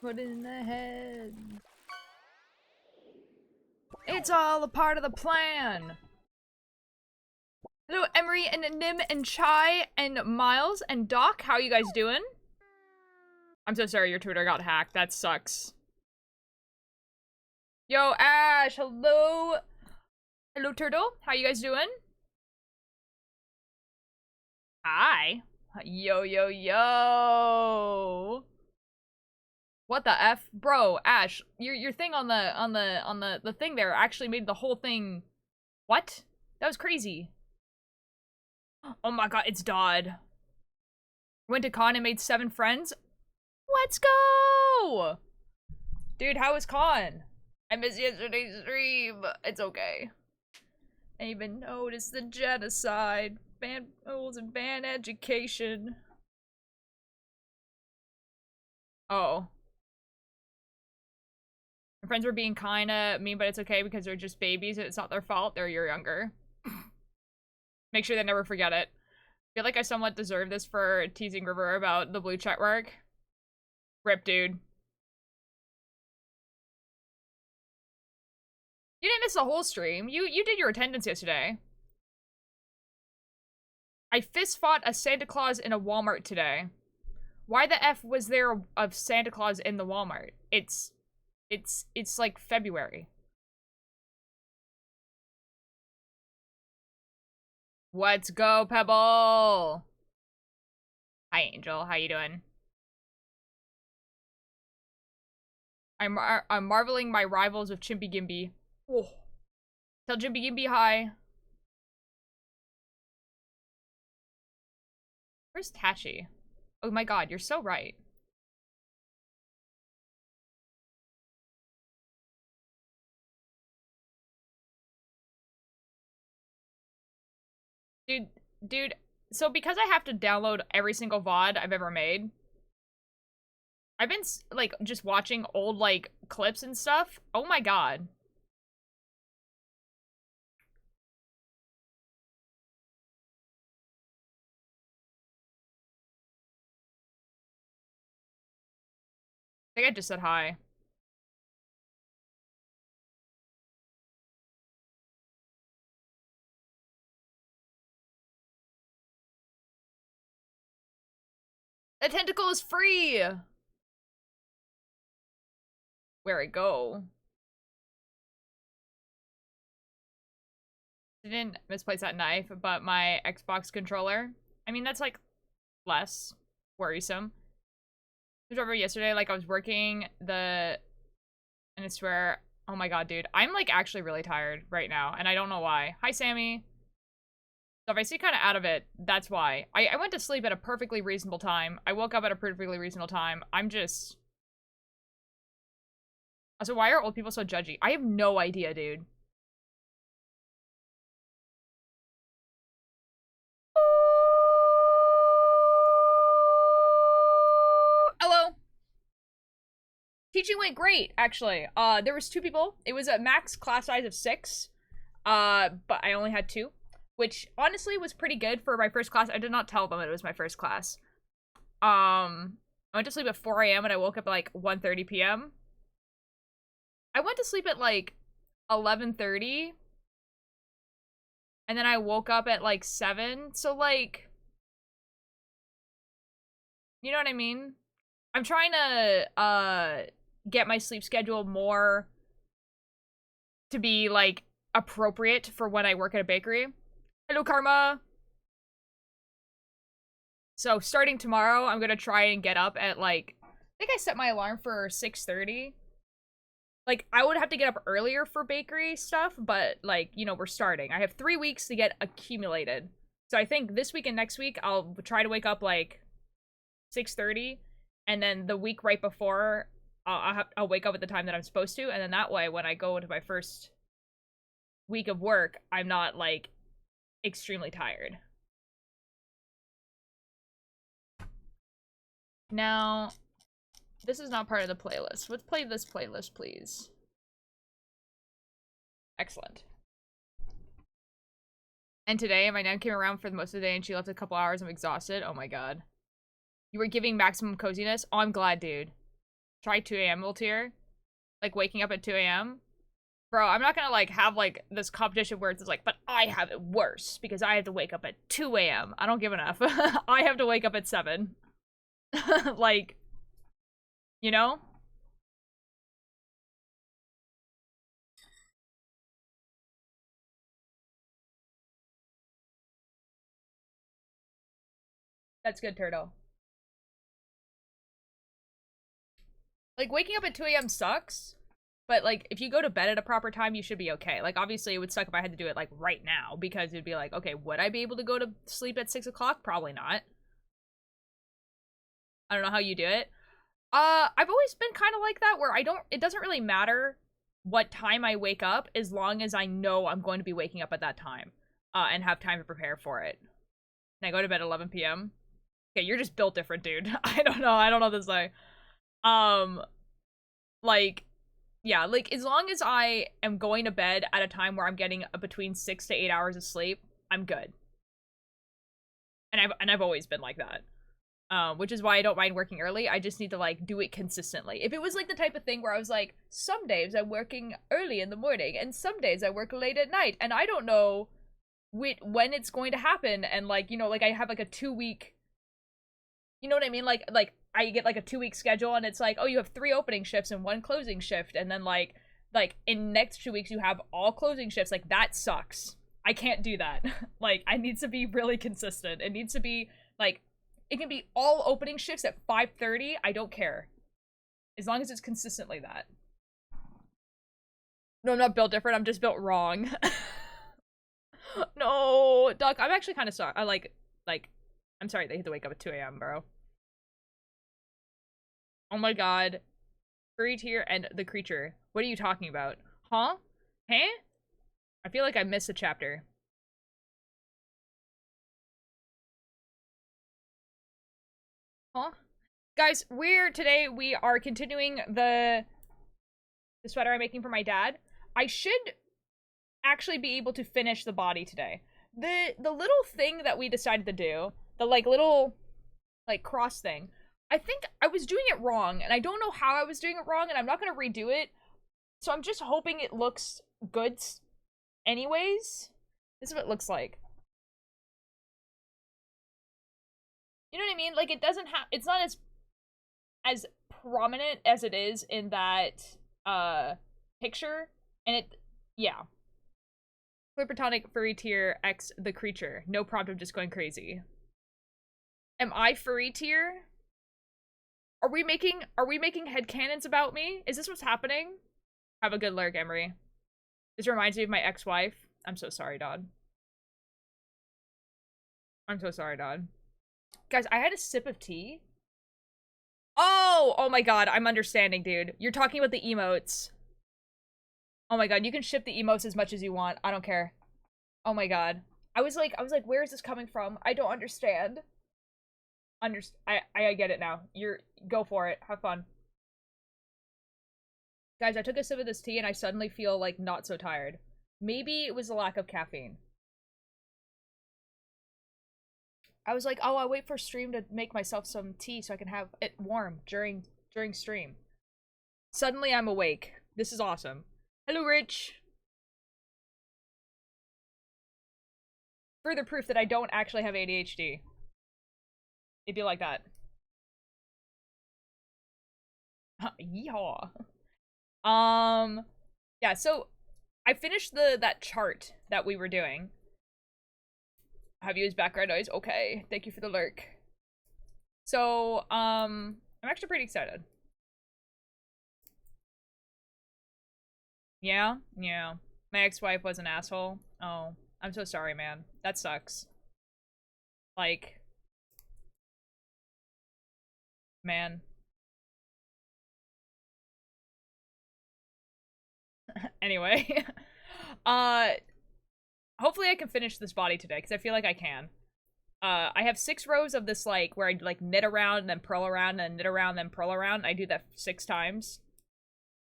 Put it in the head. It's all a part of the plan. Hello, Emery and Nim and Chai and Miles and Doc. How you guys doing? I'm so sorry your Twitter got hacked. That sucks. Yo, Ash. Hello. Hello, Turtle. How you guys doing? Hi. Yo, yo, yo. What the F? Bro, Ash, your thing on the thing there actually made the whole thing. What? That was crazy. Oh my god, it's Dodd. Went to con and made 7 friends. Let's go! Dude, how was con? I missed yesterday's stream. It's okay. I even noticed the genocide. Ban rules and ban education. Oh. My friends were being kinda mean, but it's okay because they're just babies. It's not their fault. They're your younger. Make sure they never forget it. I feel like I somewhat deserve this for teasing River about the blue check mark. Rip, dude. You didn't miss the whole stream. You did your attendance yesterday. I fist fought a Santa Claus in a Walmart today. Why the F was there a Santa Claus in the Walmart? It's like February. Let's go, Pebble! Hi, Angel. How you doing? I'm marveling my rivals of Chimpy Gimby. Oh. Tell Chimpy Gimby hi. Where's Tachi? Oh my god, you're so right. Dude, so because I have to download every single VOD I've ever made, I've been, like, just watching old, like, clips and stuff. Oh my god. I think I just said hi. The tentacle is free! Where it go? I didn't misplace that knife, but my Xbox controller. I mean, that's, like, less worrisome. I remember yesterday, like, I was working and I swear, oh my god, dude. I'm, like, actually really tired right now, and I don't know why. Hi, Sammy. So if I see kind of out of it, that's why. I went to sleep at a perfectly reasonable time. I woke up at a perfectly reasonable time. I'm just... Also, why are old people so judgy? I have no idea, dude. Hello. Teaching went great, actually. There was 2 people. It was a max class size of 6. But I only had 2. Which, honestly, was pretty good for my first class. I did not tell them it was my first class. I went to sleep at 4 a.m. and I woke up at, like, 1:30 p.m. I went to sleep at, like, 11:30. And then I woke up at, like, 7. So, like... You know what I mean? I'm trying to, get my sleep schedule more to be, like, appropriate for when I work at a bakery. Hello, Karma! So, starting tomorrow, I'm gonna try and get up at, like... I think I set my alarm for 6:30. Like, I would have to get up earlier for bakery stuff, but, like, you know, we're starting. I have 3 weeks to get accumulated. So I think this week and next week, I'll try to wake up, like, 6:30. And then the week right before, I'll wake up at the time that I'm supposed to. And then that way, when I go into my first week of work, I'm not, like, extremely tired. Now, this is not part of the playlist. Let's play this playlist, please. Excellent. And today, my nan came around for most of the day and she left a couple hours. I'm exhausted. Oh my god. You were giving maximum coziness? Oh, I'm glad, dude. Try 2 a.m. tier. Like, waking up at 2 a.m. Bro, I'm not gonna, like, have, like, this competition where it's like, but I have it worse because I have to wake up at 2 a.m. I don't give enough. I have to wake up at 7. Like, you know? That's good, Turtle. Like, waking up at 2 a.m. sucks. But, like, if you go to bed at a proper time, you should be okay. Like, obviously, it would suck if I had to do it, like, right now. Because it'd be like, okay, would I be able to go to sleep at 6 o'clock? Probably not. I don't know how you do it. I've always been kind of like that, where it doesn't really matter what time I wake up, as long as I know I'm going to be waking up at that time. And have time to prepare for it. And I go to bed at 11 p.m. Okay, you're just built different, dude. I don't know what to say. Like, yeah, like, as long as I am going to bed at a time where I'm getting between 6 to 8 hours of sleep, I'm good. And I've always been like that. Which is why I don't mind working early. I just need to, like, do it consistently. If it was, like, the type of thing where I was like, some days I'm working early in the morning, and some days I work late at night, and I don't know when it's going to happen, and, like, you know, like, I have, like, a 2-week... You know what I mean? Like, I get, like, a 2-week schedule, and it's like, oh, you have 3 opening shifts and 1 closing shift, and then, like, in next 2 weeks you have all closing shifts. Like, that sucks. I can't do that. Like, I need to be really consistent. It needs to be, like, it can be all opening shifts at 5:30. I don't care. As long as it's consistently that. No, I'm not built different. I'm just built wrong. No, Duck, I'm actually kind of sorry. I'm sorry they had to wake up at 2 a.m., bro. Oh my god. Furry tier and the creature. What are you talking about? Huh? Huh? I feel like I missed a chapter. Huh? Guys, today we are continuing the sweater I'm making for my dad. I should actually be able to finish the body today. The little thing that we decided to do, the, like, little, like, cross thing, I think I was doing it wrong, and I don't know how I was doing it wrong, and I'm not gonna redo it. So I'm just hoping it looks good anyways. This is what it looks like. You know what I mean? Like, it doesn't have, it's not as prominent as it is in that picture, and yeah. Platonic furry tier X the creature. No prompt, I'm just going crazy. Am I furry tier? Are we making headcanons about me? Is this what's happening? Have a good lurk, Emery. This reminds me of my ex-wife. I'm so sorry, Dodd. I'm so sorry, Dodd. Guys, I had a sip of tea. Oh my god, I'm understanding, dude. You're talking about the emotes. Oh my god, you can ship the emotes as much as you want. I don't care. Oh my god. I was like, where is this coming from? I don't understand. I get it now. Go for it. Have fun. Guys, I took a sip of this tea and I suddenly feel, like, not so tired. Maybe it was a lack of caffeine. I was like, oh, I'll wait for stream to make myself some tea so I can have it warm during stream. Suddenly I'm awake. This is awesome. Hello, Rich. Further proof that I don't actually have ADHD. It'd be like that. Yeehaw. Yeah, so I finished that chart that we were doing. Have you used background noise? Okay, thank you for the lurk. So, I'm actually pretty excited. Yeah? Yeah. My ex-wife was an asshole. Oh, I'm so sorry, man. That sucks. Like, man. Anyway. Hopefully I can finish this body today, because I feel like I can. I have 6 rows of this, like, where I, like, knit around, and then purl around, and knit around, then purl around. I do that 6 times.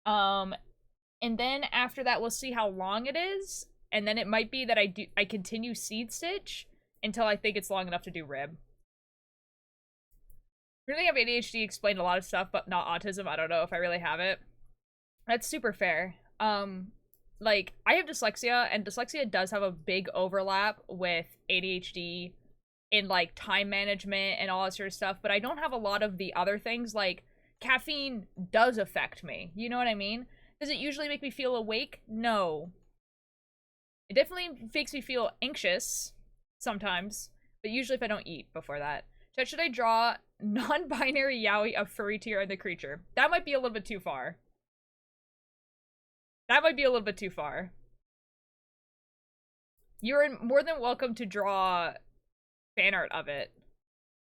And then after that, we'll see how long it is, and then it might be that I continue seed stitch until I think it's long enough to do rib. Really have ADHD explained a lot of stuff, but not autism. I don't know if I really have it. That's super fair. Like, I have dyslexia, and dyslexia does have a big overlap with ADHD in, like, time management and all that sort of stuff, but I don't have a lot of the other things. Like, caffeine does affect me. You know what I mean? Does it usually make me feel awake? No. It definitely makes me feel anxious sometimes, but usually if I don't eat before that. Should I draw non-binary yaoi of furry tier and the creature? That might be a little bit too far. That might be a little bit too far. You're more than welcome to draw fan art of it.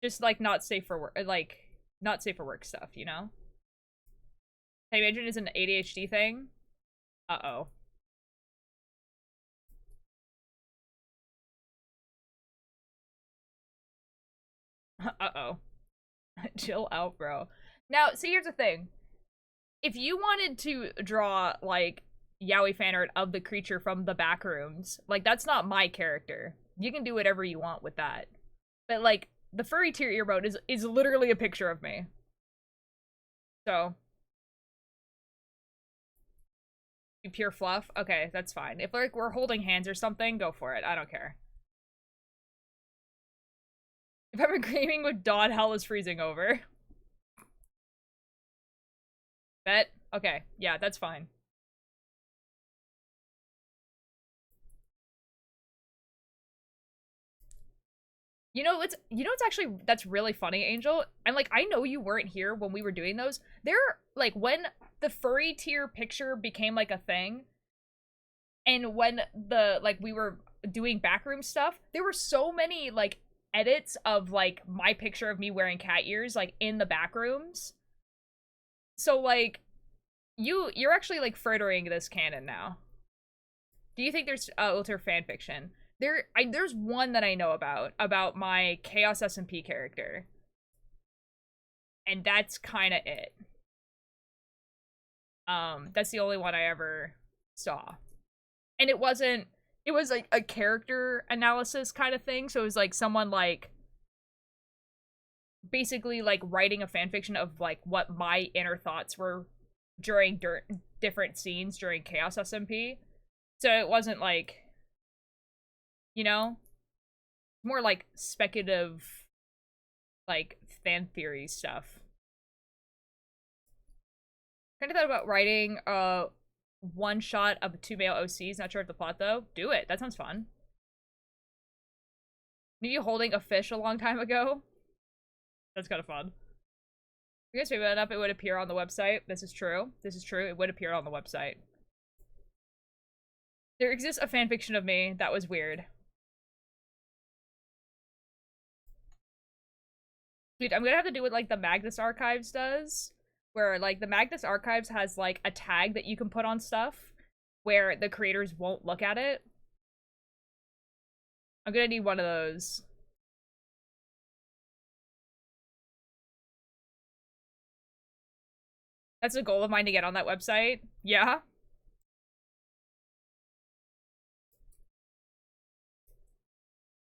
Just, like, not safe for work, like, not safe for work stuff, you know? I imagine it's an ADHD thing. Uh-oh. Uh-oh. Chill out, bro. Now, see, here's the thing. If you wanted to draw, like, yaoi fan art of the creature from the back rooms, like, that's not my character. You can do whatever you want with that. But, like, the furry tier emote is literally a picture of me. So. Pure fluff? Okay, that's fine. If, like, we're holding hands or something, go for it. I don't care. If I'm agreeing with Dawn, hell is freezing over. Bet? Okay, yeah, that's fine. You know what's actually that's really funny, Angel? And, like, I know you weren't here when we were doing those. Like, when the furry tier picture became, like, a thing, and when we were doing backroom stuff, there were so many, like, edits of, like, my picture of me wearing cat ears, like, in the backrooms. So, like, you're actually, like, furthering this canon now. Do you think there's alter fanfiction? There's one that I know about my Chaos SMP character. And that's kind of it. That's the only one I ever saw. And it was like a character analysis kind of thing, so it was like someone, like, basically, like, writing a fanfiction of, like, what my inner thoughts were during different scenes during Chaos SMP. So it wasn't, like, you know, more like speculative, like, fan theory stuff. Kind of thought about writing one shot of 2 male OCs. Not sure of the plot though. Do it. That sounds fun. Knew you holding a fish a long time ago. That's kind of fun. If you guys pick that up, it would appear on the website. This is true. This is true. It would appear on the website. There exists a fanfiction of me that was weird. Dude, I'm gonna have to do what, like, the Magnus Archives does, where, like, the Magnus Archives has, like, a tag that you can put on stuff where the creators won't look at it. I'm gonna need one of those. That's a goal of mine to get on that website. Yeah.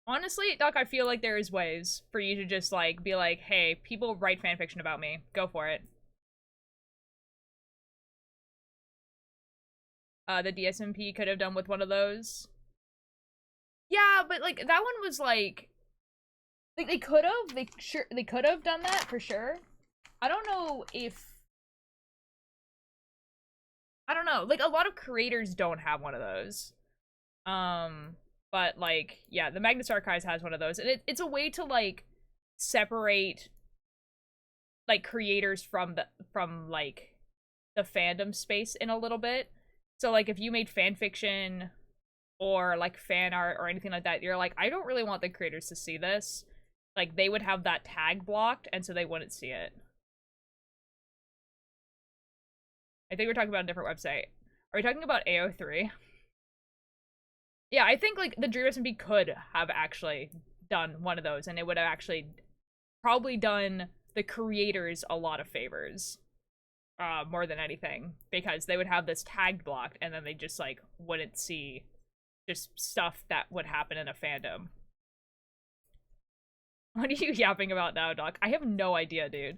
Honestly, Doc, I feel like there is ways for you to just, like, be like, hey, people write fanfiction about me. Go for it. The DSMP could have done with one of those. Yeah, but, like, that one was, like, they could have. They could have done that, for sure. I don't know if... I don't know. Like, a lot of creators don't have one of those. But, like, yeah, the Magnus Archives has one of those. And it's a way to, like, separate, like, creators from, like, the fandom space in a little bit. So, like, if you made fanfiction or, like, fan art or anything like that, you're like, I don't really want the creators to see this. Like, they would have that tag blocked, and so they wouldn't see it. I think we're talking about a different website. Are we talking about AO3? Yeah, I think, like, the Dream SMP could have actually done one of those, and it would have actually probably done the creators a lot of favors. More than anything. Because they would have this tag blocked, and then they just, like, wouldn't see just stuff that would happen in a fandom. What are you yapping about now, Doc? I have no idea, dude.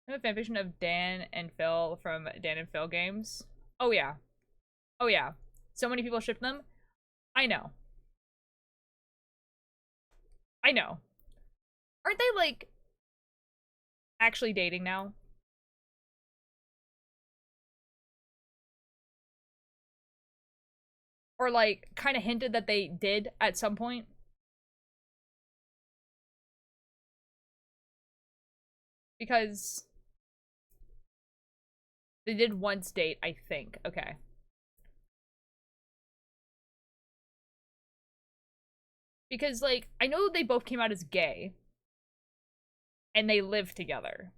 I have a fanfiction of Dan and Phil from Dan and Phil games. Oh yeah. Oh yeah. So many people ship them. I know. I know. Aren't they, like, actually dating now? Or, like, kind of hinted that they did at some point? Because they did once date, I think. Okay. Because, like, I know they both came out as gay. And they live together.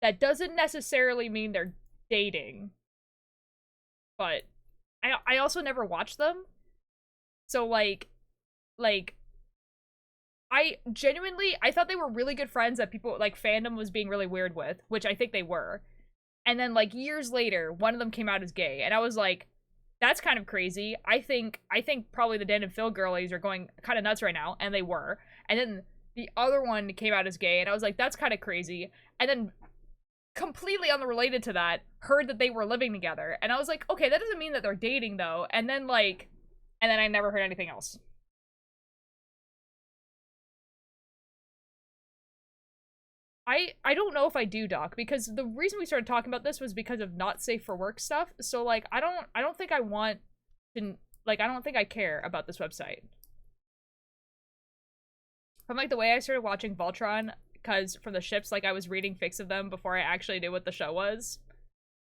That doesn't necessarily mean they're dating. But I also never watched them. So, like, I genuinely, I thought they were really good friends that people, like, fandom was being really weird with, which I think they were. And then, like, years later, one of them came out as gay, and I was like, that's kind of crazy. I think probably the Dan and Phil girlies are going kind of nuts right now, and they were. And then the other one came out as gay, and I was like, that's kind of crazy. And then, completely unrelated to that, heard that they were living together, and I was like, okay, that doesn't mean that they're dating, though. And then, like, and then I never heard anything else. I don't know if I do, Doc, because the reason we started talking about this was because of not safe for work stuff. So, like, I don't think I want to, like, I don't think I care about this website. From, like, the way I started watching Voltron, because from the ships, like, I was reading fics of them before I actually knew what the show was.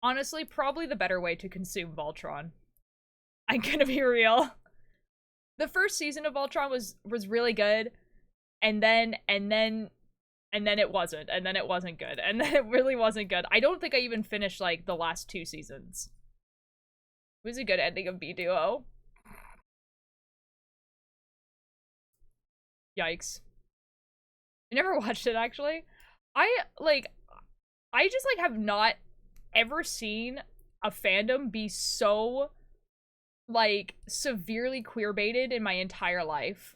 Honestly, probably the better way to consume Voltron. I'm gonna be real. The first season of Voltron was really good, and then it wasn't, and then it wasn't good, and then it really wasn't good. I don't think I even finished, like, the last 2 seasons. It was a good ending of B-Duo. Yikes. I never watched it, actually. I just, like, have not ever seen a fandom be so, like, severely queer-baited in my entire life.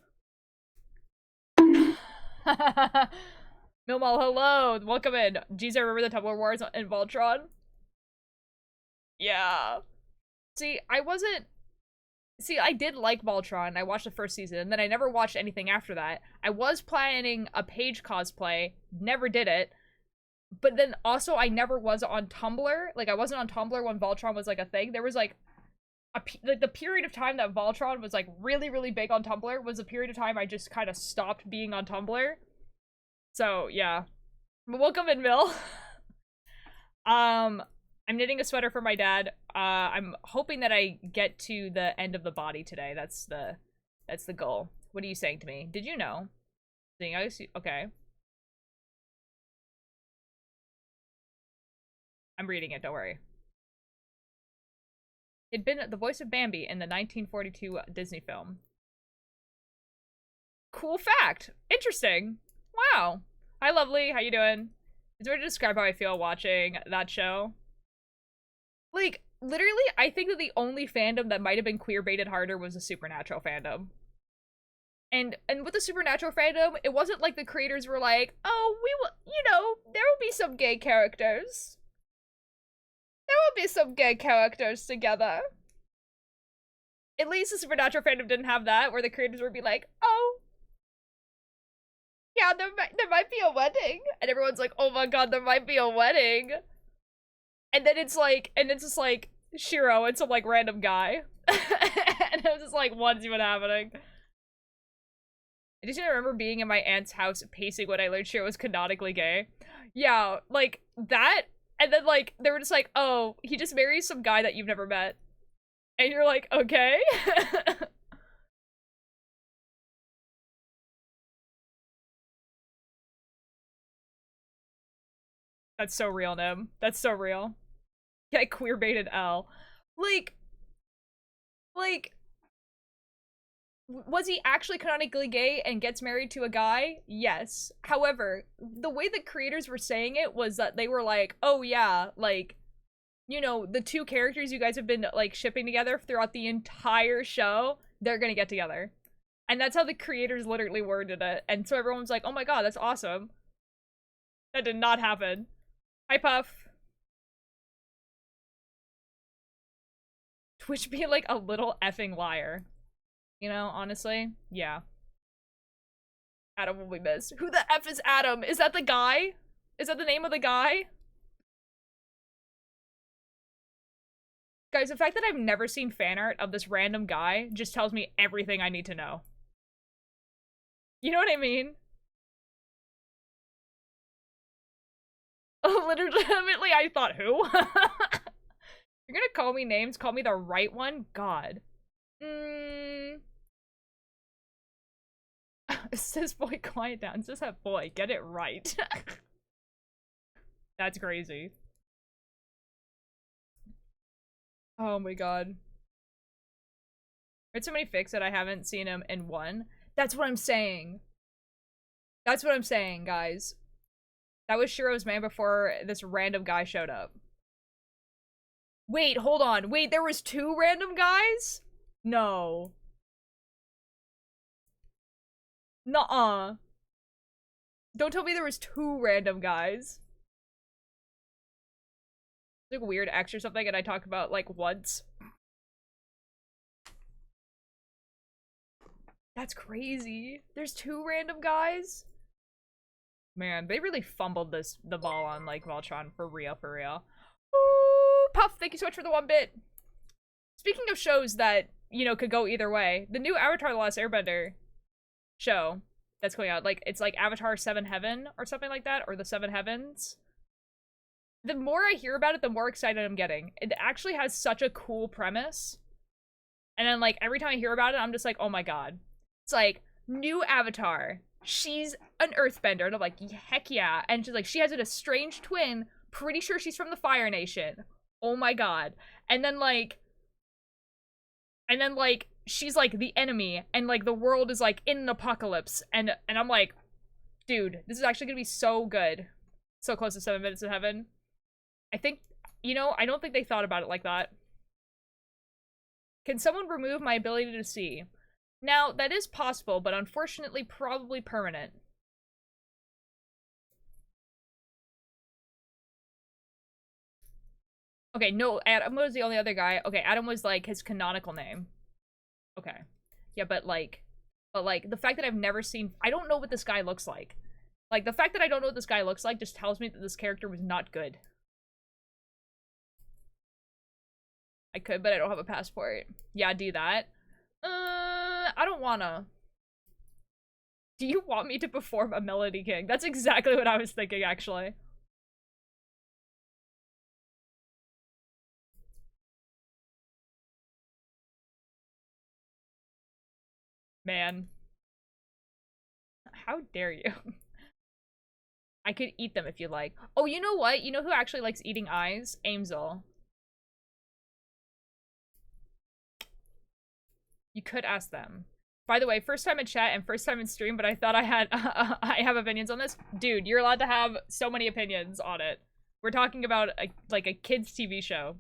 Milmal, hello! Welcome in. Geez, I remember the Tumblr Wars in Voltron? Yeah. See, I did like Voltron. I watched the first season, and then I never watched anything after that. I was planning a Paige cosplay, never did it. But then also, I never was on Tumblr. Like, I wasn't on Tumblr when Voltron was, like, a thing. There was, like, the period of time that Voltron was, like, really, really big on Tumblr was a period of time I just kind of stopped being on Tumblr. So, yeah. Welcome in, Mill. I'm knitting a sweater for my dad. I'm hoping that I get to the end of the body today. That's the goal. What are you saying to me? Did you know? Okay. I'm reading it, don't worry. He'd been the voice of Bambi in the 1942 Disney film. Cool fact. Interesting. Wow. Hi, lovely. How you doing? It's hard to describe how I feel watching that show. Like, literally, I think that the only fandom that might have been queer-baited harder was the Supernatural fandom. And with the Supernatural fandom, it wasn't like the creators were like, oh, we will, you know, there will be some gay characters. There will be some gay characters together. At least the Supernatural fandom didn't have that, where the creators would be like, oh, yeah, there might be a wedding. And everyone's like, oh my god, there might be a wedding. And then it's like, and it's just like, Shiro and some, like, random guy. And I was just like, what's even happening? I just remember being in my aunt's house pacing when I learned Shiro was canonically gay. Yeah, like, that, and then, like, they were just like, oh, he just marries some guy that you've never met. And you're like, okay. That's so real, Nim. That's so real. Yeah, queer baited L. Like, was he actually canonically gay and gets married to a guy? Yes. However, the way the creators were saying it was that they were like, oh yeah, like, you know, the 2 characters you guys have been, like, shipping together throughout the entire show, they're gonna get together. And that's how the creators literally worded it. And so everyone was like, oh my god, that's awesome. That did not happen. Hi, Puff. Twitch being like a little effing liar. You know, honestly? Yeah. Adam will be missed. Who the F is Adam? Is that the guy? Is that the name of the guy? Guys, the fact that I've never seen fan art of this random guy just tells me everything I need to know. You know what I mean? Legitimately, I thought, who? You're gonna call me names? Call me the right one? God. Says boy, quiet down. Says that boy, get it right. That's crazy. Oh my god. There's so many fics that I haven't seen him in one. That's what I'm saying. That's what I'm saying, guys. That was Shiro's man before this random guy showed up. Wait, hold on. Wait, there was 2 random guys? No. Nuh-uh. Don't tell me there was 2 random guys. Like weird X or something and I talk about like once. That's crazy. There's 2 random guys? Man, they really fumbled the ball on like Voltron for real, for real. Ooh, Puff, thank you so much for the 1 bit. Speaking of shows that, you know, could go either way, the new Avatar: The Last Airbender show that's going out, like, it's like Avatar 7 Heaven or something like that, or the 7 Heavens. The more I hear about it, the more excited I'm getting. It actually has such a cool premise. And then, like, every time I hear about it, I'm just like, oh my god. It's like, new Avatar. She's an earthbender. And I'm like, heck yeah. And she's like, she has an estranged twin. Pretty sure she's from the Fire Nation. Oh my god. And then, like, she's, like, the enemy. And, like, the world is, like, in an apocalypse. And I'm like, dude, this is actually gonna be so good. So close to 7 Minutes in Heaven. I think, you know, I don't think they thought about it like that. Can someone remove my ability to see? Now, that is possible, but unfortunately probably permanent. Okay, no, Adam was the only other guy. Okay, Adam was, like, his canonical name. Okay. Yeah, but, like, the fact that I've never seen... I don't know what this guy looks like. Like, the fact that I don't know what this guy looks like just tells me that this character was not good. I could, but I don't have a passport. Yeah, do that. I don't wanna. Do you want me to perform a Melody King? That's exactly what I was thinking, actually. Man. How dare you? I could eat them if you like. Oh, you know what? You know who actually likes eating eyes? Aimzel. You could ask them. By the way, first time in chat and first time in stream, but I thought I had I have opinions on this. Dude, you're allowed to have so many opinions on it. We're talking about like a kids TV show.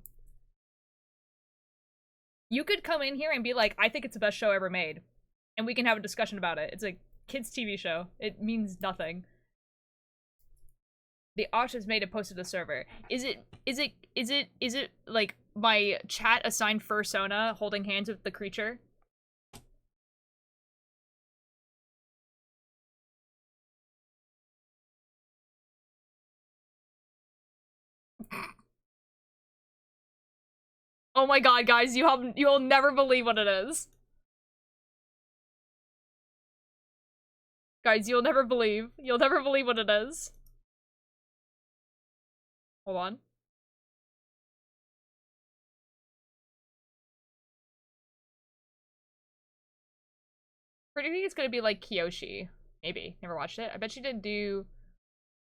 You could come in here and be like, I think it's the best show ever made. And we can have a discussion about it. It's a kids TV show. It means nothing. The art is made and posted to the server. Is it like my chat assigned fursona holding hands with the creature? Oh my god, guys, you'll never believe what it is. Guys, you'll never believe what it is. Hold on. Pretty think it's gonna be like Kyoshi. Maybe. Never watched it. I bet she didn't do...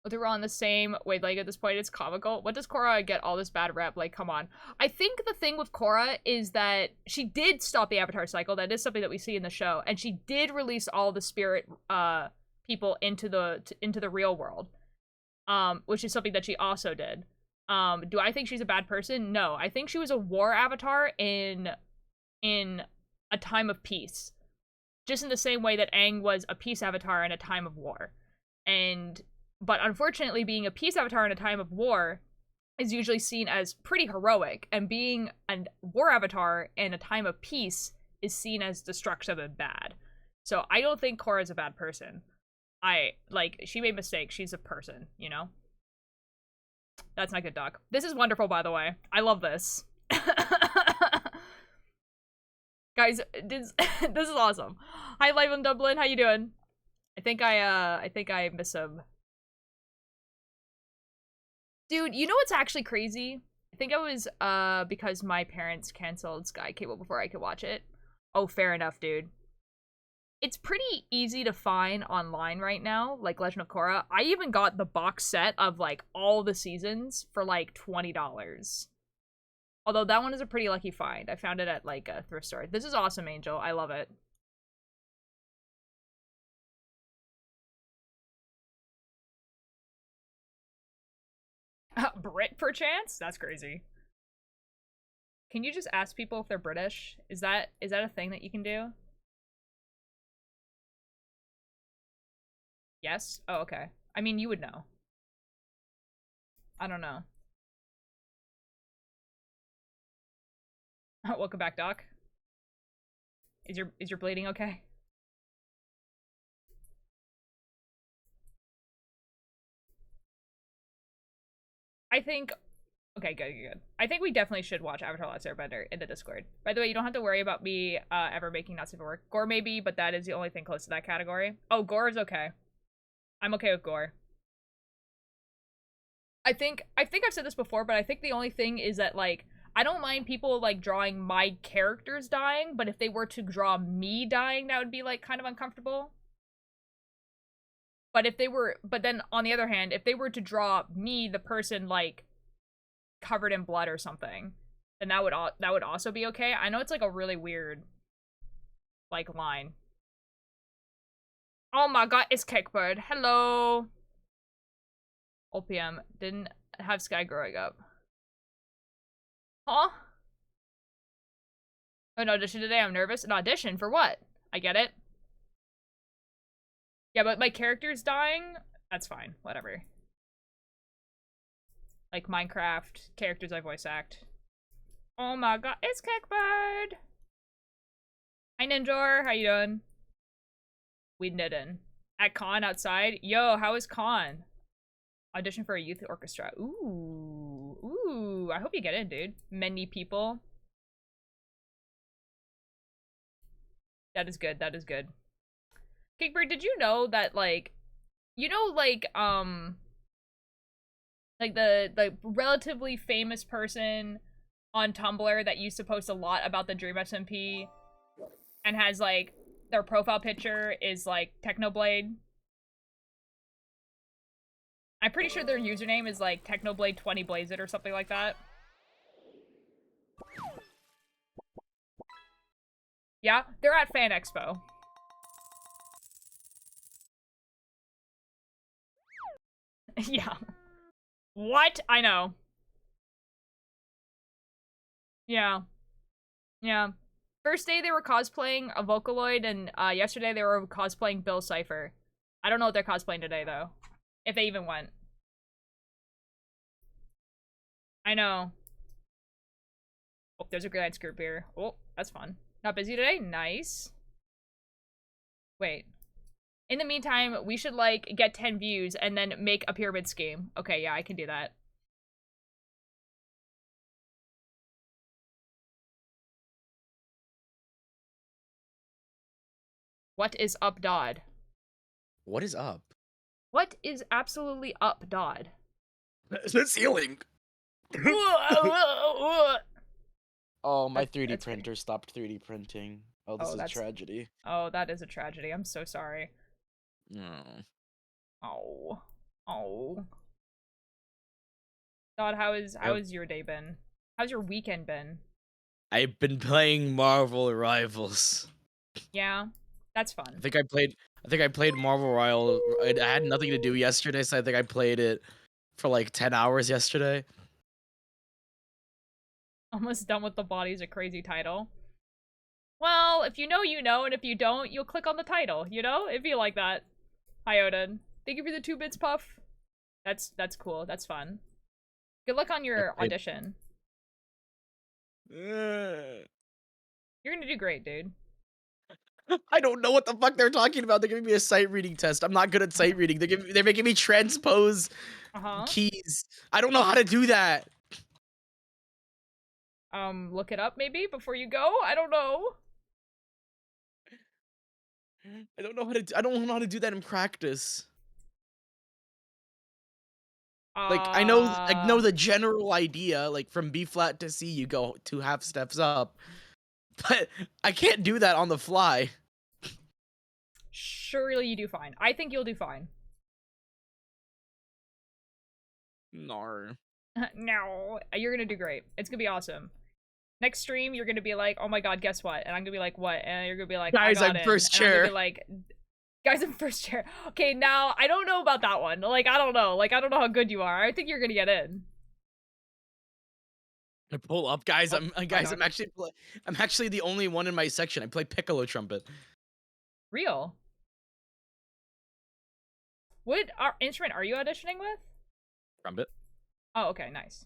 Oh, they were on the same wavelength at this point. It's comical. What does Korra get all this bad rep? Like, come on. I think the thing with Korra is that she did stop the Avatar cycle. That is something that we see in the show. And she did release all the spirit people into the real world. Which is something that she also did. Do I think she's a bad person? No. I think she was a war avatar in a time of peace. just in the same way that Aang was a peace avatar in a time of war. But unfortunately, being a peace avatar in a time of war is usually seen as pretty heroic, and being a war avatar in a time of peace is seen as destructive and bad. So I don't think Korra's a bad person. She made mistakes. She's a person, you know? That's not good, Doc. This is wonderful, by the way. I love this. Guys, this is awesome. Hi, Live in Dublin. How you doing? I think I miss him. Dude, you know what's actually crazy? I think it was because my parents canceled Sky Cable before I could watch it. Oh, fair enough, dude. It's pretty easy to find online right now, like Legend of Korra. I even got the box set of like all the seasons for like $20. Although that one is a pretty lucky find. I found it at like a thrift store. This is awesome, Angel. I love it. Brit, perchance? That's crazy. Can you just ask people if they're British? Is that a thing that you can do? Yes? Oh, okay. I mean, you would know. I don't know. Welcome back, Doc. Is your bleeding okay? I think... Okay, good. I think we definitely should watch Avatar: Last Airbender in the Discord. By the way, you don't have to worry about me ever making not safe for work. Gore maybe, but that is the only thing close to that category. Oh, Gore is okay. I'm okay with Gore. I think I've said this before, but I think the only thing is that, like, I don't mind people, like, drawing my characters dying, but if they were to draw me dying, that would be, like, kind of uncomfortable. But then, on the other hand, if they were to draw me, the person, like, covered in blood or something, then that would also be okay. I know it's, like, a really weird, like, line. Oh my god, it's Cakebird. Hello! OPM. Didn't have Sky growing up. Huh? An audition today, I'm nervous. An audition? For what? I get it. Yeah, but my character's dying? That's fine. Whatever. Like Minecraft, characters I voice act. Oh my god, it's Cakebird! Hi, Ninjor. How you doing? We didn't. At Con outside? Yo, how is Con? Audition for a youth orchestra. Ooh, I hope you get in, dude. Many people. That is good, Cakebird, did you know that, like, you know, like the relatively famous person on Tumblr that used to post a lot about the Dream SMP and has, like, their profile picture is, like, Technoblade? I'm pretty sure their username is, like, Technoblade20Blazeit or something like that. Yeah, they're at Fan Expo. Yeah. What? I know. Yeah. Yeah. First day they were cosplaying a Vocaloid, and yesterday they were cosplaying Bill Cipher. I don't know what they're cosplaying today, though. If they even went. I know. Oh, there's a Grand Skirt beer. Oh, that's fun. Not busy today? Nice. Wait. In the meantime, we should, like, get 10 views and then make a pyramid scheme. Okay, yeah, I can do that. What is up, Dodd? What is up? What is absolutely up, Dodd? The ceiling. Oh, my 3D printer stopped 3D printing. Oh, this is a tragedy. Oh, that is a tragedy. I'm so sorry. No. Oh. Oh. Dodd, how has your day been? How's your weekend been? I've been playing Marvel Rivals. Yeah, that's fun. I think I played Marvel Rivals. I had nothing to do yesterday, so I think I played it for like 10 hours yesterday. Almost done with the body is a crazy title. Well, if you know, you know, and if you don't, you'll click on the title, you know? It'd be like that. Hi, Odin. Thank you for the 2 bits, Puff. That's cool. That's fun. Good luck on I your played. audition. You're gonna do great, dude. I don't know what the fuck they're talking about. They're giving me a sight reading test. I'm not good at sight reading. They're making me transpose Uh-huh. keys. I don't know how to do that. Look it up maybe before you go? I don't know. I don't know how to. I don't know how to do that in practice. Like I know Uh, the general idea. Like from B flat to C, you go 2 half steps up, but I can't do that on the fly. surely you do fine. I think you'll do fine. No. No, you're gonna do great. It's gonna be awesome. Next stream, you're gonna be like, oh my god, guess what? And I'm gonna be like, what? And you're gonna be like, I Guys, got I'm in. first And I'm gonna be chair. like, guys, I'm first chair. Okay, now, I don't know about that one. Like, I don't know. Like, I don't know how good you are. I think you're gonna get in. I pull up, guys. Oh, right I'm on. actually the only one in my section. I play piccolo trumpet. Real. What instrument are you auditioning with? Trumpet. Oh, okay, nice.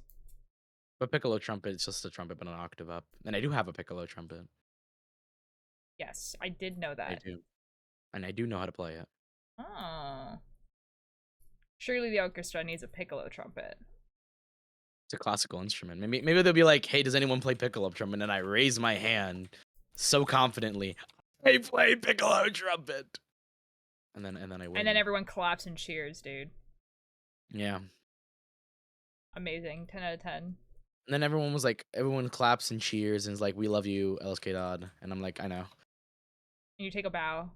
But piccolo trumpet is just a trumpet, but an octave up. And I do have a piccolo trumpet. Yes, I did know I that. do. And I do know how to play it. Oh. Surely the orchestra needs a piccolo trumpet. It's a classical instrument. Maybe they'll be like, "Hey, does anyone play piccolo trumpet?" And I raise my hand so confidently. I play piccolo trumpet. And then I win. And then everyone claps and cheers, dude. Yeah. Amazing. 10 out of 10. And then everyone claps and cheers and is like, "We love you, LSK Dodd." And I'm like, "I know." And you take a bow.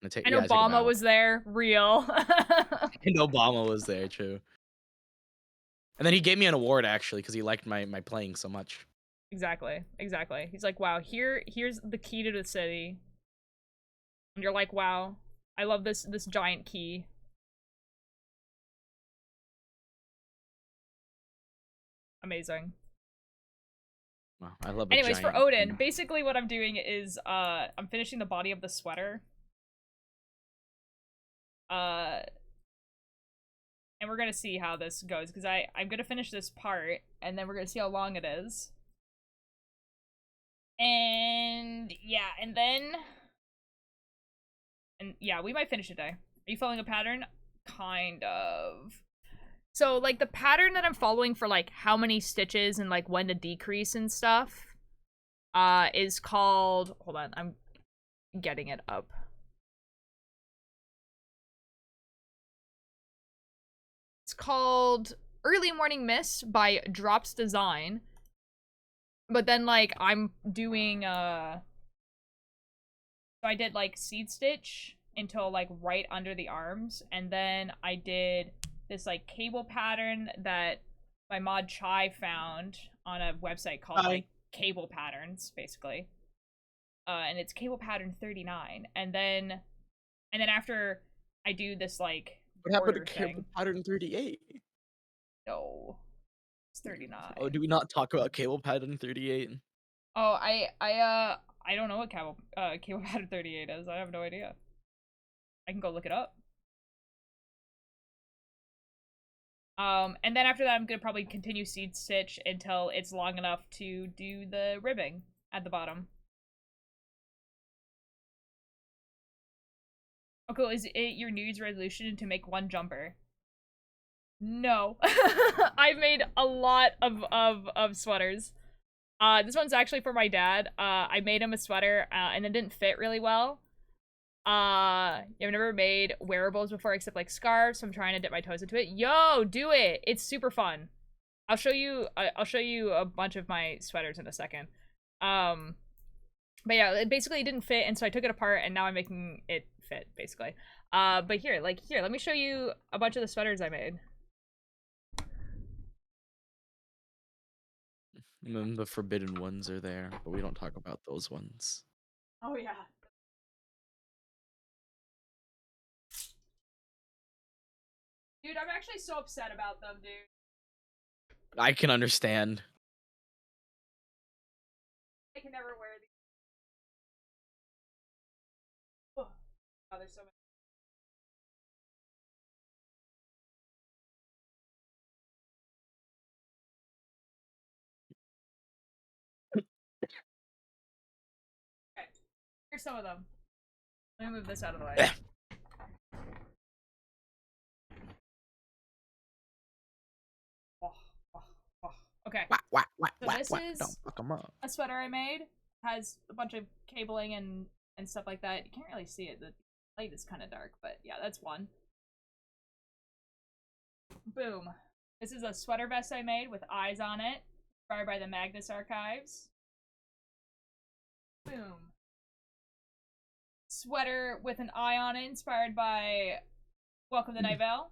And And I take a Obama bow. was there. Real. And Obama was there too. And then he gave me an award actually because he liked my playing so much. Exactly. Exactly. He's like, wow, here's the key to the city. And you're like, wow, I love this giant key. Amazing. Wow, I love a Anyways, for giant. Odin, basically what I'm doing is I'm finishing the body of the sweater. And we're gonna see how this goes, because I'm gonna finish this part, and then we're gonna see how long it is. And yeah, and yeah, we might finish today. Are you following a pattern? Kind of. So like the pattern that I'm following for like how many stitches and like when to decrease and stuff is called, hold on, I'm getting it up. It's called Early Morning Mist by Drops Design. But then like I'm doing so I did like seed stitch until like right under the arms, and then I did this like cable pattern that my mod Chai found on a website called Hi. like Cable Patterns, basically. And it's cable pattern 39, and then after I do this like What happened to border cable thing. pattern 38? No, it's Oh, 39. do we not talk about cable pattern 38? Oh, I don't know what cable pattern 38 is. I have no idea. I can go look it up. And then after that, I'm gonna probably continue seed stitch until it's long enough to do the ribbing at the bottom. Oh, cool. Is it your New Year's resolution to make one jumper? No. I've made a lot of sweaters. This one's actually for my dad. I made him a sweater, and it didn't fit really well. I've never made wearables before except like scarves, so I'm trying to dip my toes into it. Yo, do it! It's super fun. I'll show you a bunch of my sweaters in a second. But yeah, it basically didn't fit, and so I took it apart, and now I'm making it fit, basically. But here, let me show you a bunch of the sweaters I made. And then the forbidden ones are there, but we don't talk about those ones. Oh yeah. Dude, I'm actually so upset about them, dude. I can understand. I can never wear these. there's so many. Okay, here's some of them. Let me move this out of the way. Okay. So this is Don't fuck 'em up. a sweater I made. Has a bunch of cabling and stuff like that. You can't really see it. The light is kind of dark, but yeah, that's one. Boom. This is a sweater vest I made with eyes on it, inspired by the Magnus Archives. Boom. Sweater with an eye on it, inspired by Welcome to Night Vale.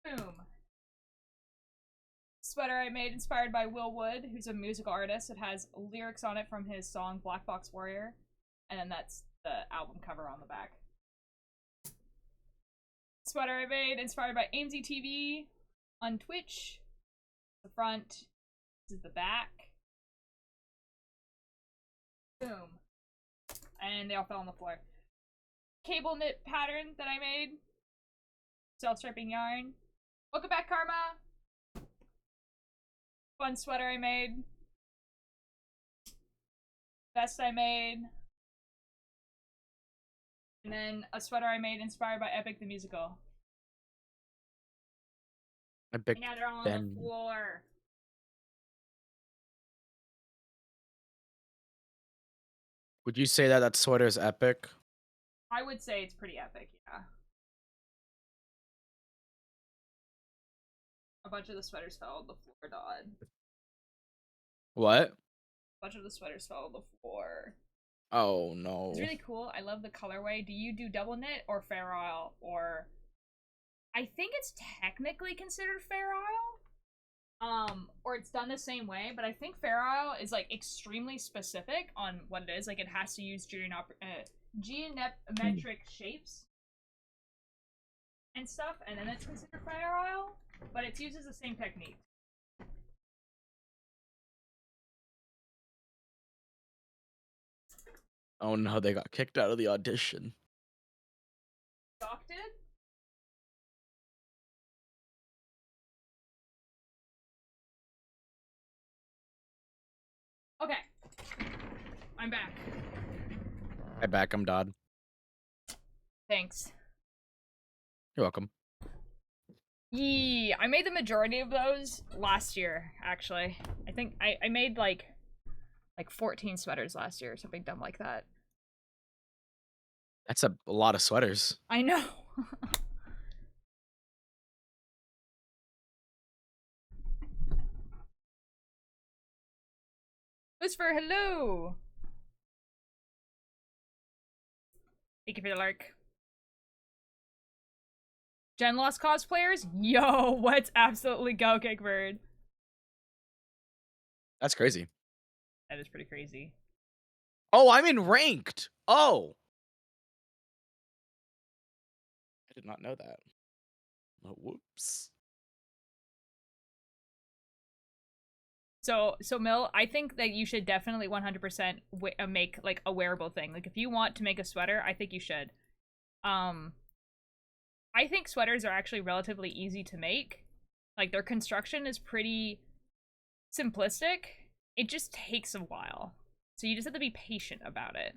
Boom. Sweater I made inspired by Will Wood, who's a musical artist. It has lyrics on it from his song Black Box Warrior, and then that's the album cover on the back. Sweater I made inspired by AMZ TV on Twitch. The front. This is the back. Boom. And they all fell on the floor. Cable knit pattern that I made. Self-striping yarn. Welcome back, Karma! Fun sweater I made. Vest I made. And then a sweater I made inspired by Epic the Musical. Epic. And now they're all on the floor. Would you say that sweater is epic? I would say it's pretty epic, yeah. A bunch of the sweaters fell on the floor, Dodd. What? A bunch of the sweaters fell on the floor. Oh no. It's really cool. I love the colorway. Do you do double knit or fair isle? Or I think it's technically considered fair isle. Or it's done the same way, but I think fair isle is like extremely specific on what it is. Like it has to use geometric shapes and stuff, and then it's considered fair isle. But it uses the same technique. Oh no, they got kicked out of the audition. Doc did? Okay. I'm back. I'm back, I'm Dodd. Thanks. You're welcome. Yeah, I made the majority of those last year, actually. I think I made like 14 sweaters last year or something dumb like that. That's a lot of sweaters. I know. Whisper, hello! Thank you for the lurk. Gen Lost cosplayers? Yo, let's absolutely go, Kickbird. That's crazy. That is pretty crazy. Oh, I'm in ranked. Oh. I did not know that. Oh, whoops. So Mill, I think that you should definitely 100% make like a wearable thing. Like if you want to make a sweater, I think you should. I think sweaters are actually relatively easy to make. Like their construction is pretty simplistic. It just takes a while. So you just have to be patient about it.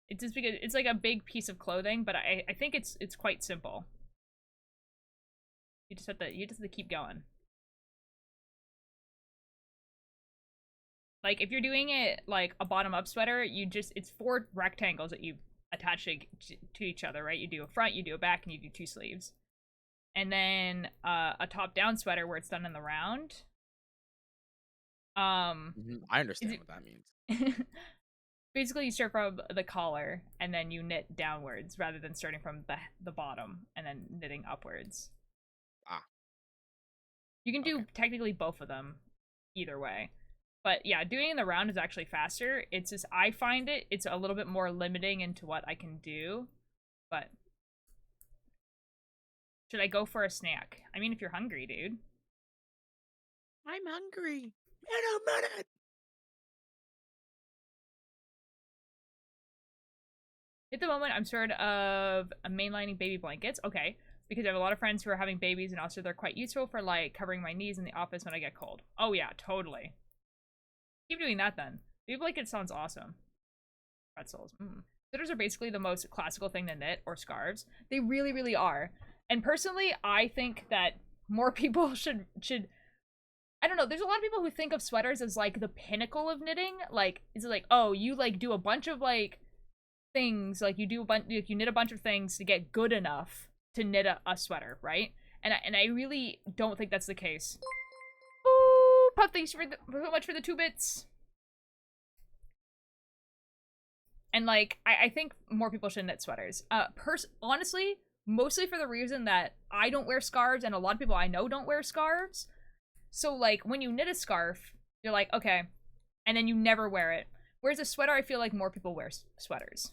It's just because it's like a big piece of clothing, but I think it's quite simple. You just have to keep going. Like if you're doing it like a bottom-up sweater, it's 4 rectangles that you attach to each other, right? You do a front, you do a back, and you do 2 sleeves. And then a top-down sweater where it's done in the round. I understand what that means. Basically, you start from the collar and then you knit downwards rather than starting from the bottom and then knitting upwards. Ah. You can do technically both of them either way. But yeah, doing it in the round is actually faster. It's just, I find it's a little bit more limiting into what I can do. But should I go for a snack? I mean, if you're hungry, dude. I'm hungry. In a minute. At the moment, I'm sort of mainlining baby blankets. Okay. Because I have a lot of friends who are having babies, and also they're quite useful for, like, covering my knees in the office when I get cold. Oh, yeah, totally. Keep doing that, then. Baby blanket sounds awesome. Pretzels. Sweaters are basically the most classical thing to knit, or scarves. They really, really are. And personally, I think that more people should I don't know, there's a lot of people who think of sweaters as, like, the pinnacle of knitting. Like, it's like, oh, you, like, do a bunch of, like, things. Like, you do a bunch, you knit a bunch of things to get good enough to knit a sweater, right? And I really don't think that's the case. Ooh, Puff, thanks so much for the 2 bits. And, like, I think more people should knit sweaters. Honestly, mostly for the reason that I don't wear scarves, and a lot of people I know don't wear scarves. So, like, when you knit a scarf, you're like, okay, and then you never wear it. Whereas a sweater, I feel like more people wear sweaters.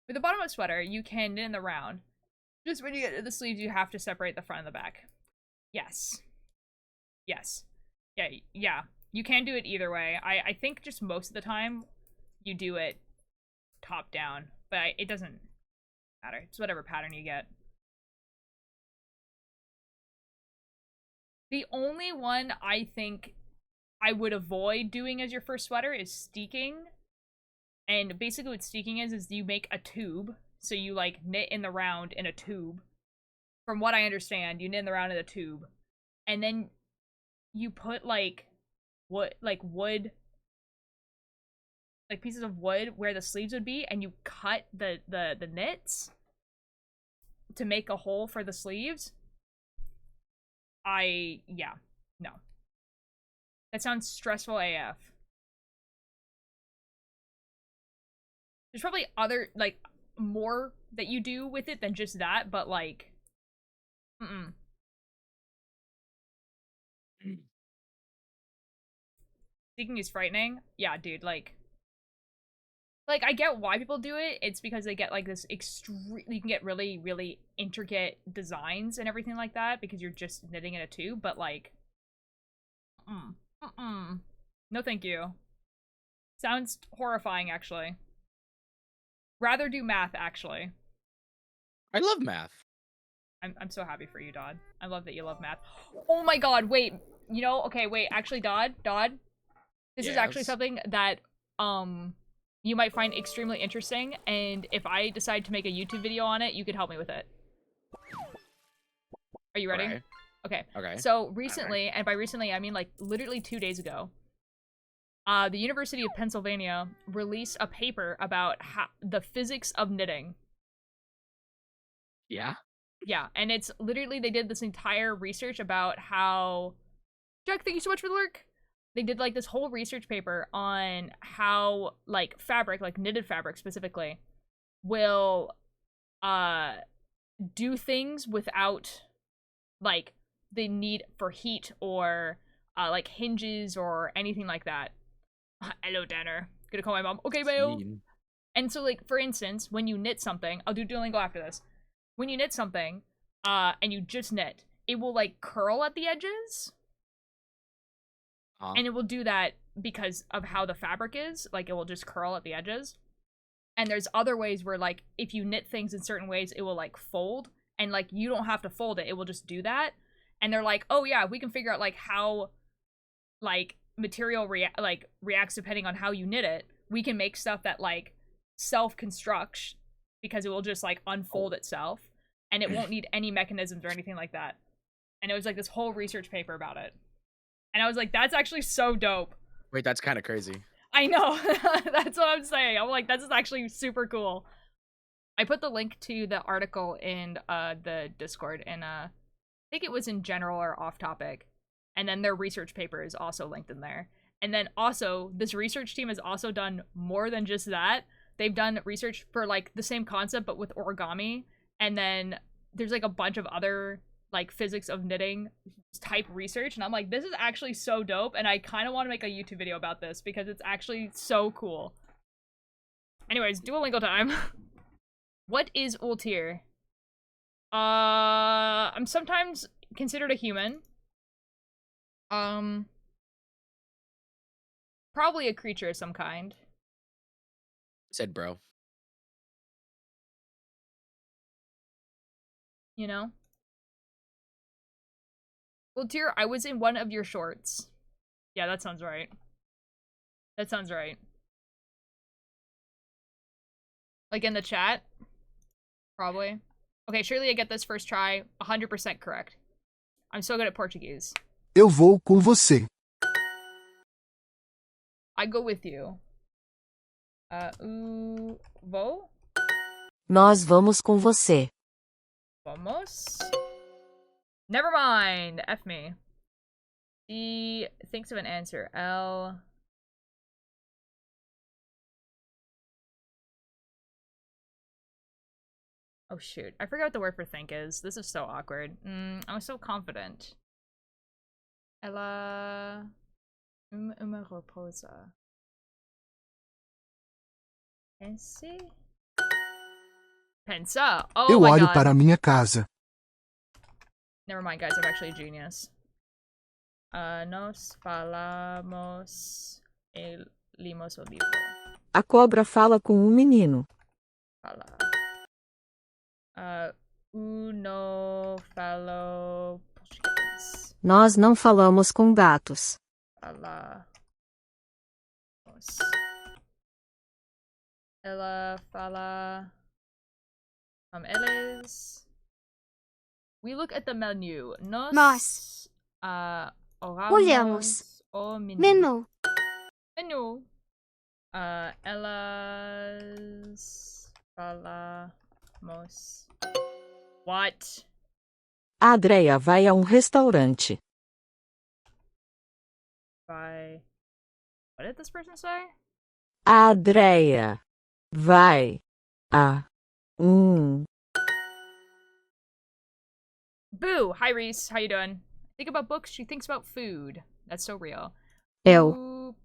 With the bottom of a sweater, you can knit in the round. Just when you get to the sleeves, you have to separate the front and the back. Yes. Yes. Yeah. You can do it either way. I think just most of the time, you do it top down. But it doesn't matter. It's whatever pattern you get. The only one I think I would avoid doing as your first sweater is steeking. And basically what steeking is you make a tube. So you, like, knit in the round in a tube. From what I understand, you knit in the round in a tube. And then you put, like, wood, pieces of wood where the sleeves would be, and you cut the knits to make a hole for the sleeves. Yeah, no. That sounds stressful AF. There's probably other, like, more that you do with it than just that, but, like, Steeking is frightening. Yeah, dude, like, I get why people do it. It's because they get, like, this extreme, you can get really, really intricate designs and everything like that because you're just knitting in a tube, but, like, no thank you. Sounds horrifying, actually. Rather do math, actually. I love math. I'm so happy for you, Dodd. I love that you love math. Oh my god, wait. You know, okay, wait, actually, Dodd, this is actually something that, you might find extremely interesting, and if I decide to make a YouTube video on it, you could help me with it. Are you ready? Okay. Okay. Okay. So, recently, and by recently, I mean, like, literally 2 days ago, the University of Pennsylvania released a paper about the physics of knitting. Yeah? Yeah, and it's literally, they did this entire research about how... Jack, thank you so much for the lurk! They did, like, this whole research paper on how, like, fabric, like knitted fabric specifically, will, do things without, like, the need for heat or, like, hinges or anything like that. Hello, Danner. Gonna call my mom. Okay, Mayo. And so, like, for instance, when you knit something, I'll do Duolingo after this. When you knit something, and you just knit, it will, like, curl at the edges. And it will do that because of how the fabric is. Like, it will just curl at the edges. And there's other ways where, like, if you knit things in certain ways, it will, like, fold. And, like, you don't have to fold it. It will just do that. And they're like, oh, yeah, we can figure out, like, how, like, material reacts depending on how you knit it. We can make stuff that, like, self-constructs because it will just, like, unfold itself. And it won't need any mechanisms or anything like that. And it was, like, this whole research paper about it. And I was like, that's actually so dope. Wait, that's kind of crazy. I know. That's what I'm saying. I'm like, this is actually super cool. I put the link to the article in the Discord, and I think it was in general or off topic. And then their research paper is also linked in there. And then also, this research team has also done more than just that. They've done research for, like, the same concept, but with origami. And then there's, like, a bunch of other, like, physics of knitting type research, and I'm like, this is actually so dope, and I kind of want to make a YouTube video about this because it's actually so cool. Anyways, Duolingo time. What is Ultir? I'm sometimes considered a human. Probably a creature of some kind. Said bro. You know? Well, dear, I was in one of your shorts. Yeah, that sounds right. That sounds right. Like in the chat? Probably. Okay, surely I get this first try. 100% correct. I'm so good at Portuguese. Eu vou com você. I go with you. Vou? Nós vamos com você. Vamos? Never mind. F me. D thinks of an answer. L. Oh shoot. I forgot what the word for think is. This is so awkward. I was so confident. Ela. Uma raposa. Pense? Pensa. Oh Eu my olho god. para minha casa. Never mind, guys. I'm actually a genius. Nos falamos e limos o livro. A cobra fala com um menino. Fala. Uno falo português. Nós não falamos com gatos. Fala. Ela fala. Eles. We look at the menu. Nós. Olhamos. O menu. Menu. Menu. Elas falamos. What? A Andrea vai a um restaurante. By. What did this person say? A Andrea vai a um. Boo! Hi Reese, how you doing? Think about books, she thinks about food. That's so real. Eu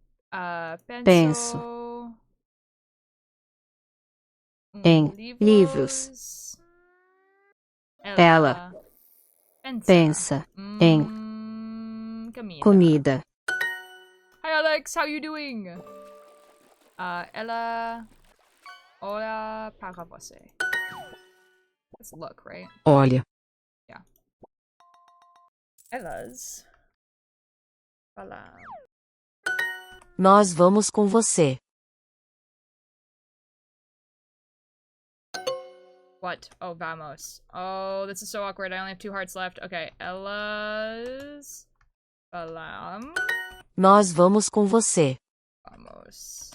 Penso em livros. Ela pensa em comida. Hi Alex, how you doing? Ela olha para você. Let's look, right? Olha. Yeah. Elas falam. Nós vamos com você. What? Oh, vamos. Oh, this is so awkward. I only have 2 hearts left. Okay, elas falam. Nós vamos com você. Vamos.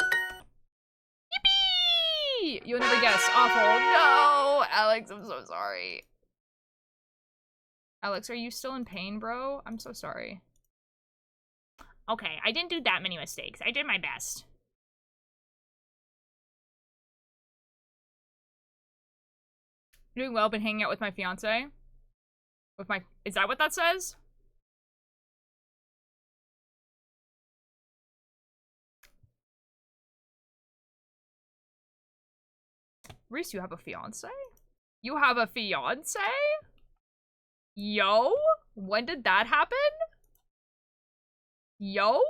Yippee! You'll never guess. Awful. No! Alex, I'm so sorry. Alex, are you still in pain, bro? I'm so sorry. Okay, I didn't do that many mistakes. I did my best. Doing well, been hanging out with my fiance. With my... Is that what that says? Reese, you have a fiance? You have a fiance? Yo? When did that happen? Yo?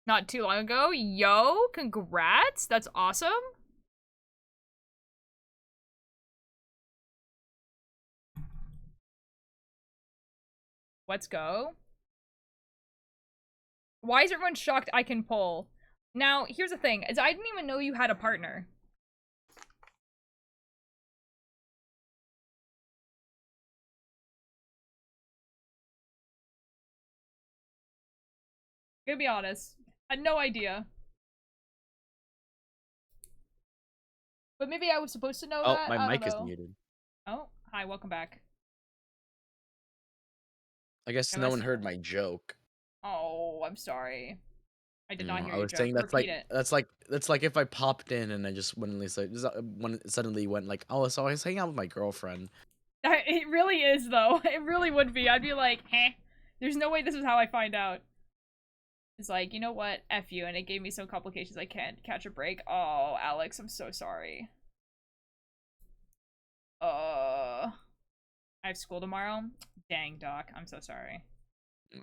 Not too long ago? Yo, congrats! That's awesome! Let's go. Why is everyone shocked I can pull? Now, here's the thing, is I didn't even know you had a partner. Gonna be honest. I had no idea. But maybe I was supposed to know that? Oh, my I mic don't is know. muted. Oh, hi, welcome back. I guess I no must- one heard my joke. Oh, I'm sorry. I did not hear I your was joke. saying that's Repeat like it. that's like if I popped in and I just suddenly went like, oh, so I was hanging out with my girlfriend. It really is, though. It really would be. I'd be like, heh. There's no way this is how I find out. It's like, you know what? F you, and it gave me some complications. I can't catch a break. Oh, Alex, I'm so sorry. I have school tomorrow. Dang, Doc, I'm so sorry. No,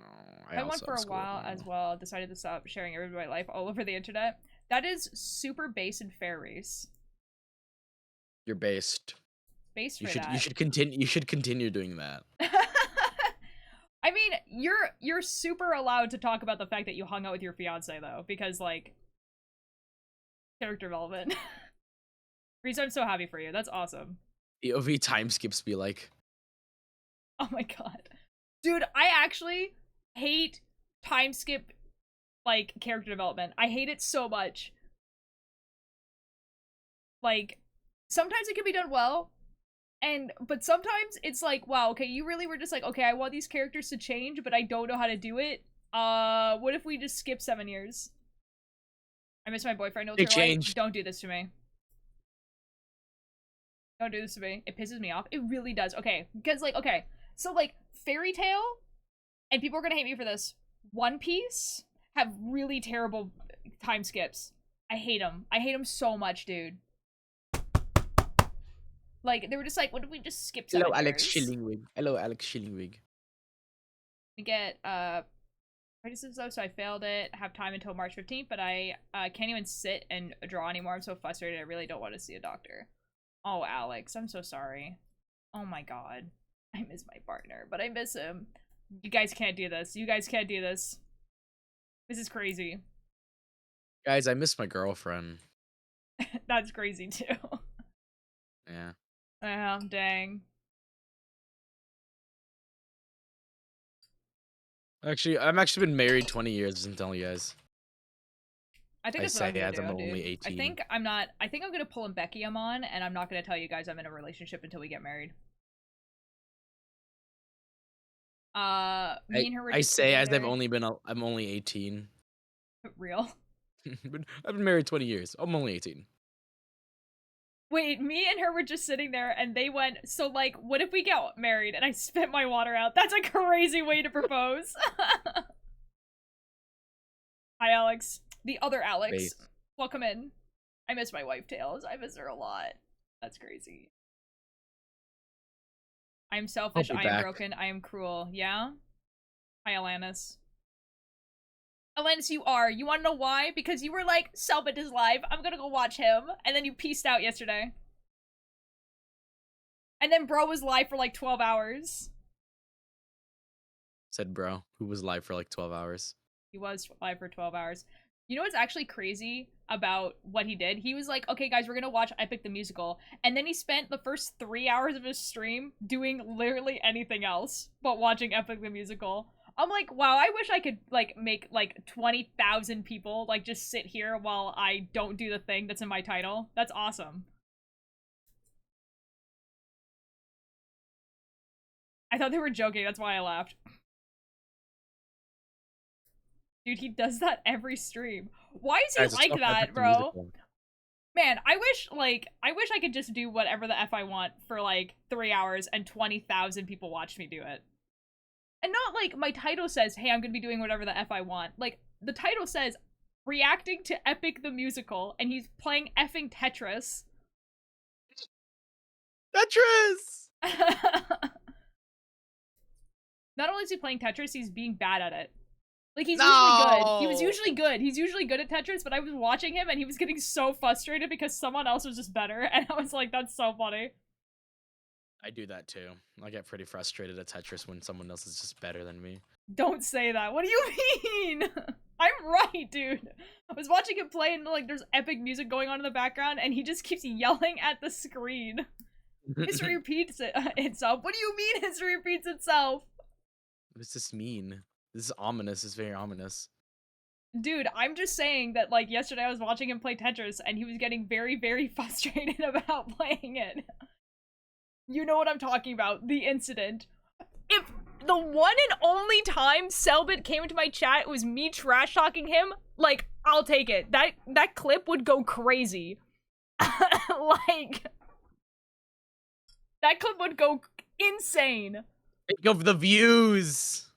I went for a while as well. Decided to stop sharing everybody's life all over the internet. That is super base and fair, Reese. You're based. Based for You should that. you should continue doing that. I mean, you're super allowed to talk about the fact that you hung out with your fiance though, because like character development. Reese, I'm so happy for you. That's awesome. POV time skips be like. Oh my god. Dude, I actually hate time skip like character development. I hate it so much. Like sometimes it can be done well, but sometimes it's like, wow, okay, you really were just like, okay, I want these characters to change, but I don't know how to do it. What if we just skip 7 years? I miss my boyfriend. They changed. Don't do this to me. Don't do this to me. It pisses me off. It really does. Okay, because like, okay, so like Fairy Tail, and people are gonna hate me for this. One Piece have really terrible time skips. I hate them. I hate them so much, dude. Like, they were just like, what if we just skip 7 Hello, years? Alex Schillingwig. Hello, Alex Schillingwig. We get, criticism though, so I failed it. Have time until March 15th, but I, can't even sit and draw anymore. I'm so frustrated. I really don't want to see a doctor. Oh, Alex, I'm so sorry. Oh my god. I miss my partner, but I miss him. You guys can't do this. You guys can't do this. This is crazy. Guys, I miss my girlfriend. That's crazy, too. Yeah. Dang. Actually, I've actually been married 20 years, I'm telling you guys. I think I that's what I'm say gonna as do, I'm dude. only 18. I think I'm gonna pull a Becky on, and I'm not gonna tell you guys I'm in a relationship until we get married. Me and her were I just say as together. I'm only 18. Real. But I've been married 20 years. I'm only 18. Wait, me and her were just sitting there, and they went, so, like, what if we get married? And I spit my water out. That's a crazy way to propose. Hi, Alex. The other Alex. Base. Welcome in. I miss my wife, Tails. I miss her a lot. That's crazy. I am selfish. I'll I be am back. broken. I am cruel. Yeah? Hi, Alanis. Alanis, you are. You want to know why? Because you were like, Selbit is live. I'm gonna go watch him. And then you peaced out yesterday. And then bro was live for like 12 hours. Said bro, who was live for like 12 hours. He was live for 12 hours. You know what's actually crazy about what he did? He was like, okay, guys, we're gonna watch Epic the Musical. And then he spent the first 3 hours of his stream doing literally anything else but watching Epic the Musical. I'm like, wow, I wish I could, like, make, like, 20,000 people, like, just sit here while I don't do the thing that's in my title. That's awesome. I thought they were joking, that's why I laughed. Dude, he does that every stream. Why is he Guys, like stop that, Epic the bro? Musical. Man, I wish I could just do whatever the F I want for, like, 3 hours and 20,000 people watched me do it. And not like my title says, hey, I'm gonna be doing whatever the F I want. Like, the title says, reacting to Epic the Musical, and he's playing effing Tetris. Tetris! Not only is he playing Tetris, he's being bad at it. Like, he's usually good. He was No! usually good. He's usually good at Tetris, but I was watching him, and he was getting so frustrated because someone else was just better, and I was like, that's so funny. I do that too. I get pretty frustrated at Tetris when someone else is just better than me. Don't say that. What do you mean? I'm right, dude. I was watching him play and like there's epic music going on in the background and he just keeps yelling at the screen. History repeats itself. What do you mean history repeats itself? What does this mean? This is ominous. It's very ominous. Dude, I'm just saying that like yesterday I was watching him play Tetris and he was getting very, very frustrated about playing it. You know what I'm talking about. The incident. If the one and only time Selbit came into my chat, it was me trash talking him, like, I'll take it. That clip would go crazy. Like, that clip would go insane. Think of the views.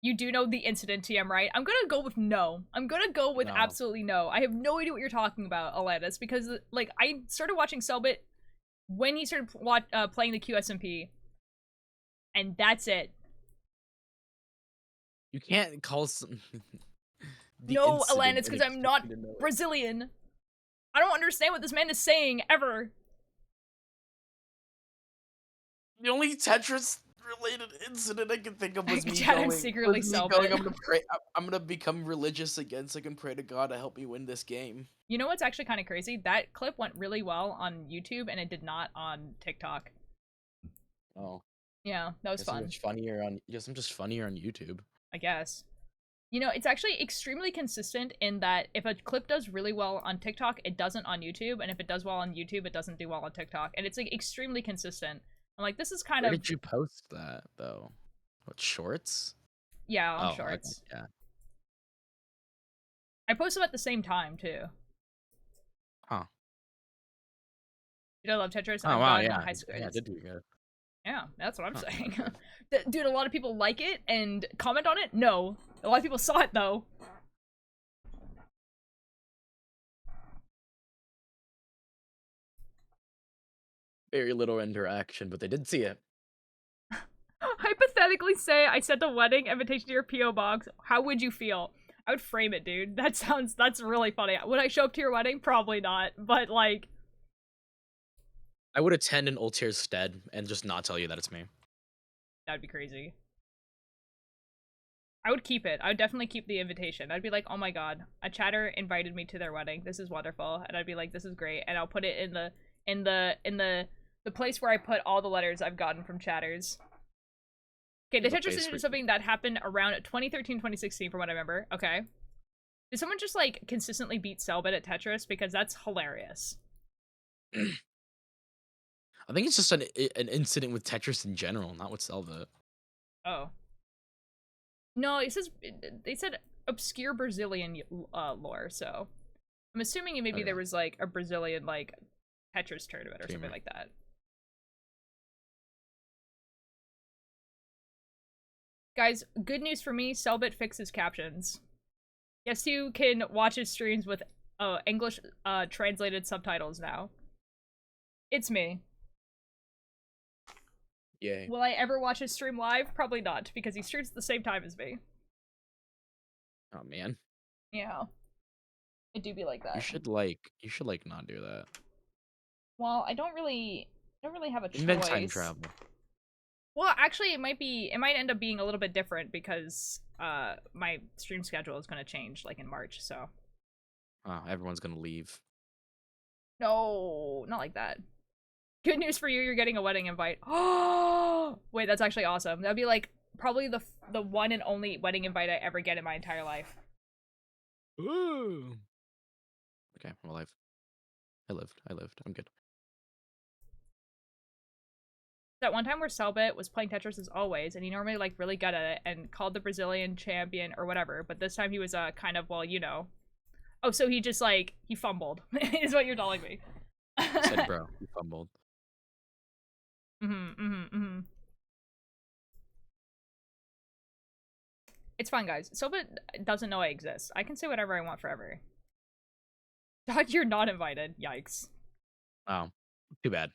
You do know the incident, TM, right? I'm gonna go with no. I'm gonna go with No. absolutely no. I have no idea what you're talking about, Alanis, because, like, I started watching Selbit when he started playing the QSMP, and that's it. You can't call some... No, Alanis, because I'm not Brazilian. I don't understand what this man is saying, ever. The only Tetris-related incident I can think of was me Chad going. secretly Was me Selbit. going. I'm gonna pray. I'm gonna become religious again, so I can pray to God to help me win this game. You know what's actually kind of crazy? That clip went really well on YouTube, and it did not on TikTok. Oh, Yeah, that was fun. I'm just funnier on. Yes, I'm just funnier on YouTube. I guess. You know, it's actually extremely consistent in that if a clip does really well on TikTok, it doesn't on YouTube, and if it does well on YouTube, it doesn't do well on TikTok, and it's like extremely consistent. I'm like, this is kind Where of. did you post that though? What, shorts? Yeah, on Oh, shorts. okay, yeah. I post them at the same time too. Huh. You know, I love Tetris. Oh I've wow, gotten yeah. high school. Yeah, did do good. Yeah, that's what I'm Huh. saying. Dude, a lot of people like it and comment on it? No. A lot of people saw it, though. Very little interaction, but they did see it. Hypothetically say I sent a wedding invitation to your P.O. box. How would you feel? I would frame it, dude. That's really funny. Would I show up to your wedding? Probably not. But, like... I would attend in Ultier's stead and just not tell you that it's me. That'd be crazy. I would keep it. I would definitely keep the invitation. I'd be like, oh my god, a chatter invited me to their wedding. This is wonderful. And I'd be like, this is great. And I'll put it in the place where I put all the letters I've gotten from chatters. Okay, the Tetris is something that happened around 2013, 2016 from what I remember. Okay. Did someone just, like, consistently beat Selbit at Tetris? Because that's hilarious. I think it's just an incident with Tetris in general, not with Selvit. Oh. No, it says, they said obscure Brazilian lore, so I'm assuming maybe there was, like, a Brazilian, like, Tetris tournament or something like that. Guys, good news for me, Selbit fixes captions. Yes, you can watch his streams with English translated subtitles now. It's me. Yay. Will I ever watch his stream live? Probably not, because he streams at the same time as me. Oh man. Yeah. It do be like that. You should not do that. Well, I don't really have a choice. Invent time travel. Well, actually, it might end up being a little bit different because my stream schedule is going to change, like, in March, so. Oh, everyone's gonna leave. No, not like that. Good news for you, you're getting a wedding invite. Oh, wait, that's actually awesome. That'd be, like, probably the one and only wedding invite I ever get in my entire life. Ooh. Okay, I'm alive. I lived. I'm good. That one time where Selbit was playing Tetris as always, and he normally, like, really good at it, and called the Brazilian champion or whatever, but this time he was, kind of, well, you know. Oh, so he just, like, he fumbled, is what you're telling me. I said, bro, you fumbled. It's fine, guys. Selbit doesn't know I exist. I can say whatever I want forever. Dog, you're not invited. Yikes. Oh, too bad.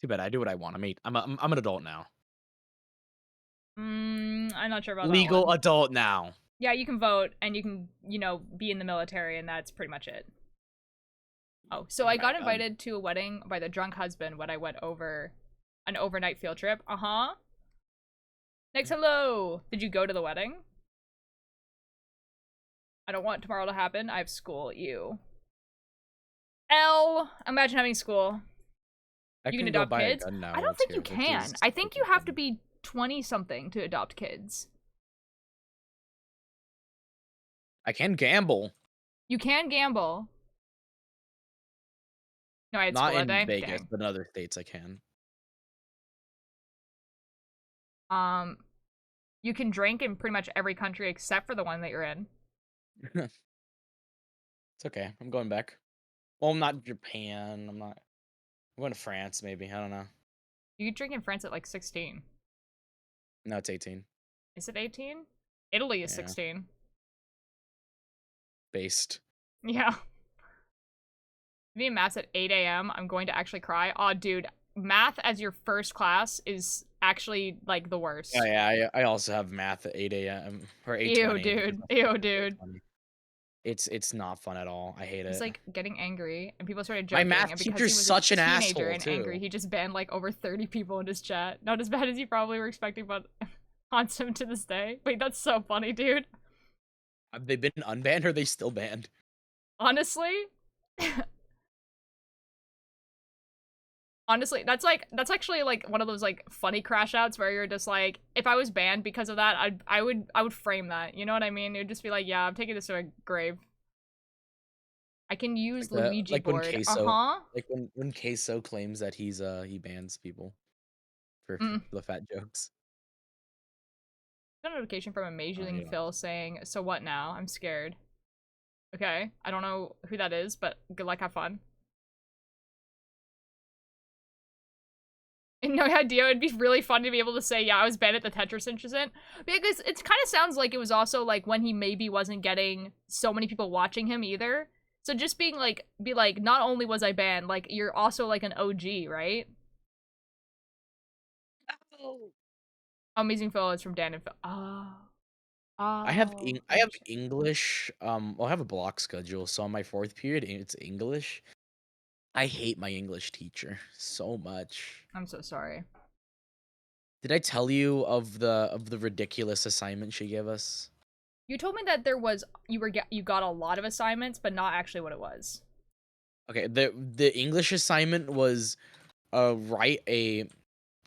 Too bad. I do what I want. I'm an adult now. I'm not sure about Legal that one. adult now. Yeah, you can vote, and you can, you know, be in the military, and that's pretty much it. Oh, so I got invited to a wedding by the drunk husband when I went over an overnight field trip. Uh-huh. Next, hello! Did you go to the wedding? I don't want tomorrow to happen. I have school. Ew. Imagine having school. You can adopt kids? I don't think you can. I think you have to be 20-something to adopt kids. I can gamble. You can gamble. No, I had school Not that in day. Vegas, Dang. but in other states I can. You can drink in pretty much every country except for the one that you're in. It's okay. I'm going back. Well, I'm not Japan. I'm going to France, maybe. I don't know. You could drink in France at like 16. No, it's 18. Is it 18? Italy is Yeah. 16. Based. Yeah. Me and math's at 8 a.m. I'm going to actually cry. Aw, dude. Math as your first class is actually, like, the worst. Oh, yeah, I also have math at 8 a.m. or 8:20. Ew, dude. Ew, dude. It's not fun at all. I hate it. He's, like, getting angry, and people started My joking. math and because teacher's he was such a an teenager asshole, and angry, too. he just banned, like, over 30 people in his chat. Not as bad as you probably were expecting, but haunts him to this day. Wait, that's so funny, dude. Have they been unbanned or are they still banned? Honestly? Honestly, that's actually like one of those like funny crash outs where you're just like, if I was banned because of that, I would frame that. You know what I mean? It would just be like, yeah, I'm taking this to a grave. I can use Like Luigi like when board. Queso, Uh-huh. like when Queso claims that he bans people for the fat jokes. Got a notification from Amazing yeah. Phil saying, "So what now? I'm scared." Okay, I don't know who that is, but good luck, have fun. And no idea, it'd be really fun to be able to say, yeah, I was banned at the Tetris incident. Because it kind of sounds like it was also like when he maybe wasn't getting so many people watching him either. So just being like, not only was I banned, like, you're also like an OG, right? Oh. Amazing Phil is from Dan and Phil. Oh. I have Gotcha. English. I'll have a block schedule. So on my 4th period, it's English. I hate my English teacher so much. I'm so sorry. Did I tell you of the ridiculous assignment she gave us? You told me that there was you got a lot of assignments, but not actually what it was. Okay, the English assignment was write a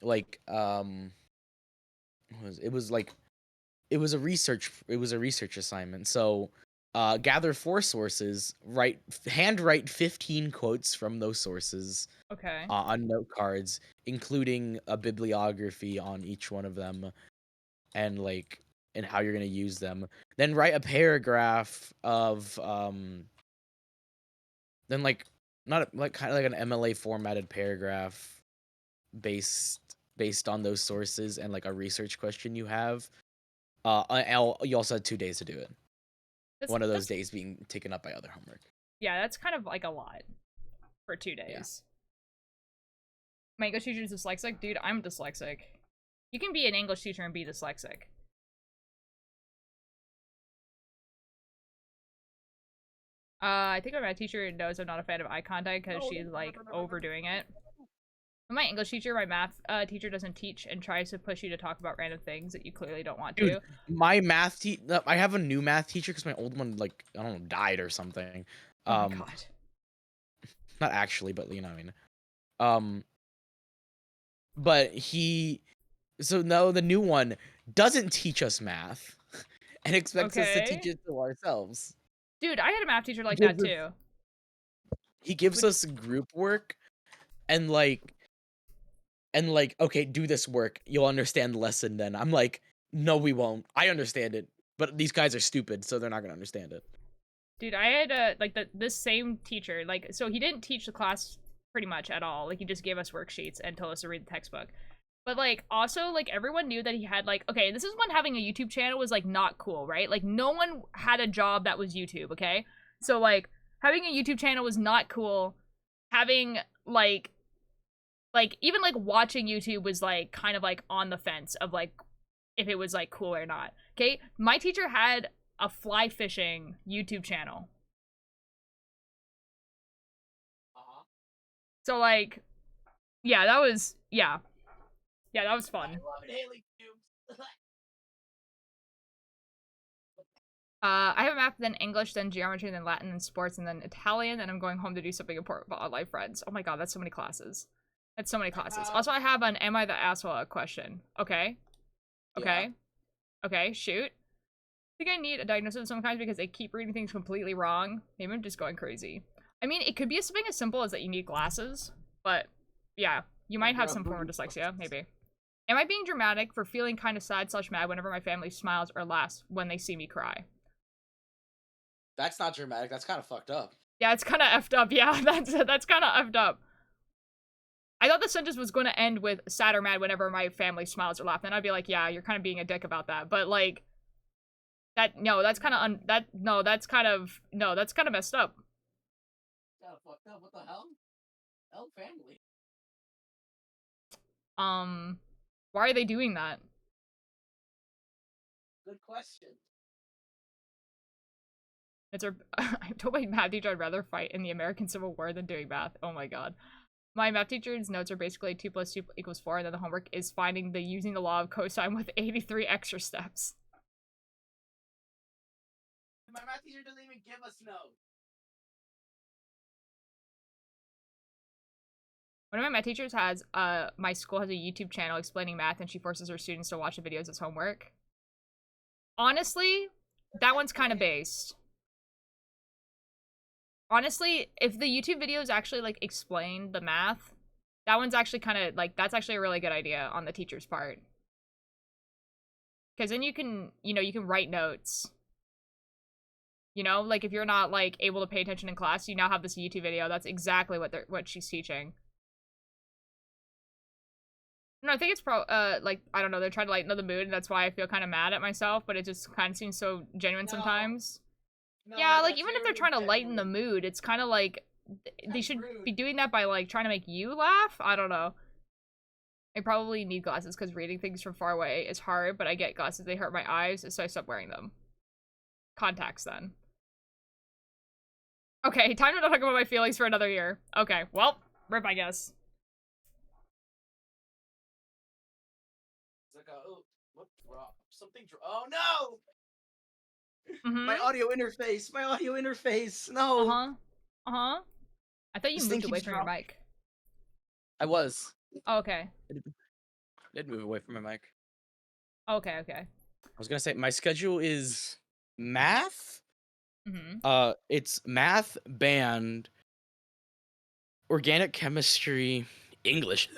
like it was a research assignment. So gather 4 sources, handwrite 15 quotes from those sources Okay. on note cards, including a bibliography on each one of them, and how you're gonna use them. Then write a paragraph of then not kind of like an MLA formatted paragraph based on those sources and like a research question you have. You also had 2 days to do it. One of those days being taken up by other homework. Yeah, that's kind of like a lot for 2 days. My English teacher is dyslexic? Dude, I'm dyslexic. You can be an English teacher and be dyslexic. I think my math teacher knows I'm not a fan of eye contact because she's like overdoing it. My English teacher, my math teacher doesn't teach and tries to push you to talk about random things that you clearly don't want Dude, to. my math I have a new math teacher because my old one, like, I don't know, died or something. Oh my god. Not actually, but you know what I mean. But so no, the new one doesn't teach us math and expects us to teach it to ourselves. Dude, I had a math teacher like that too. He gives us group work and like, okay, do this work. You'll understand the lesson then. I'm like, no, we won't. I understand it, but these guys are stupid, so they're not gonna understand it. Dude, I had like this same teacher, like, so he didn't teach the class pretty much at all. Like, he just gave us worksheets and told us to read the textbook. But, like, also, like, everyone knew that he had, like, okay, this is when having a YouTube channel was, like, not cool, right? Like, no one had a job that was YouTube, okay? So, like, having a YouTube channel was not cool. Having, like, even, like, watching YouTube was, like, kind of, like, on the fence of, like, if it was, like, cool or not. Okay? My teacher had a fly fishing YouTube channel. So, like, yeah, that was, yeah. Yeah, that was fun. I have a math, then English, then geometry, then Latin, then sports, and then Italian, and I'm going home to do something important for all my friends. Oh my god, that's so many classes. That's so many classes. Also, I have an am I the asshole question. Okay. Okay. Yeah. Okay, shoot. I think I need a diagnosis of some kind because they keep reading things completely wrong. Maybe I'm just going crazy. I mean, it could be something as simple as that you need glasses, but yeah, you might have some form of dyslexia, maybe. Am I being dramatic for feeling kind of sad/mad whenever my family smiles or laughs when they see me cry? That's not dramatic. That's kind of fucked up. Yeah, it's kind of effed up. Yeah, that's kind of effed up. I thought the sentence was going to end with sad or mad whenever my family smiles or laughs. And I'd be like, yeah, you're kind of being a dick about that. But like, that's kind of that's kind of messed up. Yeah, fucked up. What the hell? Hell, family. Why are they doing that? Good question. I told my math teacher I'd rather fight in the American Civil War than doing math. Oh my god. My math teacher's notes are basically 2 + 2 = 4, and then the homework is finding the using the law of cosine with 83 extra steps. My math teacher doesn't even give us notes. One of my math teachers has, my school has a YouTube channel explaining math, and she forces her students to watch the videos as homework. Honestly, that one's kind of based. Honestly, if the YouTube videos actually, like, explain the math, that one's actually kind of, like, that's actually a really good idea on the teacher's part. Because then you can, you know, you can write notes. You know, like, if you're not, like, able to pay attention in class, you now have this YouTube video. That's exactly what she's teaching. No, I think it's like, I don't know, they're trying to lighten up the mood, and that's why I feel kind of mad at myself, but it just kind of seems so genuine sometimes. No, yeah, like, even if they're trying to lighten the mood, it's kind of like, they should be doing that by, like, trying to make you laugh? I don't know. I probably need glasses, because reading things from far away is hard, but I get glasses, they hurt my eyes, so I stopped wearing them. Contacts, then. Okay, time to not talk about my feelings for another year. Okay, well, rip, I guess. Oh, what dropped? Something oh no! Mm-hmm. My audio interface, no! Uh-huh. I thought you moved away from your mic. I was. Oh, okay. I did move away from my mic. Okay. I was gonna say, my schedule is math. Mm-hmm. It's math, band, organic chemistry, English,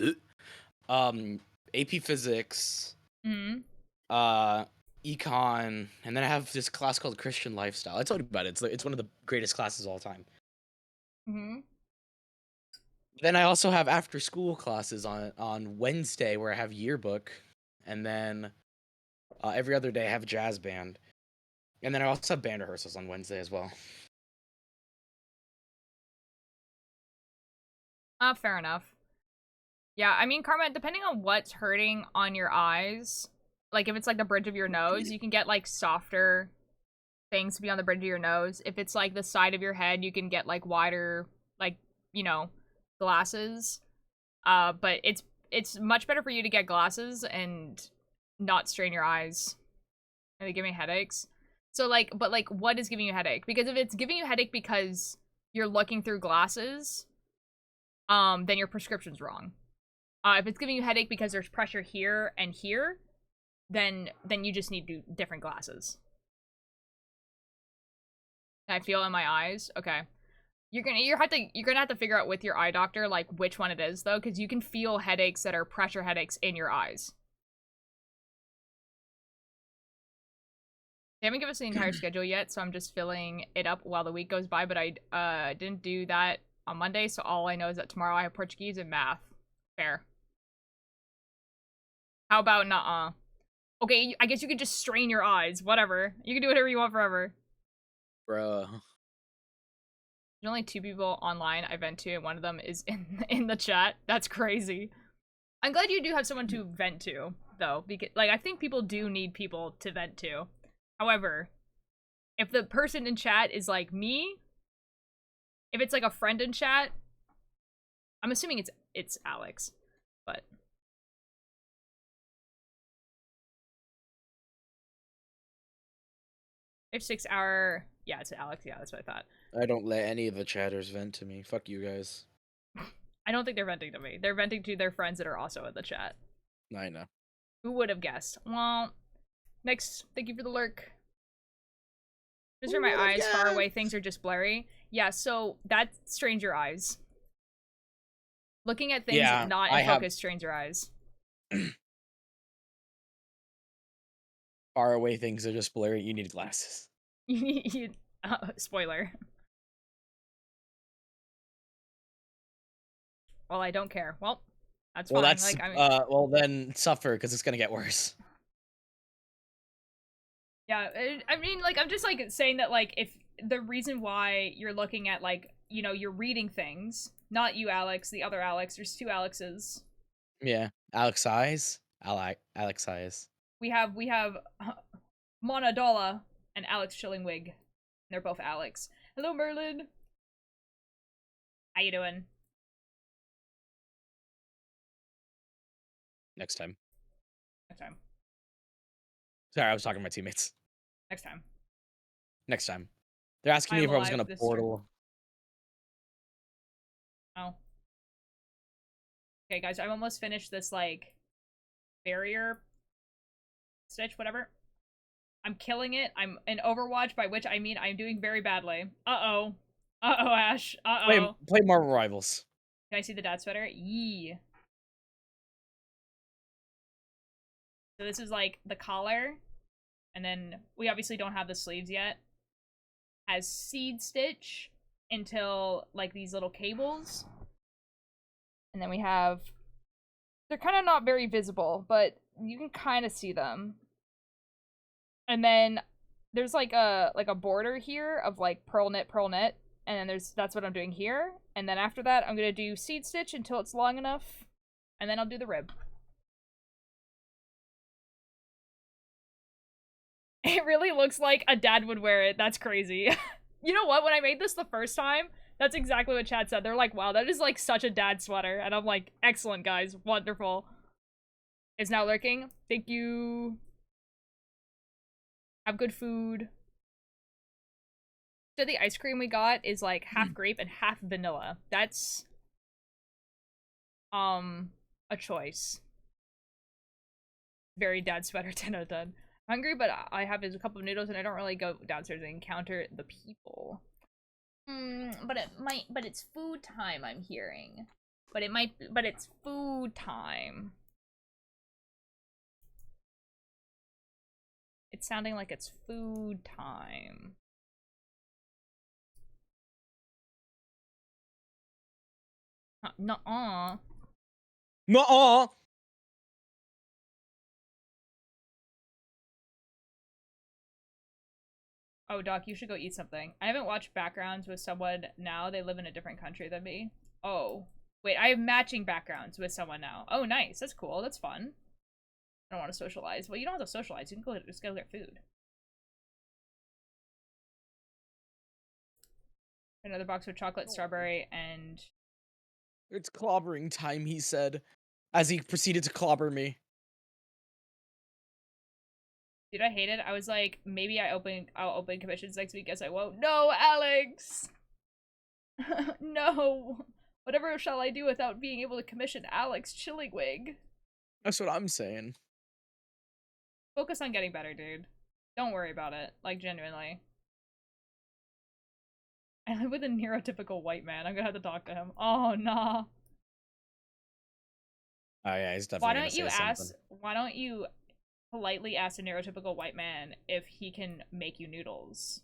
AP physics, Mm-hmm. econ, and then I have this class called Christian Lifestyle. I told you about it. It's one of the greatest classes of all time. Mm-hmm. Then I also have after school classes on Wednesday where I have yearbook, and then every other day I have jazz band, and then I also have band rehearsals on Wednesday as well. Fair enough. Yeah, I mean, Karma, depending on what's hurting on your eyes, like, if it's, like, the bridge of your nose, you can get, like, softer things to be on the bridge of your nose. If it's, like, the side of your head, you can get, like, wider, like, you know, glasses. But it's much better for you to get glasses and not strain your eyes. And they give me headaches. So, like, but, like, what is giving you a headache? Because if it's giving you a headache because you're looking through glasses, then your prescription's wrong. If it's giving you a headache because there's pressure here and here, then you just need different glasses. I feel in my eyes. Okay. You're gonna have to figure out with your eye doctor, like, which one it is, though, because you can feel headaches that are pressure headaches in your eyes. They haven't given us the entire schedule yet, so I'm just filling it up while the week goes by, but I didn't do that on Monday, so all I know is that tomorrow I have Portuguese and math. Fair. How about nuh-uh? Okay, I guess you could just strain your eyes. Whatever. You can do whatever you want forever. Bruh. There's only 2 people online I vent to, and one of them is in the chat. That's crazy. I'm glad you do have someone to vent to, though, because, like, I think people do need people to vent to. However, if the person in chat is, like, me, if it's, like, a friend in chat, I'm assuming it's Alex, but... If 6 hour... Yeah, it's Alex. Yeah, that's what I thought. I don't let any of the chatters vent to me. Fuck you guys. I don't think they're venting to me. They're venting to their friends that are also in the chat. I know. Who would have guessed? Well, next, thank you for the lurk. Just for my eyes far away, things are just blurry. Yeah, so that strains your eyes. Looking at things not in focus strains your eyes. Far away things are just blurry. You need glasses. Spoiler. Well, I don't care. Well, That's Well, fine. that's Like, I mean, well then suffer because it's gonna get worse. yeah. I mean, like, I'm just like saying that, like, if the reason why you're looking at, like, you know, you're reading things, not you, Alex, the other Alex. There's two Alexes. Yeah, Alex Eyes, Alex Eyes. We have Mona Dola and Alex Chillingwig. They're both Alex. Hello, Merlin. How you doing? Next time. Next time. Sorry, I was talking to my teammates. Next time. Next time. They're asking I me am if I was alive gonna this portal. Oh. Okay, guys, I'm almost finished this, like, barrier stitch, whatever. I'm killing it. I'm in Overwatch, by which I mean I'm doing very badly. Uh-oh. Uh-oh, Ash. Uh-oh. Play Marvel Rivals. Can I see the dad sweater? Yee. So this is, like, the collar. And then we obviously don't have the sleeves yet. Has seed stitch until, like, these little cables. And then we have... They're kind of not very visible, but you can kind of see them. And then there's like a border here of like pearl knit, and then that's what I'm doing here. And then after that, I'm gonna do seed stitch until it's long enough, and then I'll do the rib. It really looks like a dad would wear it. That's crazy. You know what? When I made this the first time, that's exactly what Chad said. They're like, wow, that is like such a dad sweater. And I'm like, excellent, guys. Wonderful. It's now lurking. Thank you. Have good food. So the ice cream we got is like half grape and half vanilla. That's a choice. Very dad sweater 10 out of 10. Hungry, but I have a couple of noodles and I don't really go downstairs and encounter the people. But it's food time, I'm hearing. But it's food time. It's sounding like it's food time. Nuh-uh. Nuh-uh. Oh, Doc, you should go eat something. I haven't watched backgrounds with someone now. They live in a different country than me. Oh. Wait, I have matching backgrounds with someone now. Oh, nice. That's cool. That's fun. I don't want to socialize. Well, you don't have to socialize. You can just go get food. Another box with chocolate, strawberry, and... It's clobbering time, he said, as he proceeded to clobber me. Dude, I hate it. I was like, maybe I'll open commissions next week. Guess I won't. No, Alex! No! Whatever shall I do without being able to commission Alex Chillingwig? That's what I'm saying. Focus on getting better, dude. Don't worry about it. Like, genuinely. I live with a neurotypical white man. I'm gonna have to talk to him. Oh, nah. Oh yeah, he's definitely gonna say something. Why don't you politely ask a neurotypical white man if he can make you noodles?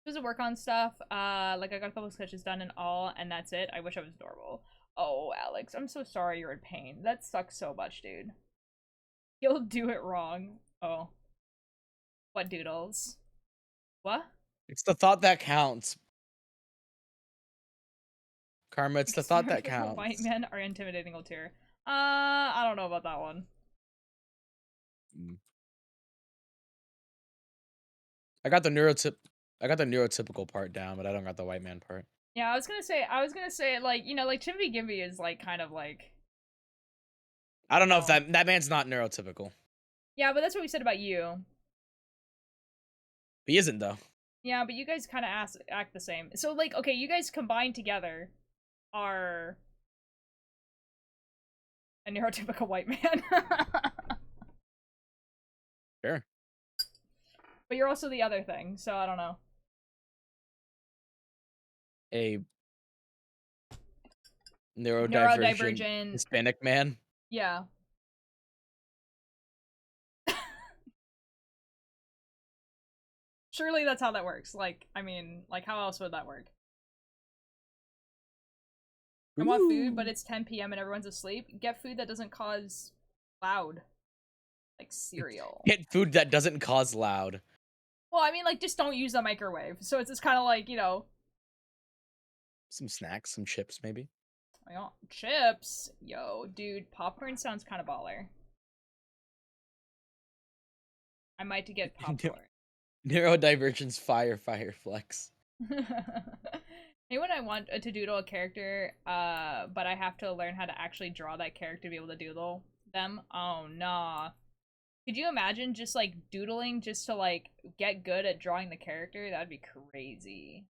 Does it work on stuff? Like I got a couple of sketches done and all, and that's it. I wish I was adorable. Oh, Alex, I'm so sorry you're in pain. That sucks so much, dude. You'll do it wrong. Oh. What doodles? What? It's the thought that counts. Karma, it's the thought that counts. White men are intimidating Altair. I don't know about that one. I got the neurotypical part down, but I don't got the white man part. Yeah, I was gonna say, like, you know, like, Timothy Gimby is, like, kind of, like... I don't know if that man's not neurotypical. Yeah, but that's what we said about you. He isn't, though. Yeah, but you guys kind of act the same. So, like, okay, you guys combined together are... a neurotypical white man. Sure. But you're also the other thing, so I don't know. A neurodivergent Hispanic man. Yeah. Surely that's how that works. Like, I mean, like, how else would that work? I want food, but it's 10 p.m. and everyone's asleep. Get food that doesn't cause loud. Like cereal. Get food that doesn't cause loud. Well, I mean, like, just don't use the microwave. So it's just kind of like, you know. Some snacks, some chips, maybe. Oh, chips? Yo, dude, popcorn sounds kind of baller. I might to get popcorn. Neurodivergence fire flex. Maybe when I want to doodle a character, but I have to learn how to actually draw that character to be able to doodle them. Oh, nah. Could you imagine just, like, doodling just to, like, get good at drawing the character? That'd be crazy.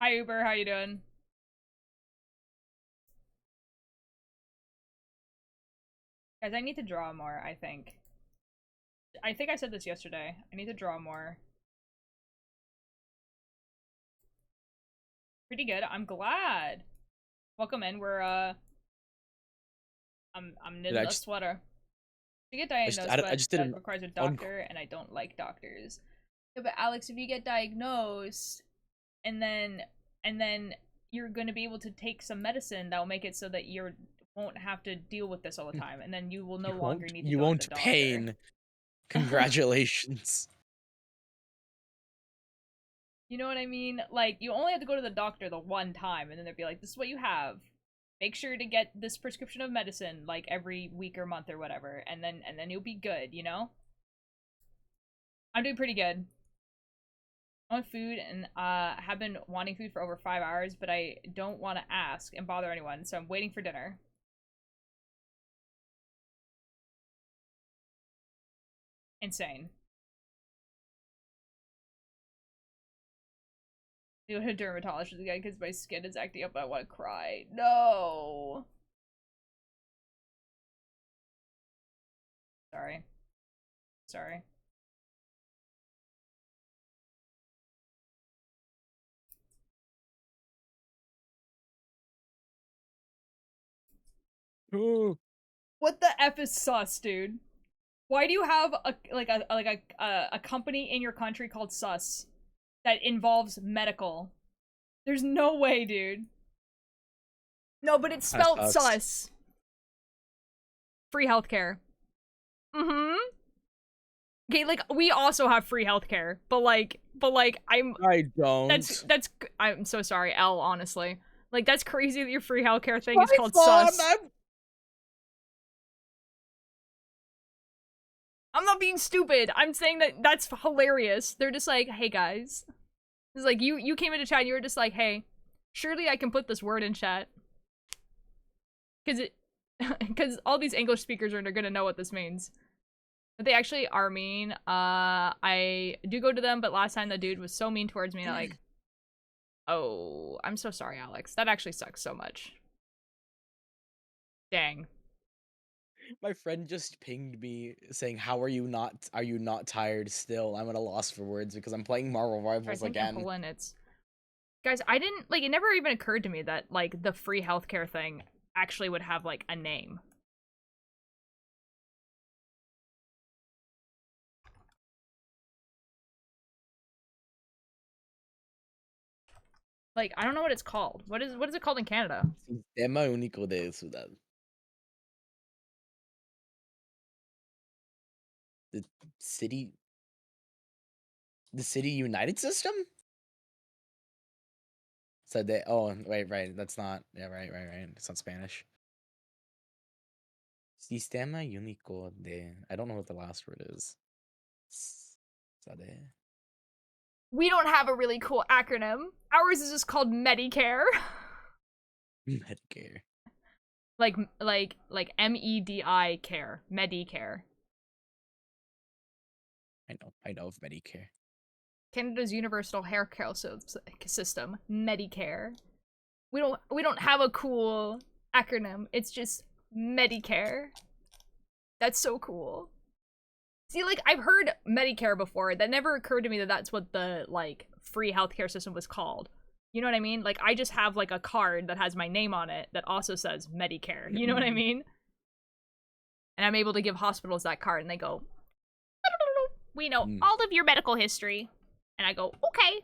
Hi, Uber. How you doing? Guys, I need to draw more, I think. I think I said this yesterday. I need to draw more. Pretty good. I'm glad. Welcome in. We're, I'm knitting a sweater. To get diagnosed, I just did that requires a doctor, and I don't like doctors. Yeah, but Alex, if you get diagnosed, and then you're gonna be able to take some medicine that will make it so that you won't have to deal with this all the time, and then you will no longer need to you go won't to the doctor. pain. Congratulations. You know what I mean? Like, you only have to go to the doctor the one time, and then they'd be like, this is what you have. Make sure to get this prescription of medicine, like, every week or month or whatever, and then you'll be good, you know? I'm doing pretty good. I want food, and have been wanting food for over 5 hours, but I don't want to ask and bother anyone, so I'm waiting for dinner. Insane. I go to a dermatologist again because my skin is acting up and I want to cry. No! Sorry. Sorry. Ooh. What the F is sus, dude? Why do you have a company in your country called sus that involves medical? There's no way, dude. No, but it's spelled sus. Free healthcare. Mm-hmm. Okay, like, we also have free healthcare, but like, I don't. I'm so sorry, L, honestly. Like, that's crazy that your free healthcare thing is called sus. I'm not being stupid. I'm saying that that's hilarious. They're just like, hey guys. It's like, you came into chat and you were just like, hey, surely I can put this word in chat. Because all these English speakers are gonna know what this means. But they actually are mean. I do go to them, but last time the dude was so mean towards me, like, oh, I'm so sorry, Alex. That actually sucks so much. Dang. My friend just pinged me saying, "How are you not tired still?" I'm at a loss for words because I'm playing Marvel Rivals again. Guys, I didn't, like, it never even occurred to me that, like, the free healthcare thing actually would have, like, a name. Like, I don't know what it's called. What is it called in Canada? Sistema Único de Ciudad. The City United System? So they, oh, wait, right, that's not, yeah, right, it's not Spanish. Sistema Único de, I don't know what the last word is. We don't have a really cool acronym. Ours is just called Medicare. Medicare. Like M-E-D-I care. Medicare. I know of Medicare. Canada's universal healthcare system, Medicare. We don't have a cool acronym. It's just Medicare. That's so cool. See, like, I've heard Medicare before. That never occurred to me that that's what the, like, free healthcare system was called. You know what I mean? Like, I just have, like, a card that has my name on it that also says Medicare. You know what I mean? And I'm able to give hospitals that card, and they go, We know all of your medical history. And I go, okay.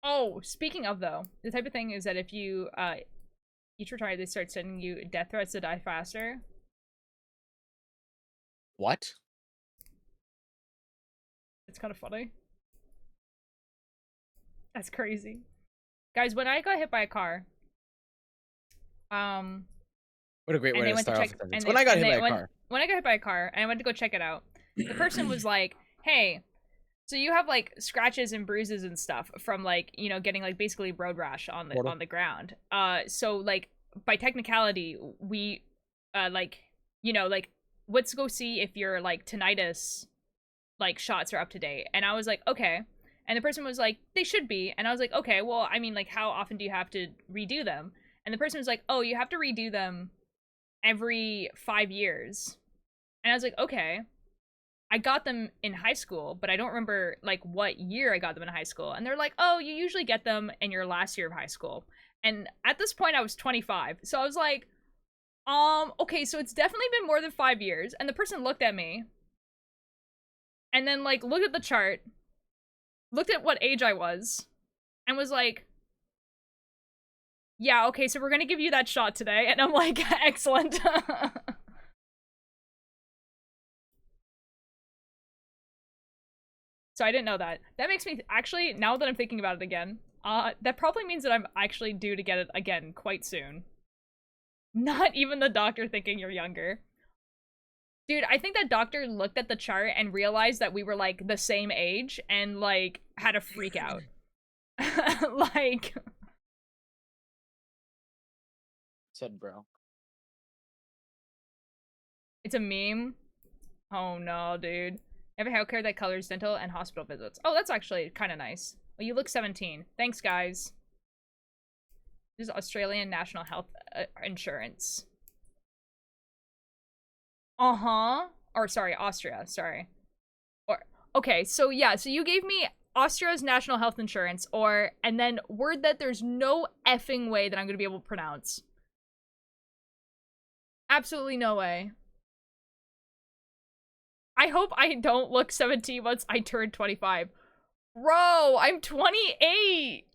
Oh, speaking of though, the type of thing is that if you each retire, they start sending you death threats to die faster. What? It's kind of funny. That's crazy. Guys, when I got hit by a car, What a great way to start off a sentence. when I got hit by a car and I went to go check it out, the person was like, "Hey, so you have like scratches and bruises and stuff from like, you know, getting like basically road rash on the ground. So like by technicality, we like, you know, like let's go see if your like tinnitus like shots are up to date." And I was like, "Okay." And the person was like, "They should be." And I was like, "Okay, well, I mean, like, how often do you have to redo them?" And the person was like, "Oh, you have to redo them every 5 years." And I was like, "Okay." I got them in high school, but I don't remember, like, what year I got them in high school. And they're like, "Oh, you usually get them in your last year of high school." And at this point, I was 25. So I was like, okay, so it's definitely been more than 5 years. And the person looked at me and then, like, looked at the chart, looked at what age I was, and was like, "Yeah, okay, so we're gonna give you that shot today." And I'm like, "Excellent." So I didn't know that. That makes me, actually, now that I'm thinking about it again, that probably means that I'm actually due to get it again quite soon. Not even the doctor thinking you're younger. Dude, I think that doctor looked at the chart and realized that we were, like, the same age and, like, had a freak out. Like... Said bro. It's a meme? Oh no, dude. I have a haircare that colors dental and hospital visits. Oh, that's actually kind of nice. Well, you look 17. Thanks, guys. This is Australian National Health Insurance. Uh-huh. Or, sorry, Austria. Sorry. Or, okay, so yeah, so you gave me Austria's National Health Insurance, or, and then word that there's no effing way that I'm gonna be able to pronounce. Absolutely no way. I hope I don't look 17 once I turn 25. Bro, I'm 28!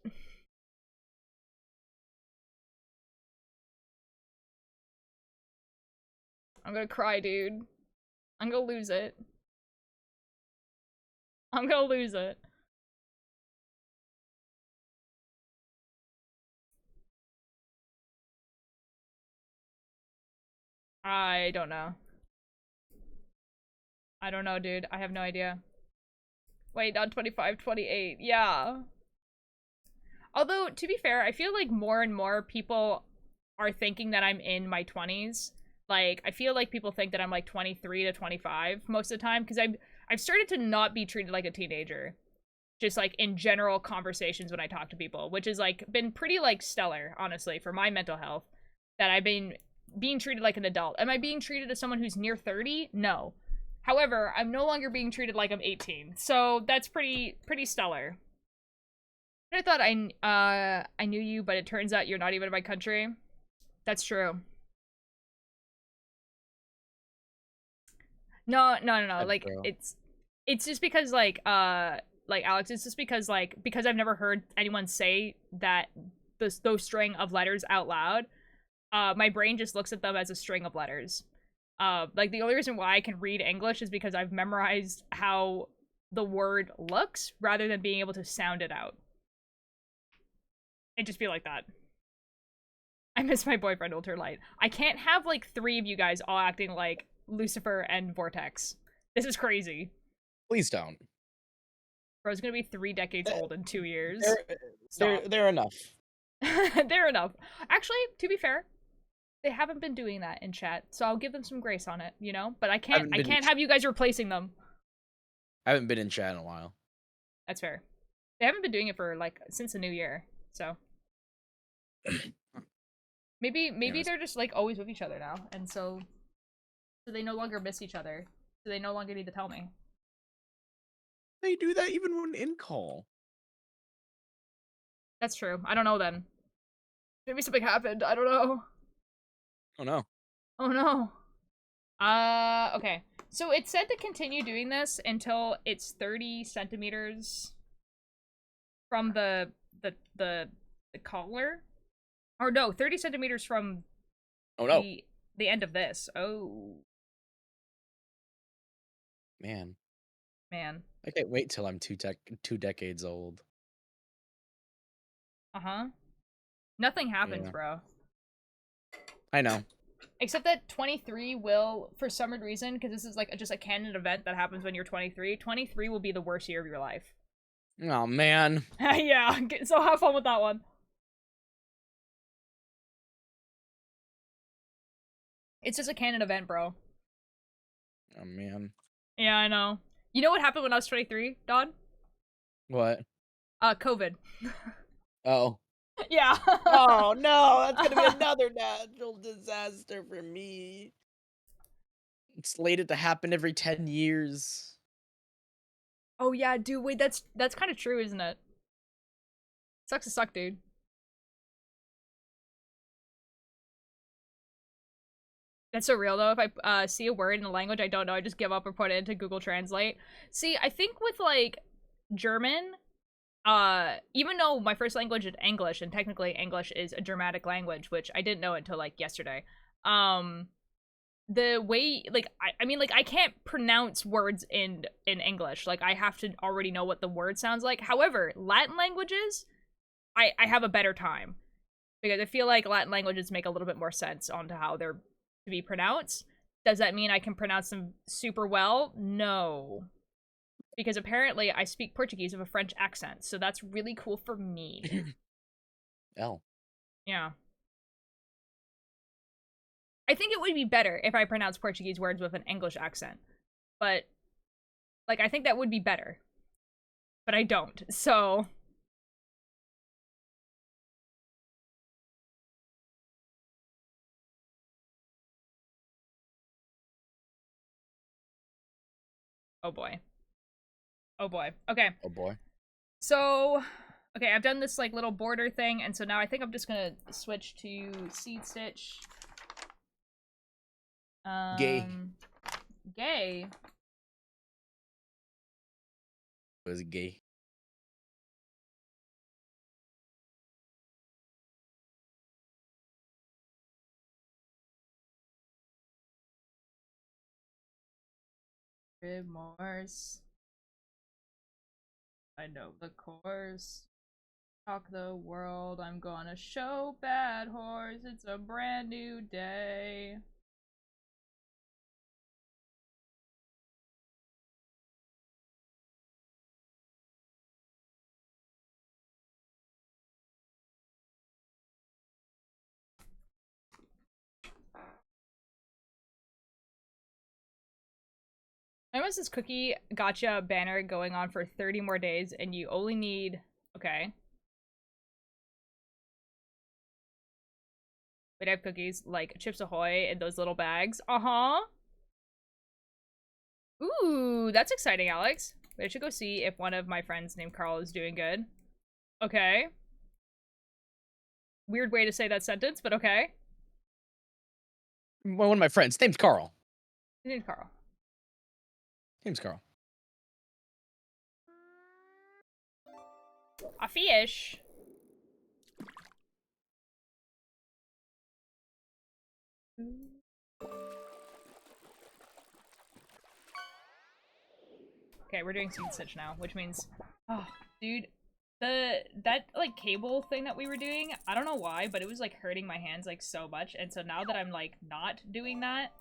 I'm gonna cry, dude. I'm gonna lose it. I'm gonna lose it. I don't know. I don't know, dude. I have no idea. Wait, not 25, 28. Yeah. Although, to be fair, I feel like more and more people are thinking that I'm in my 20s. Like, I feel like people think that I'm like 23 to 25 most of the time, because I've started to not be treated like a teenager. Just like in general conversations when I talk to people, which has like been pretty like stellar, honestly, for my mental health, that I've been being treated like an adult. Am I being treated as someone who's near 30? No. However, I'm no longer being treated like I'm 18. So that's pretty stellar. I thought I knew you, but it turns out you're not even in my country. That's true. No. Like, it's just because, like Alex, it's just because, like, because I've never heard anyone say that those string of letters out loud, my brain just looks at them as a string of letters. Like, the only reason why I can read English is because I've memorized how the word looks rather than being able to sound it out. It just feel like that. I miss my boyfriend, Ultralight. I can't have, like, 3 of you guys all acting like Lucifer and Vortex. This is crazy. Please don't. Bro's gonna be 3 decades old in 2 years. They're enough. They're enough. Actually, to be fair, they haven't been doing that in chat, so I'll give them some grace on it, you know? But I can't have you guys replacing them. I haven't been in chat in a while. That's fair. They haven't been doing it for, like, since the new year, so. Maybe they're just, like, always with each other now, and so they no longer miss each other. So they no longer need to tell me. They do that even when in call. That's true. I don't know then. Maybe something happened. I don't know. Oh no. Oh no. Okay. So it said to continue doing this until it's 30 centimeters from the collar. Or no, 30 centimeters from Oh no. the end of this. Oh. Man. Man. I can't wait till I'm 2 decades old. Uh-huh. Nothing happens, Yeah. bro. I know. Except that 23 will, for some reason, because this is like just a canon event that happens when you're 23, 23 will be the worst year of your life. Oh man. Yeah, so have fun with that one. It's just a canon event, bro. Oh man. Yeah, I know. You know what happened when I was 23, Don? What? COVID. Oh. Yeah. Oh no, that's gonna be another natural disaster for me. It's slated to happen every 10 years. Oh yeah, dude, wait, that's kind of true, isn't it? Sucks to suck, dude. That's so real though. If I see a word in a language I don't know, I just give up or put it into Google Translate. See, I think with like German, even though my first language is English, and technically English is a Germanic language, which I didn't know until like yesterday. The way like I mean like I can't pronounce words in English. Like I have to already know what the word sounds like. However, Latin languages, I have a better time. Because I feel like Latin languages make a little bit more sense onto how they're to be pronounced. Does that mean I can pronounce them super well? No. Because apparently I speak Portuguese with a French accent, so that's really cool for me. Oh. Yeah. I think it would be better if I pronounced Portuguese words with an English accent. But, like, I think that would be better. But I don't, so... Oh boy. Oh boy. Okay. Oh boy. So, okay, I've done this, like, little border thing, and so now I think I'm just gonna switch to seed stitch. Gay. Gay? Was gay. Remorse. I know the course. Talk the world, I'm gonna show bad horse. It's a brand new day. There was this cookie gotcha banner going on for 30 more days, and you only need... Okay. We'd have cookies like Chips Ahoy in those little bags. Uh-huh. Ooh, that's exciting, Alex. Wait, I should go see if one of my friends named Carl is doing good. Okay. Weird way to say that sentence, but okay. One of my friends. Name's Carl. His name's Carl. Name's Carl. A fish. Okay, we're doing seed stitch now, which means, oh, dude, that like cable thing that we were doing, I don't know why, but it was like hurting my hands like so much, and so now that I'm like not doing that,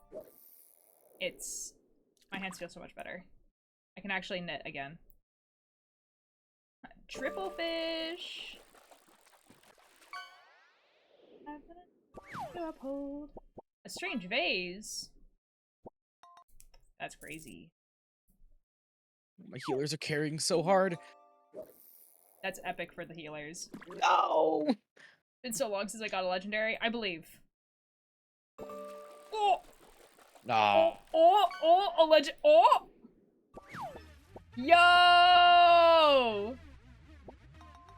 my hands feel so much better. I can actually knit again. Triple fish. To uphold a strange vase. That's crazy. My healers are carrying so hard. That's epic for the healers. No. It's been so long since I got a legendary. I believe. Oh! No. Oh! A legend. Oh! Yo!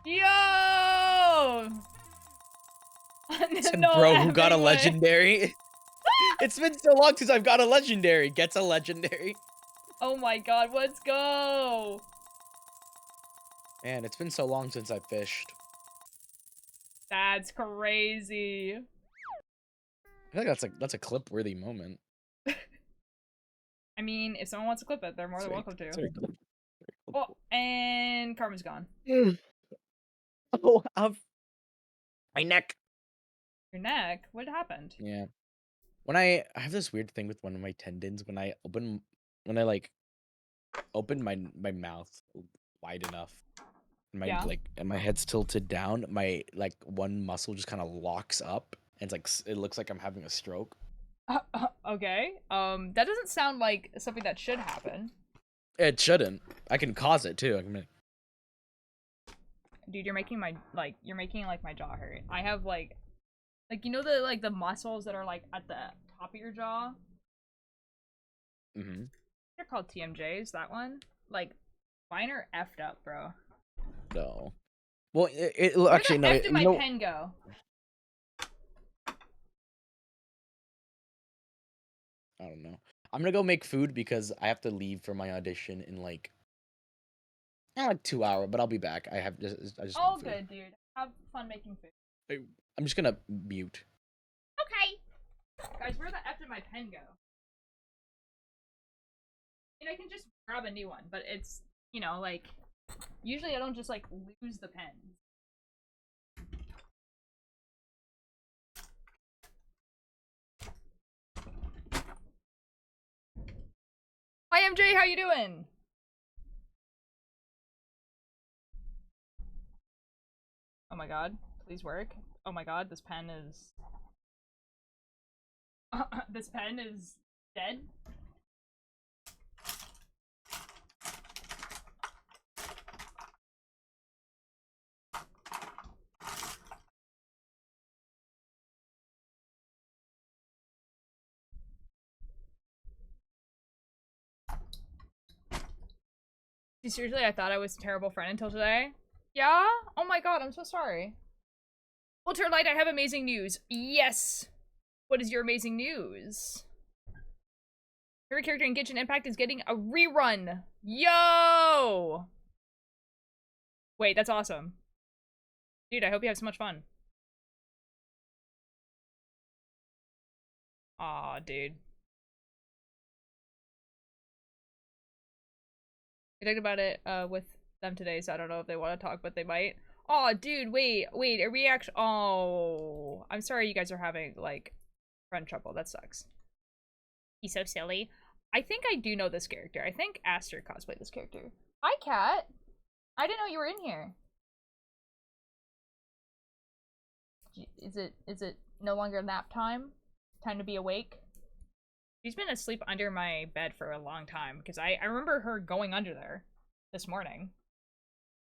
Yo! Said No bro who got a effing way. legendary. It's been so long since I've got a legendary. Gets a legendary. Oh my god, let's go! Man, it's been so long since I fished. That's crazy. I feel like that's a clip-worthy moment. I mean, if someone wants to clip it, they're more than welcome to. Very cool. Oh, and Karma's gone. Oh, my neck. Your neck? What happened? Yeah. When I have this weird thing with one of my tendons when I like open my mouth wide enough, and my Yeah. and my head's tilted down, my like one muscle just kind of locks up, and it's like it looks like I'm having a stroke. Okay. That doesn't sound like something that should happen. It shouldn't. I can cause it too. I can Dude, you're making my my jaw hurt. I have like you know the muscles that are like at the top of your jaw? Mm-hmm. They're called TMJs, that one. Like, mine are effed up, bro. No. Well, it Where actually the no. F did my pen go? I don't know. I'm gonna go make food because I have to leave for my audition in like 2 hours, but I'll be back. I just All want food. good, dude. Have fun making food. I'm just gonna mute. Okay. Guys, where the F did my pen go? I mean, I can just grab a new one, but it's, you know, like, usually I don't just, like, lose the pen. Hi, MJ, how you doing? Oh my god, please work. Oh my god, this pen is... this pen is dead? Seriously, I thought I was a terrible friend until today. Yeah? Oh my god, I'm so sorry. Walter Light, I have amazing news. Yes! What is your amazing news? Favorite character in Genshin Impact is getting a rerun. Yo! Wait, that's awesome. Dude, I hope you have so much fun. Aw, dude. I talked about it with them today, so I don't know if they want to talk, but they might. Oh, dude, wait, are we actually— oh, I'm sorry you guys are having, like, friend trouble. That sucks. He's so silly. I think I do know this character. I think Aster cosplayed this character. Hi, Cat. I didn't know you were in here. Is it no longer nap time? Time to be awake? She's been asleep under my bed for a long time, because I remember her going under there this morning.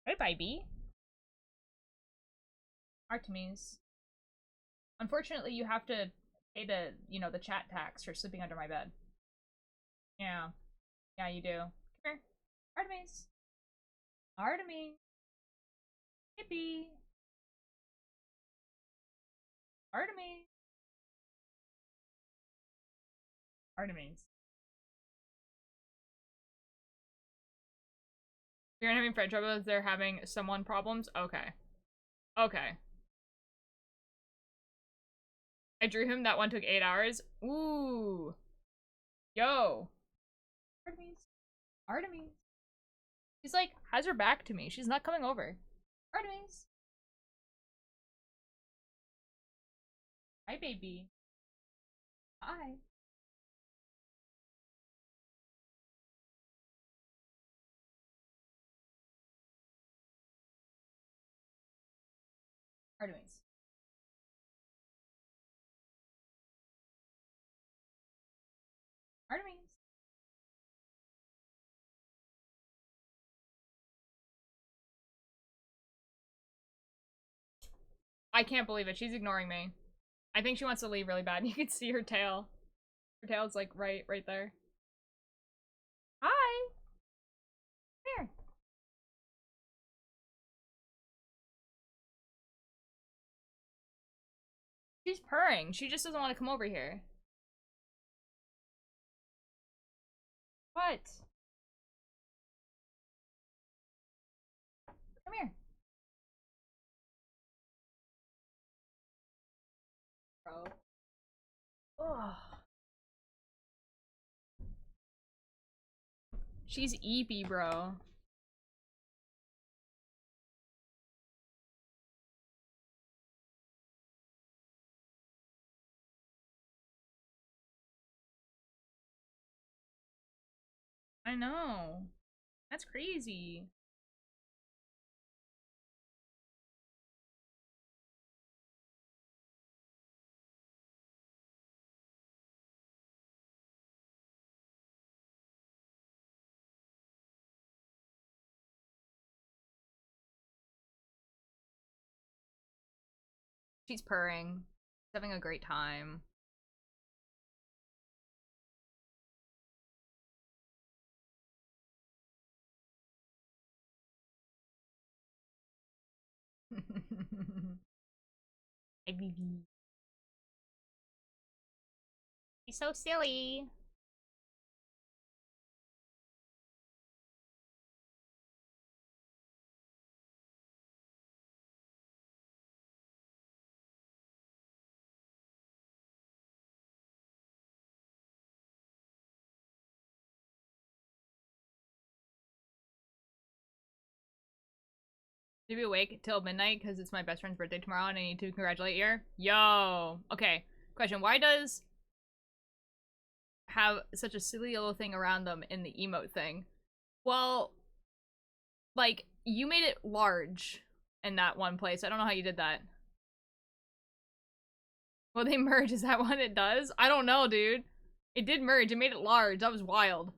Hi, baby. Artemis. Unfortunately, you have to pay the, you know, the chat tax for sleeping under my bed. Yeah. Yeah, you do. Come here. Artemis. Artemis. Hippie. Artemis. Artemis. You're not having friend trouble if they're having someone problems? Okay. Okay. I drew him. That one took 8 hours. Ooh. Yo. Artemis. Artemis. She's like, has her back to me. She's not coming over. Artemis. Hi, baby. Hi. Artemis. Artemis. I can't believe it. She's ignoring me. I think she wants to leave really bad. You can see her tail. Her tail's like right there. Hi. She's purring. She just doesn't want to come over here. What? Come here. Bro. Ugh. She's eepy, bro. I know. That's crazy. She's purring. She's having a great time. Hey, baby. She's so silly. To be awake till midnight because it's my best friend's birthday tomorrow and I need to congratulate her. Yo. Okay. Question. Why does have such a silly little thing around them in the emote thing? Well, like, you made it large in that one place. I don't know how you did that. Well, they merge. Is that what it does? I don't know, dude. It did merge. It made it large. That was wild.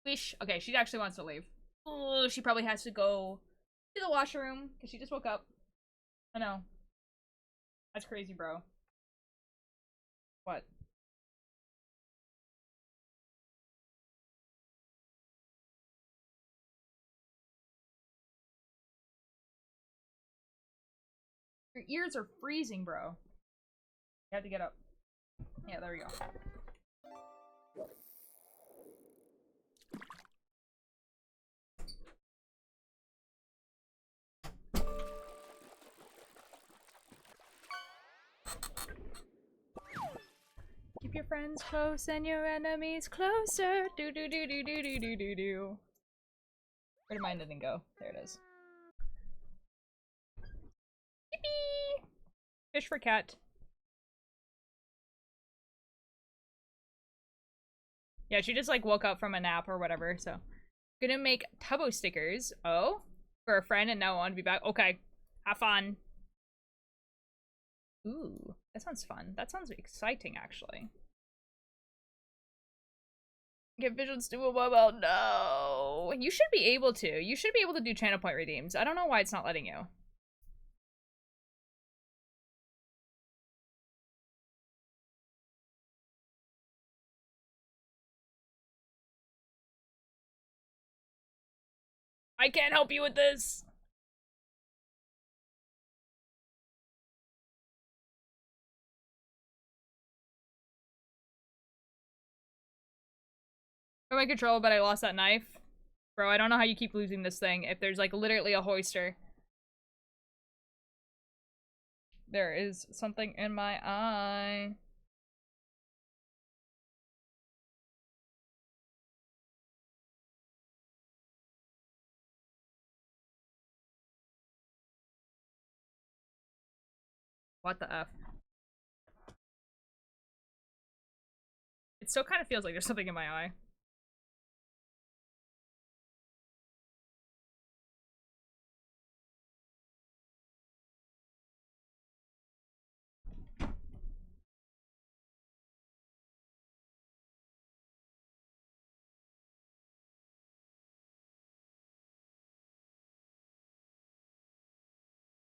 Wish. Okay, she actually wants to leave. Oh, she probably has to go to the washroom because she just woke up. I know. That's crazy, bro. What? Your ears are freezing, bro. You have to get up. Yeah, there we go. Keep your friends close and your enemies closer. Do do do do do do do do do. Where did my knitting go? There it is. Yippee! Fish for cat. Yeah, she just like woke up from a nap or whatever, so. Gonna make Tubbo stickers. Oh? For a friend and now I want to be back. Okay. Have fun. Ooh, that sounds fun. That sounds exciting, actually. Get visions to a mobile. No. You should be able to. You should be able to do channel point redeems. I don't know why it's not letting you. I can't help you with this. From my control, but I lost that knife. Bro, I don't know how you keep losing this thing if there's like literally a hoister. There is something in my eye. What the F? It still kind of feels like there's something in my eye.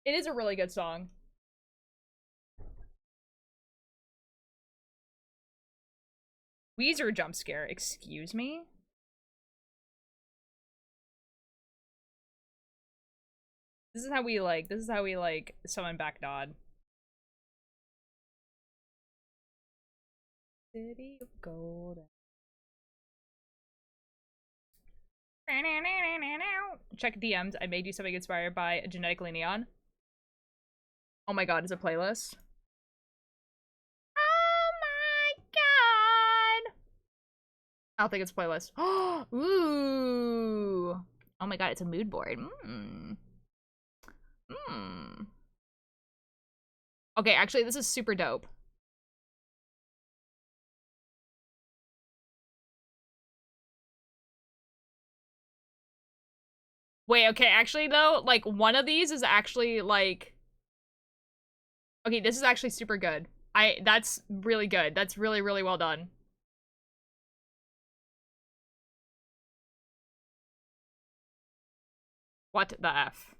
It is a really good song. Weezer jump scare. Excuse me? This is how we like summon back Dodd. City of gold. Check DMs. I made you something inspired by Genetically Neon. Oh my god, it's a playlist. Oh my god! I don't think it's a playlist. Ooh. Oh my god, it's a mood board. Okay, actually, this is super dope. Wait, okay, actually, though, like, one of these is actually, like... Okay, this is actually super good. That's really good. That's really, really well done. What the F?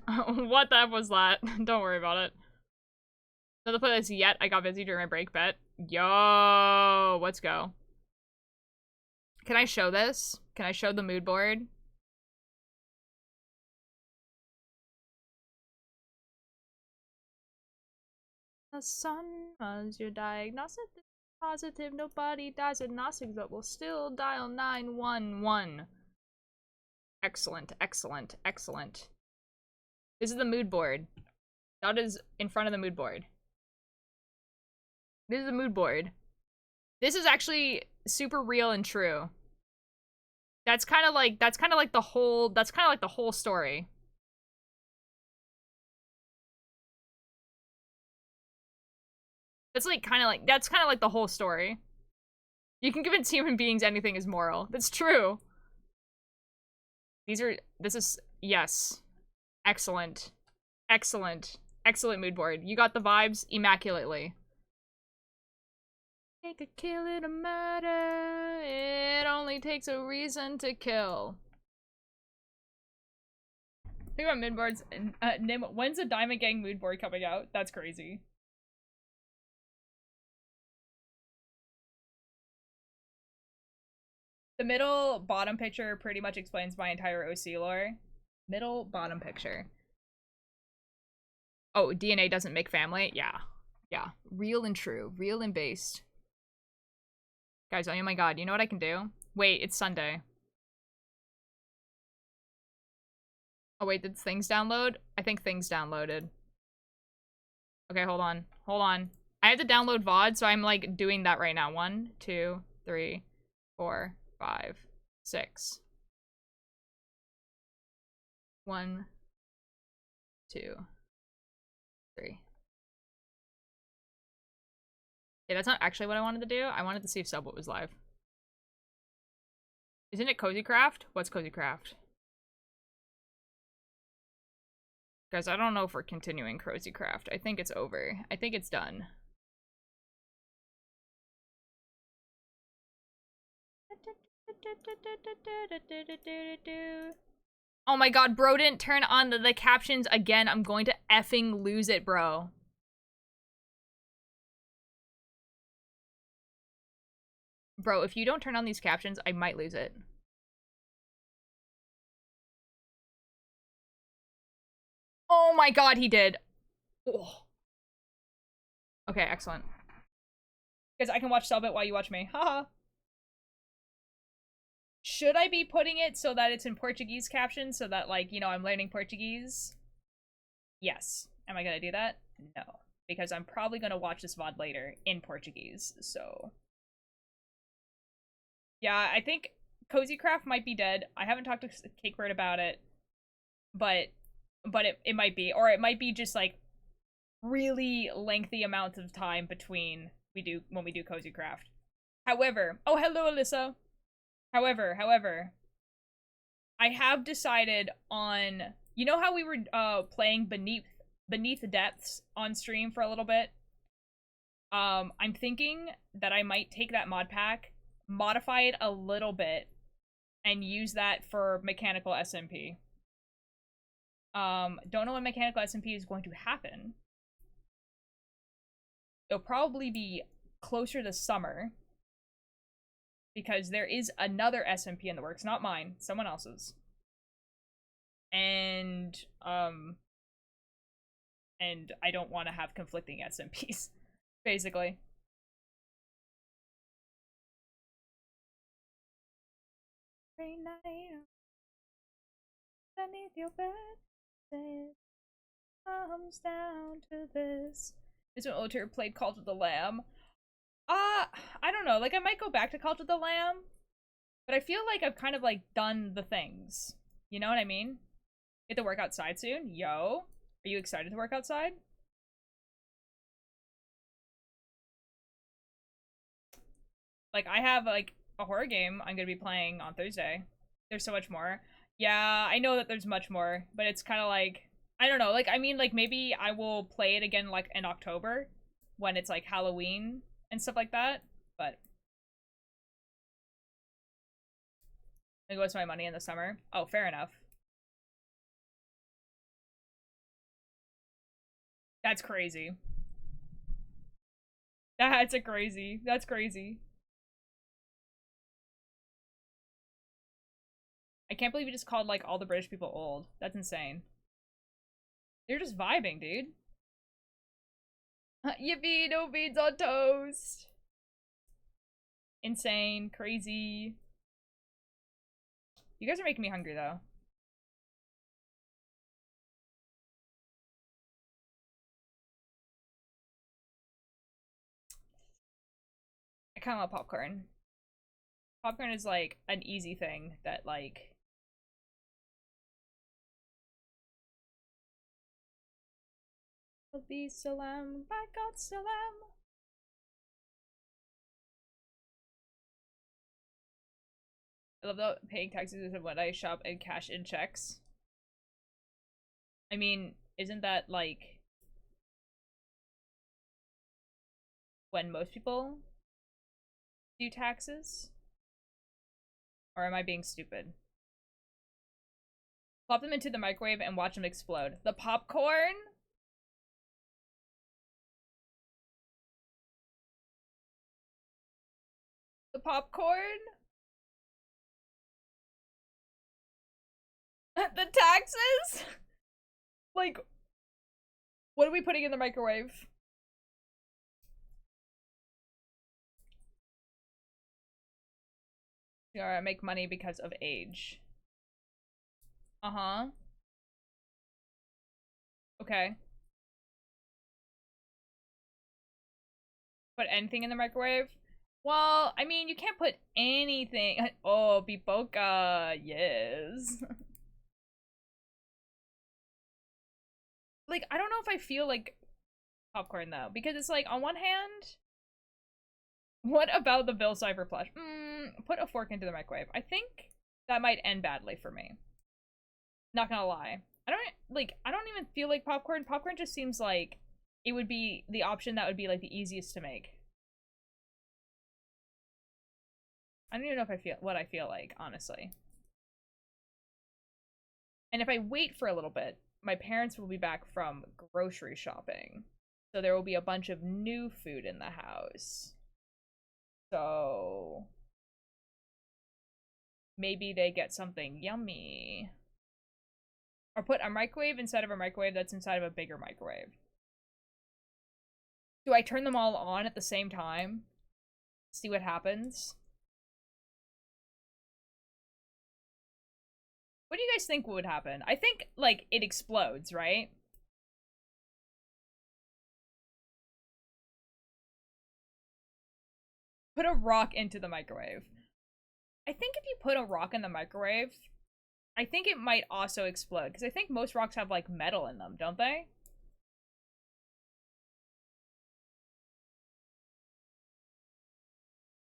What the F was that? Don't worry about it. Another playlist yet. I got busy during my break, bet. Yo, let's go. Can I show this? Can I show the mood board? The sun was your diagnosis. Positive, nobody dies at Gnostics, but will still dial 911. Excellent, excellent, excellent. This is the mood board. That is in front of the mood board. This is the mood board. This is actually super real and true. That's kind of like the whole story. That's kind of like the whole story. You can convince human beings anything is moral. That's true. This is, yes. Excellent. Excellent. Excellent mood board. You got the vibes immaculately. Take a kill it a murder. It only takes a reason to kill. Think about mood boards. When's the Diamond Gang mood board coming out? That's crazy. The middle bottom picture pretty much explains my entire OC lore. Middle bottom picture. Oh, DNA doesn't make family? Yeah. Yeah. Real and true. Real and based. Guys, oh my god, you know what I can do? Wait, it's Sunday. Oh wait, did things download? I think things downloaded. Okay, hold on. Hold on. I have to download VOD, so I'm like doing that right now. 1, 2, 3, 4, 5, 6. 1, 2, 3. Yeah, that's not actually what I wanted to do. I wanted to see if Subwit was live. Isn't it Cozy Craft? What's Cozy Craft? Guys, I don't know if we're continuing Cozy Craft. I think it's over. I think it's done. Oh my god, bro didn't turn on the captions again. I'm going to effing lose it, bro. Bro, if you don't turn on these captions, I might lose it. Oh my god, he did. Oh. Okay, excellent. Because I can watch Selbit while you watch me. Haha. Should I be putting it so that it's in Portuguese captions so that, like, you know, I'm learning Portuguese? Yes. Am I gonna do that? No. Because I'm probably gonna watch this VOD later in Portuguese, so... Yeah, I think Cozy Craft might be dead. I haven't talked to Cakebird about it, but it might be. Or it might be just, like, really lengthy amounts of time between when we do Cozy Craft. However... Oh, hello, Alyssa! However, I have decided on... You know how we were playing Beneath the Depths on stream for a little bit? I'm thinking that I might take that mod pack, modify it a little bit, and use that for mechanical SMP. Don't know when mechanical SMP is going to happen. It'll probably be closer to summer. Because there is another SMP in the works, not mine, someone else's. And, and I don't want to have conflicting SMPs, basically. Every night beneath your bed, it comes down to this. This when Otir played Cult of the Lamb. I don't know. Like, I might go back to Cult of the Lamb, but I feel like I've kind of, like, done the things. You know what I mean? Get to work outside soon? Yo. Are you excited to work outside? Like, I have, like, a horror game I'm gonna be playing on Thursday. There's so much more. Yeah, I know that there's much more, but it's kind of like, I don't know. Like, I mean, like, maybe I will play it again, like, in October when it's, like, Halloween and stuff like that, but I'm gonna waste my money in the summer. Oh, fair enough. That's crazy. That's crazy. That's crazy. I can't believe you just called, like, all the British people old. That's insane. You're just vibing, dude. Yippee, no beans on toast. Insane, crazy. You guys are making me hungry, though. I kind of want popcorn. Popcorn is, like, an easy thing that, like... Be salam, by God salam. I love that paying taxes is when I shop and cash in checks. I mean, isn't that, like, when most people do taxes? Or am I being stupid? Plop them into the microwave and watch them explode. The popcorn? The popcorn? The taxes? Like, what are we putting in the microwave? I make money because of age. Uh-huh. Okay. Put anything in the microwave? Well, I mean, you can't put anything. Oh, bipoca, yes. Like, I don't know if I feel like popcorn, though. Because it's like, on one hand, what about the Bill Cipher plush? Put a fork into the microwave. I think that might end badly for me. Not gonna lie. I don't even feel like popcorn. Popcorn just seems like it would be the option that would be, like, the easiest to make. I don't even know if I feel what I feel like, honestly. And if I wait for a little bit, my parents will be back from grocery shopping. So there will be a bunch of new food in the house. So maybe they get something yummy. Or put a microwave inside of a microwave that's inside of a bigger microwave. Do I turn them all on at the same time? See what happens? What do you guys think would happen? I think, like, it explodes, right? Put a rock into the microwave. I think if you put a rock in the microwave, I think it might also explode. Because I think most rocks have, like, metal in them, don't they?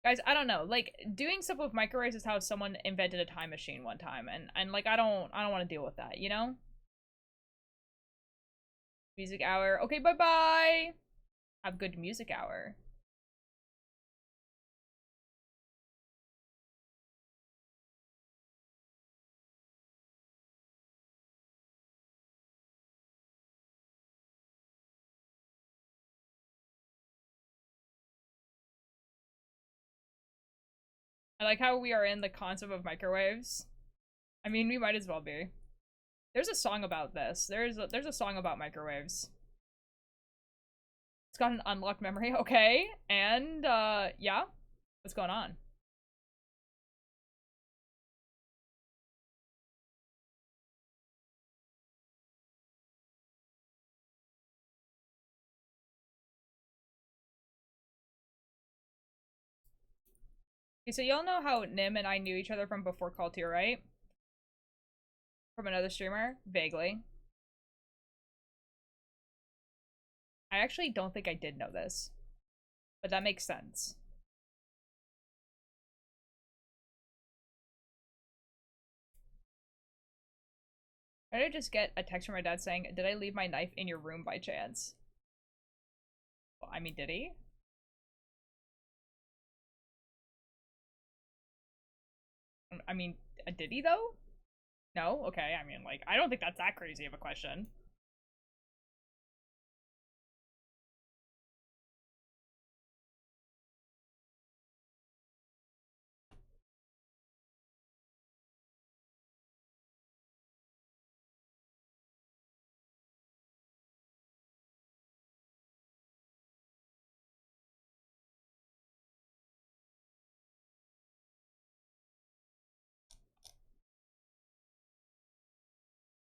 Guys, I don't know. Like, doing stuff with microwaves is how someone invented a time machine one time, and like, I don't want to deal with that, you know? Music hour. Okay, bye-bye! Have good music hour. I like how we are in the concept of microwaves. I mean, we might as well be. There's a song about this. There's a song about microwaves. It's got an unlocked memory. Okay. And, yeah. What's going on? Okay, so y'all know how Nim and I knew each other from before Call Tier, right? From another streamer? Vaguely. I actually don't think I did know this. But that makes sense. I did just get a text from my dad saying, "Did I leave my knife in your room by chance?" Well, I mean, did he? I mean, did he though? No? Okay, I mean, like, I don't think that's that crazy of a question.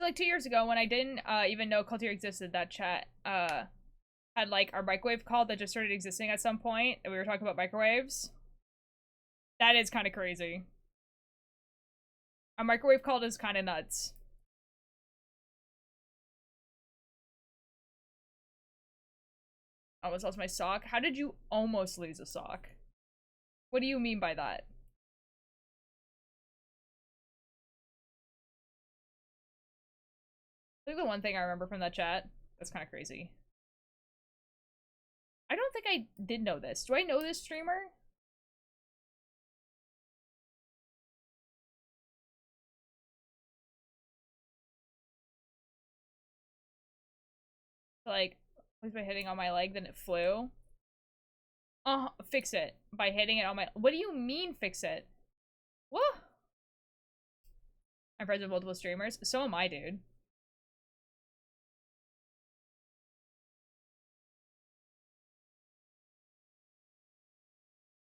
Like 2 years ago, when I didn't even know Cultier existed, that chat had like our microwave call that just started existing at some point, and we were talking about microwaves. That is kind of crazy. A microwave call is kind of nuts. I almost lost my sock. How did you almost lose a sock? What do you mean by that? I think the one thing I remember from that chat, that's kind of crazy. I don't think I did know this. Do I know this streamer? Like, was by hitting on my leg, then it flew? Fix it. By hitting it on my— What do you mean, fix it? What? I'm friends with multiple streamers. So am I, dude.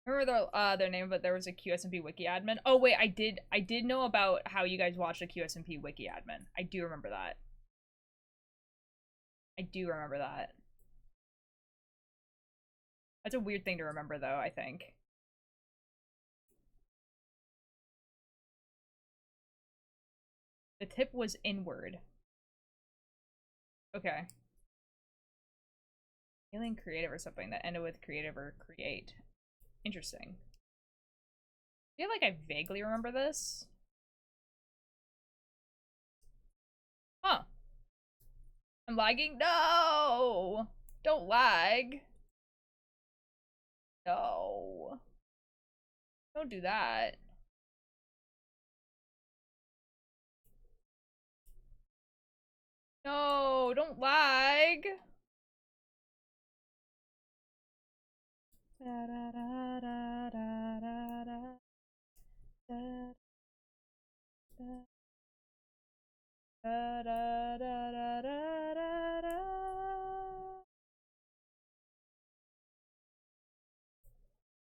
I remember their name, but there was a QSMP wiki admin. Oh wait, I did know about how you guys watched a QSMP wiki admin. I do remember that. I do remember that. That's a weird thing to remember though, I think. The tip was inward. Okay. Alien creative or something that ended with creative or create. Interesting. I feel like I vaguely remember this. Huh. I'm lagging? No! Don't lag. No. Don't do that. No, don't lag.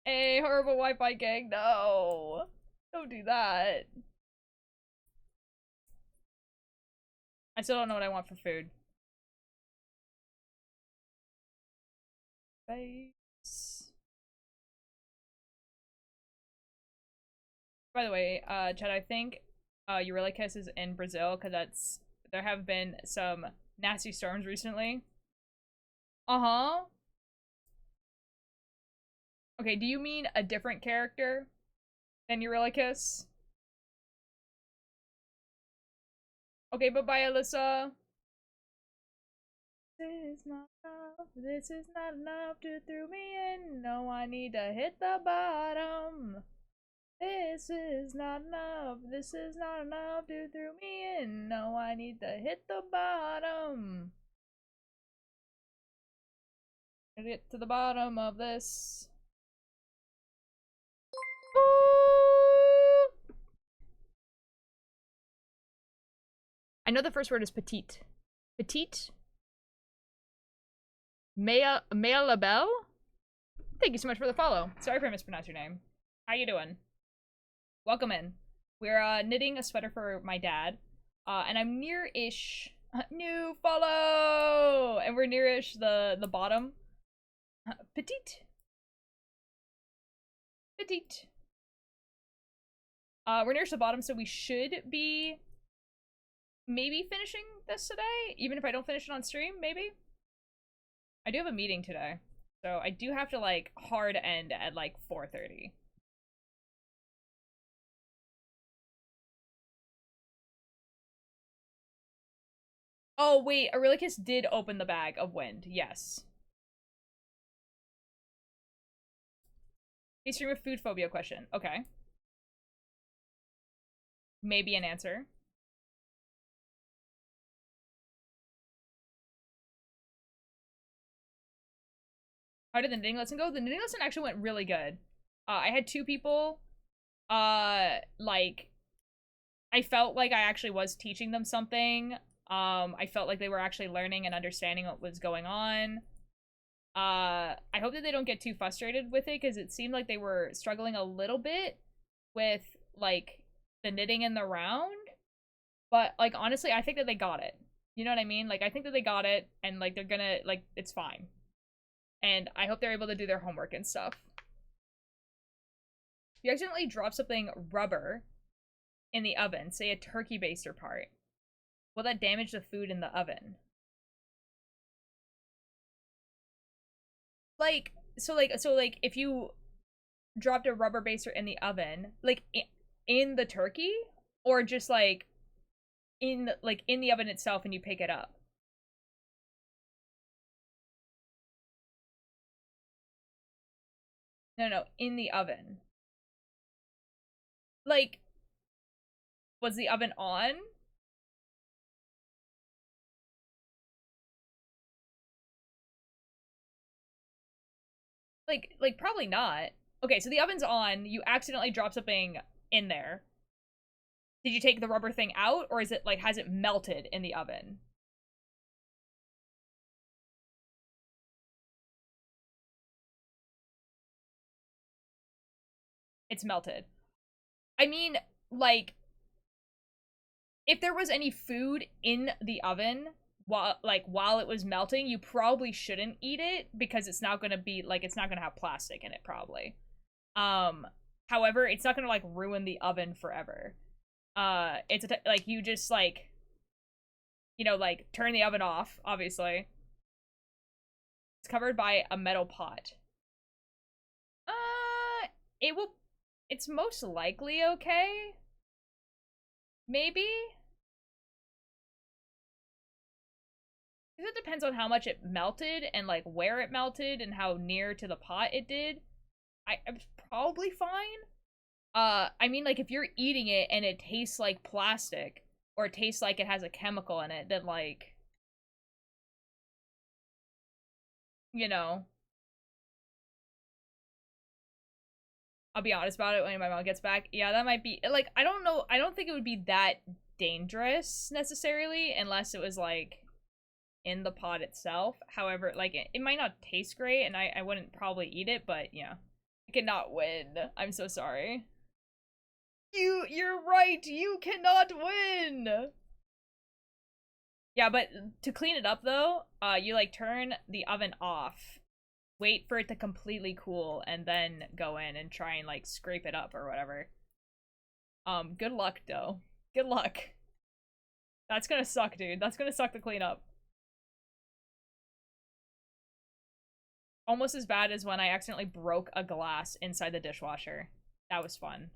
Hey, horrible Wi-Fi gang, no! Don't do that. I still don't know what I want for food. Base. By the way, Chad, I think Eurylicus is in Brazil because there have been some nasty storms recently. Uh-huh. Okay, do you mean a different character than Eurylicus? Okay, bye-bye, Alyssa. This is not enough. This is not enough to throw me in. No, I need to hit the bottom. This is not enough. This is not enough to throw me in. No, I need to hit the bottom. Get to the bottom of this. Ooh. I know the first word is petite. Petite? Mea Labelle? Thank you so much for the follow. Sorry if I mispronounced your name. How you doing? Welcome in. We're knitting a sweater for my dad. And I'm near-ish. New follow! And we're near-ish the bottom. Petite. Petite. We're nearest the bottom, so we should be maybe finishing this today, even if I don't finish it on stream, maybe. I do have a meeting today, so I do have to like hard end at like 4:30. Oh wait, Aurelius did open the bag of wind. Yes. Hey, stream a food phobia question. Okay. Maybe an answer. How did the knitting lesson go? The knitting lesson actually went really good. I had 2 people. Like, I felt like I actually was teaching them something. I felt like they were actually learning and understanding what was going on. I hope that they don't get too frustrated with it, because it seemed like they were struggling a little bit with, like, the knitting in the round. But, like, honestly, I think that they got it. You know what I mean? Like, I think that they got it, and, like, they're gonna, like, it's fine. And I hope they're able to do their homework and stuff. If you accidentally drop something rubber in the oven, say a turkey baster part, will that damage the food in the oven? Like, so if you dropped a rubber baster in the oven, like in the turkey, or just like in the oven itself and you pick it up? No, in the oven. Like, was the oven on? Like probably not. Okay, so the oven's on, you accidentally drop something in there. Did you take the rubber thing out, or is it like, has it melted in the oven? It's melted. I mean, like, if there was any food in the oven while it was melting, you probably shouldn't eat it, because it's not gonna be like, it's not gonna have plastic in it probably. However, it's not gonna like ruin the oven forever. It's like, you just like, you know, like turn the oven off, obviously. It's covered by a metal pot. It will, it's most likely okay. Maybe? It depends on how much it melted and like where it melted and how near to the pot it did. I'm probably fine. I mean, like, if you're eating it and it tastes like plastic, or it tastes like it has a chemical in it, then like, you know, I'll be honest about it when my mom gets back. Yeah, that might be, like, I don't know, I don't think it would be that dangerous necessarily, unless it was like in the pot itself. However, like, it might not taste great, and I wouldn't probably eat it, but yeah. I cannot win. I'm so sorry. You're right, you cannot win! Yeah, but to clean it up though, you like turn the oven off, wait for it to completely cool, and then go in and try and like scrape it up or whatever. Good luck though. Good luck. That's gonna suck, dude. That's gonna suck to clean up. Almost as bad as when I accidentally broke a glass inside the dishwasher. That was fun.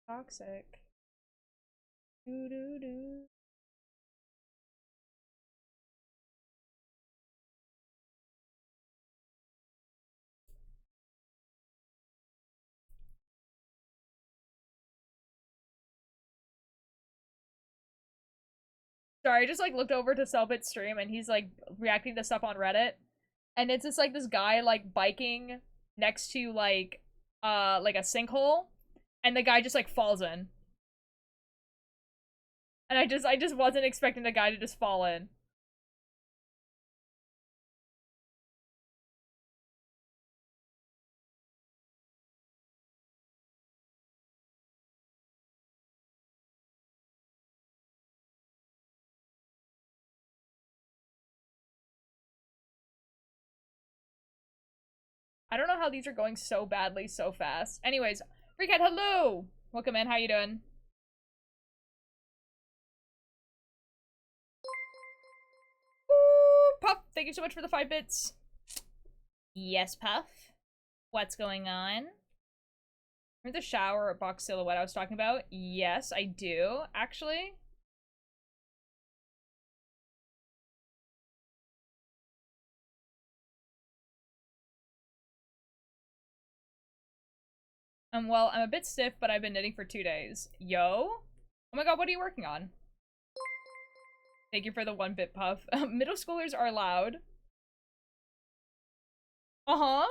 Toxic. Doo doo doo. Sorry, I just like looked over to Selbit's stream and he's like reacting to stuff on Reddit. And it's just like this guy like biking next to like a sinkhole, and the guy just like falls in. And I just wasn't expecting the guy to just fall in. I don't know how these are going so badly so fast. Anyways, Freakhead, hello! Welcome in, how you doing? Ooh, Puff, thank you so much for the 5 bits. Yes, Puff. What's going on? Remember the shower box silhouette I was talking about? Yes, I do, actually. Well, I'm a bit stiff, but I've been knitting for 2 days. Yo? Oh my god, what are you working on? Thank you for the 1 bit, Puff. Middle schoolers are loud. Uh-huh.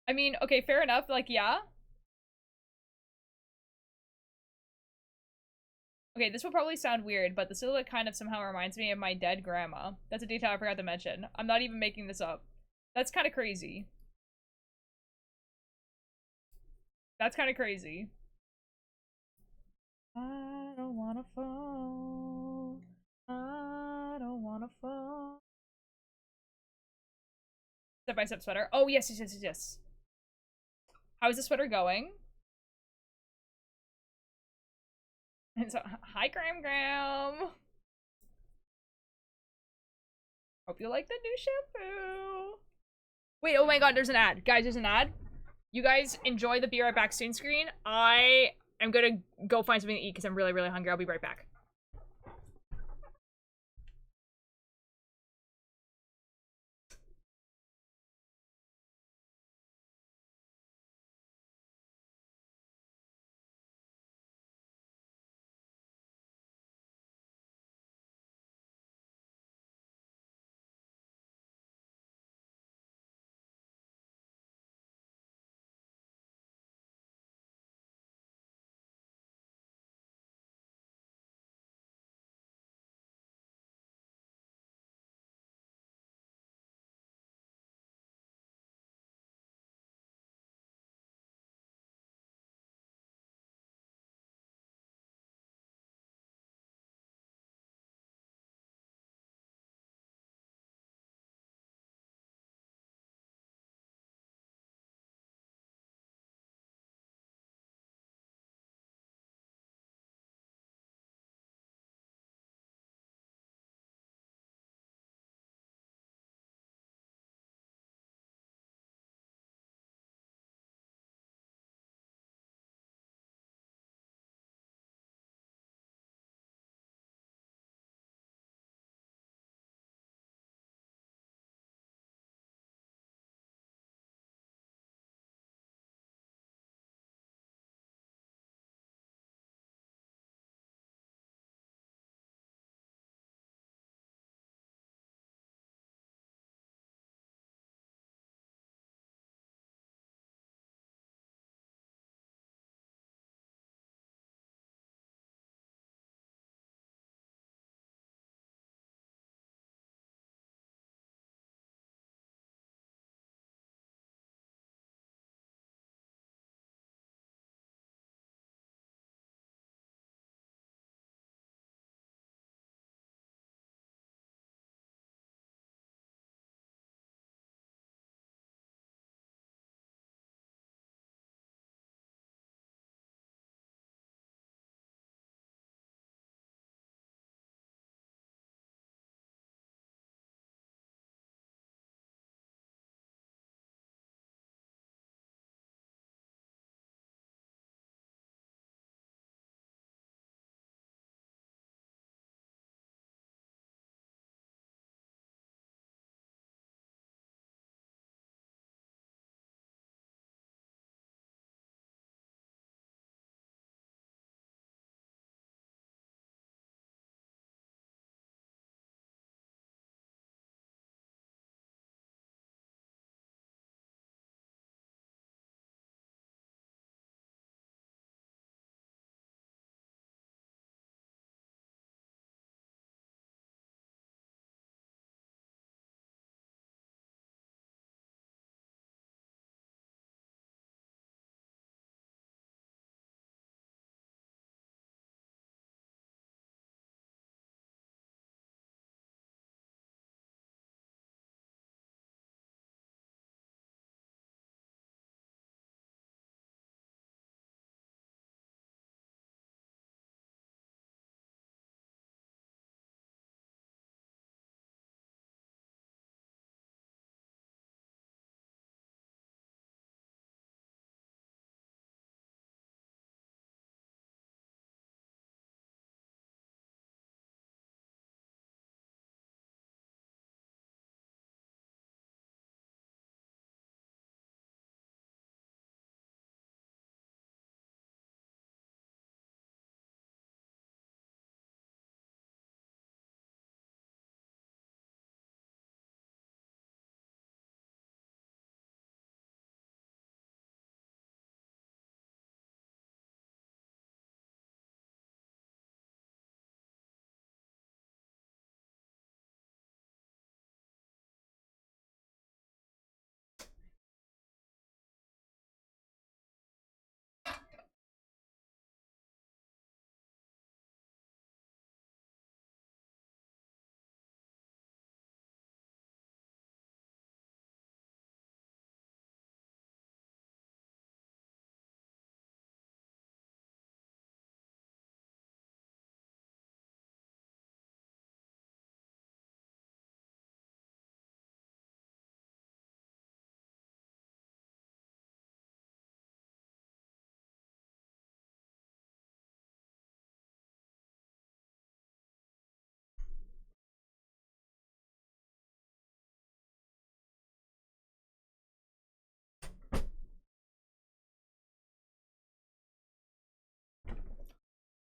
I mean, okay, fair enough, like, yeah. Okay, this will probably sound weird, but the silhouette kind of somehow reminds me of my dead grandma. That's a detail I forgot to mention. I'm not even making this up. That's kind of crazy. That's kind of crazy. I don't wanna fall. I don't wanna fall. Step-by-step sweater. Oh, yes, yes, yes, yes, yes. How is the sweater going? And so, hi, Graham Graham. Hope you like the new shampoo. Wait, oh my god, there's an ad. Guys, there's an ad. You guys enjoy the Be Right Back Soon screen. I am gonna go find something to eat because I'm really, really hungry. I'll be right back.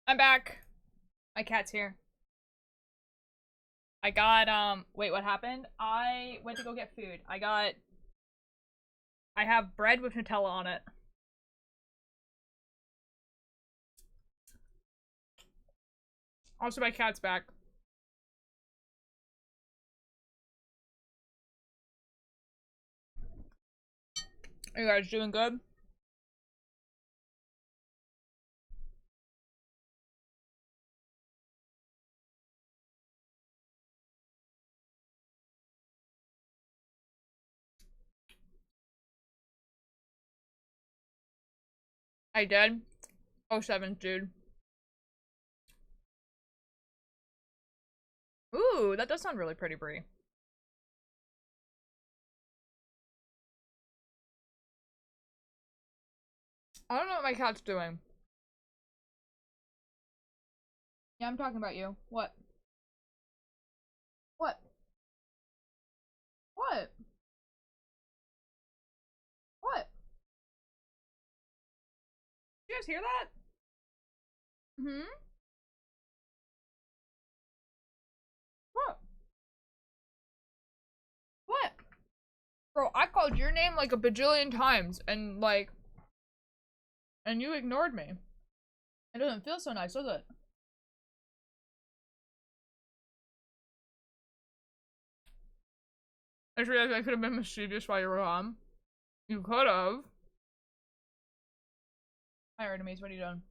I'm back. My cat's here. I got, wait, what happened? I went to go get food. I have bread with Nutella on it. Also, my cat's back. Are you guys doing good? I did. Oh, 07, dude. Ooh, that does sound really pretty, Brie. I don't know what my cat's doing. Yeah, I'm talking about you. What? What? What? What? Did you guys hear that? Hmm? What? What? Bro, I called your name like a bajillion times and like, and you ignored me. It doesn't feel so nice, does it? I just realized I could have been mischievous while you were on. You could have. Hi, Artemis, what are you doing?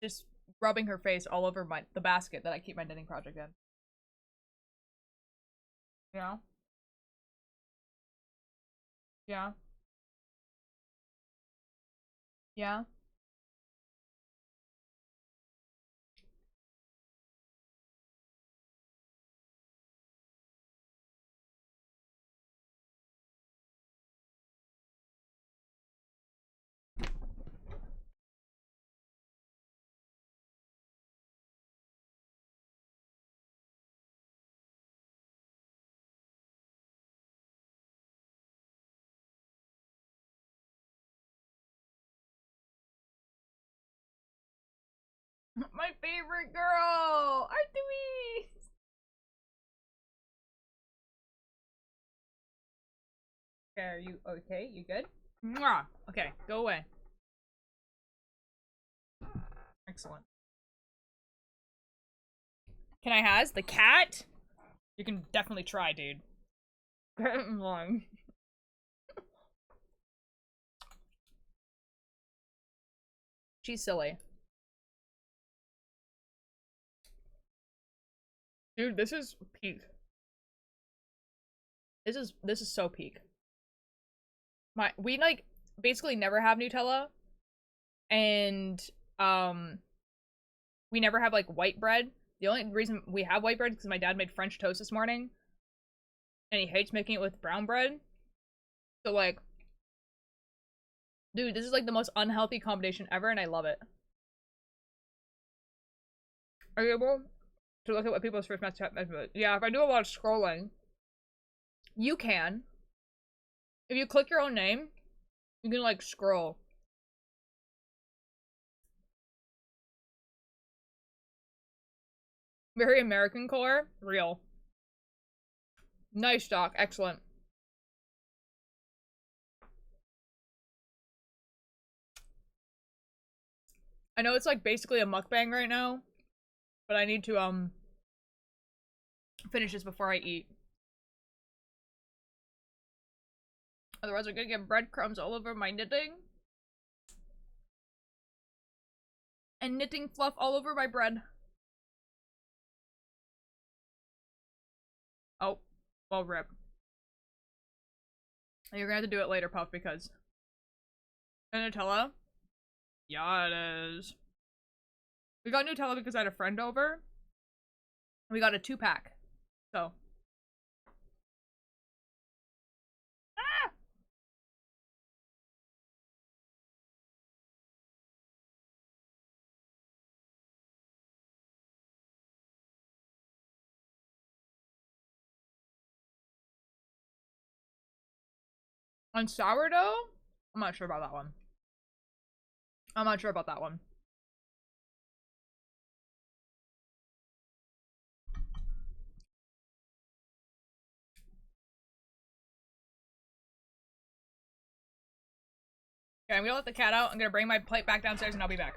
Just rubbing her face all over the basket that I keep my knitting project in. Yeah? Yeah? Yeah? My favorite girl! Artemis! Okay, are you okay? You good? Mwah! Okay, go away. Excellent. Can I has? The cat? You can definitely try, dude. Long. She's silly. Dude, this is peak. This is so peak. We like basically never have Nutella, and we never have like white bread. The only reason we have white bread is because my dad made French toast this morning, and he hates making it with brown bread. So like, dude, this is like the most unhealthy combination ever, and I love it. Are you able to look at what people's first message? Yeah, if I do a lot of scrolling, you can. If you click your own name, you can like scroll. Very American core, real. Nice, Doc. Excellent. I know it's like basically a mukbang right now, but I need to finish this before I eat. Otherwise I'm gonna get breadcrumbs all over my knitting. And knitting fluff all over my bread. Oh, well, rip. You're gonna have to do it later, Puff, because and Nutella? Yeah, it is. We got Nutella because I had a friend over. We got a 2-pack. So. Ah! On sourdough? I'm not sure about that one. I'm not sure about that one. I'm gonna let the cat out. I'm gonna bring my plate back downstairs and I'll be back.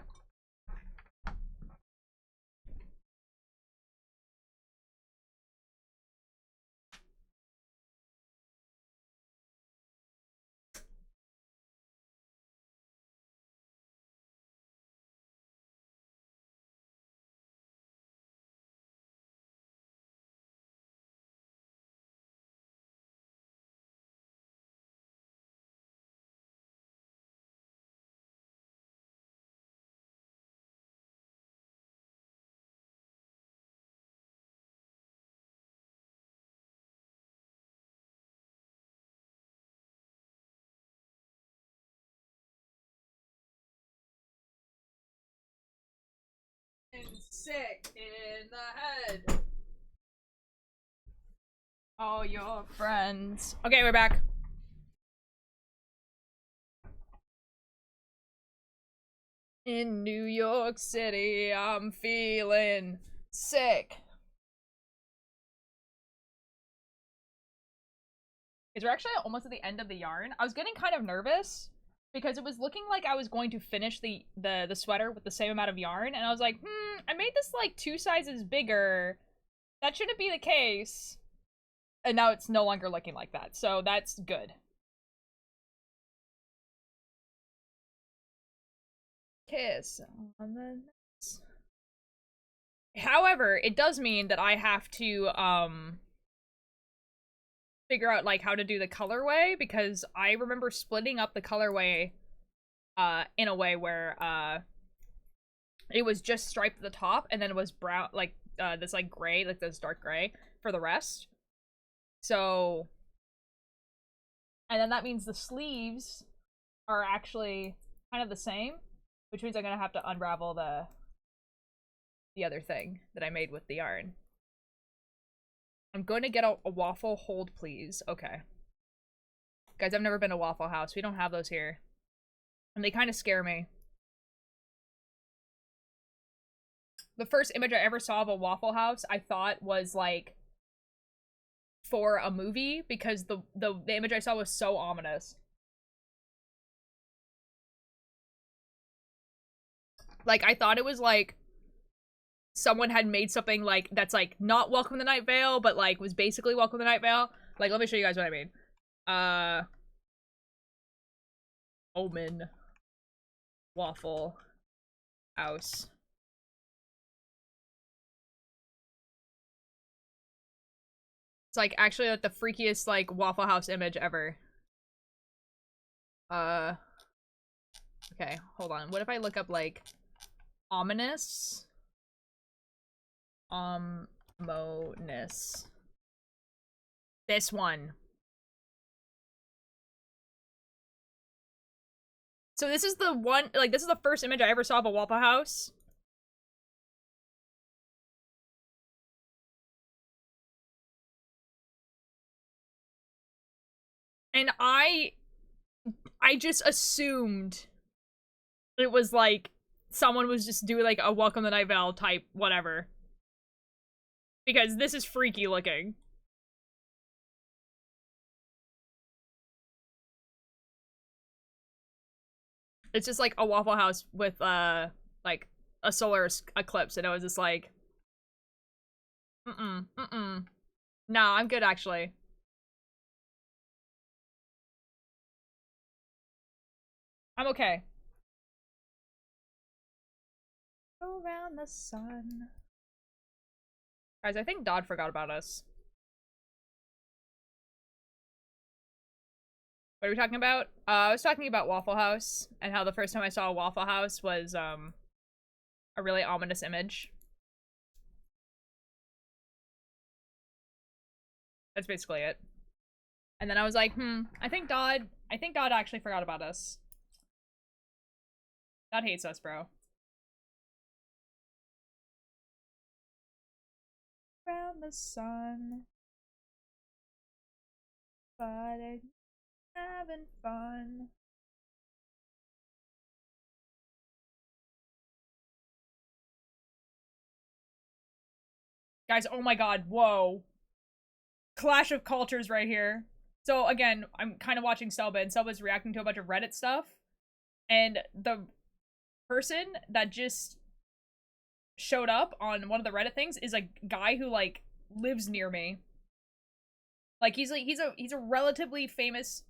Sick in the head. All your friends. Okay, we're back. In New York City, I'm feeling sick. We're actually almost at the end of the yarn. I was getting kind of nervous because it was looking like I was going to finish the sweater with the same amount of yarn, and I was like, I made this like 2 sizes bigger. That shouldn't be the case. And now it's no longer looking like that, so that's good. Kiss on the nuts. However, it does mean that I have to, figure out, like, how to do the colorway, because I remember splitting up the colorway, in a way where, it was just striped at the top, and then it was brown, like, this, like, gray, like, this dark gray for the rest. So, and then that means the sleeves are actually kind of the same, which means I'm gonna have to unravel the other thing that I made with the yarn. I'm going to get a waffle, hold please. Okay. Guys, I've never been to Waffle House. We don't have those here. And they kind of scare me. The first image I ever saw of a Waffle House, I thought was like for a movie, because the image I saw was so ominous. Like, I thought it was like someone had made something like that's like not Welcome to Night Vale, but like was basically Welcome to Night Vale. Like, let me show you guys what I mean. Omen Waffle House. It's like actually like the freakiest like Waffle House image ever. Okay, hold on. What if I look up like ominous? Ominous. This one. So this is the one, like, this is the first image I ever saw of a Waffle House. And I just assumed it was like someone was just doing like a Welcome to Night Vale type whatever. Because this is freaky looking. It's just like a Waffle House with like a solar eclipse, and it was just like No, I'm good actually. I'm okay. Around the sun. Guys, I think Dodd forgot about us. What are we talking about? I was talking about Waffle House, and how the first time I saw a Waffle House was, a really ominous image. That's basically it. And then I was like, I think Dodd actually forgot about us. Dodd hates us, bro. Around the sun. But I'm having fun. Guys, oh my god, whoa. Clash of cultures right here. So again, I'm kind of watching Selba, and Selba's reacting to a bunch of Reddit stuff. And the person that just showed up on one of the Reddit things is a guy who like lives near me. Like he's a relatively famous.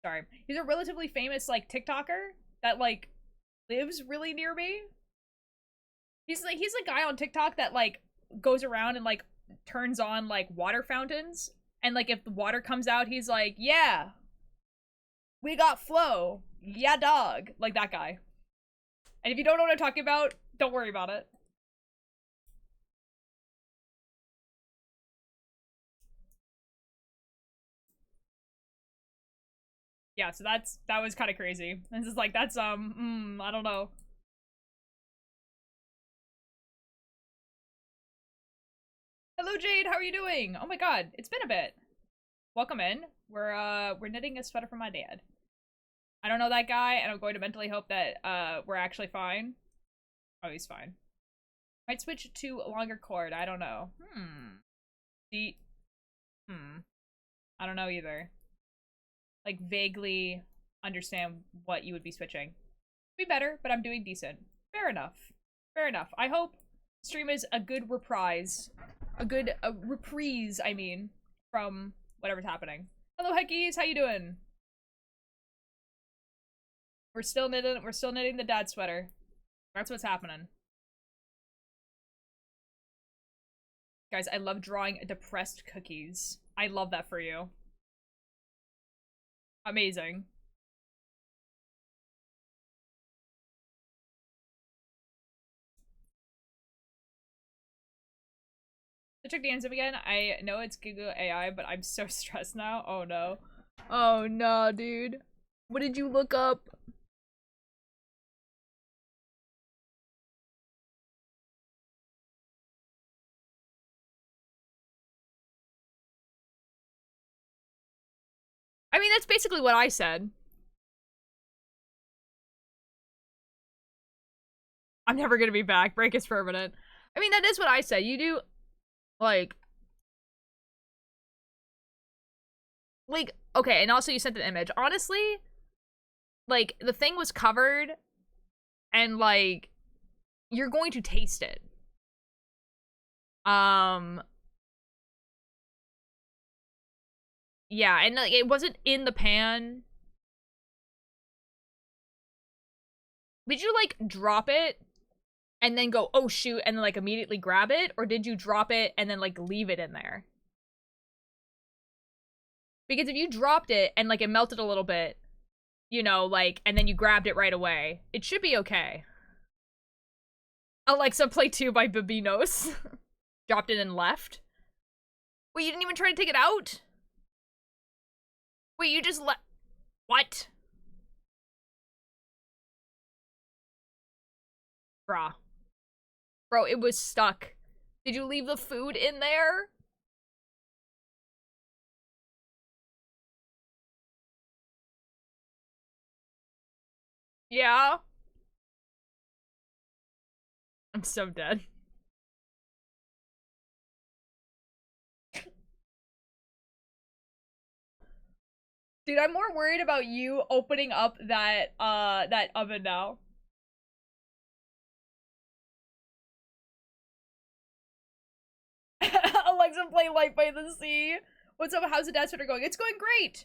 Sorry, he's a relatively famous like TikToker that like lives really near me. He's a guy on TikTok that like goes around and like turns on like water fountains, and like if the water comes out, he's like, yeah, we got flow, yeah dog, like that guy. And if you don't know what I'm talking about, don't worry about it. Yeah, so that was kind of crazy. This is like, that's I don't know. Hello Jade, how are you doing? Oh my god, it's been a bit. Welcome in. We're knitting a sweater for my dad. I don't know that guy, and I'm going to mentally hope that we're actually fine. Oh, he's fine. Might switch to a longer cord, I don't know. I don't know either. Like, vaguely understand what you would be switching. Be better, but I'm doing decent. Fair enough. Fair enough. I hope stream is a good reprise. A reprise, I mean, from whatever's happening. Hello, Heckies, how you doing? We're still knitting the dad sweater. That's what's happening. Guys, I love drawing depressed cookies. I love that for you. Amazing. I checked the answer again. I know it's Google AI, but I'm so stressed now. Oh no. Oh no, dude. What did you look up? I mean, that's basically what I said. I'm never gonna be back. Break is permanent. I mean, that is what I said. You do, like, okay, and also you sent an image. Honestly, like, the thing was covered, and, like, you're going to taste it. Yeah, and, like, it wasn't in the pan. Did you, like, drop it and then go, oh shoot, and then, like, immediately grab it? Or did you drop it and then, like, leave it in there? Because if you dropped it and, like, it melted a little bit, you know, like, and then you grabbed it right away, it should be okay. Alexa, play 2 by Babinos. Dropped it and left. Wait, you didn't even try to take it out? Wait, you just let... What? Bruh. Bro, it was stuck. Did you leave the food in there? Yeah. I'm so dead. Dude, I'm more worried about you opening up that oven now. Alexa, play Light by the Sea. What's up? How's the dad sweater going? It's going great.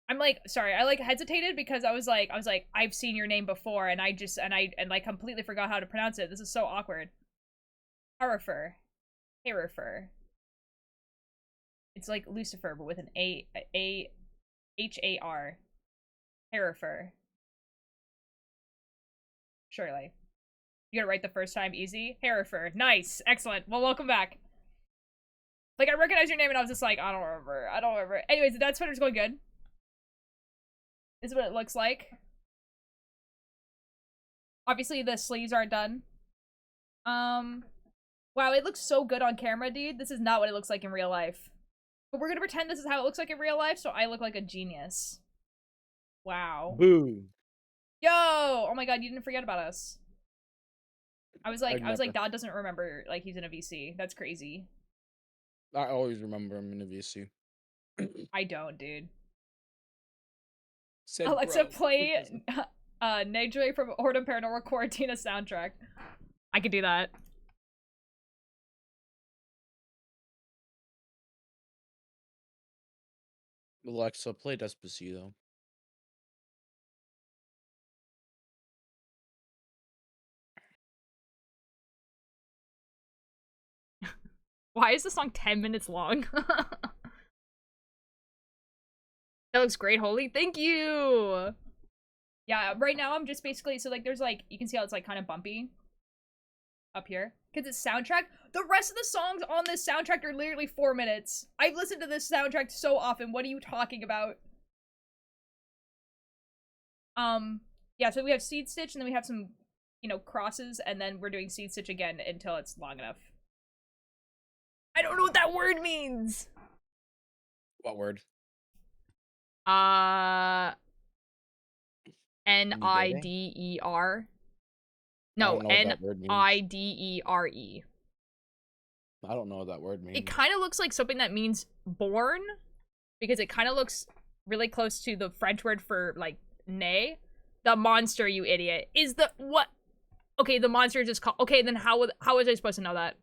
I'm like, sorry, I like hesitated because I was like, I've seen your name before, and I completely forgot how to pronounce it. This is so awkward. Harifer. Harifer. It's like Lucifer, but with an H-A-R. Harifer. Surely. You got it right the first time, easy. Harifer. Nice. Excellent. Well, welcome back. Like, I recognize your name, and I was just like, I don't remember. Anyways, the dad sweater's going good. This is what it looks like. Obviously, the sleeves aren't done. Wow, it looks so good on camera, dude. This is not what it looks like in real life. But we're gonna pretend this is how it looks like in real life, so I look like a genius. Wow. Boo. Yo! Oh my god, you didn't forget about us. I was like, Dad doesn't remember, like, he's in a VC. That's crazy. I always remember him in a VC. I don't, dude. Said Alexa, bro. play Nejue from Horde Paranormal Quarantina soundtrack. I could do that. Alexa, play Despacito. Why is the song 10 minutes long? That looks great, Holy. Thank you! Yeah, right now I'm just basically, so like there's like, you can see how it's like kind of bumpy up here. Because it's soundtrack. The rest of the songs on this soundtrack are literally 4 minutes. I've listened to this soundtrack so often. What are you talking about? Yeah, so we have Seed Stitch and then we have some, you know, crosses and then we're doing Seed Stitch again until it's long enough. I don't know what that word means! What word? N-I-D-E-R. No, N-I-D-E-R-E. I don't know what that word means. It kind of looks like something that means born, because it kind of looks really close to the French word for, like, nay. The monster, you idiot. Is the, what? Okay, the monster is just called, okay, then how was I supposed to know that?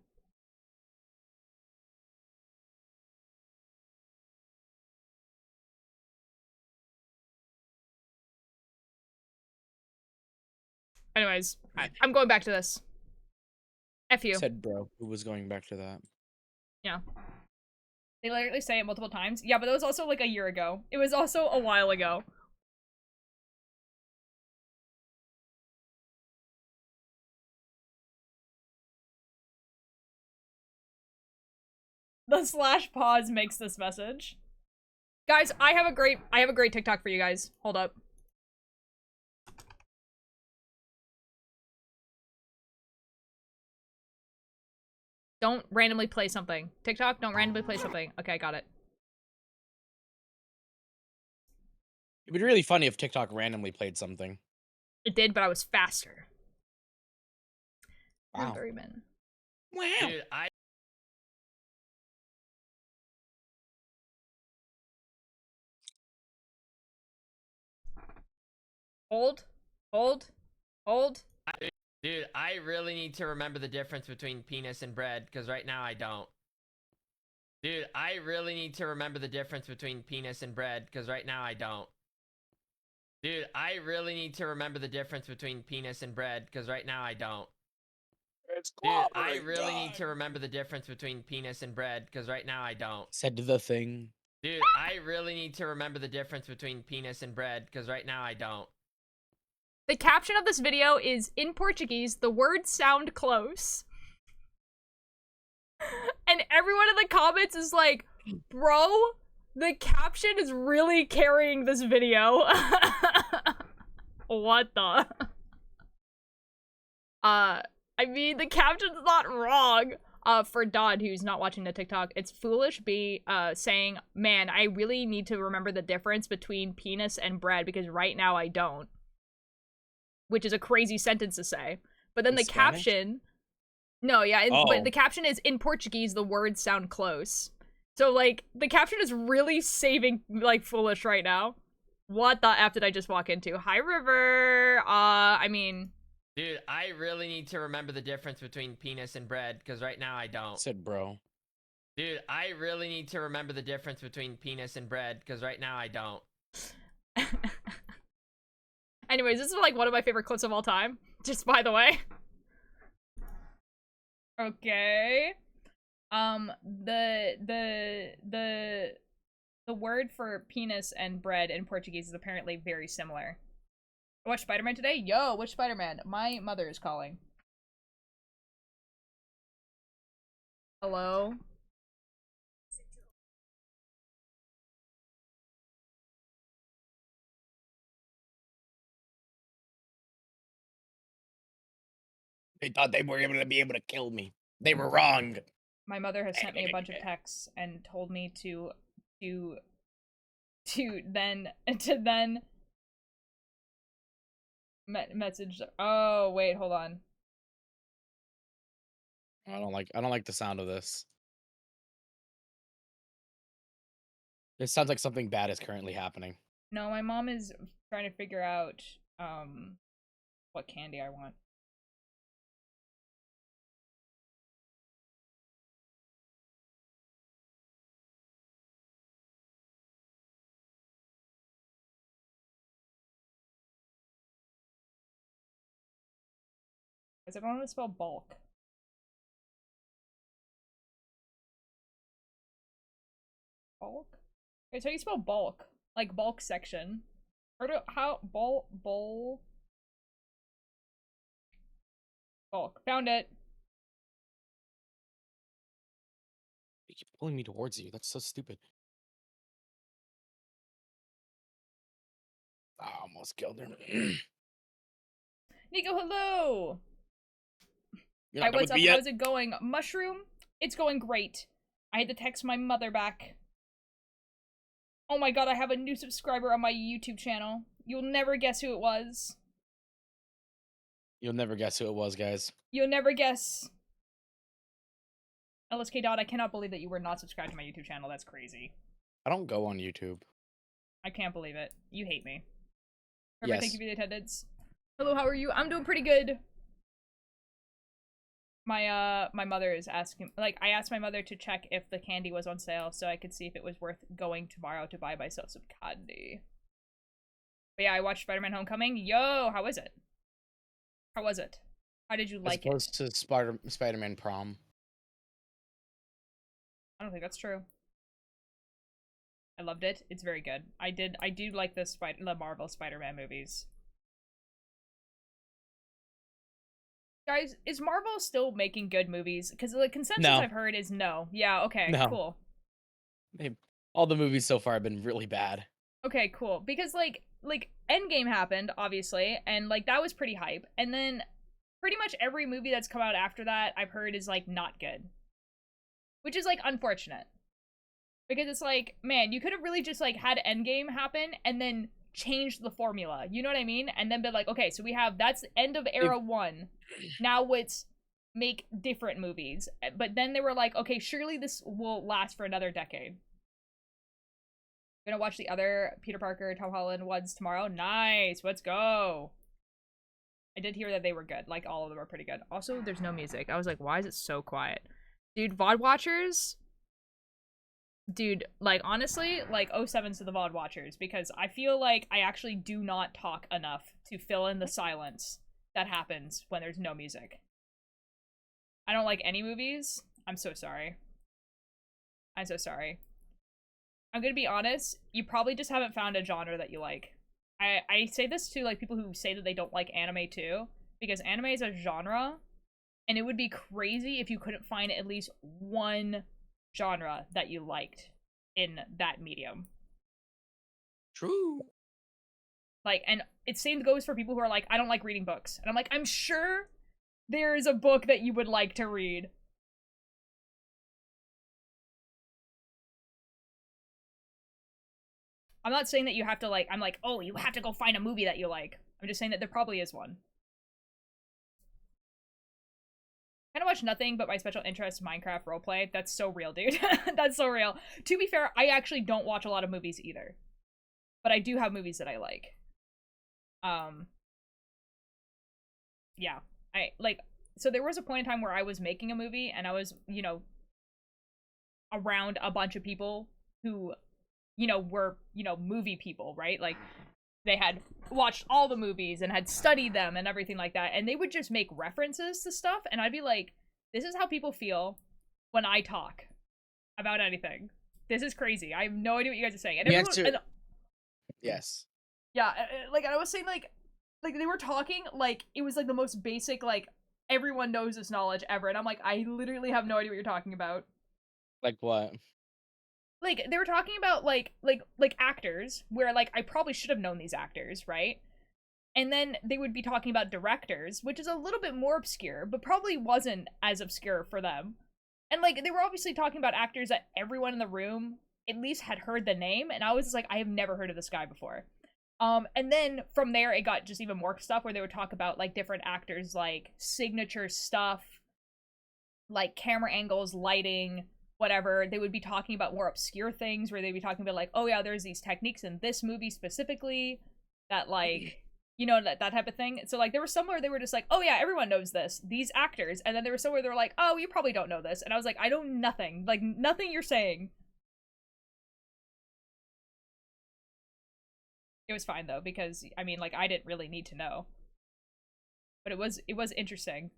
Anyways, I'm going back to this. F you. Said bro. Who was going back to that? Yeah. They literally say it multiple times. Yeah, but that was also like a year ago. It was also a while ago. The slash pause makes this message. Guys, I have a great TikTok for you guys. Hold up. Don't randomly play something. TikTok, don't randomly play something. Okay, I got it. It'd be really funny if TikTok randomly played something. It did, but I was faster. Wow. Wow. Dude, Hold. Dude, I really need to remember the difference between penis and bread, because right now I don't. Dude, I really need to remember the difference between penis and bread, because right now I don't. Dude, I really need to remember the difference between penis and bread, because right now I don't. Dude, I really need to remember the difference between penis and bread, because right now I don't. Said the thing. Dude, I really need to remember the difference between penis and bread, because right now I don't. The caption of this video is, in Portuguese, the words sound close. And everyone in the comments is like, bro, the caption is really carrying this video. What the? I mean, the caption's not wrong. For Dodd, who's not watching the TikTok, it's foolish be saying, man, I really need to remember the difference between penis and bread because right now I don't. Which is a crazy sentence to say. But then In the Spanish? caption... No, yeah, Oh. but the caption is, in Portuguese, the words sound close. So, like, the caption is really saving, like, foolish right now. What the F did I just walk into? Hi, River! I mean... Dude, I really need to remember the difference between penis and bread, because right now I don't. Said bro. Dude, I really need to remember the difference between penis and bread, because right now I don't. Anyways, this is, like, one of my favorite clips of all time. Just by the way. Okay. The word for penis and bread in Portuguese is apparently very similar. I watched Spider-Man today? Yo, which Spider-Man? My mother is calling. Hello? They thought they were able to kill me. They were wrong. My mother has sent me a bunch of texts and told me to then message. Oh, wait, hold on. I don't like the sound of this. It sounds like something bad is currently happening. No, my mom is trying to figure out what candy I want. Because I don't know how to spell bulk. Bulk? It's how you spell bulk. Like bulk section. Or how bulk. Found it. You keep pulling me towards you. That's so stupid. I almost killed her. Nico, hello! You're Hi, not done what's with up? me yet? How's it going? Mushroom? It's going great. I had to text my mother back. Oh my god, I have a new subscriber on my YouTube channel. You'll never guess who it was. You'll never guess who it was, guys. You'll never guess. LSK Dot, I cannot believe that you were not subscribed to my YouTube channel. That's crazy. I don't go on YouTube. I can't believe it. You hate me. Trevor, Yes. thank you for the attendance. Hello, how are you? I'm doing pretty good. My mother is asking, like, I asked my mother to check if the candy was on sale so I could see if it was worth going tomorrow to buy myself some candy. But yeah, I watched Spider-Man Homecoming. Yo, how was it? How was it? How did you like As opposed to Spider-Man Prom. I don't think that's true. I loved it. It's very good. I do like the Marvel Spider-Man movies. Guys, is Marvel still making good movies? Because the consensus No. I've heard is no. Yeah, okay, No. cool. All the movies so far have been really bad. Okay, cool. Because like Endgame happened, obviously, and like that was pretty hype. And then pretty much every movie that's come out after that, I've heard is like not good. Which is like unfortunate. Because it's like, man, you could have really just like had Endgame happen and then changed the formula. You know what I mean? And then be like, okay, so we have that's the end of era 1. Now let's make different movies. But then they were like, okay, surely this will last for another decade. Gonna watch the other Peter Parker, Tom Holland ones tomorrow. Nice, let's go. I did hear that they were good. Like, all of them are pretty good. Also, there's no music. I was like, why is it so quiet? Dude, VOD watchers? Dude, like, honestly, like, 07s to the VOD watchers, because I feel like I actually do not talk enough to fill in the silence that happens when there's no music. I don't like any movies. I'm so sorry. I'm so sorry. I'm gonna be honest, you probably just haven't found a genre that you like. I say this to, like, people who say that they don't like anime, too, because anime is a genre, and it would be crazy if you couldn't find at least one genre that you liked in that medium. True. Like, and it same goes for people who are like, I don't like reading books. And I'm like, I'm sure there is a book that you would like to read. I'm not saying that you have to, like, I'm like, oh, you have to go find a movie that you like. I'm just saying that there probably is one. I kind of watch nothing but my special interest, Minecraft roleplay. That's so real, dude. That's so real. To be fair, I actually don't watch a lot of movies either. But I do have movies that I like. Yeah. So there was a point in time where I was making a movie and I was, you know, around a bunch of people who, you know, were, you know, movie people, right? Like, they had watched all the movies and had studied them and everything like that, and they would just make references to stuff, and I'd be like, this is how people feel when I talk about anything. This is crazy. I have no idea what you guys are saying. And Yes. Yeah, like, I was saying, like, they were talking, like, it was, like, the most basic, like, everyone knows this knowledge ever, and I'm like, I literally have no idea what you're talking about. Like what? Like, they were talking about, like actors, where, like, I probably should have known these actors, right? And then they would be talking about directors, which is a little bit more obscure, but probably wasn't as obscure for them. And, like, they were obviously talking about actors that everyone in the room at least had heard the name, and I was just like, I have never heard of this guy before. And then from there, it got just even more stuff where they would talk about, like, different actors, like, signature stuff, like, camera angles, lighting, whatever, they would be talking about more obscure things where they'd be talking about like, oh yeah, there's these techniques in this movie specifically that like, you know, that type of thing. So like there was somewhere they were just like, oh yeah, everyone knows this, these actors. And then there was somewhere they were like, oh, you probably don't know this. And I was like, I know nothing. Like nothing you're saying. It was fine though, because I mean like I didn't really need to know. But it was interesting.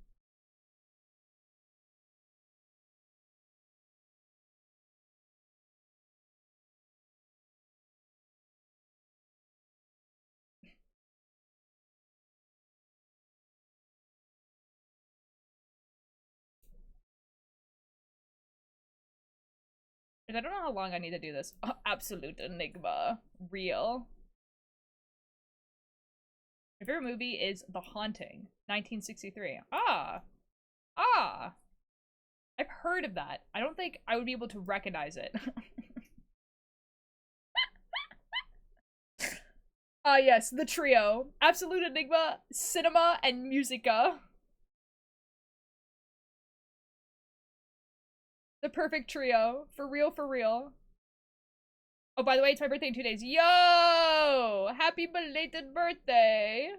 I don't know how long I need to do this. Oh, absolute enigma. Real. My favorite movie is The Haunting, 1963. Ah! Ah! I've heard of that. I don't think I would be able to recognize it. Ah, yes, the trio. Absolute Enigma, Cinema, and Musica. The perfect trio. For real, for real. Oh, by the way, it's my birthday in 2 days. Yo! Happy belated birthday!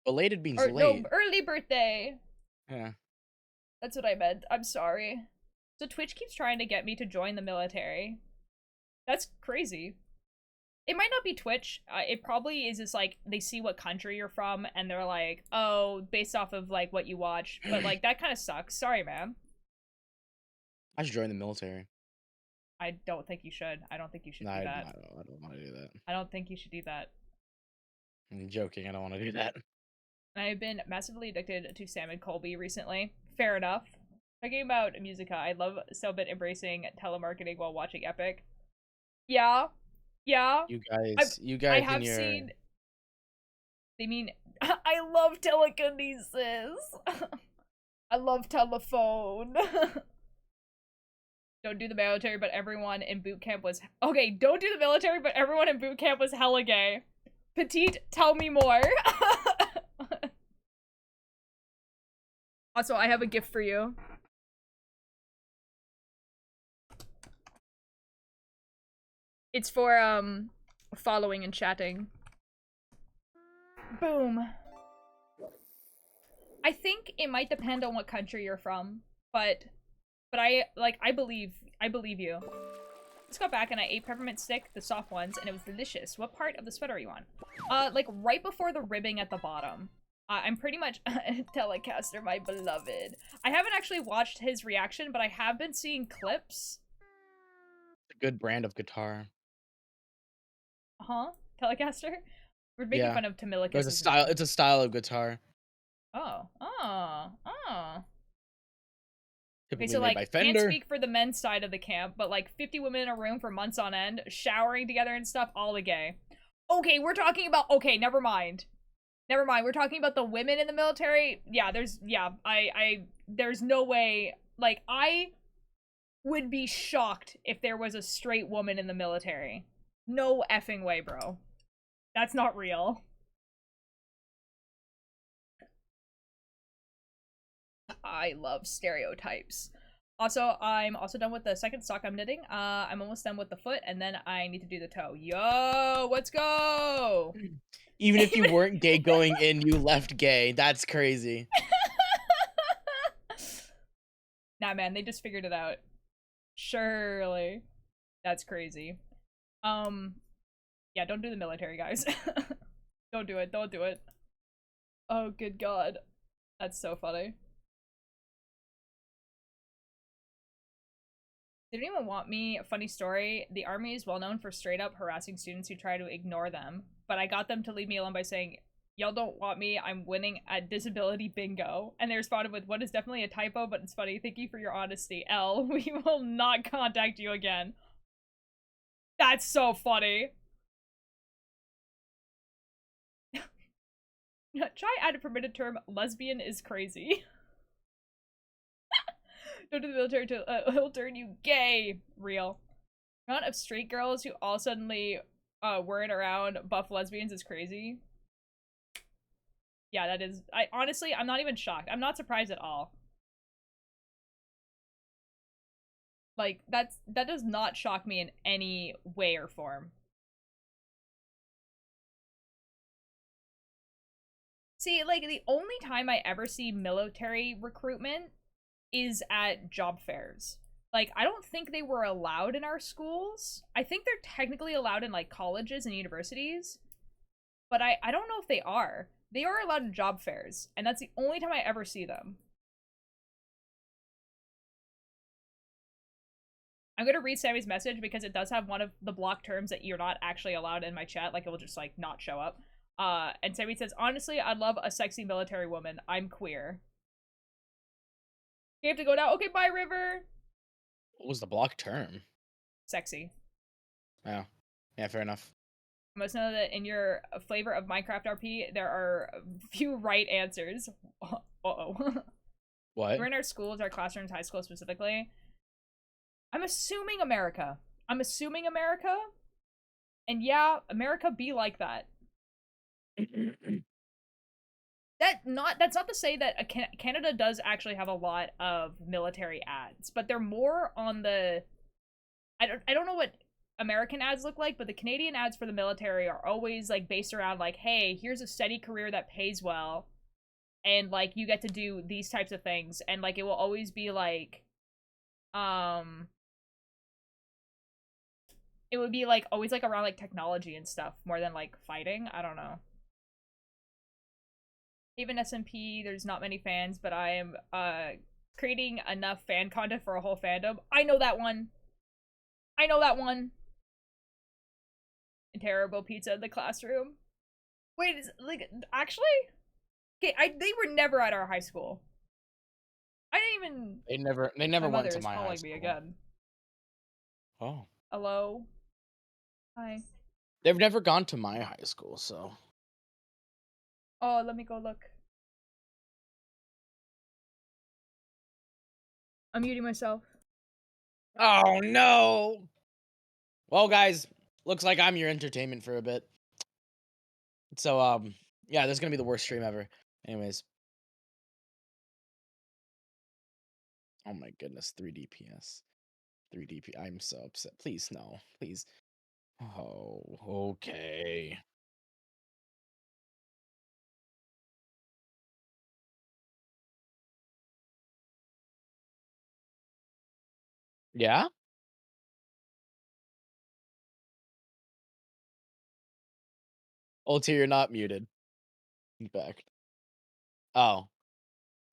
Belated means Or, late. no, early birthday! Yeah. That's what I meant. I'm sorry. So Twitch keeps trying to get me to join the military. That's crazy. It might not be Twitch. It probably is just like they see what country you're from and they're like, oh, based off of like what you watch. But like that kind of sucks. Sorry, man. I should join the military. I don't think you should. I don't think you should No, do I that. don't want to do that. I don't think you should do that. I'm joking. I don't want to do that. I've been massively addicted to Sam and Colby recently. Fair enough. Talking about Musica, I love Selbit embracing telemarketing while watching Epic. Yeah. Yeah. You guys I and have your... seen... They mean... I love telekinesis. I love telephone. Don't do the military, but everyone in boot camp was... Okay, don't do the military, but everyone in boot camp was hella gay. Petite, tell me more. Also, I have a gift for you. It's for, following and chatting. Boom. I think it might depend on what country you're from, but I believe you. Just got back and I ate peppermint stick, the soft ones, and it was delicious. What part of the sweater are you on? Like right before the ribbing at the bottom. I'm pretty much Telecaster, my beloved. I haven't actually watched his reaction, but I have been seeing clips. A good brand of guitar. Huh? Telecaster? We're making fun of Tamilicus. It's a style. It's a style of guitar. Oh. Okay, Typically so made like, by can't Fender. speak for the men's side of the camp, but like 50 women in a room for months on end, showering together and stuff, all the gay. Okay, we're talking about, okay, never mind. Never mind, we're talking about the women in the military. Yeah, there's no way, like, I would be shocked if there was a straight woman in the military. No effing way, bro. That's not real. I love stereotypes. Also, I'm also done with the second sock I'm knitting. I'm almost done with the foot, and then I need to do the toe. Yo, let's go! Even if you weren't gay going in, you left gay. That's crazy. Nah, man, they just figured it out. Surely. That's crazy. Yeah, don't do the military, guys. Don't do it, don't do it. Oh, good god. That's so funny. Did anyone want me? A funny story. The army is well known for straight up harassing students who try to ignore them. But I got them to leave me alone by saying, y'all don't want me, I'm winning at disability bingo. And they responded with, what is definitely a typo, but it's funny. Thank you for your honesty. L, we will not contact you again. That's so funny. Try add a permitted term, lesbian is crazy. Don't do the military till he'll turn you gay. Real. The amount of straight girls who all suddenly weren't around buff lesbians is crazy. Yeah, that is. Honestly, I'm not even shocked. I'm not surprised at all. Like, that does not shock me in any way or form. See, like, the only time I ever see military recruitment is at job fairs. Like, I don't think they were allowed in our schools. I think they're technically allowed in, like, colleges and universities. But I don't know if they are. They are allowed in job fairs, and that's the only time I ever see them. I'm gonna read Sammy's message because it does have one of the block terms that you're not actually allowed in my chat. Like, it will just, like, not show up. And Sammy says, honestly, I'd love a sexy military woman. I'm queer. You have to go now. Okay, bye, River. What was the block term? Sexy. Oh. Yeah, fair enough. I must know that in your flavor of Minecraft RP, there are few right answers. Uh-oh. What? We're in our schools, our classrooms, high school specifically. I'm assuming America. And yeah, America be like that. That's not to say that Canada does actually have a lot of military ads, but they're more on the I don't know what American ads look like, but the Canadian ads for the military are always like based around like, hey, here's a steady career that pays well, and like you get to do these types of things, and like it will always be like it would be like always like around like technology and stuff more than like fighting. I don't know. Even SMP, there's not many fans, but I am creating enough fan content for a whole fandom. I know that one. Terrible pizza in the classroom. Wait, is like actually? Okay, they were never at our high school. I didn't even. They never my went mother to is my high calling school. me again. Oh. Hello. Hi. They've never gone to my high school, so. Oh, let me go look. I'm muting myself. Oh no. Well, guys, looks like I'm your entertainment for a bit. So, yeah, this is gonna be the worst stream ever. Anyways. Oh my goodness, 3 DPS. 3 DP. I'm so upset. Please, no. Please. Oh, okay. Yeah? Ulti, you're not muted. In fact. Oh.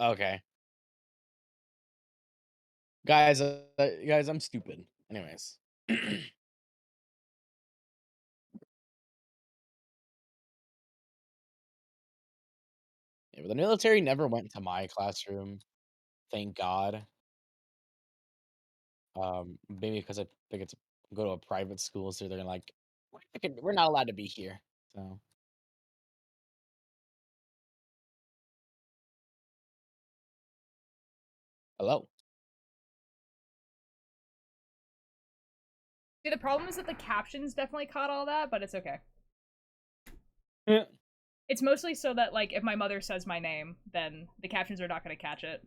Okay. Guys, I'm stupid. Anyways. Yeah, but the military never went to my classroom. Thank God. Maybe because I think it's go to a private school, so they're like, we're not allowed to be here. So hello. See, the problem is that the captions definitely caught all that, but it's okay. Yeah. It's mostly so that, like, if my mother says my name, then the captions are not going to catch it.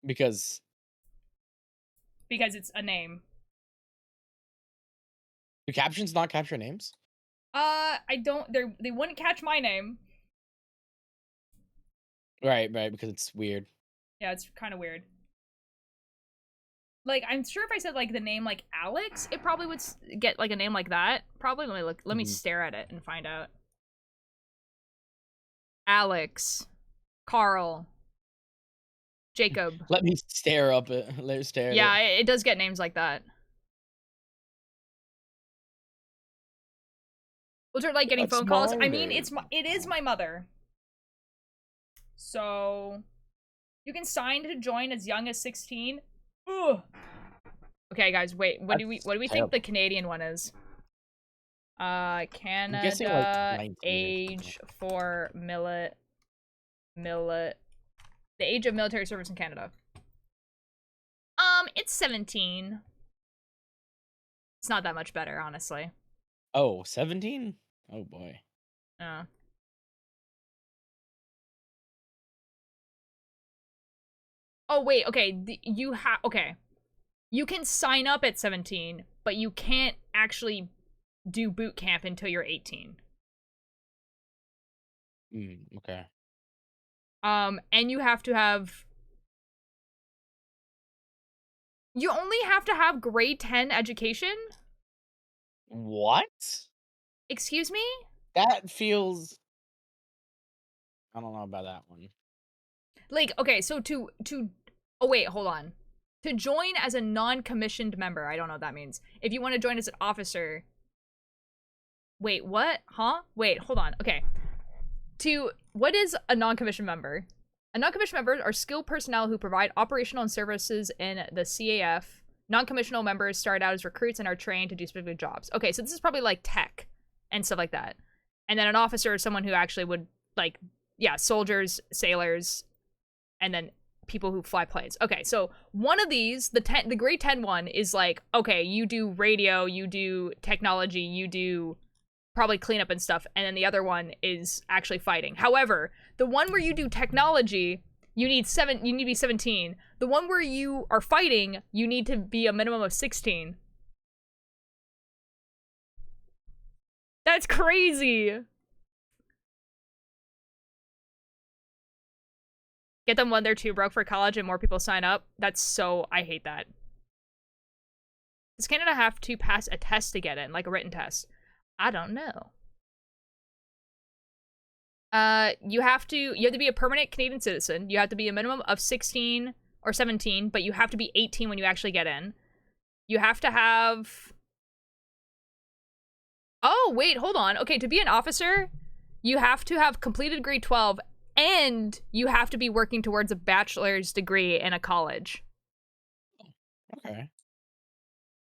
Because it's a name. do captions not capture names? I don't. They wouldn't catch my name. Right, because it's weird. Yeah, it's kind of weird. Like, I'm sure if I said like the name like Alex, it probably would get like a name like that. Probably. Let me look. Let me stare at it and find out. Alex, Carl, Jacob. Let me stare up it. Let me stare. Yeah, it does get names like that. We'll start like getting phone calls. I mean, it is my mother. So you can sign to join as young as 16. Ugh. Okay, guys, wait. What do we think the Canadian one is? Canada like age for the age of military service in Canada. It's 17. It's not that much better, honestly. Oh, 17? Oh boy. Oh wait, okay. Okay. You can sign up at 17, but you can't actually do boot camp until you're 18. Okay. And you have to have... You only have to have grade 10 education? What? Excuse me? That feels... I don't know about that one. Like, okay, so to oh wait, hold on. To join as a non-commissioned member, I don't know what that means. If you want to join as an officer... Wait, what? Huh? Wait, hold on. Okay. What is a non-commissioned member? A non-commissioned member are skilled personnel who provide operational and services in the CAF. Non-commissioned members start out as recruits and are trained to do specific jobs. Okay, so this is probably like tech and stuff like that. And then an officer is someone who actually would, like, yeah, soldiers, sailors, and then people who fly planes. Okay, so one of these, the grade 10 one is like, okay, you do radio, you do technology, you do probably cleanup and stuff, and then the other one is actually fighting. However, the one where you do technology, you need to be 17. The one where you are fighting, you need to be a minimum of 16. That's crazy. Get them when they're too broke for college and more people sign up. That's so... I hate that. Does Canada have to pass a test to get in, like a written test? I don't know. You have to be a permanent Canadian citizen. You have to be a minimum of 16 or 17, but you have to be 18 when you actually get in. You have to have... Oh, wait, hold on. Okay, to be an officer, you have to have completed grade 12 and you have to be working towards a bachelor's degree in a college. Okay.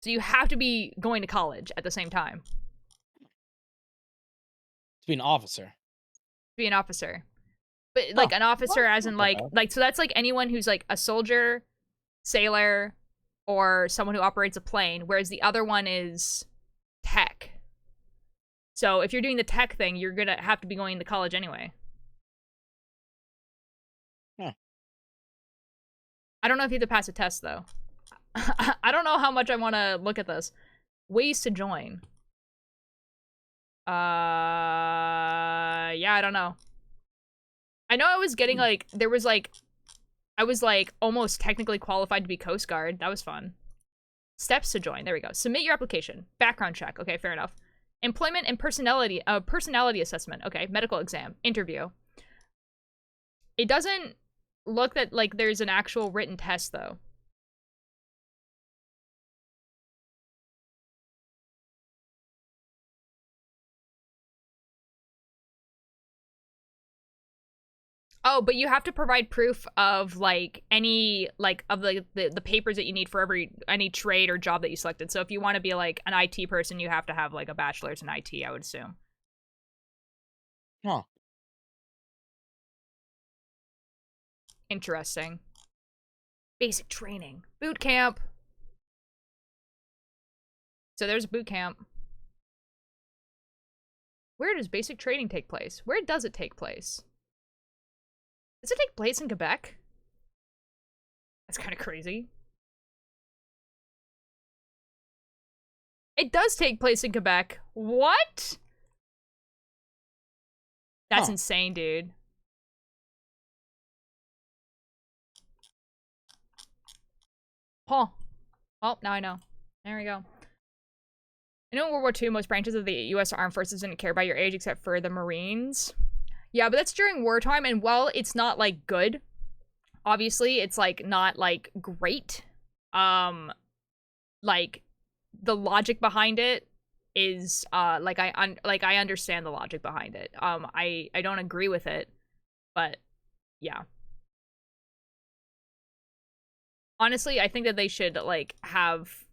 So you have to be going to college at the same time. To be an officer. Be an officer. But like an officer as in like so that's like anyone who's like a soldier, sailor, or someone who operates a plane, whereas the other one is tech. So if you're doing the tech thing, you're gonna have to be going to college anyway. Huh. I don't know if you have to pass a test though. I don't know how much I want to look at this. Ways to join. Yeah, I don't know. I know I was getting like, there was like, I was like almost technically qualified to be Coast Guard. That was fun. Steps to join. There we go. Submit your application. Background check. Okay, fair enough. Employment and personality assessment. Okay, medical exam. Interview. It doesn't look that like there's an actual written test though. Oh, but you have to provide proof of like any like of the papers that you need for any trade or job that you selected. So if you want to be like an IT person, you have to have like a bachelor's in IT, I would assume. Huh. Interesting. Basic training. Boot camp. So there's a boot camp. Where does basic training take place? Where does it take place? Does it take place in Quebec? That's kind of crazy. It does take place in Quebec. What? That's insane, dude. Huh. Oh, now I know. There we go. I know in World War II, most branches of the U.S. Armed Forces didn't care about your age except for the Marines. Yeah, but that's during wartime, and while it's not, like, good, obviously, it's, like, not, like, great. Like, the logic behind it is, like, I understand the logic behind it. I don't agree with it, but, yeah. Honestly, I think that they should, like, have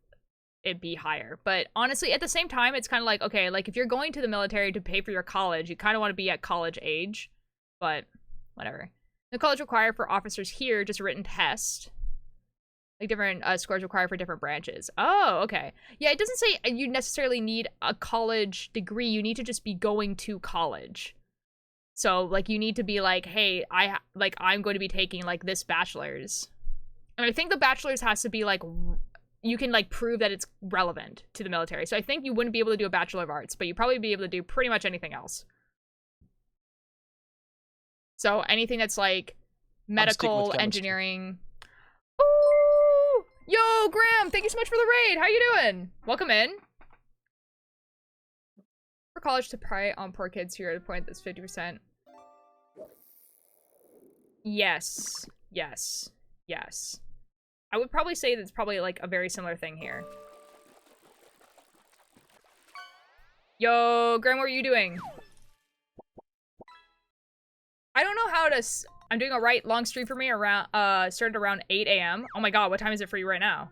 it be higher. But honestly, at the same time, it's kind of like, okay, like, if you're going to the military to pay for your college, you kind of want to be at college age. But, whatever. The college required for officers here, just a written test. Like, different scores required for different branches. Oh, okay. Yeah, it doesn't say you necessarily need a college degree. You need to just be going to college. So, like, you need to be like, hey, I'm going to be taking, like, this bachelor's. And I think the bachelor's has to be, like, you can like prove that it's relevant to the military. So I think you wouldn't be able to do a Bachelor of Arts, but you'd probably be able to do pretty much anything else. So anything that's like medical, engineering. Ooh! Yo, Graham, thank you so much for the raid. How you doing? Welcome in. For college to prey on poor kids here at a point that's 50%. Yes. Yes. Yes. I would probably say that's probably like a very similar thing here. Yo, Graham, what are you doing? I don't know how to I'm doing a right long stream for me around started around 8 a.m. Oh my god, what time is it for you right now?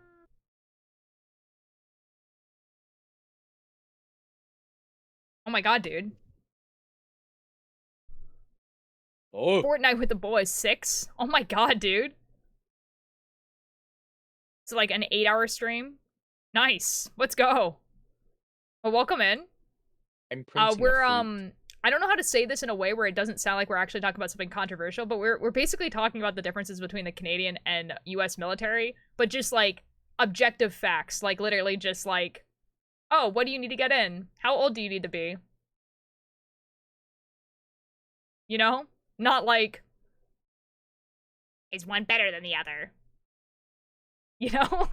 Oh my god, dude. Oh. Fortnite with the boys, 6? Oh my god, dude. It's like an 8-hour stream. Nice. Let's go. Well, welcome in. I'm we're I don't know how to say this in a way where it doesn't sound like we're actually talking about something controversial, but we're basically talking about the differences between the Canadian and US military, but just like objective facts, like literally just like, oh, what do you need to get in? How old do you need to be? You know? Not like, is one better than the other? You know?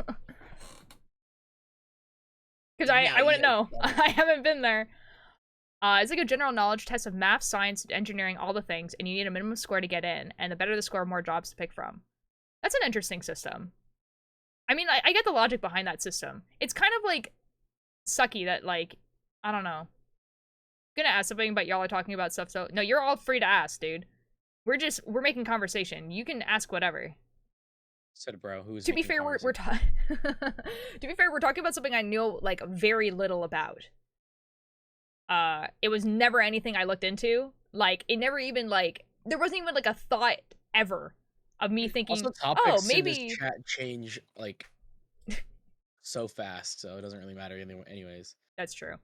Because I wouldn't know. I haven't been there. It's like a general knowledge test of math, science, engineering, all the things, and you need a minimum score to get in, and the better the score, more jobs to pick from. That's an interesting system. I mean, I get the logic behind that system. It's kind of like sucky that, like, I don't know. I'm gonna ask something, but y'all are talking about stuff, so no, you're all free to ask, dude. We're making conversation. You can ask whatever. Said bro, who's to be fair, we're to be fair, we're talking about something I know like very little about. It was never anything I looked into. Like, it never even like there wasn't even like a thought ever of me thinking, also, topics oh, maybe in this chat change like so fast, so it doesn't really matter anyways. That's true.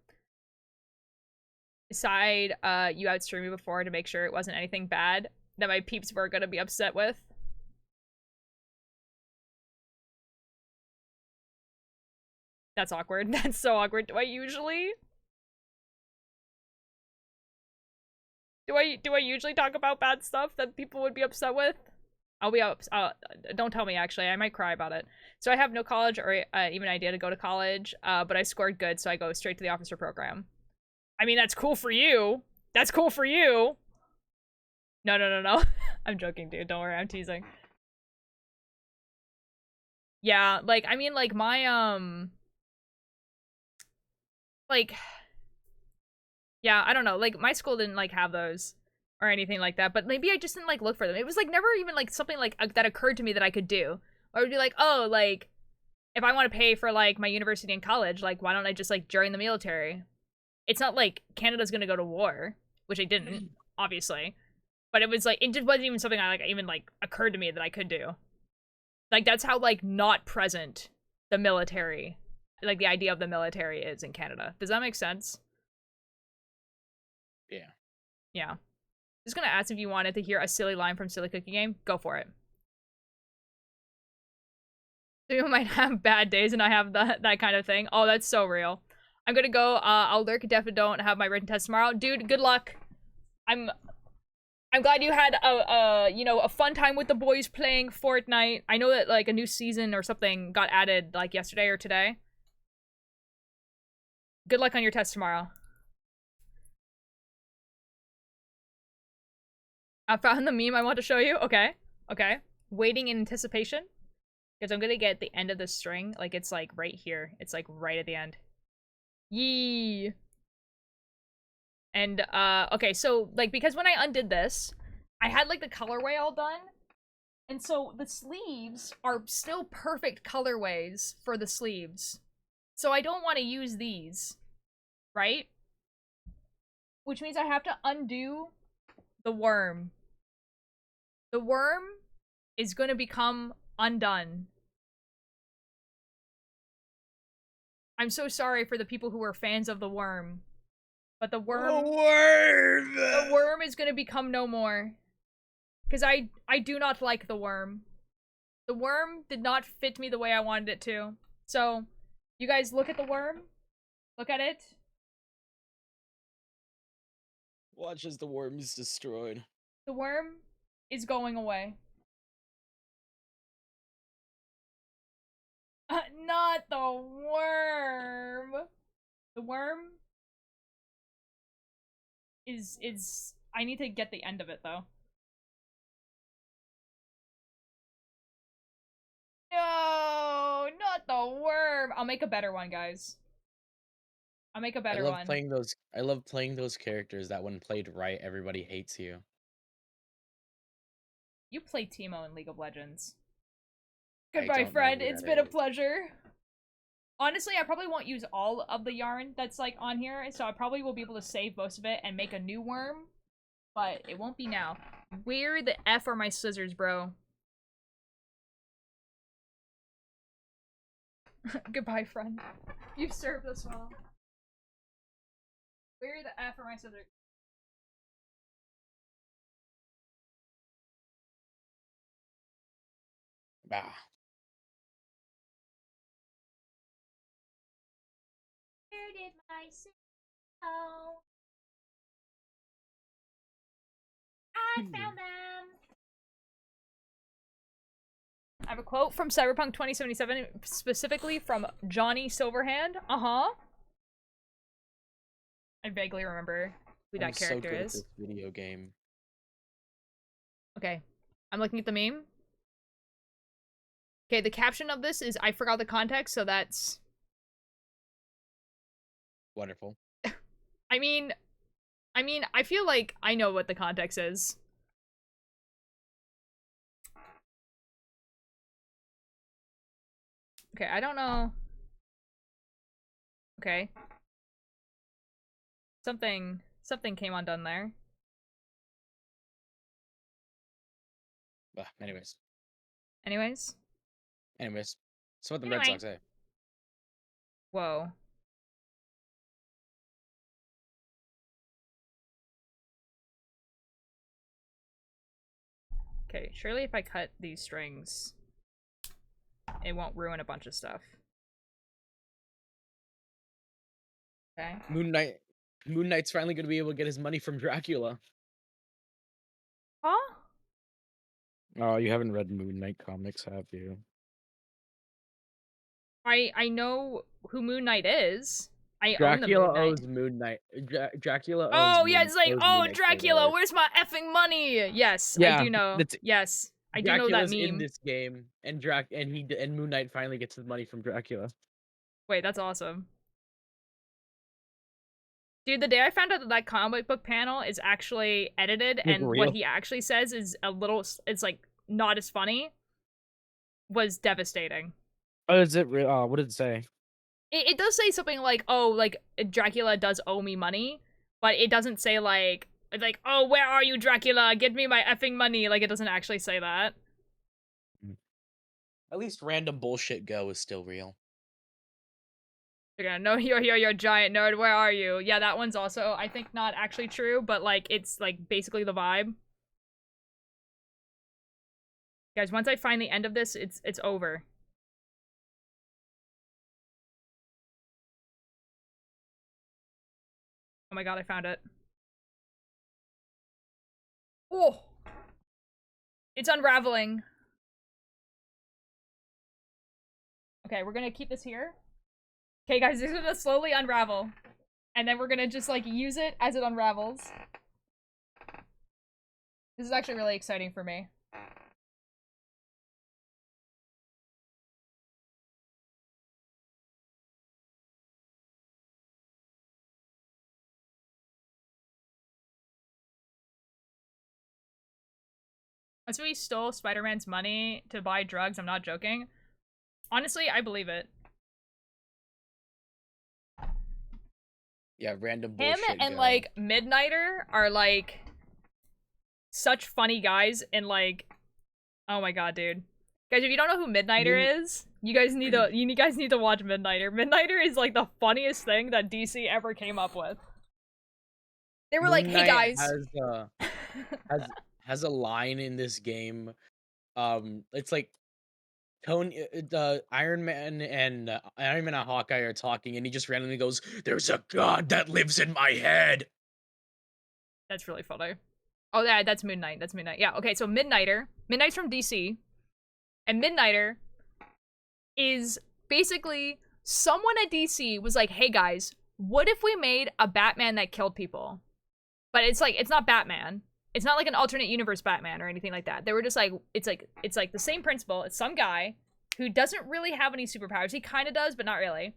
Decide you outstream me before to make sure it wasn't anything bad that my peeps were gonna be upset with. That's awkward. That's so awkward. Do I usually talk about bad stuff that people would be upset with? I'll be up. Don't tell me, actually. I might cry about it. So I have no college or even idea to go to college, but I scored good, so I go straight to the officer program. I mean, that's cool for you. That's cool for you. No. I'm joking, dude. Don't worry. I'm teasing. Yeah, like, I mean, like, my, like, yeah, I don't know. Like, my school didn't, like, have those or anything like that, but maybe I just didn't, like, look for them. It was, like, never even, like, something, like, that occurred to me that I could do. Or I would be like, oh, like, if I want to pay for, like, my university and college, like, why don't I just, like, join the military? It's not like Canada's gonna go to war, which I didn't, obviously. But it was, like, it just wasn't even something I, like, even, like, occurred to me that I could do. Like, that's how, like, not present the military, like, the idea of the military is in Canada. Does that make sense? Yeah. Yeah. Just gonna ask if you wanted to hear a silly line from Silly Cookie Game. Go for it. So you might have bad days and I have that kind of thing. Oh, that's so real. I'm gonna go, I'll lurk if I don't have my written test tomorrow. Dude, good luck. I'm glad you had you know, a fun time with the boys playing Fortnite. I know that, like, a new season or something got added, like, yesterday or today. Good luck on your test tomorrow. I found the meme I want to show you. Okay. Okay. Waiting in anticipation. Because I'm gonna get the end of the string. Like, it's, like, right here. It's, like, right at the end. Yee. And, okay, so, like, because when I undid this, I had, like, the colorway all done. And so the sleeves are still perfect colorways for the sleeves. So I don't want to use these, right? Which means I have to undo the worm. The worm is going to become undone. I'm so sorry for the people who are fans of the worm. But the worm... The worm is going to become no more. Because I do not like the worm. The worm did not fit me the way I wanted it to. So, you guys look at the worm. Look at it. Watch as the worm is destroyed. The worm is going away. Not the worm. The worm is I need to get the end of it though. No, not the worm. I'll make a better one, guys. I'll make a better one. I love playing those characters that when played right, everybody hates you. You play Teemo in League of Legends. I Goodbye, don't know friend. who It's that been a is. pleasure. Honestly, I probably won't use all of the yarn that's like on here, so I probably will be able to save most of it and make a new worm, but it won't be now. Where the F are my scissors, bro? Goodbye, friend. You've served us well. Where the F are my scissors? Bah. Where did my scissors go? I found them! I have a quote from Cyberpunk 2077, specifically from Johnny Silverhand. Uh-huh. I vaguely remember who that character so good at is. this video game. Okay. I'm looking at the meme. Okay, the caption of this is I forgot the context, so that's... Wonderful. I mean, I feel like I know what the context is. Okay, I don't know. Okay. Something came undone there. Anyways. Anyways. So what the Red Anyway. Sox say? Whoa. Okay, surely if I cut these strings, it won't ruin a bunch of stuff. Okay. Moon Knight's finally gonna be able to get his money from Dracula. Huh? Oh, you haven't read Moon Knight comics, have you? I know who Moon Knight is. I Dracula own the Moon Knight. owes Moon Knight. Dracula owes Oh, yeah, Moon- it's like, owes oh, Moon Knight Dracula, $4. where's my effing money? Yes, Yeah, I do know. that's- Yes, I do know that Dracula's meme. in this game, and Moon Knight finally gets his money from Dracula. Wait, that's awesome. Dude, the day I found out that that comic book panel is actually edited and real? what he actually says is a little, it's like, not as funny, was devastating. Oh, is it real? What did it say? It does say something like, oh, like, Dracula does owe me money, but it doesn't say like, oh, where are you, Dracula? Give me my effing money. Like, it doesn't actually say that. At least random bullshit go is still real. Okay, no, you're a giant nerd. Where are you? Yeah, that one's also, I think, not actually true, but, like, it's, like, basically the vibe. Guys, once I find the end of this, it's over. Oh my god, I found it. Oh! It's unraveling. Okay, we're gonna keep this here. Okay, guys, this is gonna slowly unravel. And then we're gonna just, like, use it as it unravels. This is actually really exciting for me. That's why he stole Spider-Man's money to buy drugs. I'm not joking. Honestly, I believe it. Yeah, random Him bullshit and, go. like, Midnighter are, like, such funny guys and, like, oh my god, dude. Guys, if you don't know who Midnighter is, you guys need to watch Midnighter. Midnighter is, like, the funniest thing that DC ever came up with. They were like, hey guys. Has a line in this game. It's like Tony, Iron Man and Hawkeye are talking, and he just randomly goes, "There's a god that lives in my head." That's really funny. Oh, yeah, that's Midnight. That's Midnight. Yeah, okay, so Midnighter. Midnight's from DC. And Midnighter is basically someone at DC was like, hey guys, what if we made a Batman that killed people? But it's like, it's not Batman. It's not like an alternate universe Batman or anything like that. They were just like, it's like the same principle. It's some guy who doesn't really have any superpowers. He kind of does, but not really.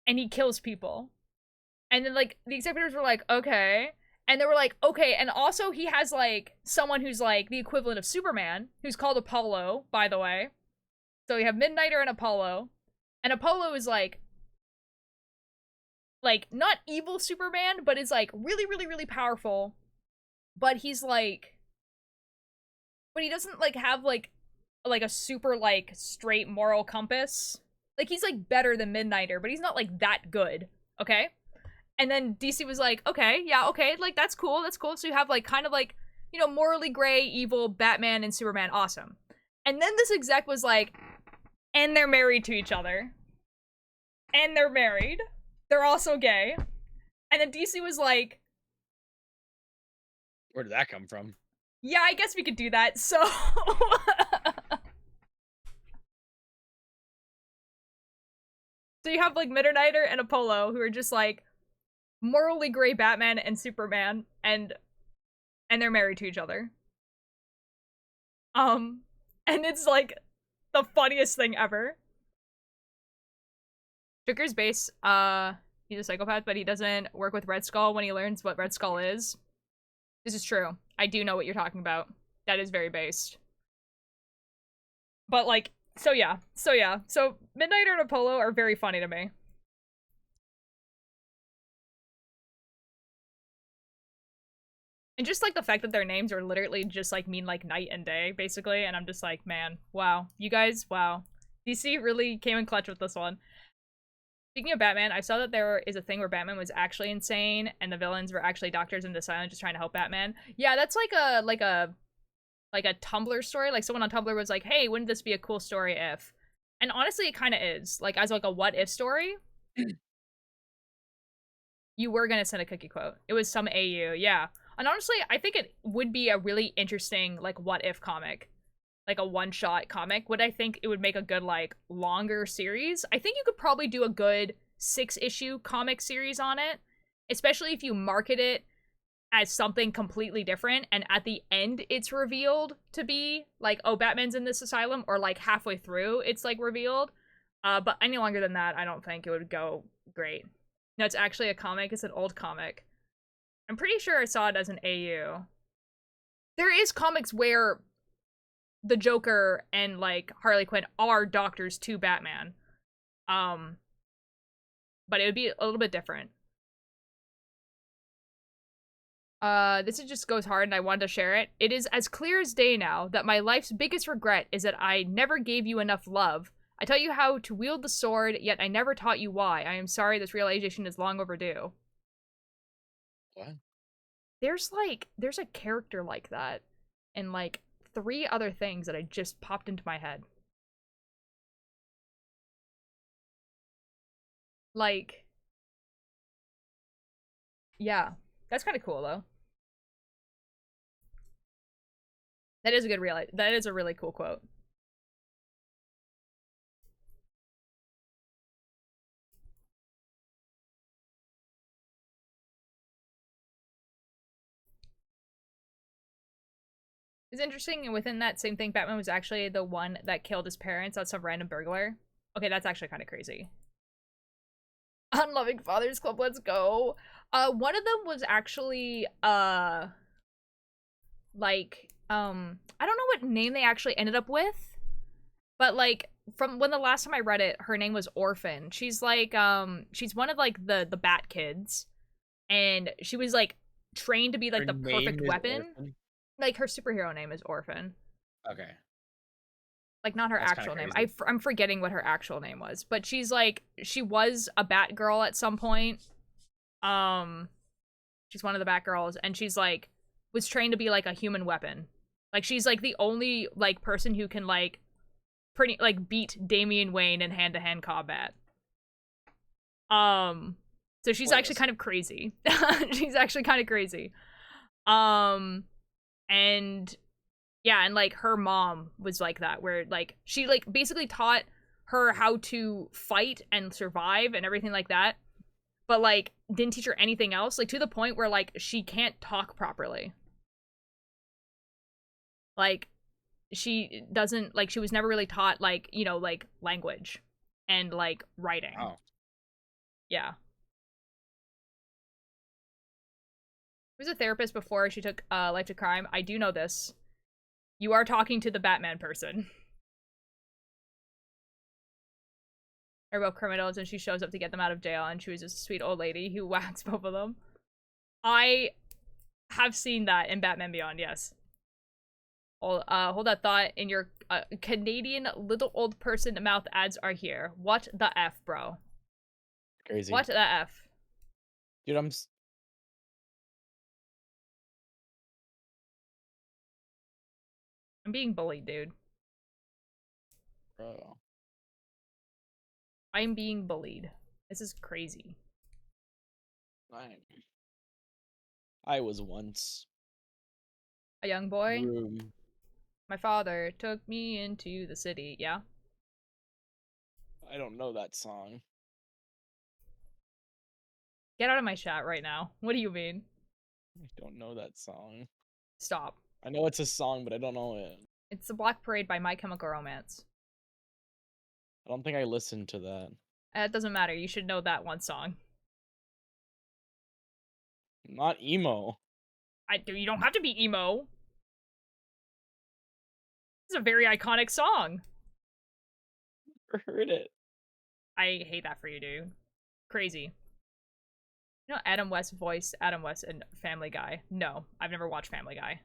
And he kills people. And then like the executives were like, okay. And they were like, okay, and also he has, like, someone who's, like, the equivalent of Superman, who's called Apollo, by the way. So we have Midnighter and Apollo. And Apollo is, like, not evil Superman, but is, like, really, really, really powerful. But he's, like... But he doesn't, like, have, like a super, like, straight moral compass. Like, he's, like, better than Midnighter, but he's not, like, that good, okay? And then DC was like, okay, yeah, okay, like, that's cool, that's cool. So you have, like, kind of, like, you know, morally gray, evil Batman and Superman, awesome. And then this exec was like, and they're married to each other. And they're married. They're also gay. And then DC was like... Where did that come from? Yeah, I guess we could do that, so... So you have, like, Midnighter and Apollo, who are just, like, morally gray Batman and Superman, and they're married to each other. And it's like the funniest thing ever. Joker's base, he's a psychopath, but he doesn't work with Red Skull when he learns what Red Skull is. This is true. I do know what you're talking about. That is very based. But like, so yeah. So Midnighter and Apollo are very funny to me. And just, like, the fact that their names are literally just, like, mean, like, night and day, basically. And I'm just like, man, wow. You guys, wow. DC really came in clutch with this one. Speaking of Batman, I saw that there is a thing where Batman was actually insane, and the villains were actually doctors in the asylum just trying to help Batman. Yeah, that's like a Tumblr story. Like, someone on Tumblr was like, hey, wouldn't this be a cool story if... And honestly, it kind of is. Like, as, like, a what-if story. You were gonna send a cookie quote. It was some AU, yeah. And honestly, I think it would be a really interesting, like, what-if comic. Like, a one-shot comic. Would I think it would make a good, like, longer series? I think you could probably do a good 6-issue comic series on it. Especially if you market it as something completely different, and at the end it's revealed to be, like, oh, Batman's in this asylum, or, like, halfway through it's, like, revealed. But any longer than that, I don't think it would go great. No, it's actually a comic. It's an old comic. I'm pretty sure I saw it as an AU. There is comics where the Joker and, like, Harley Quinn are doctors to Batman. But it would be a little bit different. This just goes hard and I wanted to share it. It is as clear as day now that my life's biggest regret is that I never gave you enough love. I taught you how to wield the sword, yet I never taught you why. I am sorry, this realization is long overdue. What? There's a character like that and, like, 3 other things that I just popped into my head. Like, yeah, that's kind of cool though. That is a really cool quote. It's interesting, and within that same thing, Batman was actually the one that killed his parents. That's some random burglar. Okay, that's actually kind of crazy. Unloving Fathers Club, let's go. One of them was actually, I don't know what name they actually ended up with, but, like, from when the last time I read it, her name was Orphan. She's, like, she's one of, like, the Bat Kids, and she was, like, trained to be, like, Her the perfect name is weapon. Orphan? Like, her superhero name is Orphan. Okay. Like, not her That's actual kinda name. crazy. I'm forgetting what her actual name was. But she's, like, she was a Batgirl at some point. She's one of the Batgirls. And she's, like, was trained to be, like, a human weapon. Like, she's, like, the only, like, person who can, like, pretty like beat Damian Wayne in hand-to-hand combat. So she's actually kind of crazy. She's actually kind of crazy. And yeah, and like her mom was like that, where like she like basically taught her how to fight and survive and everything like that, but like didn't teach her anything else, like to the point where like she can't talk properly. Like she doesn't like she was never really taught like, you know, like language and like writing. Oh. Yeah. She was a therapist before she took Life to Crime. I do know this. You are talking to the Batman person. They're both criminals, and she shows up to get them out of jail, and she was just a sweet old lady who whacks both of them. I have seen that in Batman Beyond, yes. Hold that thought. In your Canadian little old person mouth ads are here. What the F, bro? Crazy. What the F? Dude, I'm being bullied, dude. Bro. I'm being bullied. This is crazy. I was once A young boy? room. My father took me into the city, yeah? I don't know that song. Get out of my chat right now. What do you mean? I don't know that song. Stop. I know it's a song, but I don't know it. It's The Black Parade by My Chemical Romance. I don't think I listened to that. It doesn't matter. You should know that one song. Not emo. You don't have to be emo. This is a very iconic song. Never heard it. I hate that for you, dude. Crazy. You know Adam West voiced Adam West in Family Guy? No, I've never watched Family Guy.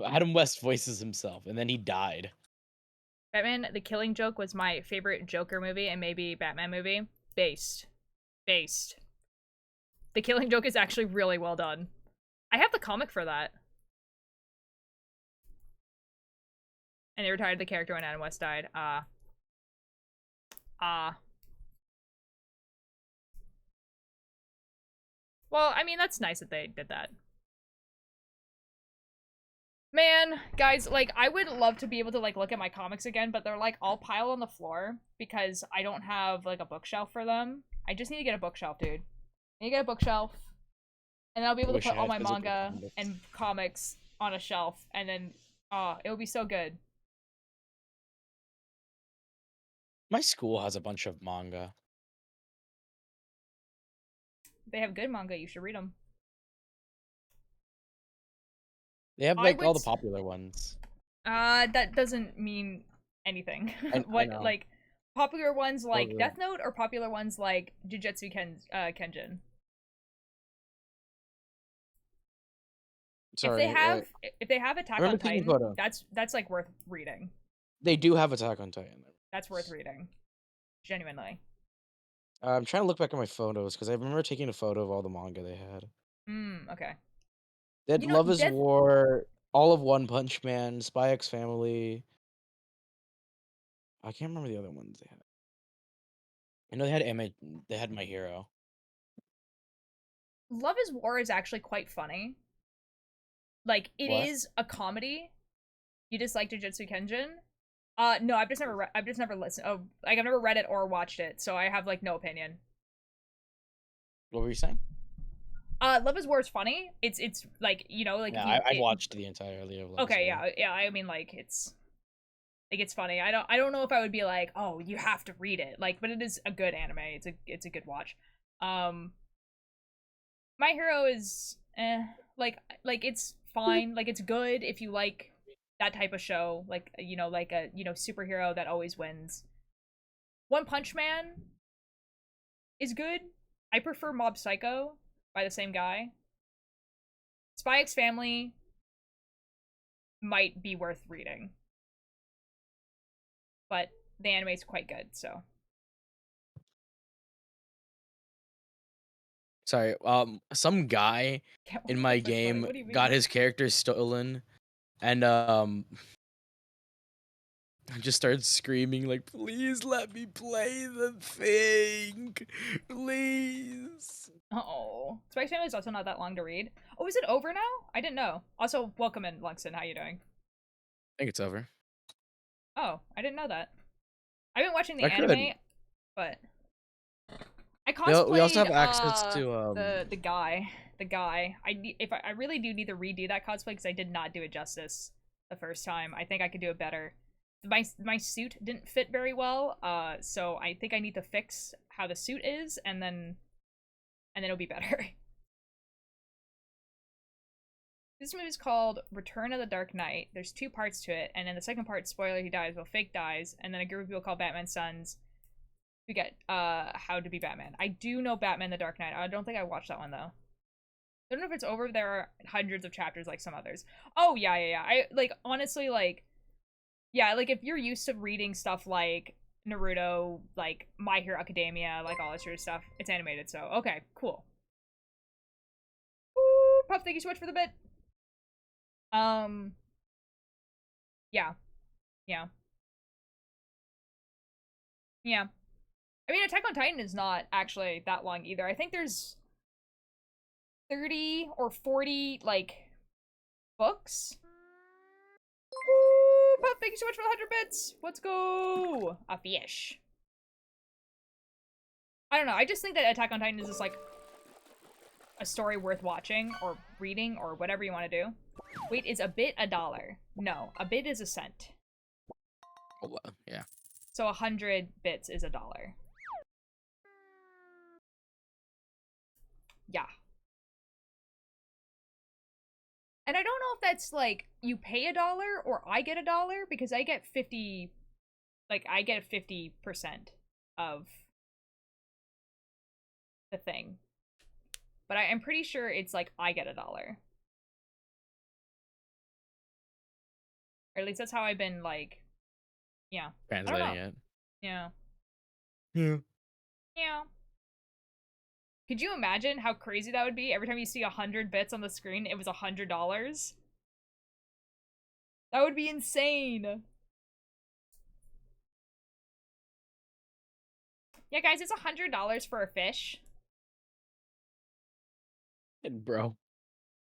Adam West voices himself, and then he died. Batman The Killing Joke was my favorite Joker movie and maybe Batman movie. Based. The Killing Joke is actually really well done. I have the comic for that. And they retired the character when Adam West died. Well, I mean, that's nice that they did that. Man, guys, like, I would love to be able to, like, look at my comics again, but they're, like, all piled on the floor because I don't have, like, a bookshelf for them. I just need to get a bookshelf, dude. I need to get a bookshelf, and then I'll be able to put all my manga and comics on a shelf, and then, it would be so good. My school has a bunch of manga. If they have good manga, you should read them. They have, like, all the popular ones. That doesn't mean anything. What, like, popular ones like Death Note or popular ones like Jujutsu Kenjin? Sorry, if they have Attack on Titan, that's like worth reading. They do have Attack on Titan. That's worth reading. Genuinely. I'm trying to look back at my photos because I remember taking a photo of all the manga they had. Okay. They had Love is War, all of One Punch Man, Spy X Family. I can't remember the other ones they had. I know they had My Hero. Love is War is actually quite funny. Like, it is a comedy. You dislike Jujutsu Kenjin? No, I've just never listened. Oh, like, I've never read it or watched it, so I have, like, no opinion. What were you saying? Love is War is funny. It's like, you know, like, yeah, I've watched the entirety of Love Okay, is War. yeah. I mean, like, it's funny. I don't know if I would be like, oh, you have to read it. Like, but it is a good anime. It's a good watch. My Hero is like it's fine. Like, it's good if you like that type of show. Like, you know, like a, you know, superhero that always wins. One Punch Man is good. I prefer Mob Psycho by the same guy. Spy X Family might be worth reading. But the anime's quite good, so. Sorry, some guy in my game got his character stolen, and I just started screaming like, please let me play the thing. Please. Oh. Spice Family is also not that long to read. Oh, is it over now? I didn't know. Also, welcome in, Luxon. How you doing? I think it's over. Oh, I didn't know that. I've been watching the I could. anime, but I cosplayed We also have access to the guy. The guy. I really do need to redo that cosplay because I did not do it justice the first time. I think I could do it better. My suit didn't fit very well, so I think I need to fix how the suit is, and then it'll be better. This movie is called Return of the Dark Knight. There's 2 parts to it, and in the second part, spoiler, he dies, well, fake dies, and then a group of people called Batman's Sons who get How to Be Batman. I do know Batman the Dark Knight. I don't think I watched that one, though. I don't know if it's over. There are hundreds of chapters like some others. Oh, yeah. I, like, honestly, like, yeah, like, if you're used to reading stuff like Naruto, like, My Hero Academia, like, all that sort of stuff, it's animated, so, okay, cool. Ooh, Puff, thank you so much for the bit. Yeah. I mean, Attack on Titan is not actually that long either. I think there's 30 or 40, like, books. Woo! Puff, thank you so much for the 100 bits! Let's go! A fish. I don't know, I just think that Attack on Titan is just, like, a story worth watching, or reading, or whatever you want to do. Wait, is a bit $1? No, a bit is a cent. Oh, yeah. So 100 bits is $1. Yeah. And I don't know if that's, like, you pay $1 or I get $1, because I get 50... Like, I get 50% of the thing. But I'm pretty sure it's, like, I get $1. Or at least that's how I've been, like... Yeah. Translating it. Yeah. Yeah. Yeah. Could you imagine how crazy that would be? Every time you see 100 bits on the screen, it was $100. That would be insane. Yeah, guys, it's $100 for a fish. Bro.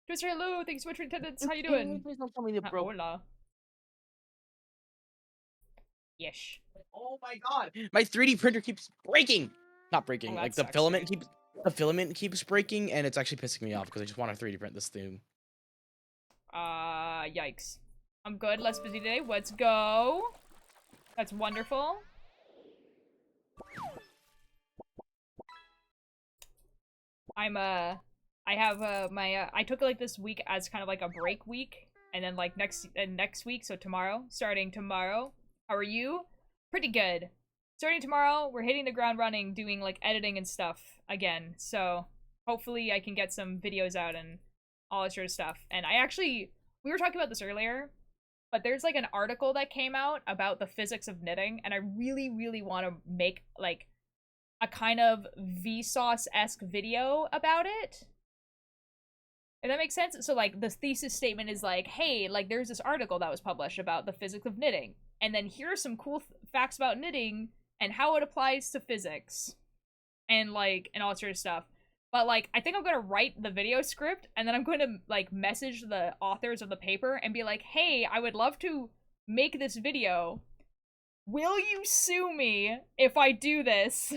Twister, hello. Thanks so much for attendance. How you doing? Please don't tell me that, bro. Hola. Yesh. Oh my god. My 3D printer keeps breaking. Not breaking. Oh, Like that the sucks, filament keeps breaking, and it's actually pissing me off because I just want to 3D print this thing. Yikes. I'm good. Less busy today. Let's go. That's wonderful. I took like this week as kind of like a break week, and then like next week, so tomorrow, starting tomorrow. How are you? Pretty good. Starting tomorrow, we're hitting the ground running, doing like editing and stuff again. So hopefully I can get some videos out and all that sort of stuff. And we were talking about this earlier, but there's like an article that came out about the physics of knitting, and I really, really want to make like a kind of Vsauce-esque video about it. If that makes sense? So like the thesis statement is like, hey, like there's this article that was published about the physics of knitting, and then here are some cool facts about knitting and how it applies to physics and like and all that sort of stuff. But like I think I'm gonna write the video script, and then I'm going to like message the authors of the paper and be like, hey, I would love to make this video. Will you sue me if I do this?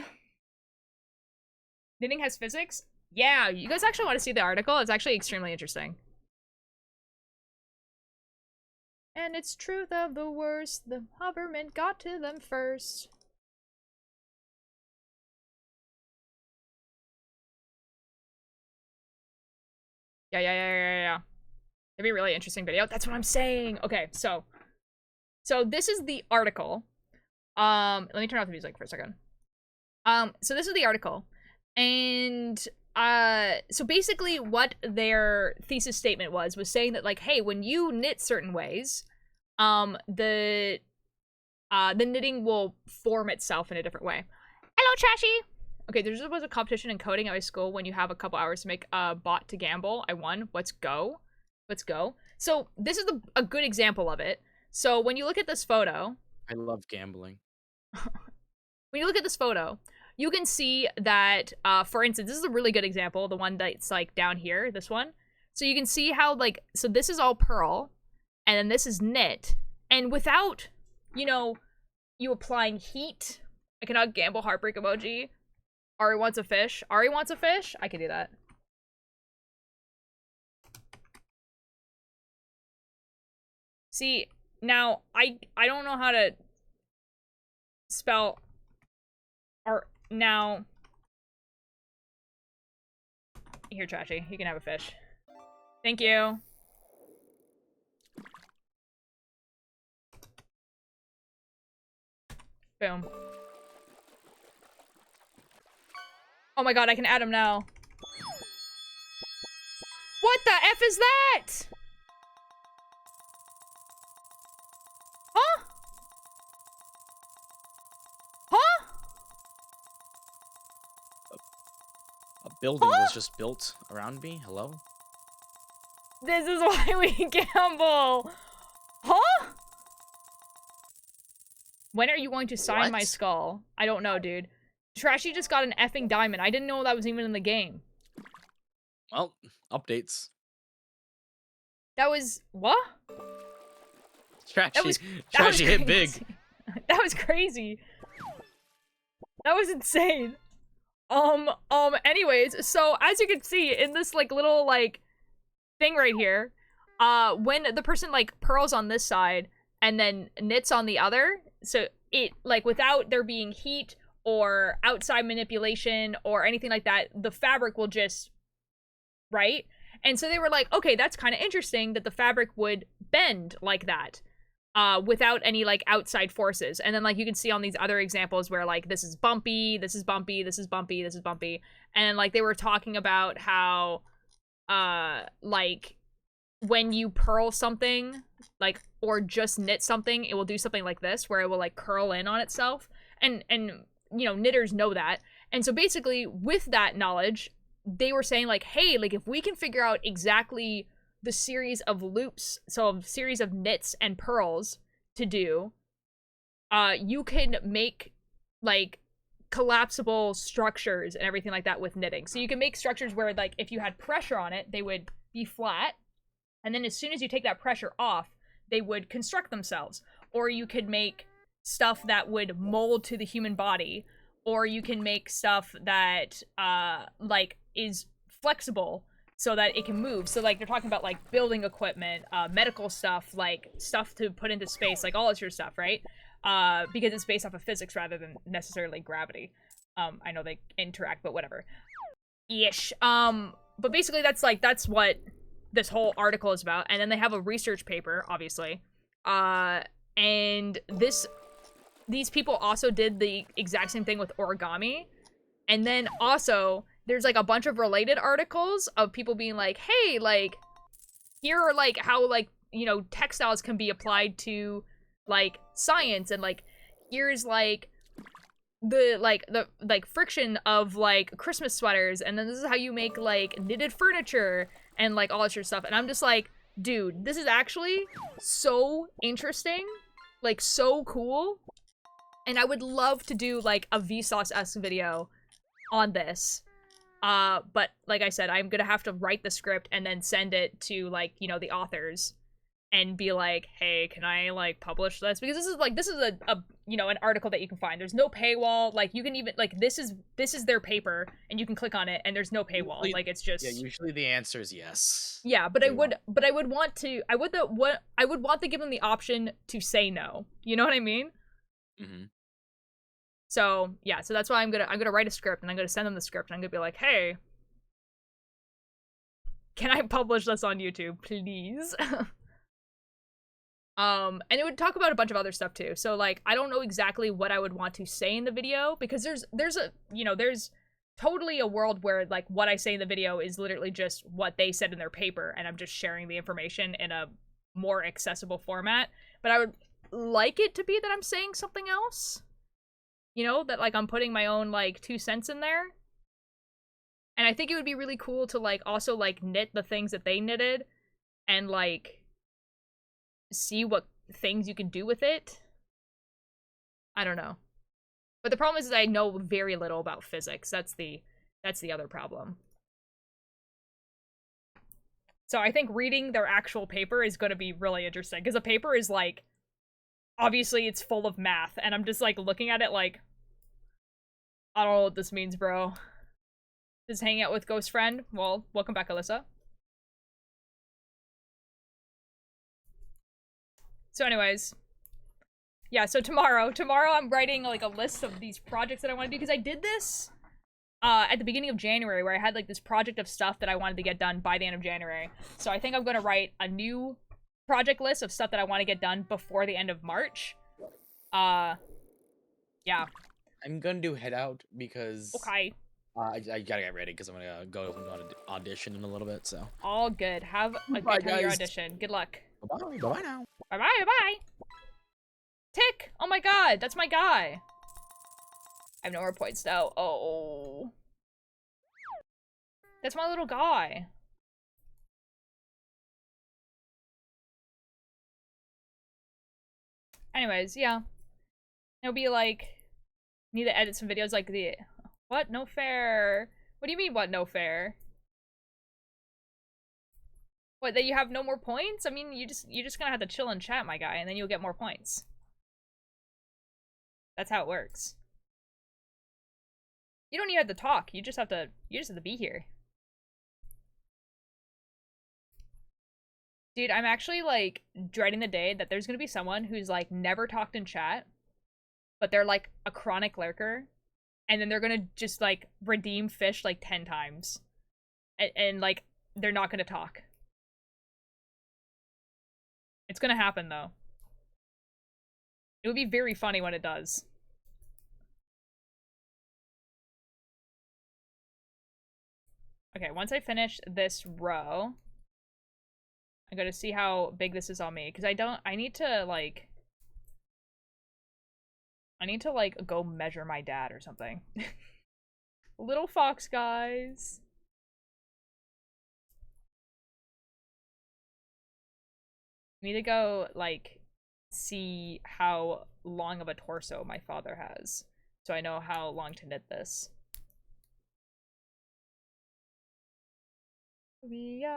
Knitting has physics? Yeah, you guys actually want to see the article? It's actually extremely interesting. And it's truth of the worst. The government got to them first. Yeah. It'd be a really interesting video. That's what I'm saying. Okay, so this is the article. Let me turn off the music for a second. So this is the article. And so basically what their thesis statement was saying that like, hey, when you knit certain ways, the knitting will form itself in a different way. Hello, Trashy! Okay, there was a competition in coding at my school when you have a couple hours to make a bot to gamble. I won. Let's go. So this is a good example of it. So when you look at this photo, I love gambling. When you look at this photo, you can see that, for instance, this is a really good example, the one that's, like, down here, this one. So you can see how, like, so this is all pearl, and then this is knit, and without, you know, you applying heat, I cannot gamble heartbreak emoji. Ari wants a fish. Ari wants a fish? I can do that. See, now, I don't know how to spell art now. Here, Trashy, you can have a fish. Thank you. Boom. Oh my god, I can add him now. What the F is that? Huh? Huh? A building was just built around me. Hello? This is why we gamble. Huh? When are you going to sign my What? skull? I don't know, dude. Trashy just got an effing diamond. I didn't know that was even in the game. Well, updates. That was... what? Trashy, That was Trashy hit big. crazy. That was crazy. That was insane. Anyways, so as you can see in this, like, little, like, thing right here, when the person, like, pearls on this side and then knits on the other, so it, like, without there being heat or outside manipulation or anything like that, the fabric will just, right? And so they were like, okay, that's kind of interesting that the fabric would bend like that, without any, like, outside forces. And then, like, you can see on these other examples where, like, this is bumpy, this is bumpy, this is bumpy, this is bumpy. And, like, they were talking about how, like, when you pearl something, like, or just knit something, it will do something like this, where it will, like, curl in on itself. And you know, knitters know that. And so basically, with that knowledge, they were saying, like, hey, like, if we can figure out exactly the series of loops, so a series of knits and pearls to do, you can make, like, collapsible structures and everything like that with knitting. So you can make structures where, like, if you had pressure on it, they would be flat, and then as soon as you take that pressure off, they would construct themselves. Or you could make stuff that would mold to the human body, or you can make stuff that, like, is flexible so that it can move. So, like, they're talking about, like, building equipment, medical stuff, like, stuff to put into space, like, all this sort of stuff, right? Because it's based off of physics rather than necessarily gravity. I know they interact, but whatever. Ish. But basically that's, like, that's what this whole article is about. And then they have a research paper, obviously. And these people also did the exact same thing with origami. And then also, there's, like, a bunch of related articles of people being like, hey, like, here are, like, how, like, you know, textiles can be applied to, like, science, and, like, here's, like, the friction of, like, Christmas sweaters, and then this is how you make, like, knitted furniture, and, like, all that sort of stuff. And I'm just like, dude, this is actually so interesting, like, so cool. And I would love to do, like, a Vsauce-esque video on this. But like I said, I'm gonna have to write the script and then send it to, like, you know, the authors and be like, hey, can I, like, publish this? Because this is a you know, an article that you can find. There's no paywall. Like, you can even, like, this is their paper, and you can click on it, and there's no paywall. Usually, like, it's just... Yeah, usually the answer is yes. Yeah, but I would want to give them the option to say no. You know what I mean? Mm-hmm. So, yeah, so that's why I'm gonna write a script, and I'm gonna send them the script, and I'm gonna be like, hey, can I publish this on YouTube, please? And it would talk about a bunch of other stuff too. So, like, I don't know exactly what I would want to say in the video, because there's totally a world where, like, what I say in the video is literally just what they said in their paper, and I'm just sharing the information in a more accessible format. But I would like it to be that I'm saying something else. You know, that, like, I'm putting my own, like, 2 cents in there. And I think it would be really cool to, like, also, like, knit the things that they knitted and, like, see what things you can do with it. I don't know. But the problem is I know very little about physics. That's the other problem. So I think reading their actual paper is going to be really interesting because the paper is like, obviously it's full of math, and I'm just like looking at it like, I don't know what this means, bro. Just hanging out with Ghost Friend. Well, welcome back, Alyssa. So anyways, yeah, so tomorrow I'm writing like a list of these projects that I want to do because I did this at the beginning of January where I had like this project of stuff that I wanted to get done by the end of January. So I think I'm going to write a new project list of stuff that I want to get done before the end of March. Yeah. I'm gonna do head out because Okay. I gotta get ready because I'm gonna go on an audition in a little bit. So All good. Have a Bye, good time at your guys. audition. Good luck. bye bye now. Bye bye bye. Tick! Oh my god, that's my guy. I have no more points though. Oh. That's my little guy. Anyways, yeah. It'll be like, need to edit some videos like the, what? No fair. What do you mean, what, no fair? What, that you have no more points? I mean, you're just gonna have to chill and chat, my guy, and then you'll get more points. That's how it works. You don't even have to talk. You just have to be here. Dude, I'm actually like dreading the day that there's gonna be someone who's like never talked in chat, but they're like a chronic lurker, and then they're gonna just like redeem fish like 10 times. And like, they're not gonna talk. It's gonna happen though. It would be very funny when it does. Okay, once I finish this row, I'm gonna see how big this is on me, because I need to like go measure my dad or something. Little fox guys. Need to go like see how long of a torso my father has, so I know how long to knit this. We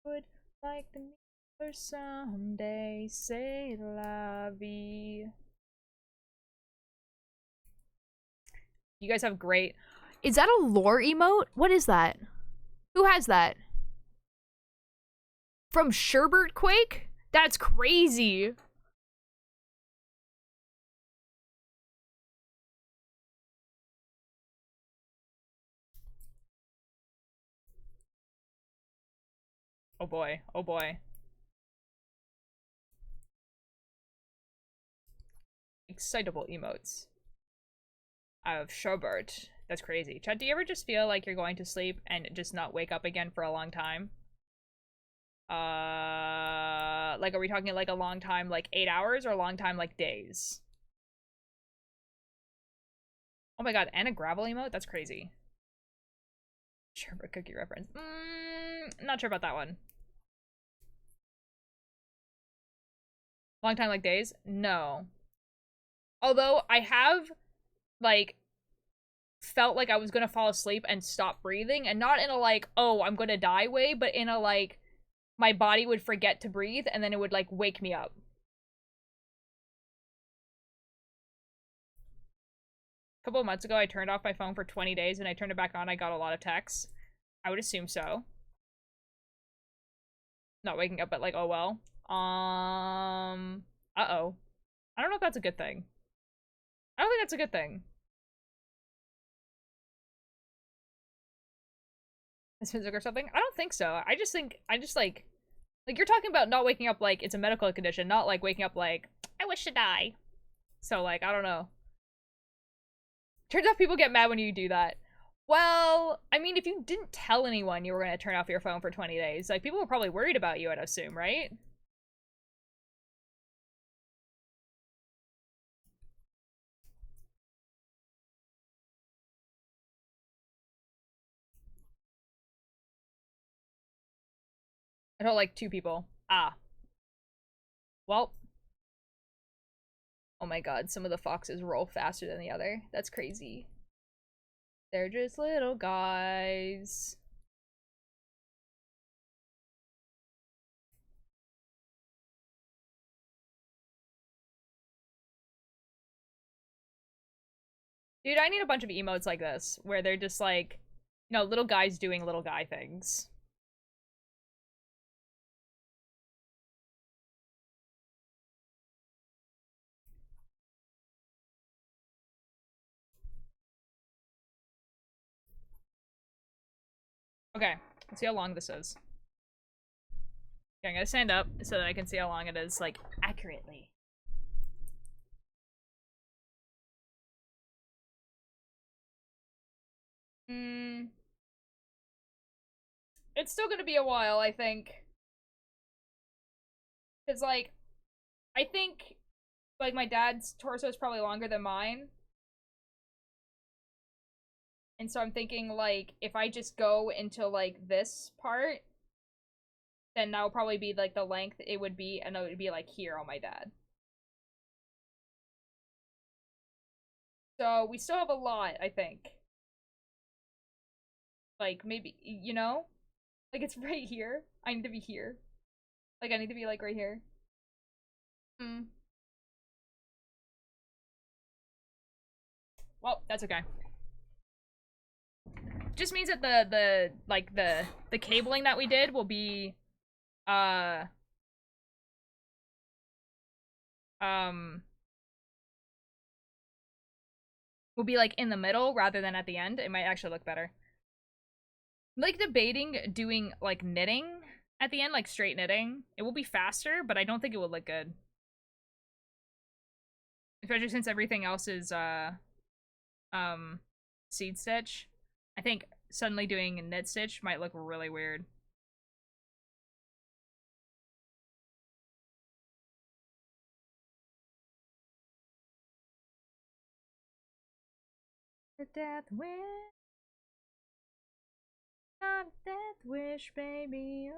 would like to meet her someday, say la vie. You guys have great. Is that a lore emote? What is that? Who has that? From Sherbert Quake? That's crazy. Oh boy. Oh boy. Excitable emotes. I have Sherbert. That's crazy. Chad, do you ever just feel like you're going to sleep and just not wake up again for a long time? Like, are we talking like a long time, like 8 hours, or a long time, like days? Oh my god, and a gravel emote? That's crazy. Sherbert cookie reference. Not sure about that one. Long time, like days? No. Although I have, like, felt like I was gonna fall asleep and stop breathing, and not in a like, oh, I'm gonna die way, but in a like, my body would forget to breathe and then it would like wake me up. A couple of months ago I turned off my phone for 20 days and I turned it back on. I got a lot of texts. I would assume so. Not waking up, but like, oh well. Uh-oh. I don't know if that's a good thing. I don't think that's a good thing. Or something? I don't think so. I just like you're talking about not waking up like it's a medical condition, not like waking up like, I wish to die. So like, I don't know. Turns out people get mad when you do that. Well, I mean, if you didn't tell anyone you were going to turn off your phone for 20 days, like, people were probably worried about you, I'd assume, right? I told like 2 people. Ah. Well. Oh my god, some of the foxes roll faster than the other. That's crazy. They're just little guys. Dude, I need a bunch of emotes like this, where they're just like, you know, little guys doing little guy things. Okay, let's see how long this is. Okay, I'm gonna stand up so that I can see how long it is, like, accurately. It's still gonna be a while, I think. Cause, like, I think, like, my dad's torso is probably longer than mine. And so I'm thinking, like, if I just go into, like, this part, then that will probably be, like, the length it would be, and it would be, like, here on my dad. So, we still have a lot, I think. Like, maybe, you know? Like, it's right here. I need to be here. Like, I need to be, like, right here. Well, that's okay. Just means that the cabling that we did will be, will be, like, in the middle rather than at the end. It might actually look better. I'm, like, debating doing, like, knitting at the end, like, straight knitting. It will be faster, but I don't think it will look good. Especially since everything else is, seed stitch. I think suddenly doing a knit stitch might look really weird. The death wish. Not a death wish, baby.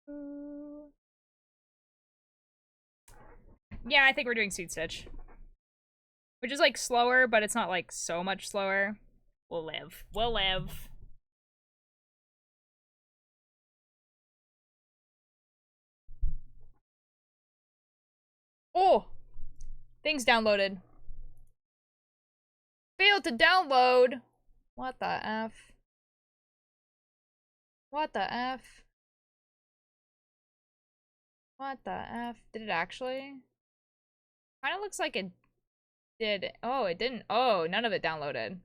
Ooh. Yeah, I think we're doing seed stitch. Which is, like, slower, but it's not, like, so much slower. We'll live. We'll live. Oh! Things downloaded. Failed to download! What the F? What the F? What the F? Did it actually? Kinda looks like it did. Oh, it didn't. Oh, none of it downloaded.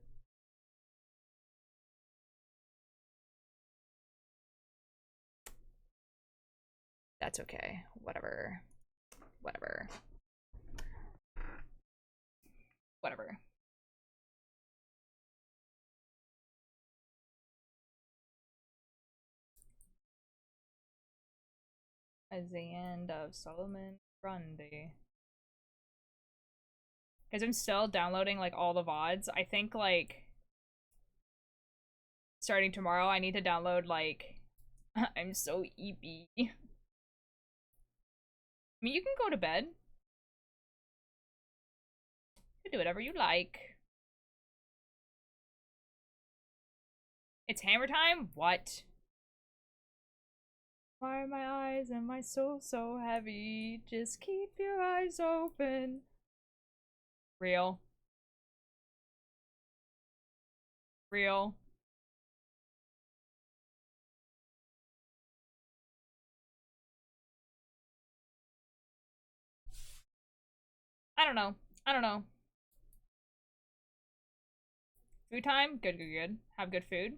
That's okay. Whatever. Whatever. Whatever. As the end of Solomon Grundy. Because I'm still downloading, like, all the VODs. I think, like, starting tomorrow, I need to download, like, I'm so eepy. I mean, you can go to bed. You can do whatever you like. It's hammer time? What? Why are my eyes and my soul so heavy? Just keep your eyes open. Real. Real. I don't know. I don't know. Food time? Good, good, good. Have good food.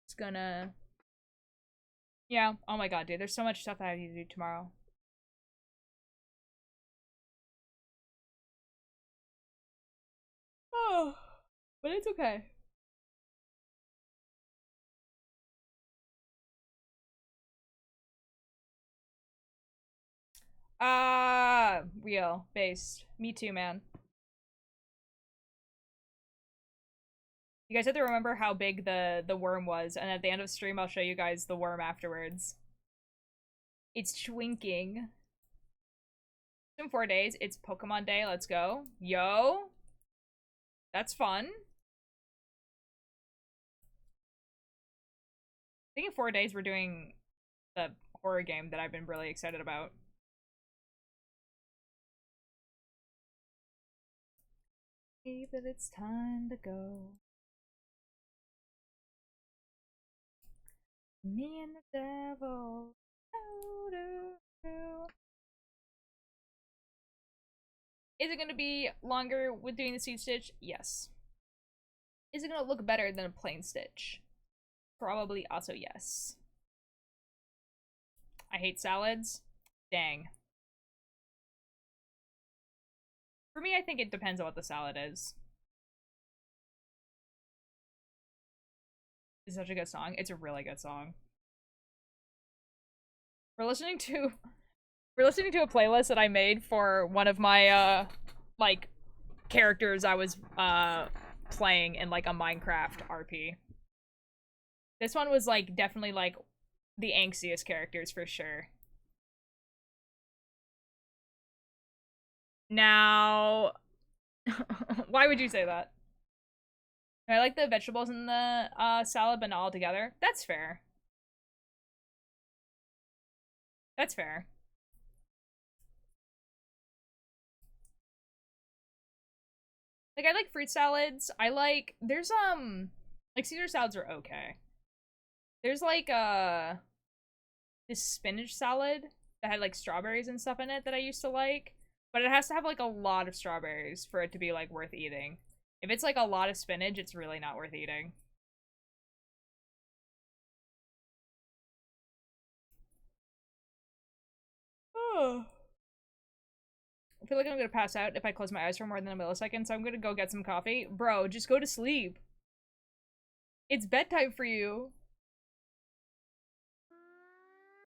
It's gonna... Yeah. Oh my god, dude. There's so much stuff I have to do tomorrow. Oh. But it's okay. Real. Based. Me too, man. You guys have to remember how big the worm was, and at the end of stream I'll show you guys the worm afterwards. It's shrinking. In 4 days, it's Pokemon Day. Let's go. Yo. That's fun. I think in 4 days we're doing the horror game that I've been really excited about. But it's time to go. Me and the devil. Is it going to be longer with doing the seed stitch? Yes. Is it going to look better than a plain stitch? Probably also yes. I hate salads. Dang. For me, I think it depends on what the salad is. It's such a good song. It's a really good song. We're listening to a playlist that I made for one of my like characters I was playing in like a Minecraft RP. This one was like definitely like the angstiest characters for sure. Now, why would you say that? I like the vegetables in the salad, but not all together. That's fair. That's fair. Like, I like fruit salads. I like, there's, like, Caesar salads are okay. There's, like, this spinach salad that had, like, strawberries and stuff in it that I used to like. But it has to have, like, a lot of strawberries for it to be, like, worth eating. If it's, like, a lot of spinach, it's really not worth eating. Oh. I feel like I'm gonna pass out if I close my eyes for more than a millisecond, so I'm gonna go get some coffee. Bro, just go to sleep. It's bedtime for you.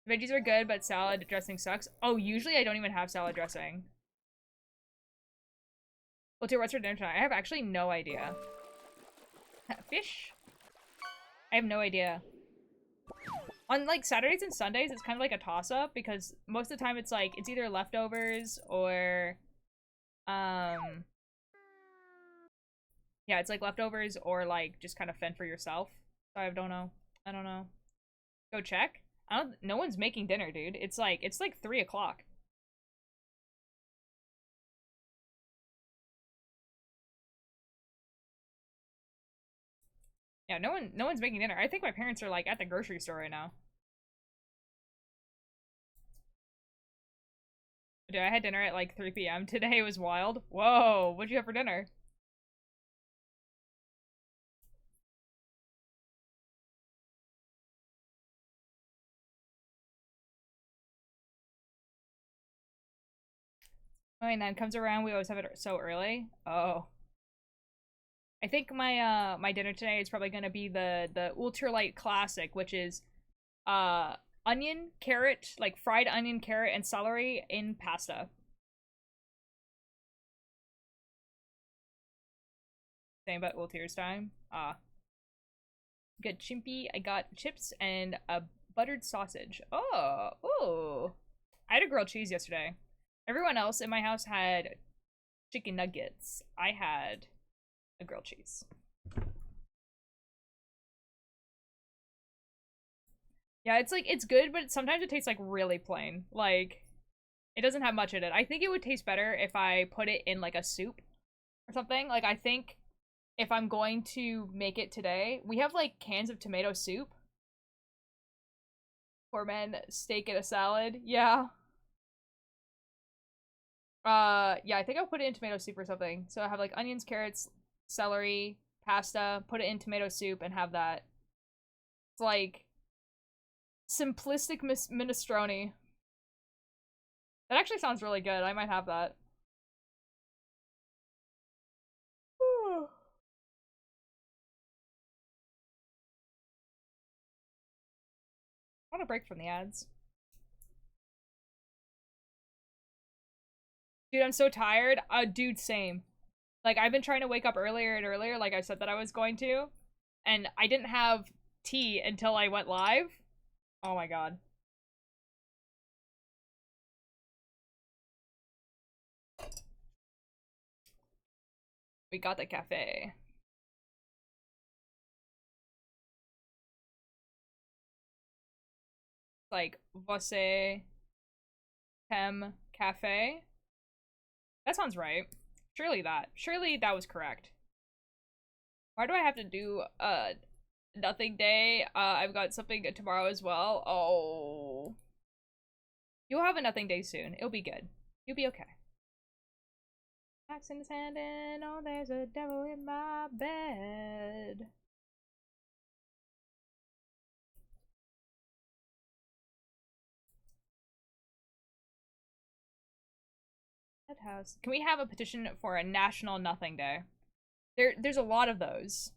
Veggies are good, but salad dressing sucks. Oh, usually I don't even have salad dressing. Well, dear, what's for dinner tonight? I have actually no idea. Fish? I have no idea. On, like, Saturdays and Sundays, it's kind of like a toss-up, because most of the time it's, like, it's either leftovers or, yeah, it's, like, leftovers or, like, just kind of fend for yourself. So I don't know. I don't know. Go check? No one's making dinner, dude. It's like 3 o'clock. Yeah, no one's making dinner. I think my parents are, like, at the grocery store right now. Dude, I had dinner at, like, 3 p.m. today. It was wild. Whoa, what'd you have for dinner? Oh, and then comes around, we always have it so early. Oh. I think my my dinner today is probably gonna be the ultralight classic, which is onion, carrot, like fried onion, carrot, and celery in pasta. Same about Ultier's time. Good chimpy. I got chips and a buttered sausage. Oh, ooh. I had a grilled cheese yesterday. Everyone else in my house had chicken nuggets. I had a grilled cheese. Yeah, it's like, it's good, but sometimes it tastes like really plain. Like, it doesn't have much in it. I think it would taste better if I put it in like a soup or something. Like, I think if I'm going to make it today, we have like cans of tomato soup. Poor man, steak and a salad. Yeah. Yeah, I think I'll put it in tomato soup or something. So I have like onions, carrots, celery, pasta, put it in tomato soup and have that. It's like simplistic minestrone. That actually sounds really good. I might have that. I want a break from the ads. Dude, I'm so tired. Dude, same. Like, I've been trying to wake up earlier and earlier, like I said that I was going to. And I didn't have tea until I went live. Oh my god. We got the cafe. Like, você tem café? That sounds right. Surely that was correct. Why do I have to do nothing day? I've got something tomorrow as well. Oh. You'll have a nothing day soon. It'll be good. You'll be okay. Axe in his hand and oh, there's a devil in my bed. House. Can we have a petition for a national nothing day? There's a lot of those.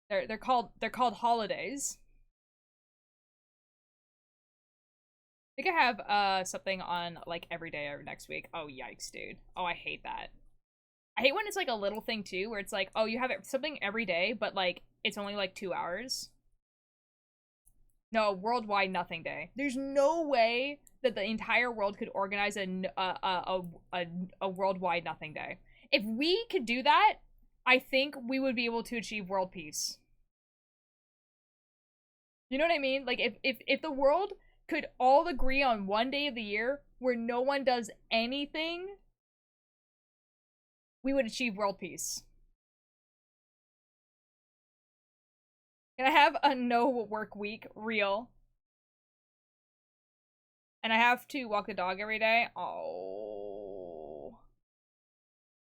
They're called holidays. I think I have something on like every day or next week. Oh yikes, dude. Oh, I hate that. I hate when it's like a little thing too, where it's like, oh, you have something every day, but like it's only like 2 hours. No, worldwide nothing day. There's no way that the entire world could organize a worldwide nothing day. If we could do that, I think we would be able to achieve world peace. You know what I mean? Like if the world could all agree on one day of the year where no one does anything, we would achieve world peace. Can I have a no work week? Real. And I have to walk the dog every day? Oh.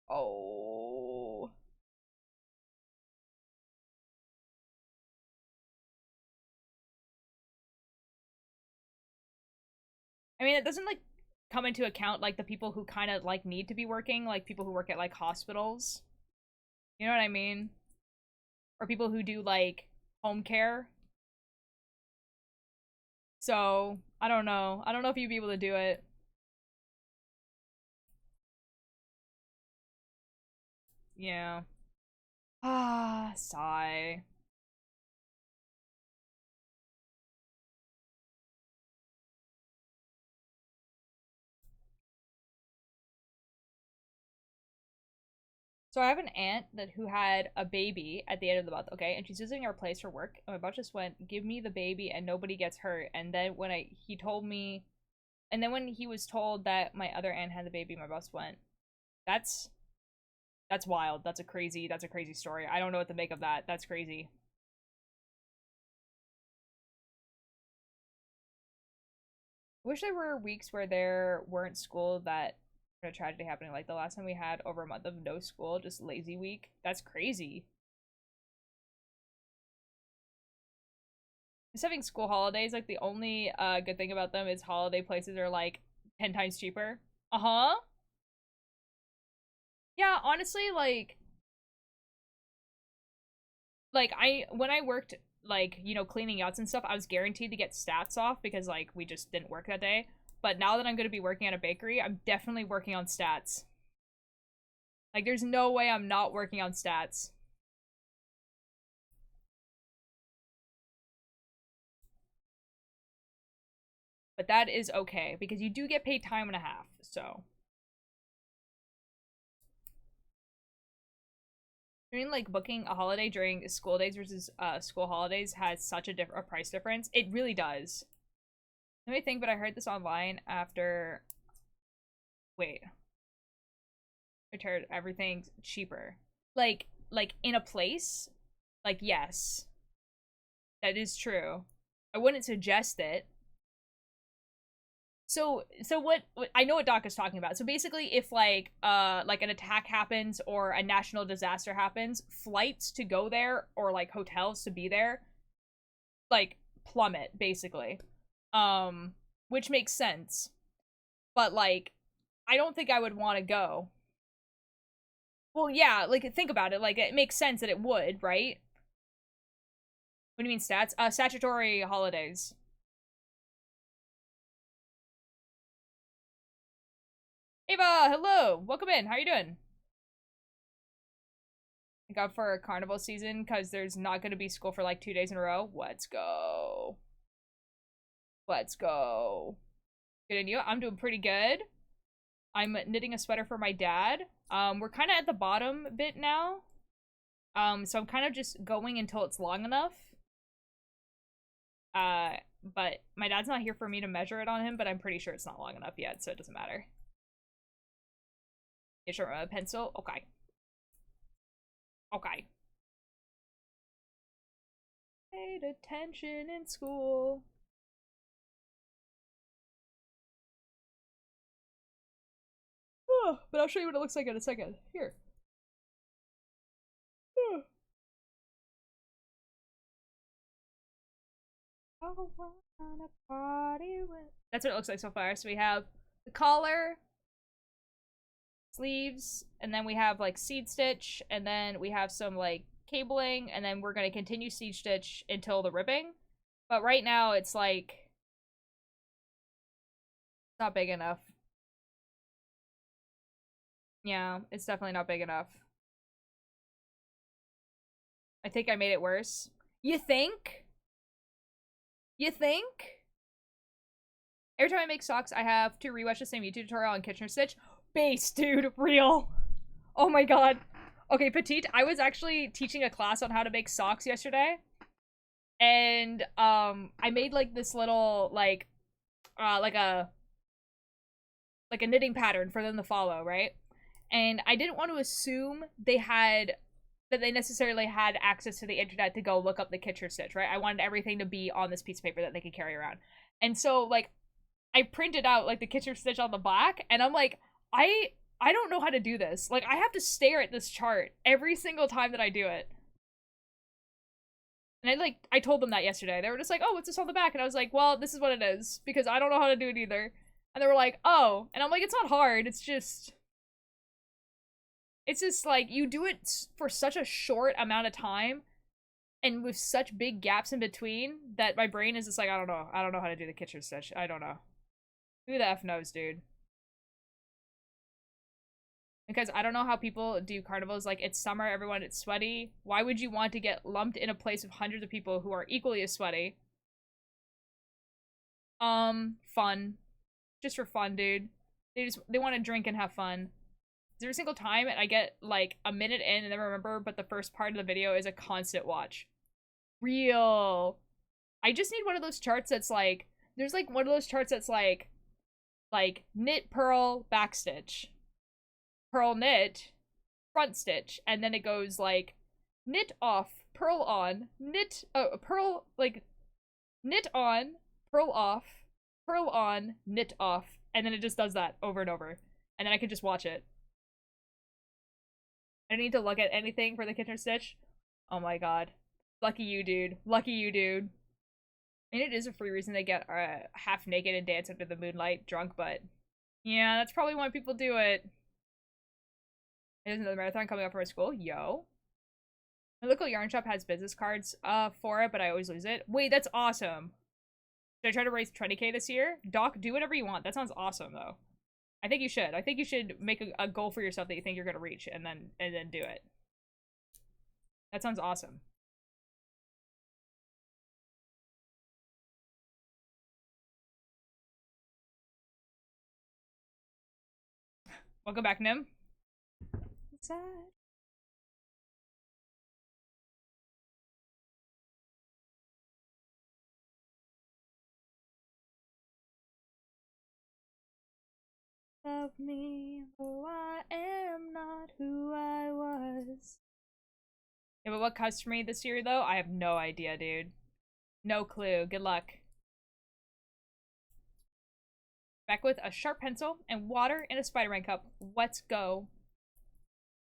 Oh. I mean, it doesn't, like, come into account, like, the people who kind of, like, need to be working, like, people who work at, like, hospitals. You know what I mean? Or people who do, like, home care. So, I don't know. I don't know if you'd be able to do it. Yeah. Ah, sigh. So I have an aunt who had a baby at the end of the month, okay? And she's visiting our place for work. And my boss just went, "Give me the baby and nobody gets hurt." And then when he told me, and then when he was told that my other aunt had the baby, my boss went, "That's wild. That's a crazy story. I don't know what to make of that. That's crazy." I wish there were weeks where there weren't school that a tragedy happening. Like the last time we had over a month of no school, just lazy week. That's crazy. Just having school holidays, like the only good thing about them is holiday places are like 10 times cheaper. Uh-huh. Yeah, honestly, like when I worked like, you know, cleaning yachts and stuff, I was guaranteed to get stats off because like we just didn't work that day. But now that I'm going to be working at a bakery, I'm definitely working on stats. Like there's no way I'm not working on stats. But that is okay because you do get paid time and a half, so. I mean, like booking a holiday during school days versus school holidays has such a price difference. It really does. Let me think, but I heard this online after. Wait. I heard everything's cheaper. Like in a place? Like, yes. That is true. I wouldn't suggest it. So what I know what Doc is talking about. So basically if like an attack happens or a national disaster happens, flights to go there or like hotels to be there like plummet basically. Which makes sense. But like I don't think I would want to go. Well, yeah, like think about it. Like it makes sense that it would, right? What do you mean stats? Statutory holidays. Ava, hello! Welcome in. How are you doing? Thank God for carnival season, because there's not going to be school for like 2 days in a row. Let's go. Let's go. Good on you. I'm doing pretty good. I'm knitting a sweater for my dad. We're kind of at the bottom bit now. So I'm kind of just going until it's long enough. But my dad's not here for me to measure it on him, but I'm pretty sure it's not long enough yet, so it doesn't matter. Yeah, sure, a pencil? Okay. Okay. Paid attention in school. Oh, but I'll show you what it looks like in a second. Here. Oh. That's what it looks like so far. So we have the collar, sleeves, and then we have like seed stitch, and then we have some like cabling, and then we're going to continue seed stitch until the ribbing. But right now it's like not big enough. Yeah, it's definitely not big enough. I think I made it worse. You think? You think? Every time I make socks, I have to rewatch the same YouTube tutorial on Kitchener Stitch. Base, dude. Real. Oh my god. Okay, Petite, I was actually teaching a class on how to make socks yesterday. And, I made, like, this little, like a knitting pattern for them to follow, right? And I didn't want to assume that they necessarily had access to the internet to go look up the Kitchener Stitch, right? I wanted everything to be on this piece of paper that they could carry around. And so, like, I printed out, like, the Kitchener Stitch on the back, and I'm like, I don't know how to do this. Like, I have to stare at this chart every single time that I do it. And I told them that yesterday. They were just like, oh, what's this on the back? And I was like, well, this is what it is, because I don't know how to do it either. And they were like, oh. And I'm like, it's not hard, it's just like, you do it for such a short amount of time, and with such big gaps in between, that my brain is just like, I don't know how to do the Kitchener Stitch. I don't know. Who the F knows, dude? Because I don't know how people do carnivals. Like, it's summer, everyone, it's sweaty. Why would you want to get lumped in a place of hundreds of people who are equally as sweaty? Fun. Just for fun, dude. They want to drink and have fun. Every single time, and I get, like, a minute in and then remember, but the first part of the video is a constant watch. Real. I just need one of those charts that's, like, there's, like, one of those charts that's, like, knit, purl, back stitch. Purl, knit, front stitch. And then it goes, like, knit off, purl on, knit, purl, like, knit on, purl off, purl on, knit off. And then it just does that over and over. And then I can just watch it. I don't need to look at anything for the Kitchener Stitch. Oh my god. Lucky you, dude. Lucky you, dude. I mean, it is a free reason to get half naked and dance under the moonlight drunk, but yeah, that's probably why people do it. There's another marathon coming up for my school. Yo. My local yarn shop has business cards for it, but I always lose it. Wait, that's awesome. Should I try to raise 20K this year? Doc, do whatever you want. That sounds awesome, though. I think you should. I think you should make a goal for yourself that you think you're gonna reach, and then do it. That sounds awesome. Welcome back, Nim. Sad. Love me, though I am not who I was. Yeah, but what comes for me this year, though? I have no idea, dude. No clue. Good luck. Back with a sharp pencil and water and a Spider-Man cup. Let's go.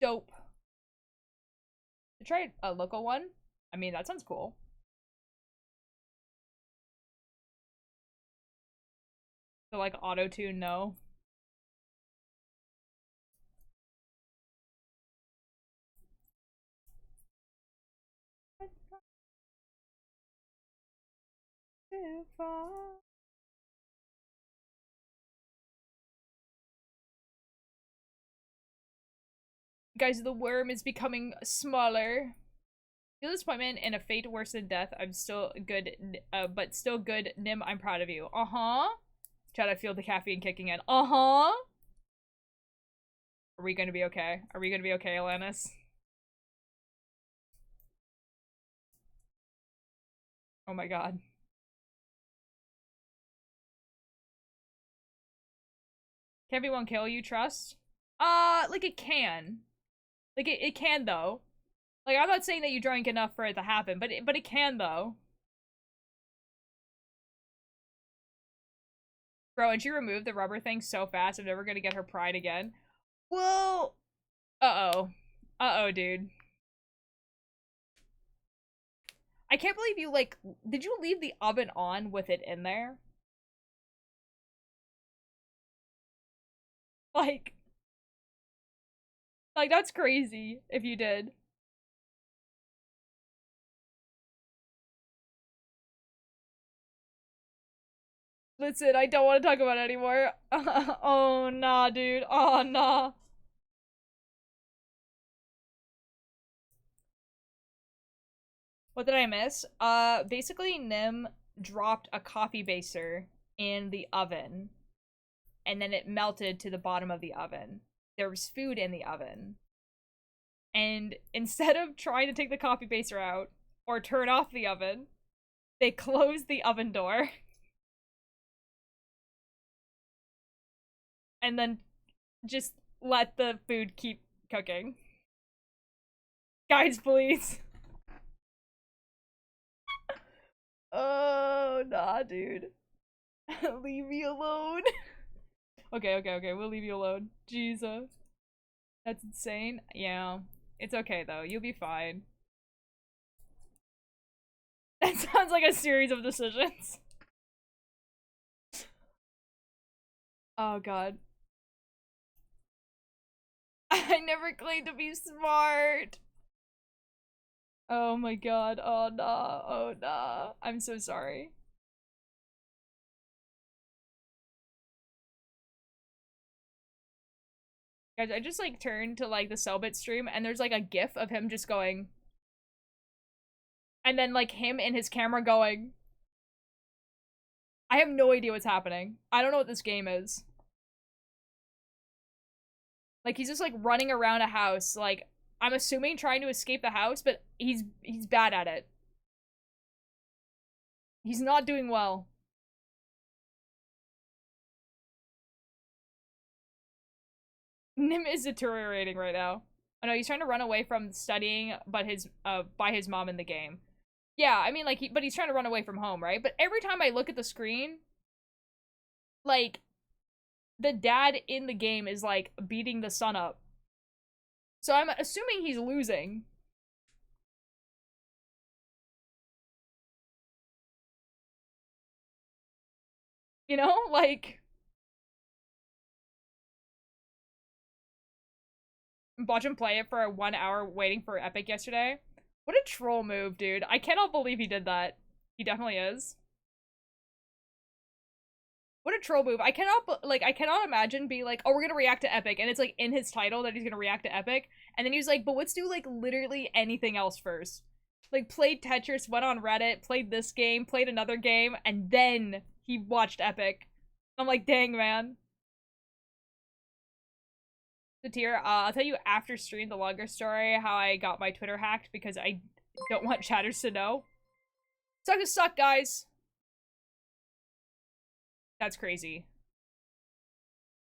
Dope. To try a local one? I mean, that sounds cool. So, like, auto-tune, no. Too far. Guys, the worm is becoming smaller. Feel disappointment and a fate worse than death. I'm still good, but still good. Nim, I'm proud of you. Uh-huh. Chad, I feel the caffeine kicking in. Uh-huh. Are we gonna be okay? Are we gonna be okay, Alanis? Oh my god. Can everyone kill you, trust? Like it can. Like it can though. Like I'm not saying that you drank enough for it to happen, but it can though. Bro, and she removed the rubber thing so fast, I'm never gonna get her pride again. Well, uh-oh. Uh-oh, dude. I can't believe you, like, did you leave the oven on with it in there? Like, that's crazy if you did. Listen, I don't want to talk about it anymore. Oh, nah, dude. Oh, nah. What did I miss? Basically, Nim dropped a coffee baser in the oven, and then it melted to the bottom of the oven. There was food in the oven. And instead of trying to take the coffee baser out, or turn off the oven, they closed the oven door. And then just let the food keep cooking. Guys, please. Oh, nah, dude. Leave me alone. Okay, we'll leave you alone. Jesus. That's insane. Yeah. It's okay, though. You'll be fine. That sounds like a series of decisions. Oh, God. I never claimed to be smart. Oh my god. Oh nah. Oh nah. I'm so sorry. Guys, I just like turned to like the Selbit stream and there's like a gif of him just going. And then like him and his camera going. I have no idea what's happening. I don't know what this game is. Like he's just like running around a house, like I'm assuming trying to escape the house, but he's bad at it. He's not doing well. Nim is deteriorating right now. I know he's trying to run away from studying, but by his mom in the game. Yeah, I mean, like, but he's trying to run away from home, right? But every time I look at the screen, like, the dad in the game is like beating the son up. So I'm assuming he's losing. You know, like. Watch him play it for 1 hour waiting for Epic yesterday. What a troll move, dude. I cannot believe he did that. He definitely is. What a troll move. I cannot imagine being like, oh, we're gonna react to Epic, and it's like in his title that he's gonna react to Epic, and then he's like, but let's do like literally anything else first. Like played Tetris, went on Reddit, played this game, played another game, and then he watched Epic. I'm like, dang, man. The tier, I'll tell you after stream the longer story how I got my Twitter hacked because I don't want chatters to know. Suck to suck, guys. That's crazy.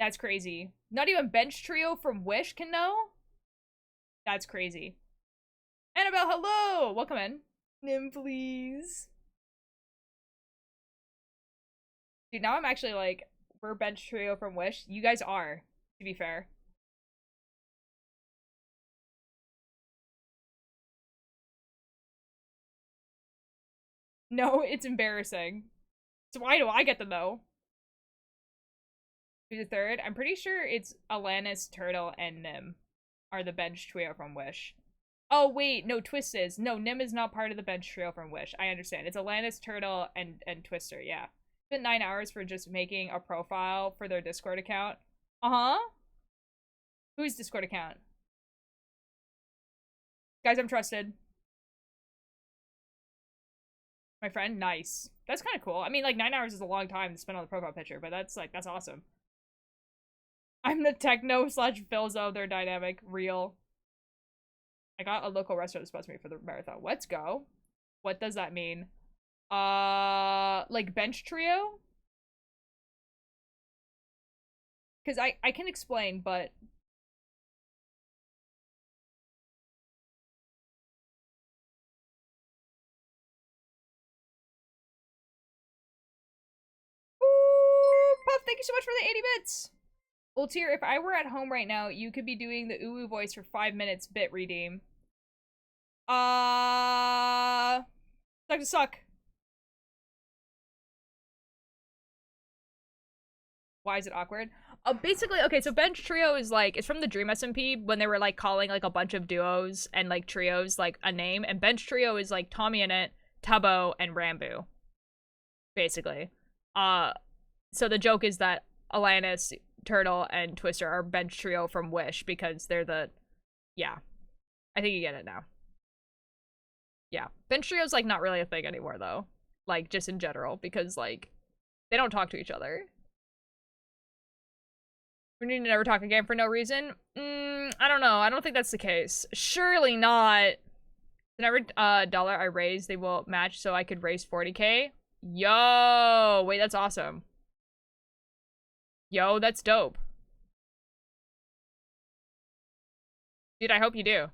That's crazy. Not even Bench Trio from Wish can know? That's crazy. Annabelle, hello! Welcome in. Nim, please. Dude, now I'm actually like, we're Bench Trio from Wish. You guys are, to be fair. No, it's embarrassing. So why do I get to know? Who's the third? I'm pretty sure it's Alanis, Turtle, and Nim are the bench trio from Wish. Oh, wait, no, Twist is. No, Nim is not part of the bench trio from Wish. I understand. It's Alanis, Turtle, and Twister, yeah. It's been 9 hours for just making a profile for their Discord account. Uh-huh. Whose Discord account? Guys, I'm trusted. My friend? Nice. That's kind of cool. I mean, like, 9 hours is a long time to spend on the profile picture, but that's, like, that's awesome. I'm the techno slash Bilzo, their dynamic. Real. I got a local restaurant that sponsors me for the marathon. Let's go. What does that mean? Like bench trio? Because I can explain, but... Ooh, Puff, thank you so much for the 80 bits! Ultier, if I were at home right now, you could be doing the uwu voice for 5 minutes, bit redeem. Suck to suck. Why is it awkward? Basically, okay, so bench trio is like, it's from the Dream SMP when they were like calling like a bunch of duos and like trios like a name, and bench trio is like Tommy in it, Tubbo, and Rambu. Basically. So the joke is that Alanis, Turtle, and Twister are bench trio from Wish because they're the, yeah. I think you get it now. Yeah. Bench trio's like not really a thing anymore though. Like just in general, because like they don't talk to each other. We need to never talk again for no reason? I don't know. I don't think that's the case. Surely not. And every dollar I raise, they will match so I could raise 40k. Yo! Wait, that's awesome. Yo, that's dope. Dude, I hope you do.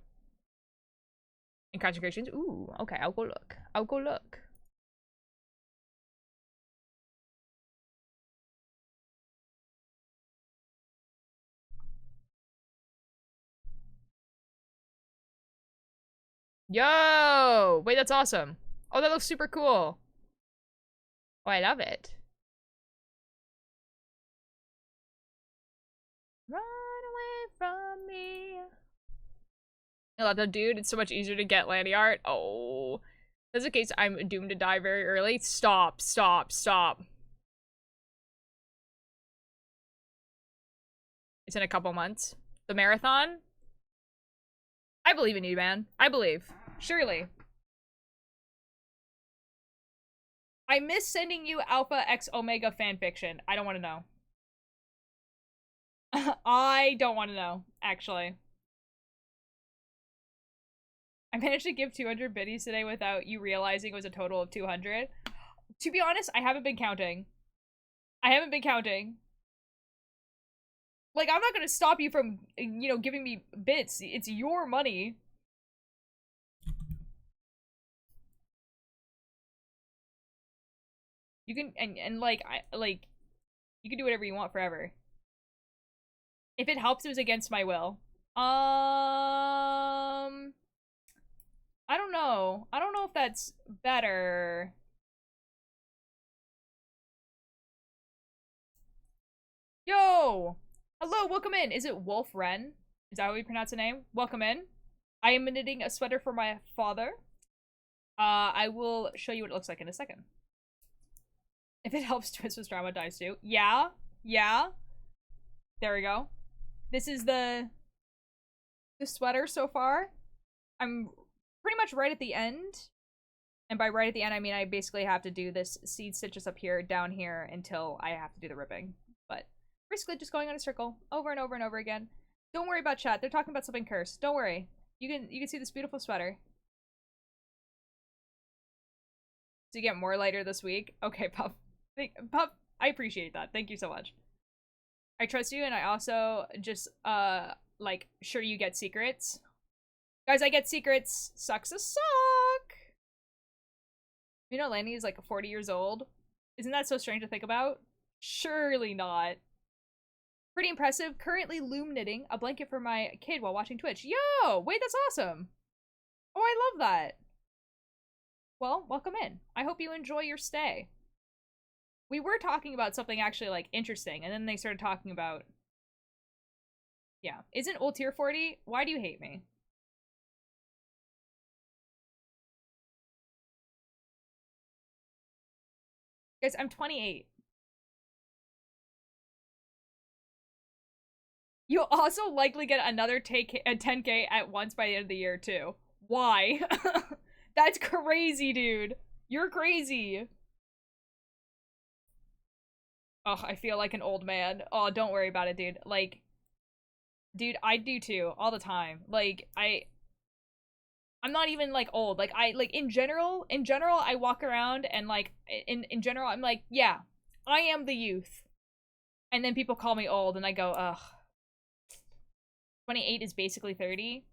In consecrations? Ooh, okay, I'll go look. I'll go look. Yo! Wait, that's awesome. Oh, that looks super cool. Oh, I love it. Run away from me. I love that, dude. It's so much easier to get Lanny art. Oh. That's the case. I'm doomed to die very early. Stop, stop, stop. It's in a couple months. The marathon? I believe in you, man. I believe. Surely. I miss sending you Alpha X Omega fanfiction. I don't want to know. I don't want to know, actually. I managed to give 200 biddies today without you realizing it was a total of 200. To be honest, I haven't been counting. I haven't been counting. Like, I'm not gonna stop you from, you know, giving me bits. It's your money. You can, and like, you can do whatever you want forever. If it helps, it was against my will. I don't know. I don't know if that's better. Yo! Hello, welcome in. Is it Wolf Wren? Is that how we pronounce the name? Welcome in. I am knitting a sweater for my father. I will show you what it looks like in a second. If it helps, Twist with Drama dies too. Yeah. Yeah. There we go. This is the sweater so far. I'm pretty much right at the end. And by right at the end, I mean I basically have to do this seed stitches up here, down here, until I have to do the ripping. But basically just going on a circle over and over and over again. Don't worry about chat. They're talking about something cursed. Don't worry. You can see this beautiful sweater. So you get more lighter this week. Okay, Puff. Puff, I appreciate that. Thank you so much. I trust you, and I also just like sure you get secrets. Guys, I get secrets. Sucks a suck. You know Lanny is like 40 years old. Isn't that so strange to think about? Surely not. Pretty impressive. Currently loom knitting a blanket for my kid while watching Twitch. Yo! Wait, that's awesome. Oh, I love that. Well, welcome in. I hope you enjoy your stay. We were talking about something actually, like, interesting, and then they started talking about... Yeah. Isn't old tier 40? Why do you hate me? Guys, I'm 28. You'll also likely get another 10k at once by the end of the year, too. Why? That's crazy, dude. You're crazy. Oh, I feel like an old man. Oh, don't worry about it, dude. Like, dude, I do too, all the time. Like, I I'm not even like old. Like in general, I walk around and like in general, I'm like, yeah, I am the youth. And then people call me old and I go, ugh. 28 is basically 30.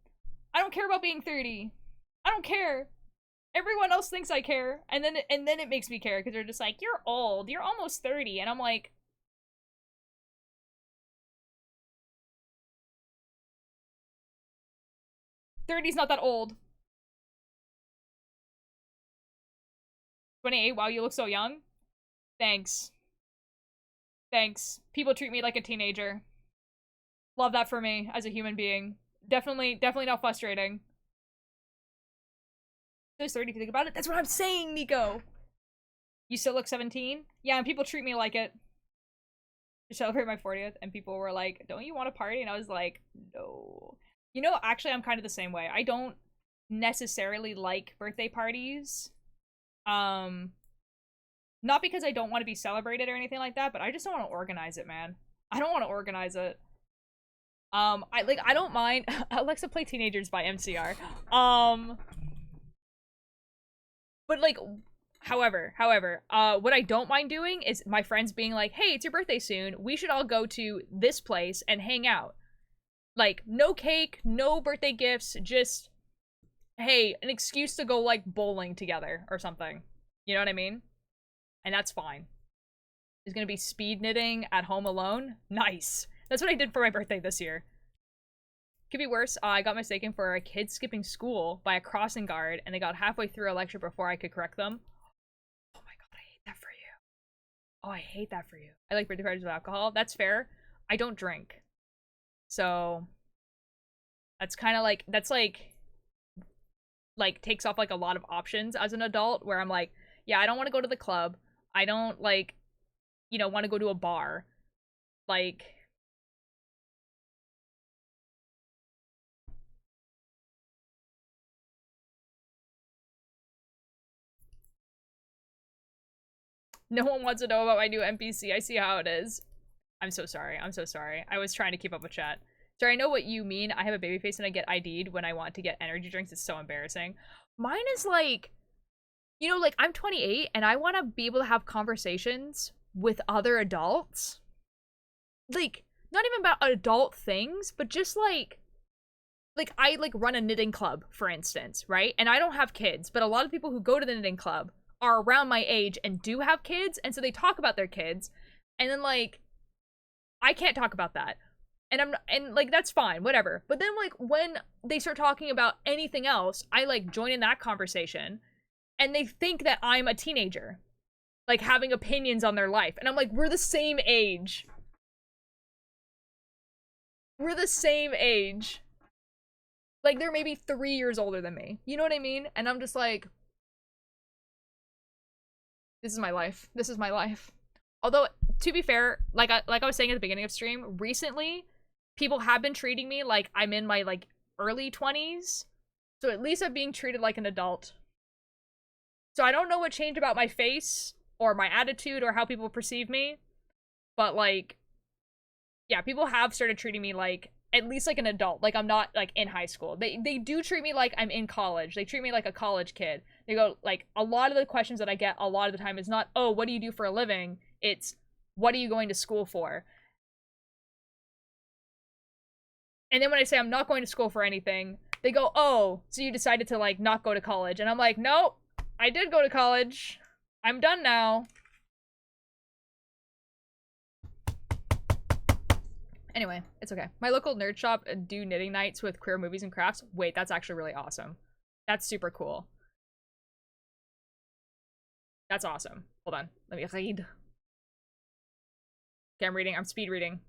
I don't care about being 30. I don't care. Everyone else thinks I care. And then it makes me care because they're just like, you're old. You're almost 30. And I'm like, "30's not that old." 28, wow, you look so young. Thanks. Thanks. People treat me like a teenager. Love that for me as a human being. Definitely not frustrating. Just 30 if you think about it. That's what I'm saying, Nico. You still look 17? Yeah, and people treat me like it. To celebrate my 40th, and people were like, don't you want to party? And I was like, no. You know, actually, I'm kind of the same way. I don't necessarily like birthday parties. Not because I don't want to be celebrated or anything like that, but I just don't want to organize it, man. I don't want to organize it. I don't mind. Alexa, play Teenagers by MCR. But like, however, what I don't mind doing is my friends being like, hey, it's your birthday soon. We should all go to this place and hang out. Like, no cake, no birthday gifts, just, hey, an excuse to go like bowling together or something. You know what I mean? And that's fine. Is gonna be speed knitting at home alone? Nice. That's what I did for my birthday this year. Could be worse. I got mistaken for a kid skipping school by a crossing guard, and they got halfway through a lecture before I could correct them. Oh my god, I hate that for you. Oh, I hate that for you. I like birthday parties with alcohol. That's fair. I don't drink. So, that's kind of like, that's like takes off like a lot of options as an adult, where I'm like, yeah, I don't want to go to the club. I don't like, you know, want to go to a bar. Like, no one wants to know about my new NPC. I see how it is. I'm so sorry. I'm so sorry. I was trying to keep up with chat. Sorry, I know what you mean. I have a baby face and I get ID'd when I want to get energy drinks. It's so embarrassing. Mine is like, you know, like I'm 28 and I want to be able to have conversations with other adults. Like, not even about adult things, but just like I like run a knitting club, for instance, right? And I don't have kids, but a lot of people who go to the knitting club are around my age and do have kids, and so they talk about their kids, and then like I can't talk about that. And like that's fine, whatever. But then like when they start talking about anything else, I like join in that conversation and they think that I'm a teenager, like having opinions on their life. And I'm like, we're the same age. We're the same age. Like they're maybe 3 years older than me. You know what I mean? And I'm just like, this is my life. This is my life. Although, to be fair, like I was saying at the beginning of stream, recently, people have been treating me like I'm in my, like, early 20s. So at least I'm being treated like an adult. So I don't know what changed about my face, or my attitude, or how people perceive me. But, like, yeah, people have started treating me like, at least like an adult. Like, I'm not, like, in high school. They do treat me like I'm in college. They treat me like a college kid. They go, like, a lot of the questions that I get a lot of the time is not, oh, what do you do for a living? It's, what are you going to school for? And then when I say I'm not going to school for anything, they go, oh, so you decided to, like, not go to college. And I'm like, nope, I did go to college. I'm done now. Anyway, it's okay. My local nerd shop do knitting nights with queer movies and crafts. Wait, that's actually really awesome. That's super cool. That's awesome. Hold on. Let me read. Okay, I'm reading. I'm speed reading.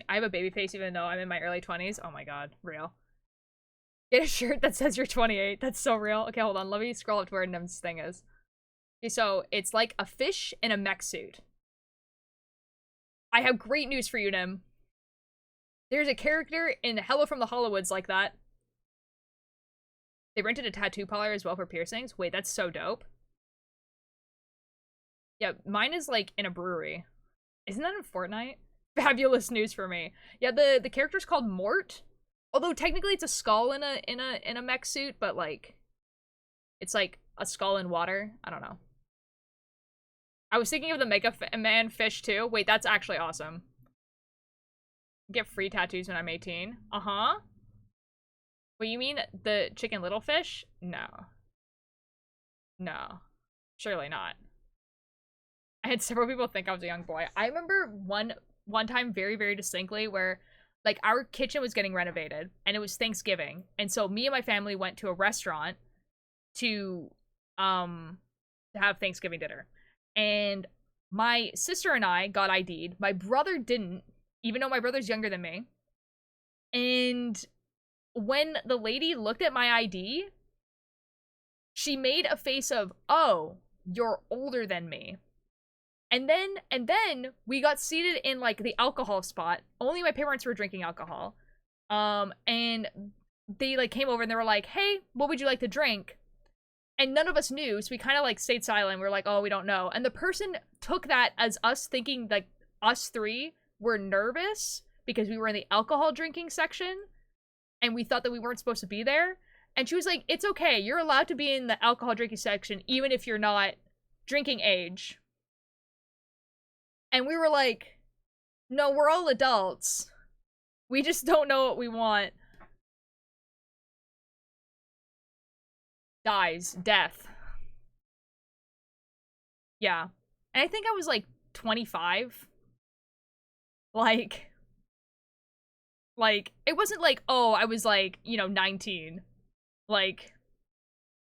I have a baby face even though I'm in my early 20s. Oh my god. Real. Get a shirt that says you're 28. That's so real. Okay, hold on. Let me scroll up to where Nim's thing is. Okay, so it's like a fish in a mech suit. I have great news for you, Nim. There's a character in Hello from the Hollywoods like that. They rented a tattoo parlor as well for piercings. Wait, that's so dope. Yeah, mine is like in a brewery. Isn't that in Fortnite? Fabulous news for me. Yeah, the character's called Mort. Although technically it's a skull in a mech suit, but like It's like a skull in water. I don't know. I was thinking of the Mega Man fish too. Wait, that's actually awesome. Get free tattoos when I'm 18. Uh-huh. What, you mean the Chicken Little Fish? No. No. Surely not. I had several people think I was a young boy. I remember one time very, very distinctly where, like, our kitchen was getting renovated, and it was Thanksgiving. And so me and my family went to a restaurant to have Thanksgiving dinner. And my sister and I got ID'd. My brother didn't, even though my brother's younger than me. And when the lady looked at my ID, she made a face of, "Oh, you're older than me." And then we got seated in, like, the alcohol spot. Only my parents were drinking alcohol. And they, like, came over and they were like, "Hey, what would you like to drink?" And none of us knew, so we kind of, like, stayed silent. We were like, "Oh, we don't know." And the person took that as us thinking, like, us three were nervous because we were in the alcohol drinking section, and we thought that we weren't supposed to be there. And she was like, "It's okay. You're allowed to be in the alcohol drinking section, even if you're not drinking age." And we were like, "No, we're all adults. We just don't know what we want." Dies. Death. Yeah. And I think I was, like, 25. Like, it wasn't like, oh, I was, like, you know, 19. Like,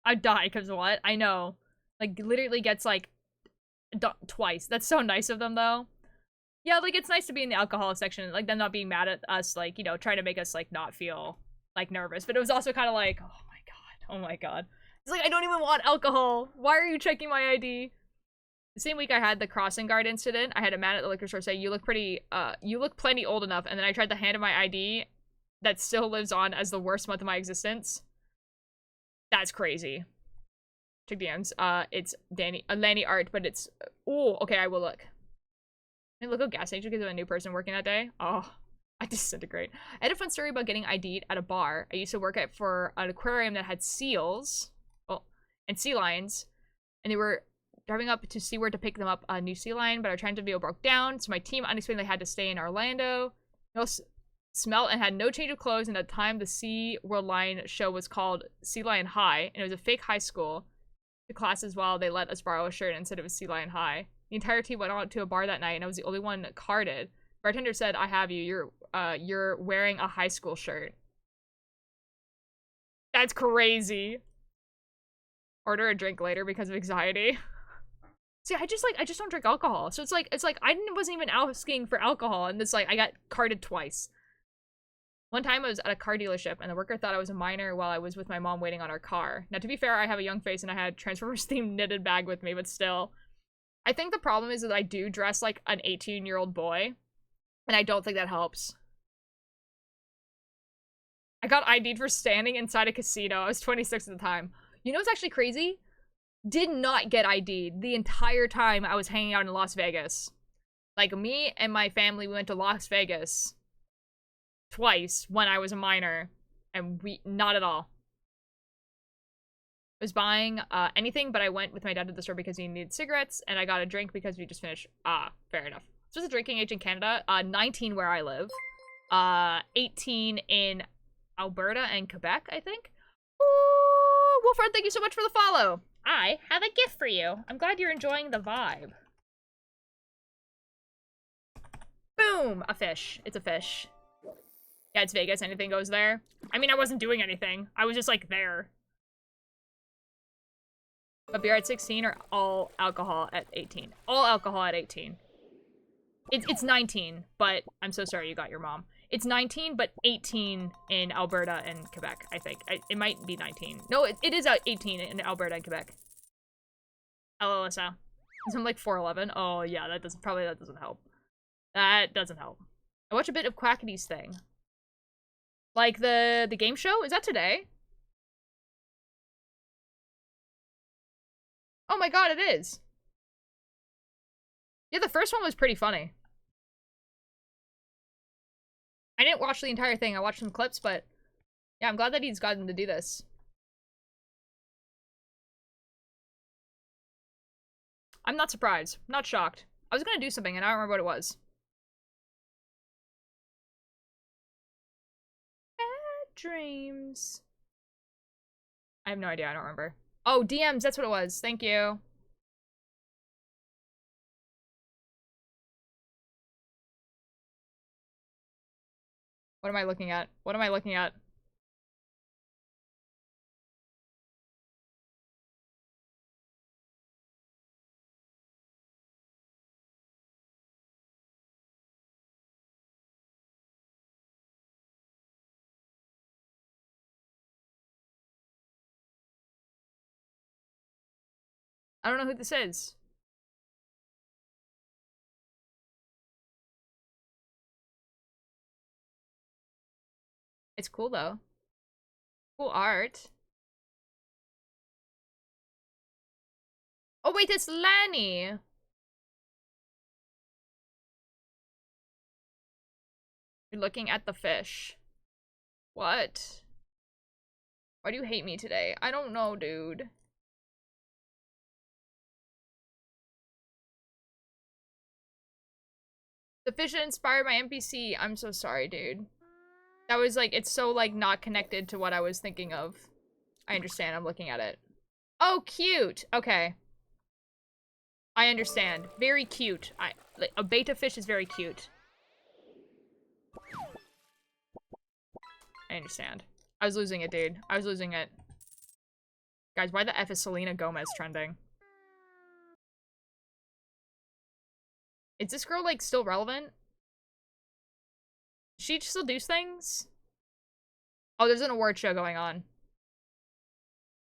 I'd die because of what? I know. Like, literally gets, like, twice. That's so nice of them, though. Yeah, like, it's nice to be in the alcohol section, like, them not being mad at us, like, you know, trying to make us, like, not feel, like, nervous. But it was also kind of like, oh my god, oh my god. It's like, I don't even want alcohol. Why are you checking my ID? The same week I had the crossing guard incident, I had a man at the liquor store say, you look plenty old enough, and then I tried to hand him my ID that still lives on as the worst month of my existence. That's crazy. Check DMs. It's Lanny Art, but it's, oh, okay, I will look. And look at gas station because of a new person working that day. Oh, I disintegrate. I had a fun story about getting ID'd at a bar. I used to work at for an aquarium that had seals, and sea lions, and they were driving up to SeaWorld to pick them up a new sea lion, but our train to video broke down, so my team unexpectedly had to stay in Orlando. No smelt and had no change of clothes, and at the time the SeaWorld Lion show was called Sea Lion High, and it was a fake high school. The class as well, they let us borrow a shirt and said it was Sea Lion High. The entire team went out to a bar that night, and I was the only one carded. Bartender said, "I have you. You're wearing a high school shirt." That's crazy. Order a drink later because of anxiety. See, I just don't drink alcohol. So it's like I wasn't even asking for alcohol, and it's like I got carded twice. One time I was at a car dealership, and the worker thought I was a minor while I was with my mom waiting on our car. Now, to be fair, I have a young face, and I had Transformers-themed knitted bag with me, but still. I think the problem is that I do dress like an 18-year-old boy, and I don't think that helps. I got ID'd for standing inside a casino. I was 26 at the time. You know what's actually crazy? Did not get ID'd the entire time I was hanging out in Las Vegas. Like, me and my family, we went to Las Vegas twice when I was a minor, and not at all. I was buying anything, but I went with my dad to the store because he needed cigarettes, and I got a drink because we just finished. Fair enough. So, what's the drinking age in Canada? 19 where I live. 18 in Alberta and Quebec, I think. Ooh, Wolford, thank you so much for the follow. I have a gift for you. I'm glad you're enjoying the vibe. Boom! A fish. It's a fish. Yeah, it's Vegas. Anything goes there. I mean, I wasn't doing anything. I was just, like, there. But beer at 16 or all alcohol at 18? All alcohol at 18. It's 19, but I'm so sorry you got your mom. It's 19, but 18 in Alberta and Quebec, I think. It might be 19. No, it is 18 in Alberta and Quebec. LLSA. So I'm like 4'11". Oh, yeah, that doesn't help. That doesn't help. I watched a bit of Quackity's thing. Like the game show? Is that today? Oh my god, it is. Yeah, the first one was pretty funny. I didn't watch the entire thing. I watched some clips, but yeah, I'm glad that he's gotten to do this. I'm not surprised. I'm not shocked. I was gonna do something and I don't remember what it was. Bad dreams. I have no idea. I don't remember. Oh, DMs. That's what it was. Thank you. What am I looking at? What am I looking at? I don't know who this is. It's cool though. Cool art. Oh wait, it's Lanny. You're looking at the fish. What? Why do you hate me today? I don't know, dude. The fish that inspired my NPC. I'm so sorry, dude. That was like, it's so like not connected to what I was thinking of. I understand, I'm looking at it. Oh, cute! Okay. I understand. Very cute. Like, a betta fish is very cute. I understand. I was losing it, dude. I was losing it. Guys, why the F is Selena Gomez trending? Is this girl, like, still relevant? Does she still do things? Oh, there's an award show going on.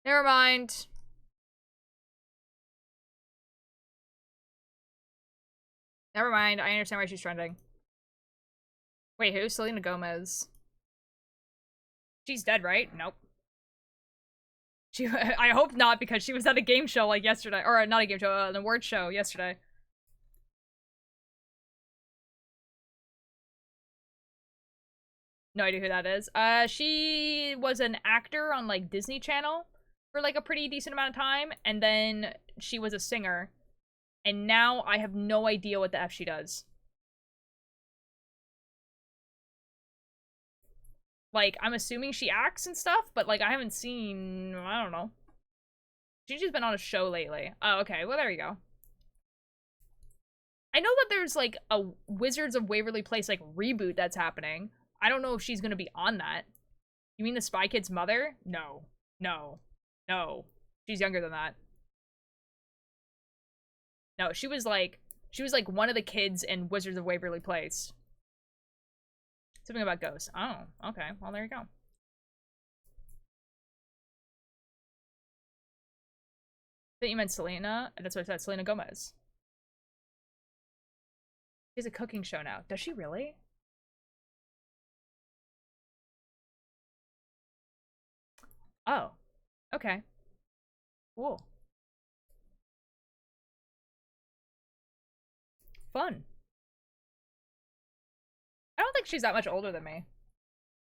Never mind. Never mind. I understand why she's trending. Wait, who? Selena Gomez. She's dead, right? Nope. I hope not, because she was at a game show, like, yesterday. Or, not a game show, an award show yesterday. No idea who that is. She was an actor on, like, Disney Channel for, like, a pretty decent amount of time, and then she was a singer. And now I have no idea what the F she does. Like, I'm assuming she acts and stuff, but, like, I haven't seen... I don't know. She's just been on a show lately. Oh, okay. Well, there you go. I know that there's, like, a Wizards of Waverly Place, like, reboot that's happening. I don't know if she's gonna be on that. You mean the Spy Kid's mother? No. No. No. She's younger than that. No, she was like one of the kids in Wizards of Waverly Place. Something about ghosts. Oh, okay. Well, there you go. I thought you meant Selena. That's what I said. Selena Gomez. She has a cooking show now. Does she really? Oh. Okay. Cool. Fun. I don't think she's that much older than me.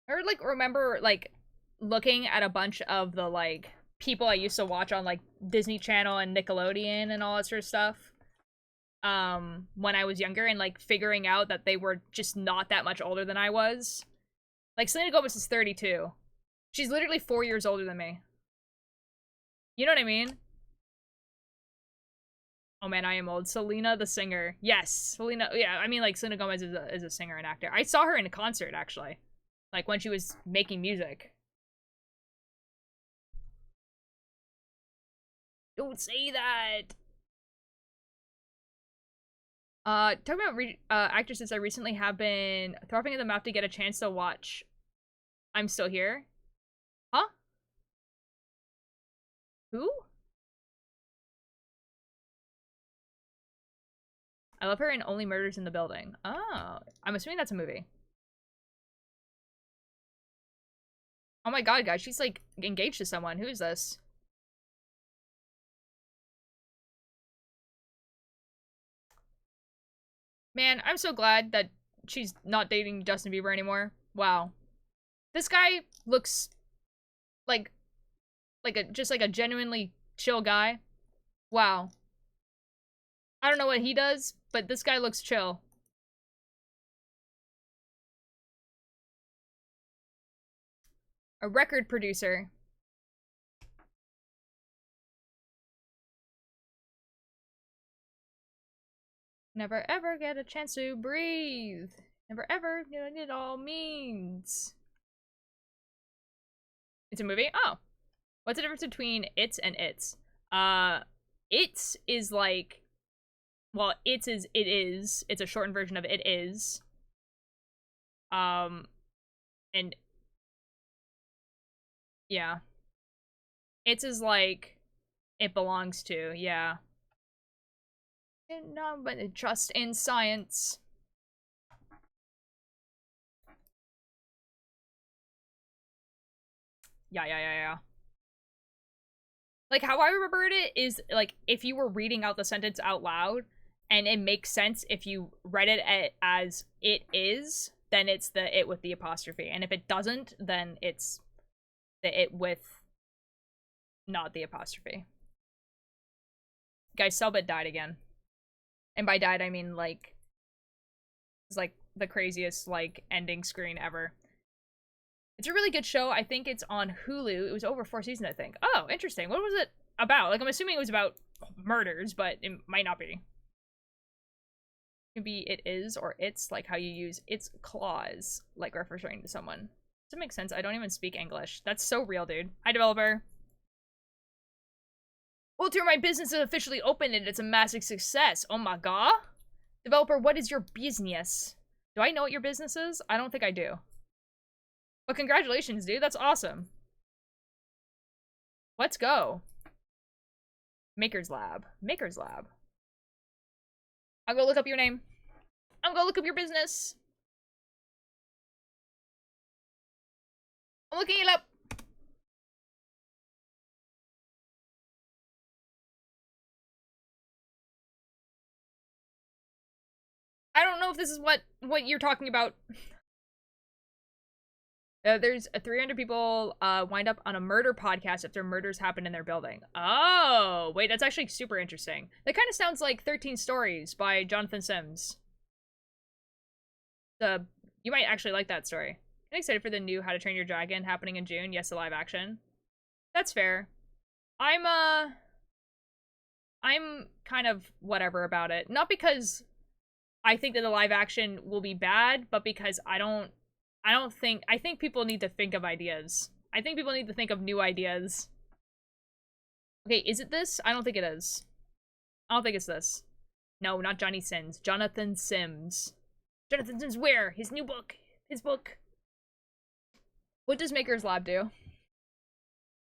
I like remember like looking at a bunch of the like people I used to watch on like Disney Channel and Nickelodeon and all that sort of stuff. When I was younger and like figuring out that they were just not that much older than I was. Like Selena Gomez is 32. She's literally 4 years older than me. You know what I mean? Oh man, I am old. Selena the singer. Yes, Selena. Yeah, I mean like Selena Gomez is a singer and actor. I saw her in a concert actually. Like when she was making music. Don't say that. Talking about actresses I recently have been throwing in the mouth to get a chance to watch I'm Still Here. Huh? Who? I love her in Only Murders in the Building. Oh, I'm assuming that's a movie. Oh my god, guys, she's like engaged to someone. Who is this? Man, I'm so glad that she's not dating Justin Bieber anymore. Wow. This guy looks like just like a genuinely chill guy. Wow. I don't know what he does, but this guy looks chill. A record producer. Never ever get a chance to breathe. Never ever know what it all means. It's a movie? Oh. What's the difference between it's and its? It's is like, well, it's is it is. It's a shortened version of it is. And yeah. It's is like it belongs to, yeah. And no, but trust in science. Yeah. Like, how I remembered it is, like, if you were reading out the sentence out loud, and it makes sense if you read it as it is, then it's the it with the apostrophe. And if it doesn't, then it's the it with not the apostrophe. Guys, Selbit died again. And by died, I mean, like, it's like the craziest, like, ending screen ever. It's a really good show. I think it's on Hulu. It was over 4 seasons, I think. Oh, interesting. What was it about? Like, I'm assuming it was about murders, but it might not be. It could be it is or it's, like how you use its clause, like referring to someone. Does it make sense? I don't even speak English. That's so real, dude. Hi, developer. Walter, my business is officially open and it's a massive success. Oh my god. Developer, what is your business? Do I know what your business is? I don't think I do. But congratulations, dude. That's awesome. Let's go. Maker's Lab. Maker's Lab. I'll go look up your name. I'm gonna look up your business. I'm looking it up. I don't know if this is what you're talking about. There's 300 people wind up on a murder podcast after murders happen in their building. Oh, wait, that's actually super interesting. That kind of sounds like 13 Stories by Jonathan Sims. You might actually like that story. I'm excited for the new How to Train Your Dragon happening in June. Yes, the live action. That's fair. I'm kind of whatever about it. Not because I think that the live action will be bad, but because I think people need to think of ideas. I think people need to think of new ideas. Okay, is it this? I don't think it is. I don't think it's this. No, not Johnny Sins. Jonathan Sims. Jonathan Sims where? His new book. His book. What does Maker's Lab do?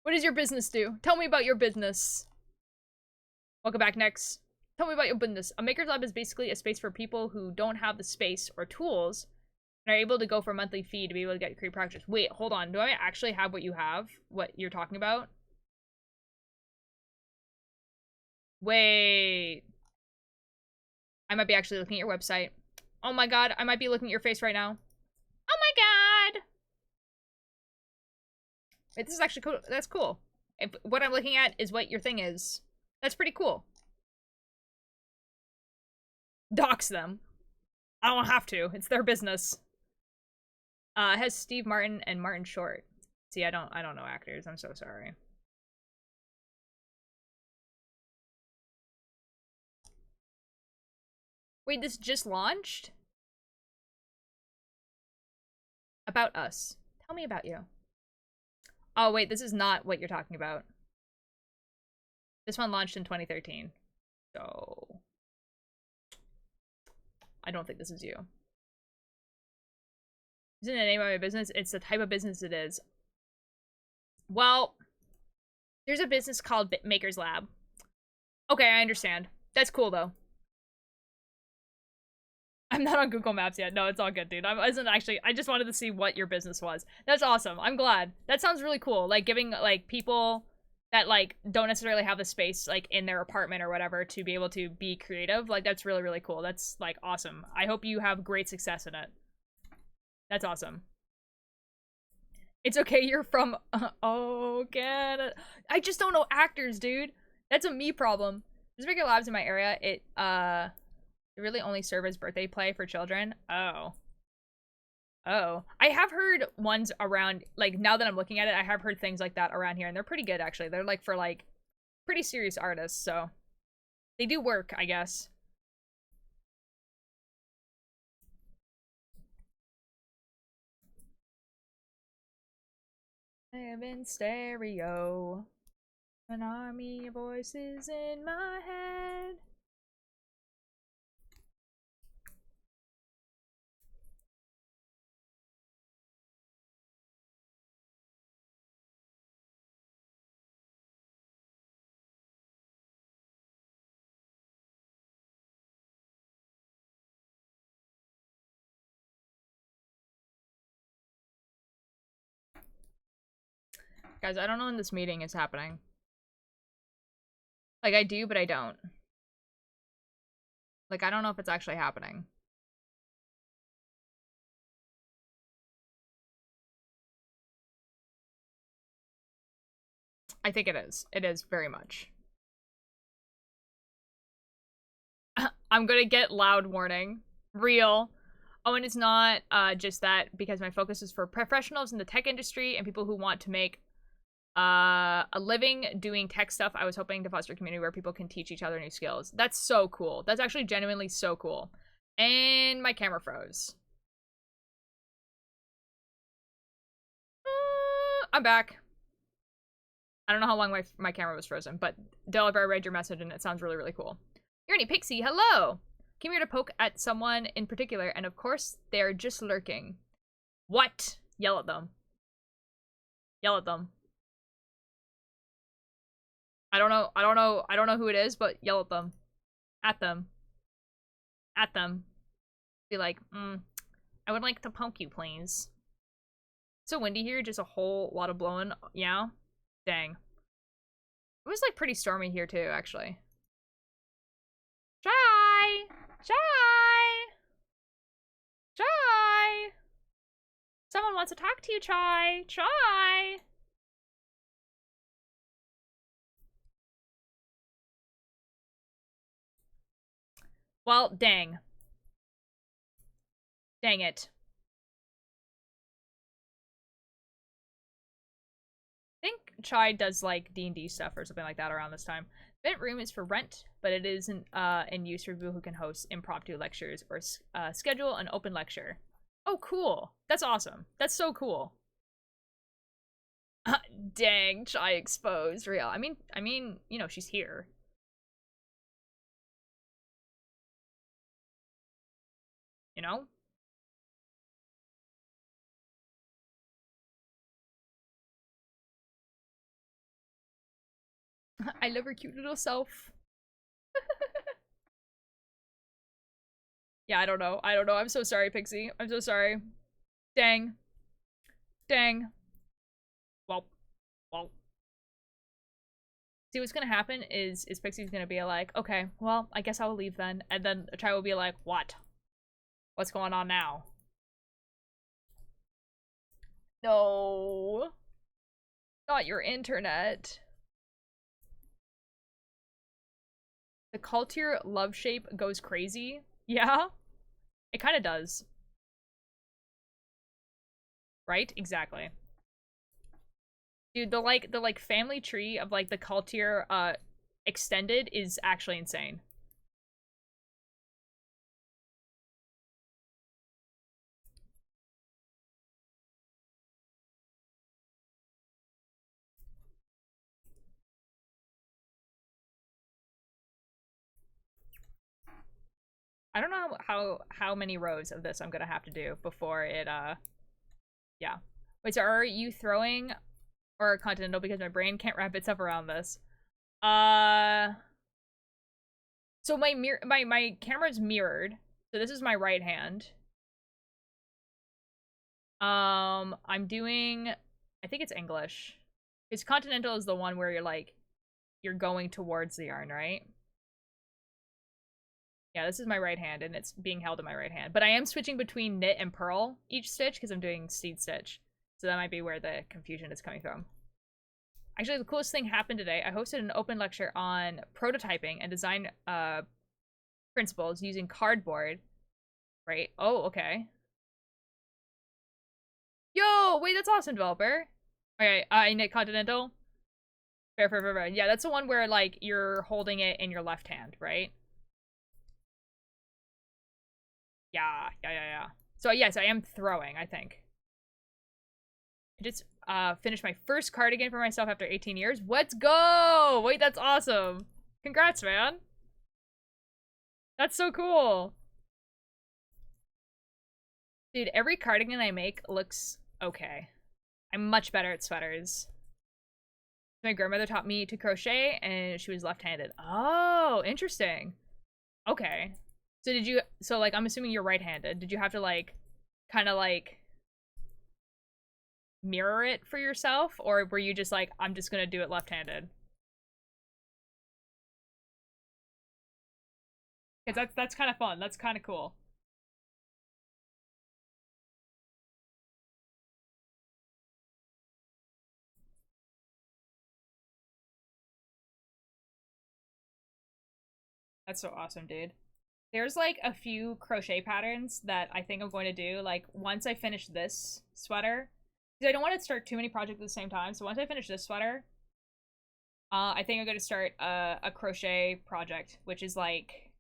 What does your business do? Tell me about your business. Welcome back, next. Tell me about your business. A Maker's Lab is basically a space for people who don't have the space or tools and are able to go for a monthly fee to be able to get create projects. Wait, hold on. Do I actually have what you have? What you're talking about? Wait. I might be actually looking at your website. Oh my god, I might be looking at your face right now. Oh my god! Wait, this is actually cool. That's cool. If what I'm looking at is what your thing is. That's pretty cool. Dox them. I don't have to. It's their business. It has Steve Martin and Martin Short. See, I don't know actors. I'm so sorry. Wait, this just launched? About us. Tell me about you. Oh, wait, this is not what you're talking about. This one launched in 2013. So I don't think this is you. Isn't the name of my business? It's the type of business it is. Well, there's a business called Maker's Lab. Okay, I understand. That's cool, though. I'm not on Google Maps yet. No, it's all good, dude. I just wanted to see what your business was. That's awesome. I'm glad. That sounds really cool. Like, giving, like, people that, like, don't necessarily have the space, like, in their apartment or whatever to be able to be creative. Like, that's really, really cool. That's, like, awesome. I hope you have great success in it. That's awesome. It's okay, you're from oh Canada. I just don't know actors, dude. That's a me problem. There's bigger labs in my area. It really only serve as birthday play for children. Oh. Oh. I have heard ones around, like, now that I'm looking at it, I have heard things like that around here, and they're pretty good, actually. They're, like, for, like, pretty serious artists, so they do work, I guess. Live in stereo. An army of voices in my head. Guys, I don't know when this meeting is happening. Like, I do, but I don't. Like, I don't know if it's actually happening. I think it is. It is very much. I'm gonna get loud warning. Real. Oh, and it's not just that, because my focus is for professionals in the tech industry and people who want to make a living doing tech stuff. I was hoping to foster a community where people can teach each other new skills. That's so cool. That's actually genuinely so cool. And my camera froze. I'm back. I don't know how long my camera was frozen, but Deliver, I read your message and it sounds really, really cool. You're any Pixie, hello! Came here to poke at someone in particular, and of course, they're just lurking. What? Yell at them. Yell at them. I don't know who it is, but yell at them. At them. At them. Be like, I would like to poke you, please. It's so windy here, just a whole lot of blowing. Yeah? Dang. It was, like, pretty stormy here, too, actually. Shy! Shy! Shy! Someone wants to talk to you, Chai! Chai! Well, dang. Dang it. I think Chai does, like, D&D stuff or something like that around this time. Vent room is for rent, but it isn't in use for people who can host impromptu lectures or schedule an open lecture. Oh, cool. That's awesome. That's so cool. Dang, Chai exposed. Real. I mean, you know, she's here. You know? I love her cute little self. Yeah, I don't know. I'm so sorry, Pixie. I'm so sorry. Dang. Dang. Well. See, what's gonna happen is Pixie's gonna be like, okay, well, I guess I'll leave then. And then Chai will be like, what? What's going on now? No. Not your internet. The Cultier love shape goes crazy. Yeah? It kind of does. Right? Exactly. Dude, the family tree of like the Cultier extended is actually insane. I don't know how many rows of this I'm gonna have to do before it yeah. Wait, so are you throwing or continental, because my brain can't wrap itself around this? So my camera's mirrored. So this is my right hand. I'm doing, I think it's English. Because continental is the one where you're going towards the yarn, right? Yeah, this is my right hand, and it's being held in my right hand. But I am switching between knit and purl each stitch, because I'm doing seed stitch. So that might be where the confusion is coming from. Actually, the coolest thing happened today. I hosted an open lecture on prototyping and design principles using cardboard. Right? Oh, okay. Yo, wait, that's awesome, developer. Okay, Nick Continental. Fair. Yeah, that's the one where, like, you're holding it in your left hand, right? Yeah. So, yes, I am throwing, I think. I just finished my first cardigan for myself after 18 years. Let's go! Wait, that's awesome. Congrats, man. That's so cool. Dude, every cardigan I make looks okay. I'm much better at sweaters. My grandmother taught me to crochet, and she was left-handed. Oh, interesting. Okay. So, like, I'm assuming you're right-handed. Did you have to, like, kind of, like, mirror it for yourself? Or were you just like, I'm just gonna do it left-handed? Because that's kind of fun. That's kind of cool. That's so awesome, dude. There's like a few crochet patterns that I think I'm going to do. Like once I finish this sweater, because I don't want to start too many projects at the same time. So once I finish this sweater, I think I'm going to start a crochet project, which is like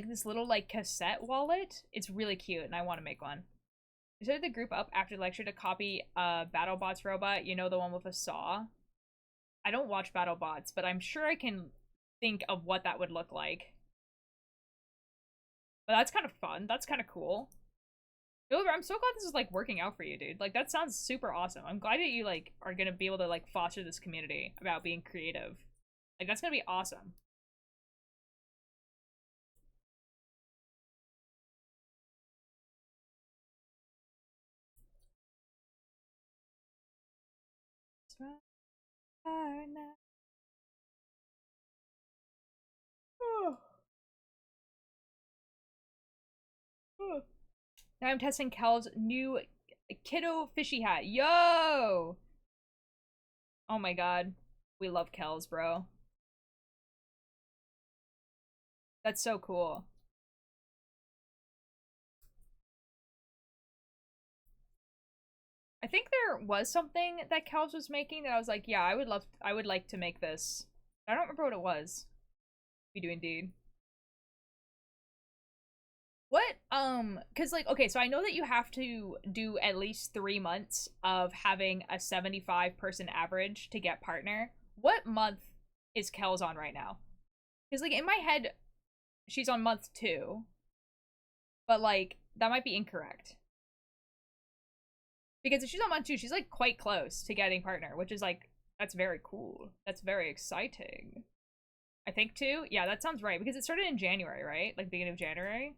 this little like cassette wallet. It's really cute, and I want to make one. I started the group up after the lecture to copy BattleBots robot. You know, the one with a saw. I don't watch BattleBots, but I'm sure I can think of what that would look like. But that's kind of fun. That's kind of cool. I'm so glad this is like working out for you, dude. Like that sounds super awesome. I'm glad that you like are gonna be able to like foster this community about being creative. Like that's gonna be awesome. Now I'm testing Kel's new Kiddo Fishy hat. Yo! Oh my god. We love Kel's, bro. That's so cool. I think there was something that Kel's was making that I was like, yeah, I would like to make this. I don't remember what it was. We do indeed. What, cause like, okay, so I know that you have to do at least 3 months of having a 75 person average to get partner. What month is Kel's on right now? Cause like in my head, she's on month 2, but like, that might be incorrect. Because if she's on month 2, she's like quite close to getting partner, which is like, that's very cool. That's very exciting. I think 2? Yeah, that sounds right, because it started in January, right? Like beginning of January?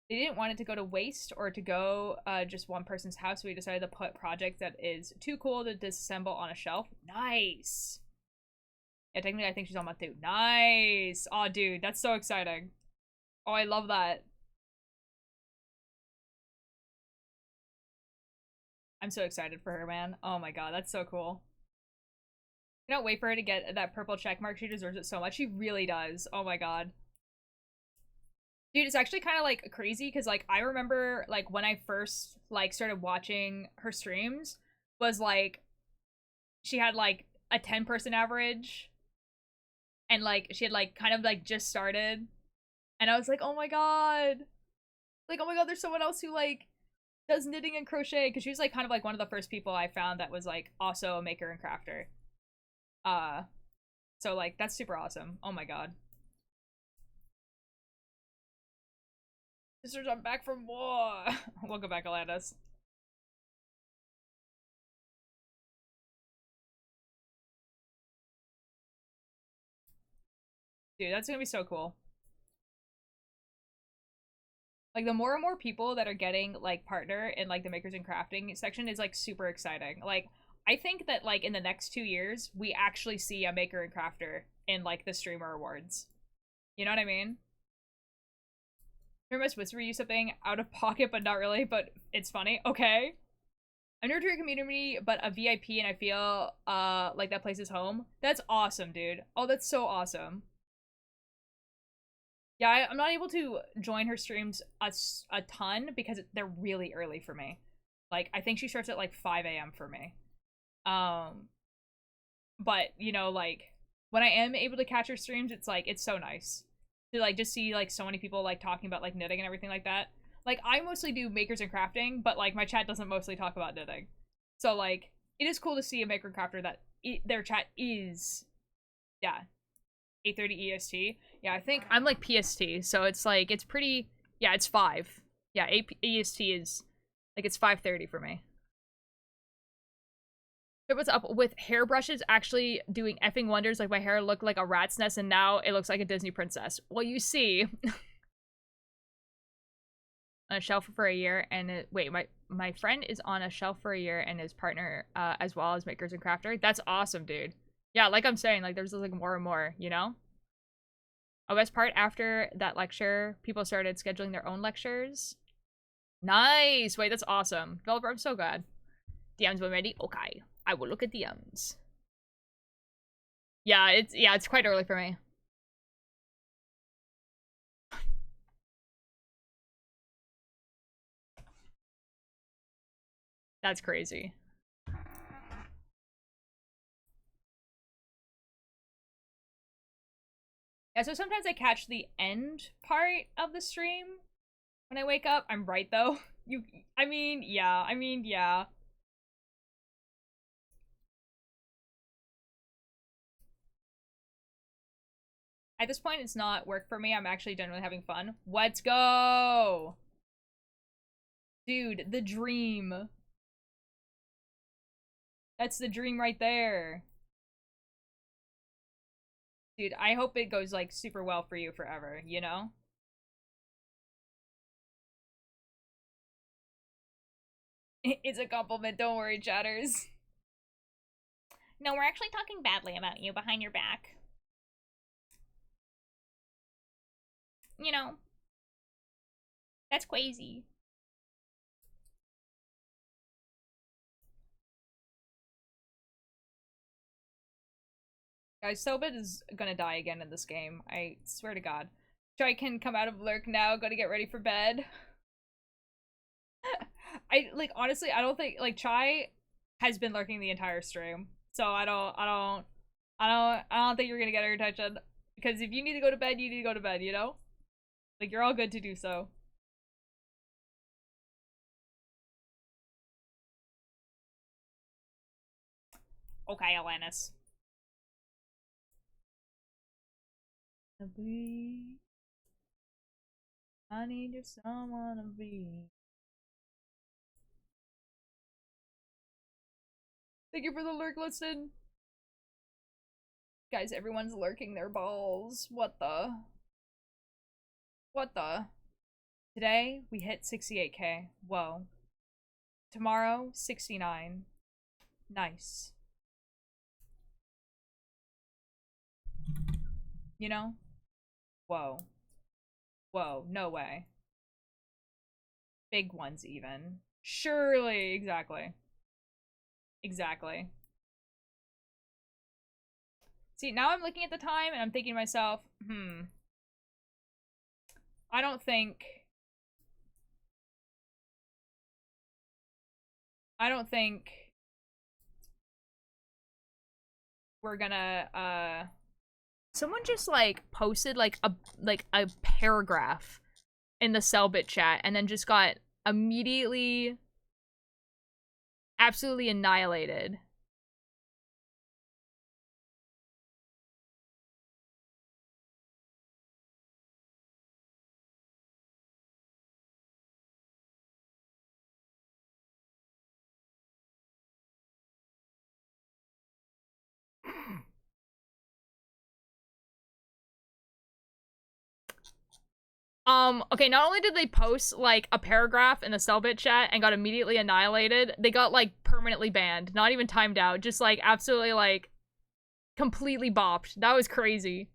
They didn't want it to go to waste or to go just one person's house, so we decided to put project that is too cool to disassemble on a shelf. Nice! Yeah, technically I think she's on month 2. Nice! Aw, dude, that's so exciting. Oh, I love that. I'm so excited for her, man. Oh my god, that's so cool. I cannot wait for her to get that purple check mark. She deserves it so much. She really does. Oh my god. Dude, it's actually kind of like crazy because like I remember like when I first like started watching her streams was like she had like a 10-person average and like she had like kind of like just started and I was like, oh my god, like, oh my god, there's someone else who like does knitting and crochet, because she was like kind of like one of the first people I found that was like also a maker and crafter. So like that's super awesome. Oh my god. Sisters, I'm back from war. Welcome back, Alandis. Dude, that's gonna be so cool. Like, the more and more people that are getting, like, partner in, like, the makers and crafting section is, like, super exciting. Like, I think that, like, in the next 2 years, we actually see a maker and crafter in, like, the streamer awards. You know what I mean? Remember, whisper you something out of pocket, but not really, but it's funny. Okay. I'm new to your community, but a VIP, and I feel like that place is home. That's awesome, dude. Oh, that's so awesome. Yeah, I'm not able to join her streams a ton because they're really early for me. Like, I think she starts at like 5 a.m. for me. But, you know, like, when I am able to catch her streams, it's like, it's so nice to like just see like so many people like talking about like knitting and everything like that. Like, I mostly do makers and crafting, but like my chat doesn't mostly talk about knitting. So like, it is cool to see a maker and crafter that their chat is, yeah, 8:30 EST. Yeah, I think I'm like PST, so it's like, it's pretty, yeah, it's 5. Yeah, 8 EST is, like, it's 5:30 for me. So what's up with hairbrushes actually doing effing wonders? Like, my hair looked like a rat's nest, and now it looks like a Disney princess. Well, you see. On a shelf for a year, and wait, my friend is on a shelf for a year, and his partner, as well as makers and crafter. That's awesome, dude. Yeah, like I'm saying, like, there's like more and more, you know? Oh, best part, after that lecture, people started scheduling their own lectures. Nice! Wait, that's awesome. Developer, I'm so glad. DMs when ready? Okay. I will look at DMs. Yeah, it's quite early for me. That's crazy. Yeah, so sometimes I catch the end part of the stream when I wake up. I'm right, though. I mean, yeah. At this point, it's not work for me. I'm actually genuinely having fun. Let's go! Dude, the dream. That's the dream right there. Dude, I hope it goes, like, super well for you forever, you know? It's a compliment, don't worry, chatters. No, we're actually talking badly about you behind your back. You know. That's crazy. Guys, Sobit is gonna die again in this game. I swear to God. Try can come out of lurk now, gotta get ready for bed. like, honestly, I don't think, like, Chai has been lurking the entire stream. So I don't think you're gonna get her attention. Because if you need to go to bed, you need to go to bed, you know? Like, you're all good to do so. Okay, Alanis. I need you someone to be. Thank you for the lurk listen. Guys, everyone's lurking their balls. What the? What the? Today, we hit 68k. Whoa. Tomorrow, 69. Nice. You know? Whoa. Whoa, no way. Big ones, even. Surely, exactly. Exactly. See, now I'm looking at the time and I'm thinking to myself, I don't think we're gonna, someone just, like, posted, like a paragraph in the Cellbit chat and then just got immediately absolutely annihilated. Okay, not only did they post, like, a paragraph in the Cellbit chat and got immediately annihilated, they got, like, permanently banned. Not even timed out. Just, like, absolutely, like, completely bopped. That was crazy.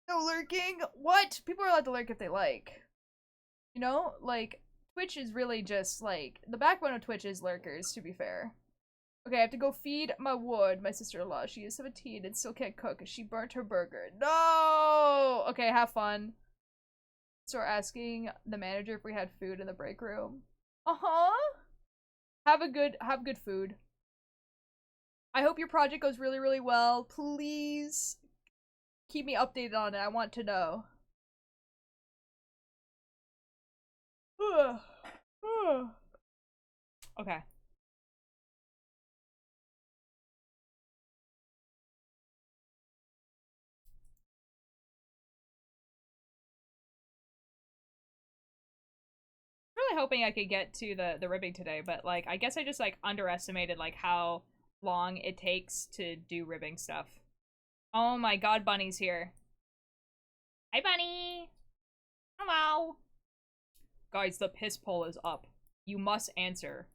No lurking? What? People are allowed to lurk if they like. You know, like, Twitch is really just, like, the backbone of Twitch is lurkers, to be fair. Okay, I have to go feed my wood, my sister-in-law. She is 17 and still can't cook. She burnt her burger. No! Okay, have fun. So we're asking the manager if we had food in the break room. Uh-huh. Have good food. I hope your project goes really, really well. Please keep me updated on it. I want to know. Okay. Really hoping I could get to the ribbing today, but like I guess I just like underestimated like how long it takes to do ribbing stuff. Oh my god, Bunny's here. Hi, Bunny. Hello. Guys, the piss poll is up. You must answer.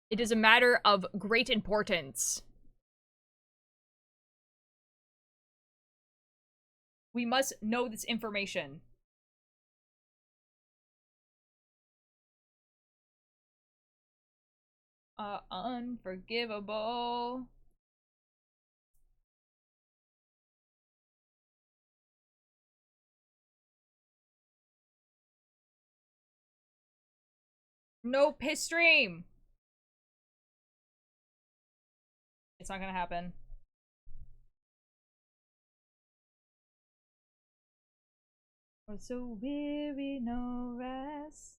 It is a matter of great importance. We must know this information. Unforgivable. No piss stream. It's not gonna happen. I'm so weary, no rest.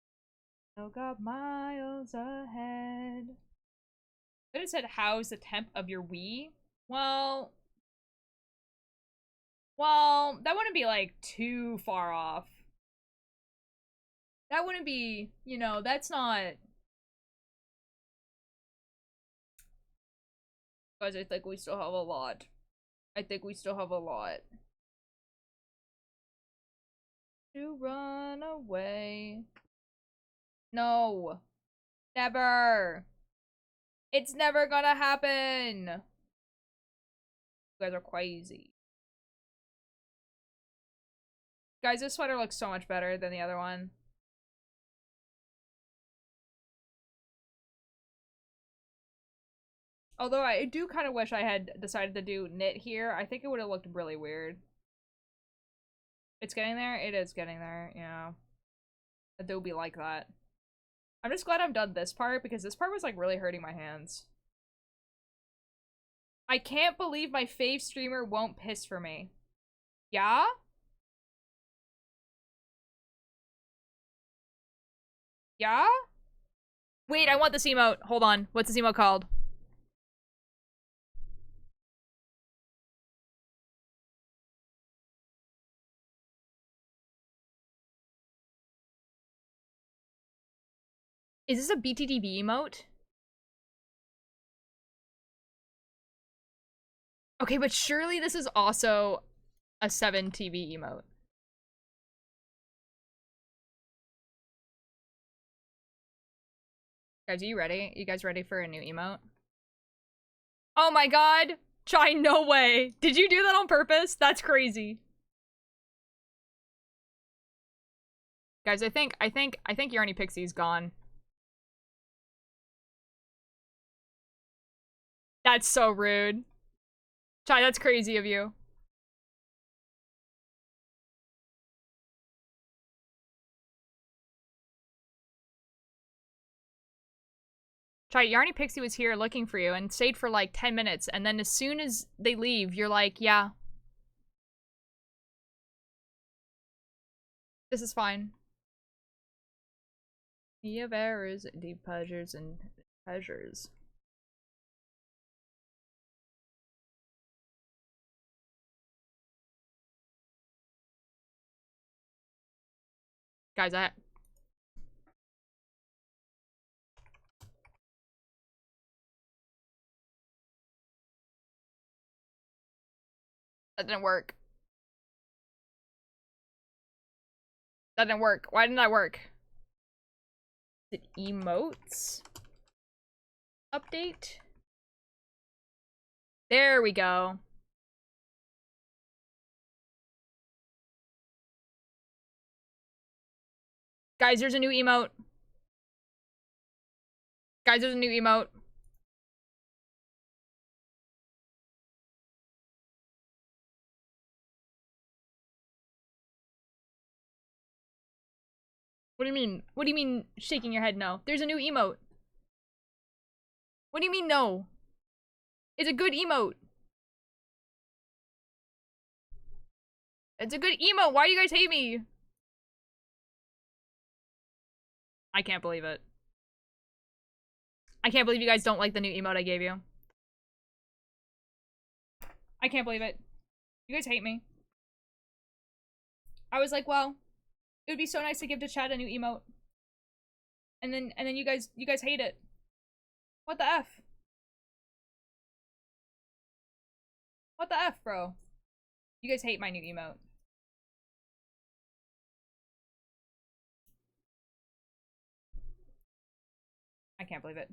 No got miles ahead. But it said, how's the temp of your Wii? Well, that wouldn't be like too far off. That wouldn't be, you know, that's not. Guys, I think we still have a lot. I think we still have a lot. To run away. No. Never. It's never gonna happen. You guys are crazy. Guys, this sweater looks so much better than the other one. Although I do kind of wish I had decided to do knit here. I think it would have looked really weird. It's getting there? It is getting there, yeah. Adobe like that. I'm just glad I've done this part because this part was like really hurting my hands. I can't believe my fave streamer won't piss for me. Yeah? Yeah? Wait, I want this emote. Hold on. What's this emote called? Is this a BTTB emote? Okay, but surely this is also a 7TV emote. Guys, are you ready? You guys ready for a new emote? Oh my god! Chai, no way! Did you do that on purpose? That's crazy. Guys, I think Yarny Pixie's gone. That's so rude. Chai, that's crazy of you. Chai, Yarny Pixie was here looking for you and stayed for like 10 minutes, and then as soon as they leave, you're like, yeah. This is fine. Sea of errors, deep pleasures, and treasures. Guys, that didn't work. That didn't work. Why didn't that work? Is it emotes? Update? There we go. Guys, there's a new emote. Guys, there's a new emote. What do you mean? What do you mean shaking your head no? There's a new emote. What do you mean no? It's a good emote. It's a good emote. Why do you guys hate me? I can't believe it. I can't believe you guys don't like the new emote I gave you. I can't believe it. You guys hate me. I was like, well, it would be so nice to give to chat a new emote. And then you guys hate it. What the F? What the F, bro? You guys hate my new emote. I can't believe it.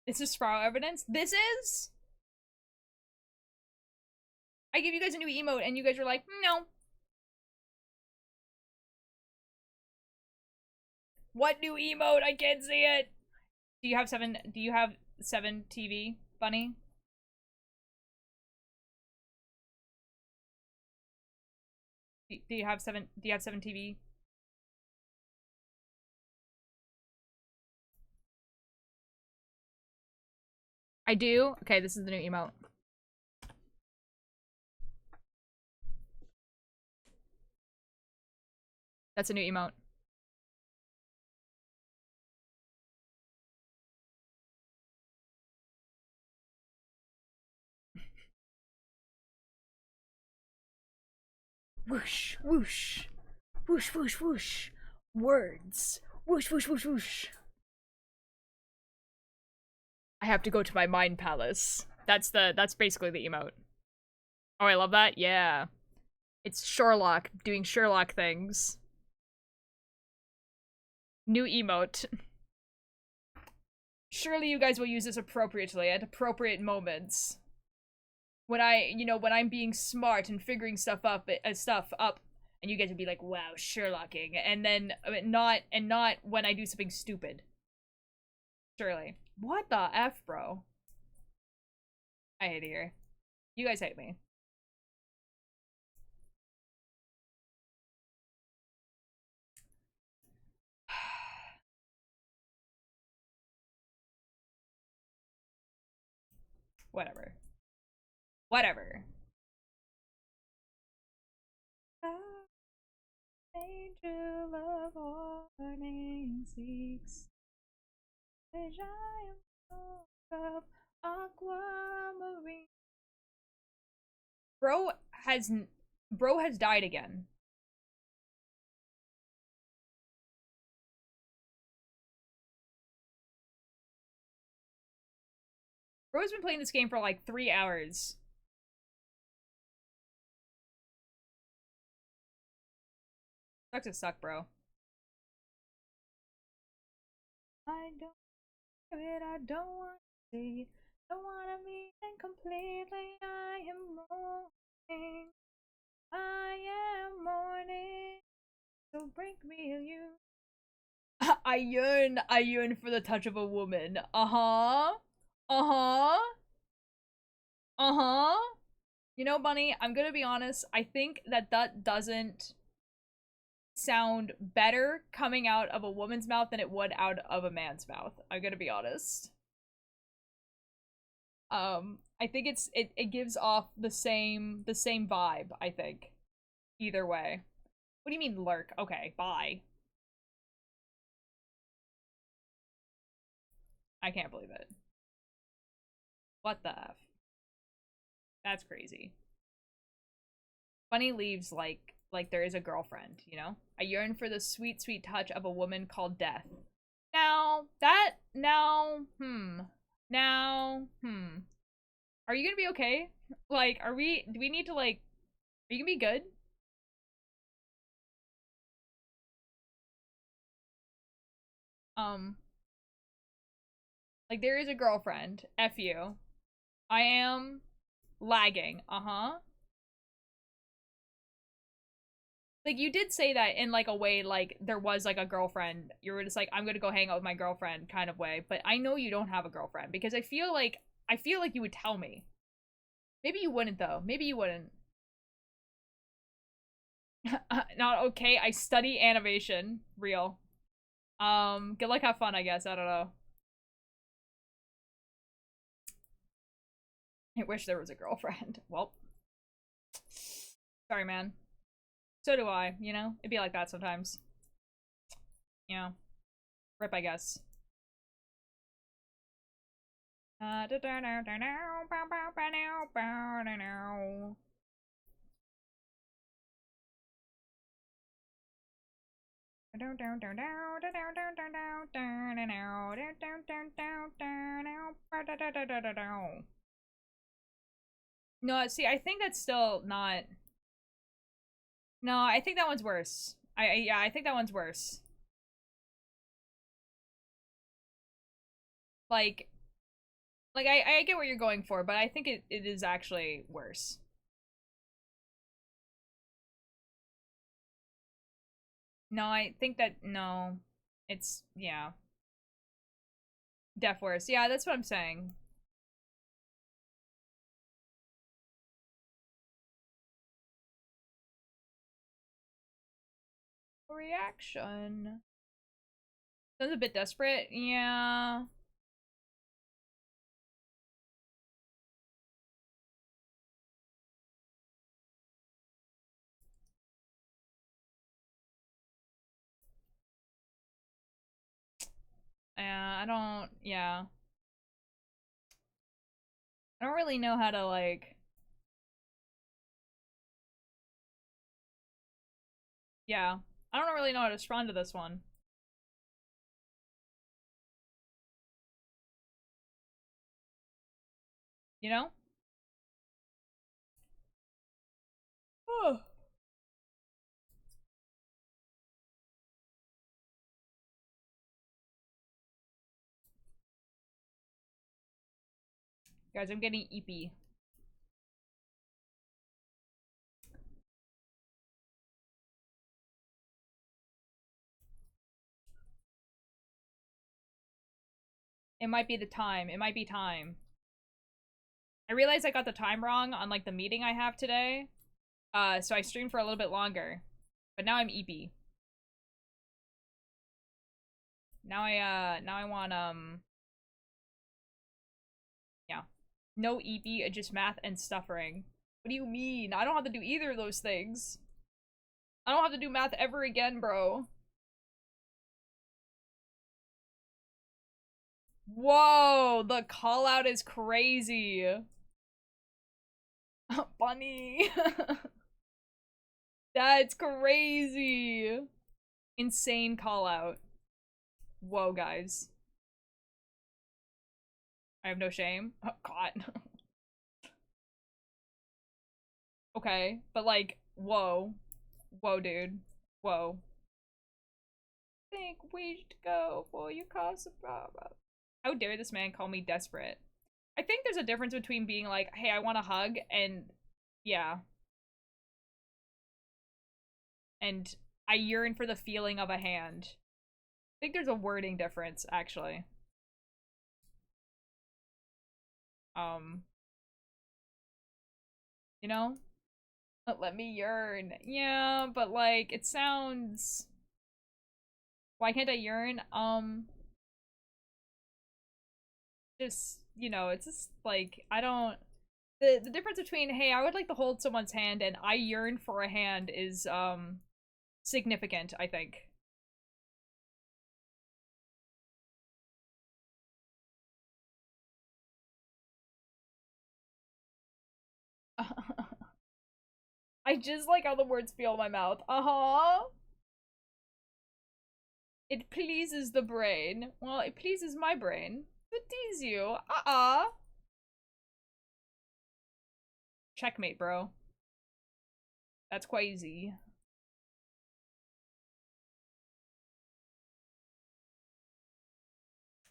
This is Sprout evidence? This is? I gave you guys a new emote and you guys were like, no. What new emote? I can't see it. Do you have 7 TV, Bunny? Do you have 7 TV? I do? Okay, this is the new emote. That's a new emote. Whoosh, whoosh. Whoosh, whoosh, whoosh. Words. Whoosh, whoosh, whoosh, whoosh. I have to go to my mind palace. That's basically the emote. Oh, I love that? Yeah. It's Sherlock doing Sherlock things. New emote. Surely you guys will use this appropriately at appropriate moments. When when I'm being smart and figuring stuff up, and you get to be like, wow, Sherlocking, and then not when I do something stupid. Surely. What the F, bro? I hate it here. You guys hate me. Whatever. Whatever. Angel of warning seeks, which I am of aquamarine. Bro has died again. Bro's been playing this game for like 3 hours. Sucks to suck, bro. I don't do it, I don't want to see. Don't wanna be incompletely. I am mourning. I am mourning. So bring me you. I yearn for the touch of a woman. Uh-huh. Uh-huh. Uh-huh. You know, Bunny, I'm gonna be honest. I think that doesn't sound better coming out of a woman's mouth than it would out of a man's mouth. I'm gonna be honest. I think it gives off the same vibe, I think. Either way. What do you mean lurk? Okay, bye. I can't believe it. What the F? That's crazy. Bunny leaves like there is a girlfriend, you know? I yearn for the sweet, sweet touch of a woman called death. Now, Are you gonna be okay? Like, do we need to like, are you gonna be good? Like there is a girlfriend. F you. I am lagging. Uh-huh. Like, you did say that in, like, a way, like, there was, like, a girlfriend. You were just like, I'm gonna go hang out with my girlfriend kind of way. But I know you don't have a girlfriend because I feel like you would tell me. Maybe you wouldn't, though. Maybe you wouldn't. Not okay. I study animation. Real. Good luck, have fun, I guess. I don't know. I wish there was a girlfriend. Well. Sorry, man. So do I, you know? It'd be like that sometimes. You know. Rip, I guess. No, see, I think that's still not. No, I think that one's worse. Yeah, I think that one's worse. Like I get what you're going for, but I think it is actually worse. No, I think that no. It's yeah. Def worse. Yeah, that's what I'm saying. Reaction. Sounds a bit desperate. Yeah. I don't, yeah. I don't really know how to, like... Yeah. I don't really know how to respond to this one. You know? Oh. Guys, I'm getting eepy. It might be the time. It might be time. I realized I got the time wrong on, like, the meeting I have today. So I streamed for a little bit longer. But now I'm eepy. Now I want, yeah. No eepy, just math and stuffering. What do you mean? I don't have to do either of those things. I don't have to do math ever again, bro. Whoa, the call out is crazy. Bunny. That's crazy. Insane call out. Whoa, guys. I have no shame. Oh, God. Okay, but like, whoa. Whoa, dude. Whoa. Think we should go for you cause a problem. How dare this man call me desperate? I think there's a difference between being like, hey, I want a hug, and yeah. And I yearn for the feeling of a hand. I think there's a wording difference, actually. You know? Let me yearn. Yeah, but like, it sounds... Why can't I yearn? Just, you know, it's just like, I don't... The difference between, hey, I would like to hold someone's hand and I yearn for a hand is, significant, I think. I just like how the words feel in my mouth. Uh-huh. It pleases the brain. Well, it pleases my brain. It tease you. Uh-uh. Checkmate, bro. That's crazy.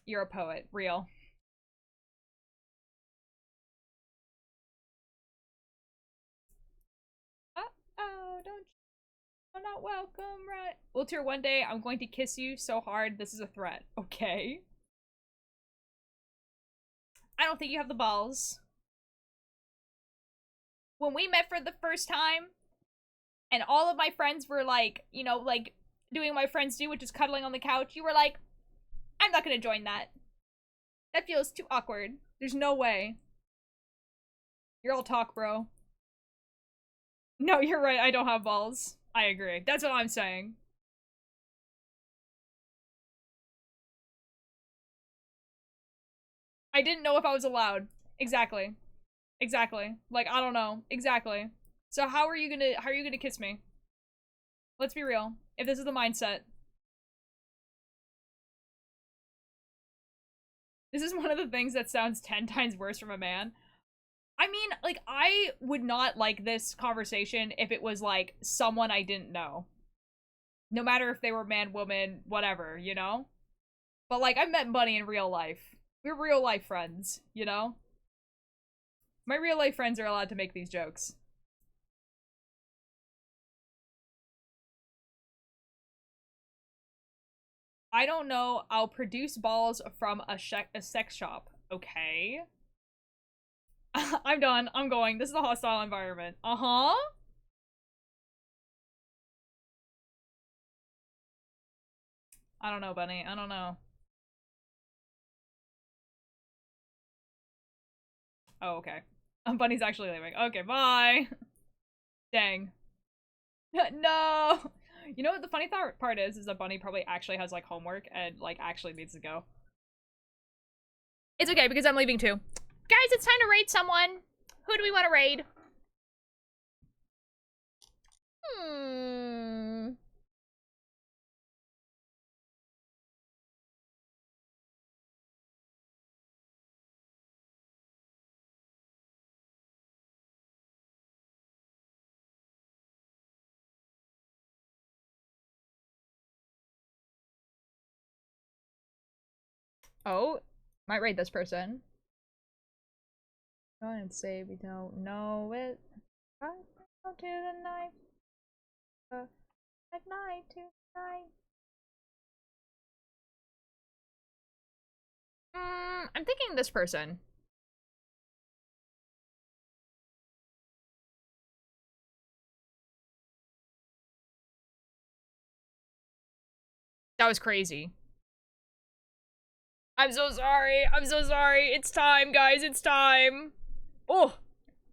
You're a poet. Real. Uh-oh, don't you not welcome, right? Ultir, one day I'm going to kiss you so hard. This is a threat. Okay. I don't think you have the balls. When we met for the first time, and all of my friends were like, you know, like, doing what my friends do, which is cuddling on the couch, you were like, I'm not gonna join that. That feels too awkward. There's no way. You're all talk, bro. No, you're right, I don't have balls. I agree. That's what I'm saying. I didn't know if I was allowed. Exactly. Exactly. Like, I don't know. Exactly. So how are you gonna kiss me? Let's be real. If this is the mindset. This is one of the things that sounds 10 times worse from a man. I mean, like, I would not like this conversation if it was, like, someone I didn't know. No matter if they were man, woman, whatever, you know? But, like, I've met Bunny in real life. We're real life friends, you know? My real life friends are allowed to make these jokes. I don't know. I'll produce balls from a sex shop. Okay. I'm done. I'm going. This is a hostile environment. Uh-huh. I don't know, Bunny. I don't know. Oh, okay. Bunny's actually leaving. Okay, bye. Dang. No! You know what the funny part is that Bunny probably actually has, like, homework and, like, actually needs to go. It's okay, because I'm leaving too. Guys, it's time to raid someone. Who do we want to raid? Oh, might raid this person. Go ahead and say we don't know it. Right to the night. At night to night. I'm thinking this person. That was crazy. I'm so sorry. I'm so sorry. It's time, guys. It's time. Oh,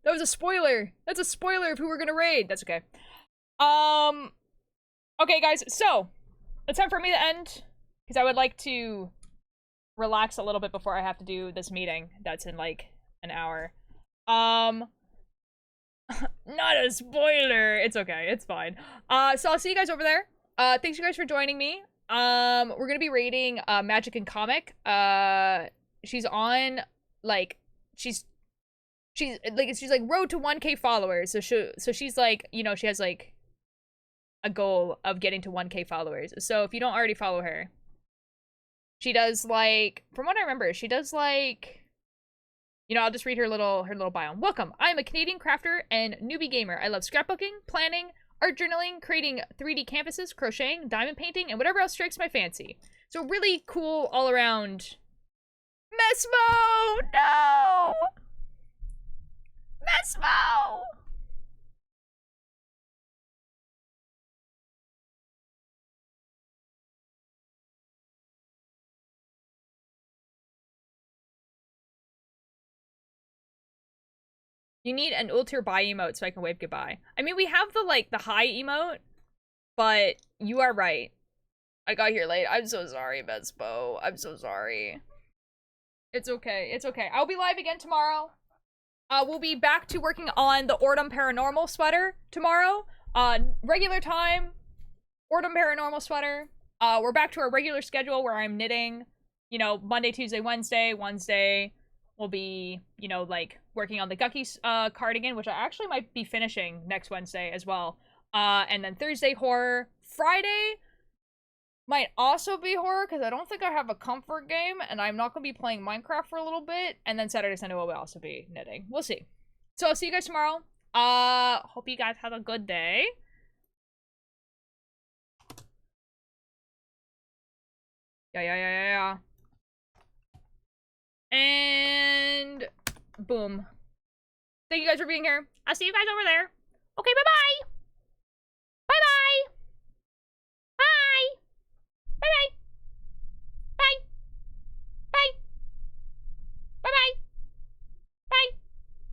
that was a spoiler. That's a spoiler of who we're gonna raid. That's okay. Okay, guys. So, it's time for me to end because I would like to relax a little bit before I have to do this meeting. That's in like an hour. Not a spoiler. It's okay. It's fine. So I'll see you guys over there. Thanks you guys for joining me. We're gonna be rating Magic and Comic. She's on like she's like road to 1K followers. So she's like, you know, she has like a goal of getting to 1K followers. So if you don't already follow her, she does like, from what I remember, she does like, you know, I'll just read her little bio. Welcome. I am a Canadian crafter and newbie gamer. I love scrapbooking, planning, art journaling, creating 3D canvases, crocheting, diamond painting, and whatever else strikes my fancy. So really cool all around. Mesmo! No! Mesmo! You need an ultra bye emote so I can wave goodbye. I mean, we have the, like, the high emote, but you are right. I got here late. I'm so sorry, Bespo. I'm so sorry. It's okay. It's okay. I'll be live again tomorrow. We'll be back to working on the Ordum Paranormal sweater tomorrow. Regular time, Ordum Paranormal sweater. We're back to our regular schedule where I'm knitting, you know, Monday, Tuesday, Wednesday. Wednesday will be, you know, like, working on the Gucky cardigan, which I actually might be finishing next Wednesday as well. And then Thursday, horror. Friday might also be horror, because I don't think I have a comfort game, and I'm not going to be playing Minecraft for a little bit. And then Saturday, Sunday will also be knitting. We'll see. So I'll see you guys tomorrow. Hope you guys have a good day. Yeah. And boom. Thank you guys for being here. I'll see you guys over there. Okay, bye-bye.